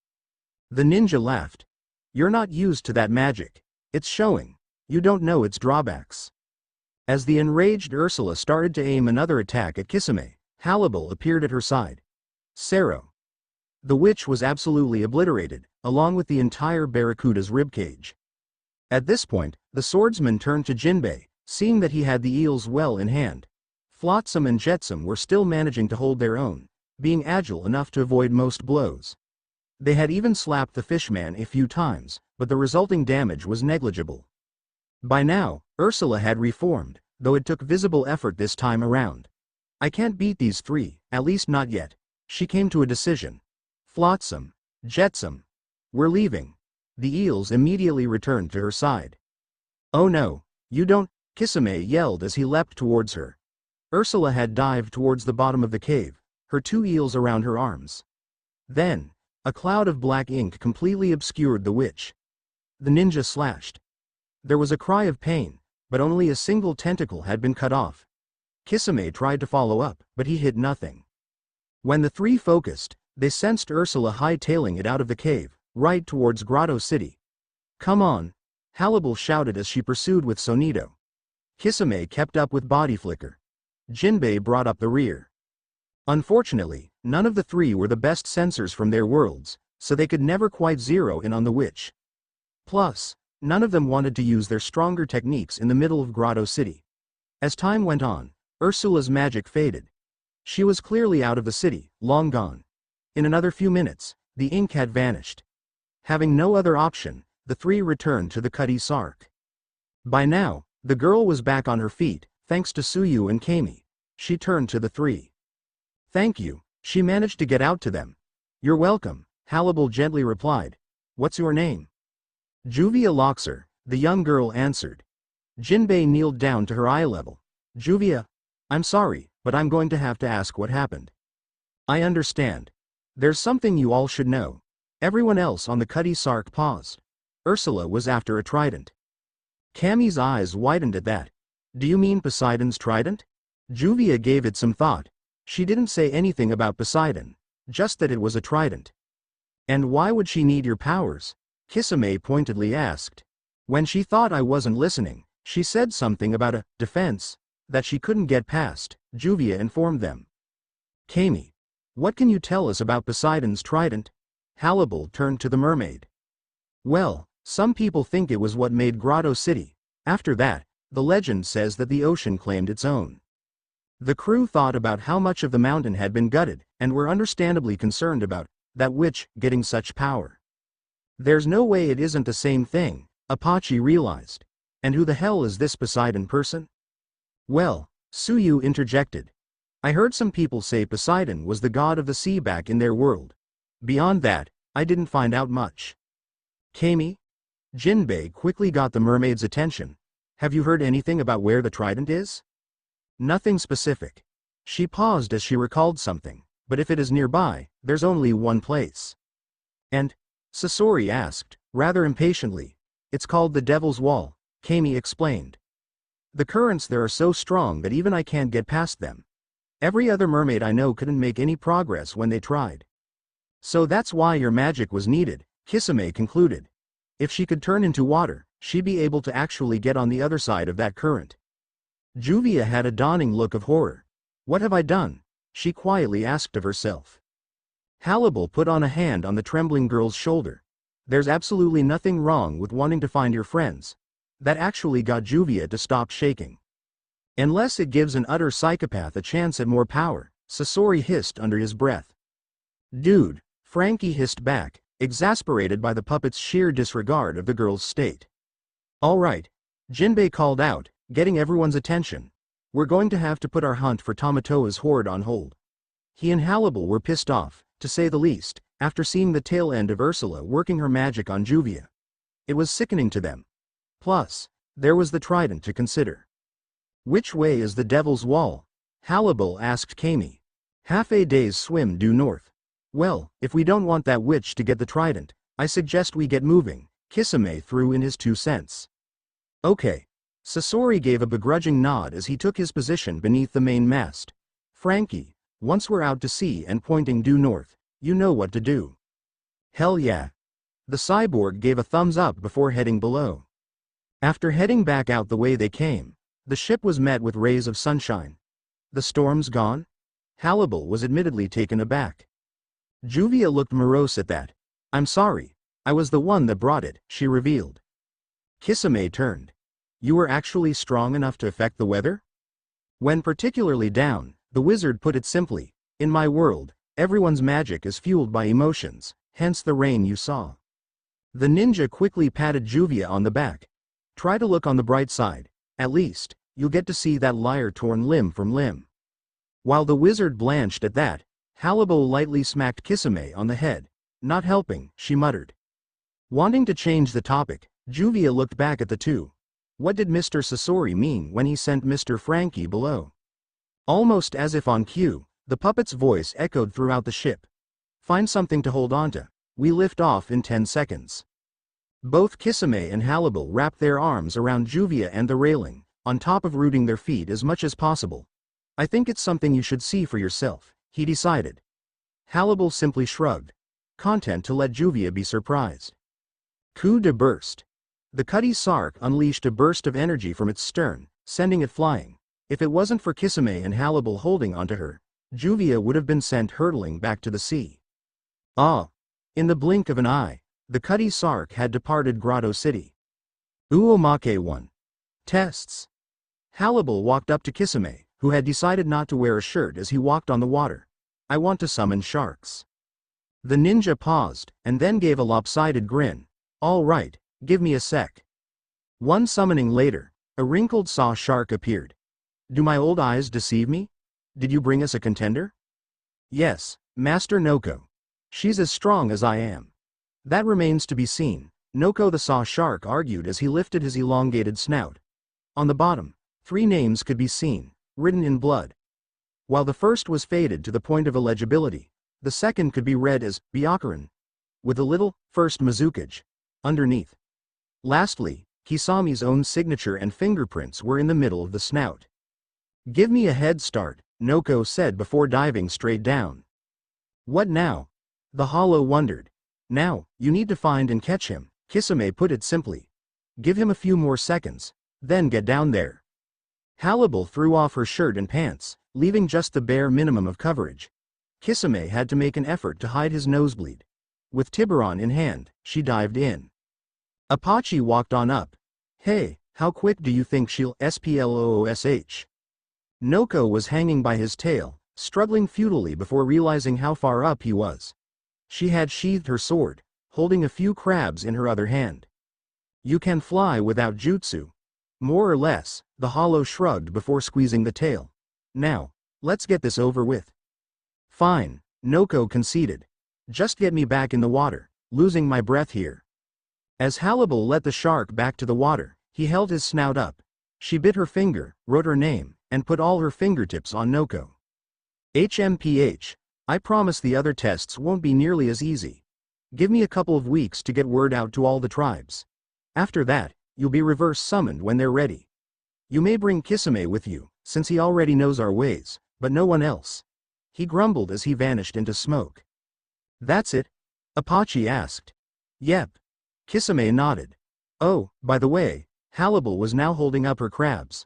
A: The ninja laughed. You're not used to that magic. It's showing. You don't know its drawbacks. As the enraged Ursula started to aim another attack at Kisame, Hannibal appeared at her side. Sero. The witch was absolutely obliterated, along with the entire Barracuda's ribcage. At this point, the swordsman turned to Jinbei, seeing that he had the eels well in hand. Flotsam and Jetsam were still managing to hold their own, being agile enough to avoid most blows. They had even slapped the fishman a few times, but the resulting damage was negligible. By now, Ursula had reformed, though it took visible effort this time around. I can't beat these three, at least not yet. She came to a decision. Flotsam, Jetsam. We're leaving. The eels immediately returned to her side. Oh no, you don't, Kisame yelled as he leapt towards her. Ursula had dived towards the bottom of the cave, her two eels around her arms. Then, a cloud of black ink completely obscured the witch. The ninja slashed. There was a cry of pain, but only a single tentacle had been cut off. Kisame tried to follow up, but he hit nothing. When the three focused, they sensed Ursula hightailing it out of the cave, right towards Grotto City. Come on, Hannibal shouted as she pursued with Sonido. Kisame kept up with body flicker. Jinbei brought up the rear. Unfortunately, none of the three were the best sensors from their worlds, so they could never quite zero in on the witch. Plus, none of them wanted to use their stronger techniques in the middle of Grotto City. As time went on, Ursula's magic faded. She was clearly out of the city, long gone. In another few minutes, the ink had vanished. Having no other option, the three returned to the Cutty Sark. By now, the girl was back on her feet, thanks to Suyu and Kami. She turned to the three. "Thank you," she managed to get out to them. "You're welcome," Hannibal gently replied. "What's your name?" "Juvia Loxer," the young girl answered. Jinbei kneeled down to her eye level. "Juvia, I'm sorry, but I'm going to have to ask what happened." "I understand. There's something you all should know." Everyone else on the Cutty Sark paused. Ursula was after a trident. Kami's eyes widened at that. "Do you mean Poseidon's trident?" Juvia gave it some thought. She didn't say anything about Poseidon, just that it was a trident. "And why would she need your powers?" Kisame pointedly asked. When she thought I wasn't listening, she said something about a defense that she couldn't get past, Juvia informed them. "Kami, what can you tell us about Poseidon's trident?" Hannibal turned to the mermaid. "Well, some people think it was what made Grotto City. After that, the legend says that the ocean claimed its own." The crew thought about how much of the mountain had been gutted, and were understandably concerned about that witch getting such power. "There's no way it isn't the same thing," Apache realized. "And who the hell is this Poseidon person?" "Well," Suyu interjected. "I heard some people say Poseidon was the god of the sea back in their world. Beyond that, I didn't find out much." "Kami?" Jinbei quickly got the mermaid's attention. "Have you heard anything about where the trident is?" "Nothing specific." She paused as she recalled something. "But if it is nearby, there's only one place." "And?" Sasori asked, rather impatiently. "It's called the Devil's Wall," Kami explained. "The currents there are so strong that even I can't get past them. Every other mermaid I know couldn't make any progress when they tried." "So that's why your magic was needed," Kisame concluded. "If she could turn into water, she'd be able to actually get on the other side of that current." Juvia had a dawning look of horror. "What have I done?" she quietly asked of herself. Hannibal put on a hand on the trembling girl's shoulder. "There's absolutely nothing wrong with wanting to find your friends." That actually got Juvia to stop shaking. "Unless it gives an utter psychopath a chance at more power," Sasori hissed under his breath. "Dude," Frankie hissed back, exasperated by the puppet's sheer disregard of the girl's state. "All right," Jinbei called out, getting everyone's attention. "We're going to have to put our hunt for Tamatoa's horde on hold." He and Hannibal were pissed off, to say the least, after seeing the tail end of Ursula working her magic on Juvia. It was sickening to them. Plus, there was the trident to consider. "Which way is the Devil's Wall?" Hannibal asked Kami. "Half a day's swim due north." "Well, if we don't want that witch to get the trident, I suggest we get moving," Kisame threw in his 2 cents. "Okay." Sasori gave a begrudging nod as he took his position beneath the main mast. "Frankie, once we're out to sea and pointing due north, you know what to do." "Hell yeah." The cyborg gave a thumbs up before heading below. After heading back out the way they came, the ship was met with rays of sunshine. "The storm's gone?" Hannibal was admittedly taken aback. Juvia looked morose at that. "I'm sorry. I was the one that brought it," she revealed. Kisame turned. "You were actually strong enough to affect the weather?" "When particularly down," the wizard put it simply. "In my world, everyone's magic is fueled by emotions, hence the rain you saw." The ninja quickly patted Juvia on the back. "Try to look on the bright side. At least, you'll get to see that liar torn limb from limb." While the wizard blanched at that, Hannibal lightly smacked Kisame on the head. "Not helping," she muttered. Wanting to change the topic, Juvia looked back at the two. What did Mr. Sasori mean when he sent Mr. Frankie below? Almost as if on cue, the puppet's voice echoed throughout the ship. "Find something to hold onto. We lift off in 10 seconds. Both Kisame and Hannibal wrapped their arms around Juvia and the railing, on top of rooting their feet as much as possible. "I think it's something you should see for yourself," he decided. Hannibal simply shrugged, content to let Juvia be surprised. Coup de burst. The Cutty Sark unleashed a burst of energy from its stern, sending it flying. If it wasn't for Kisame and Hannibal holding onto her, Juvia would have been sent hurtling back to the sea. Ah! In the blink of an eye, the Cutty Sark had departed Grotto City. Uomake 1. Tests. Hannibal walked up to Kisame, who had decided not to wear a shirt as he walked on the water. I want to summon sharks. The ninja paused, and then gave a lopsided grin. All right, give me a sec. One summoning later, a wrinkled saw shark appeared. Do my old eyes deceive me? Did you bring us a contender? Yes, Master Noko. She's as strong as I am. That remains to be seen, Noko the saw shark argued as he lifted his elongated snout. On the bottom, 3 names could be seen, written in blood. While the first was faded to the point of illegibility, the second could be read as Byakuran, with a little, first Mizukage, underneath. Lastly, Kisami's own signature and fingerprints were in the middle of the snout. Give me a head start, Noko said before diving straight down. What now? The hollow wondered. Now, you need to find and catch him, Kisame put it simply. Give him a few more seconds, then get down there. Hannibal threw off her shirt and pants, leaving just the bare minimum of coverage. Kisame had to make an effort to hide his nosebleed. With Tiburon in hand, she dived in. Apache walked on up. Hey, how quick do you think she'll SPLOOSH? Noko was hanging by his tail, struggling futilely before realizing how far up he was. She had sheathed her sword, holding a few crabs in her other hand. You can fly without jutsu. More or less, the hollow shrugged before squeezing the tail. Now, let's get this over with. Fine, Noko conceded. Just get me back in the water, losing my breath here. As Hannibal let the shark back to the water, he held his snout up. She bit her finger, wrote her name, and put all her fingertips on Noko. HMPH, I promise the other tests won't be nearly as easy. Give me a couple of weeks to get word out to all the tribes. After that, you'll be reverse summoned when they're ready. You may bring Kisame with you, since he already knows our ways, but no one else. He grumbled as he vanished into smoke. That's it? Apache asked. Yep. Kisame nodded. Oh, by the way, Hannibal was now holding up her crabs.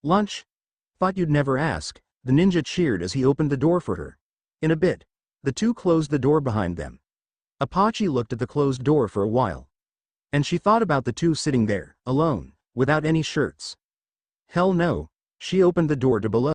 A: Lunch? Thought you'd never ask, the ninja cheered as he opened the door for her. In a bit. The two closed the door behind them. Apache looked at the closed door for a while. And she thought about the two sitting there, alone, without any shirts. Hell no, she opened the door to below.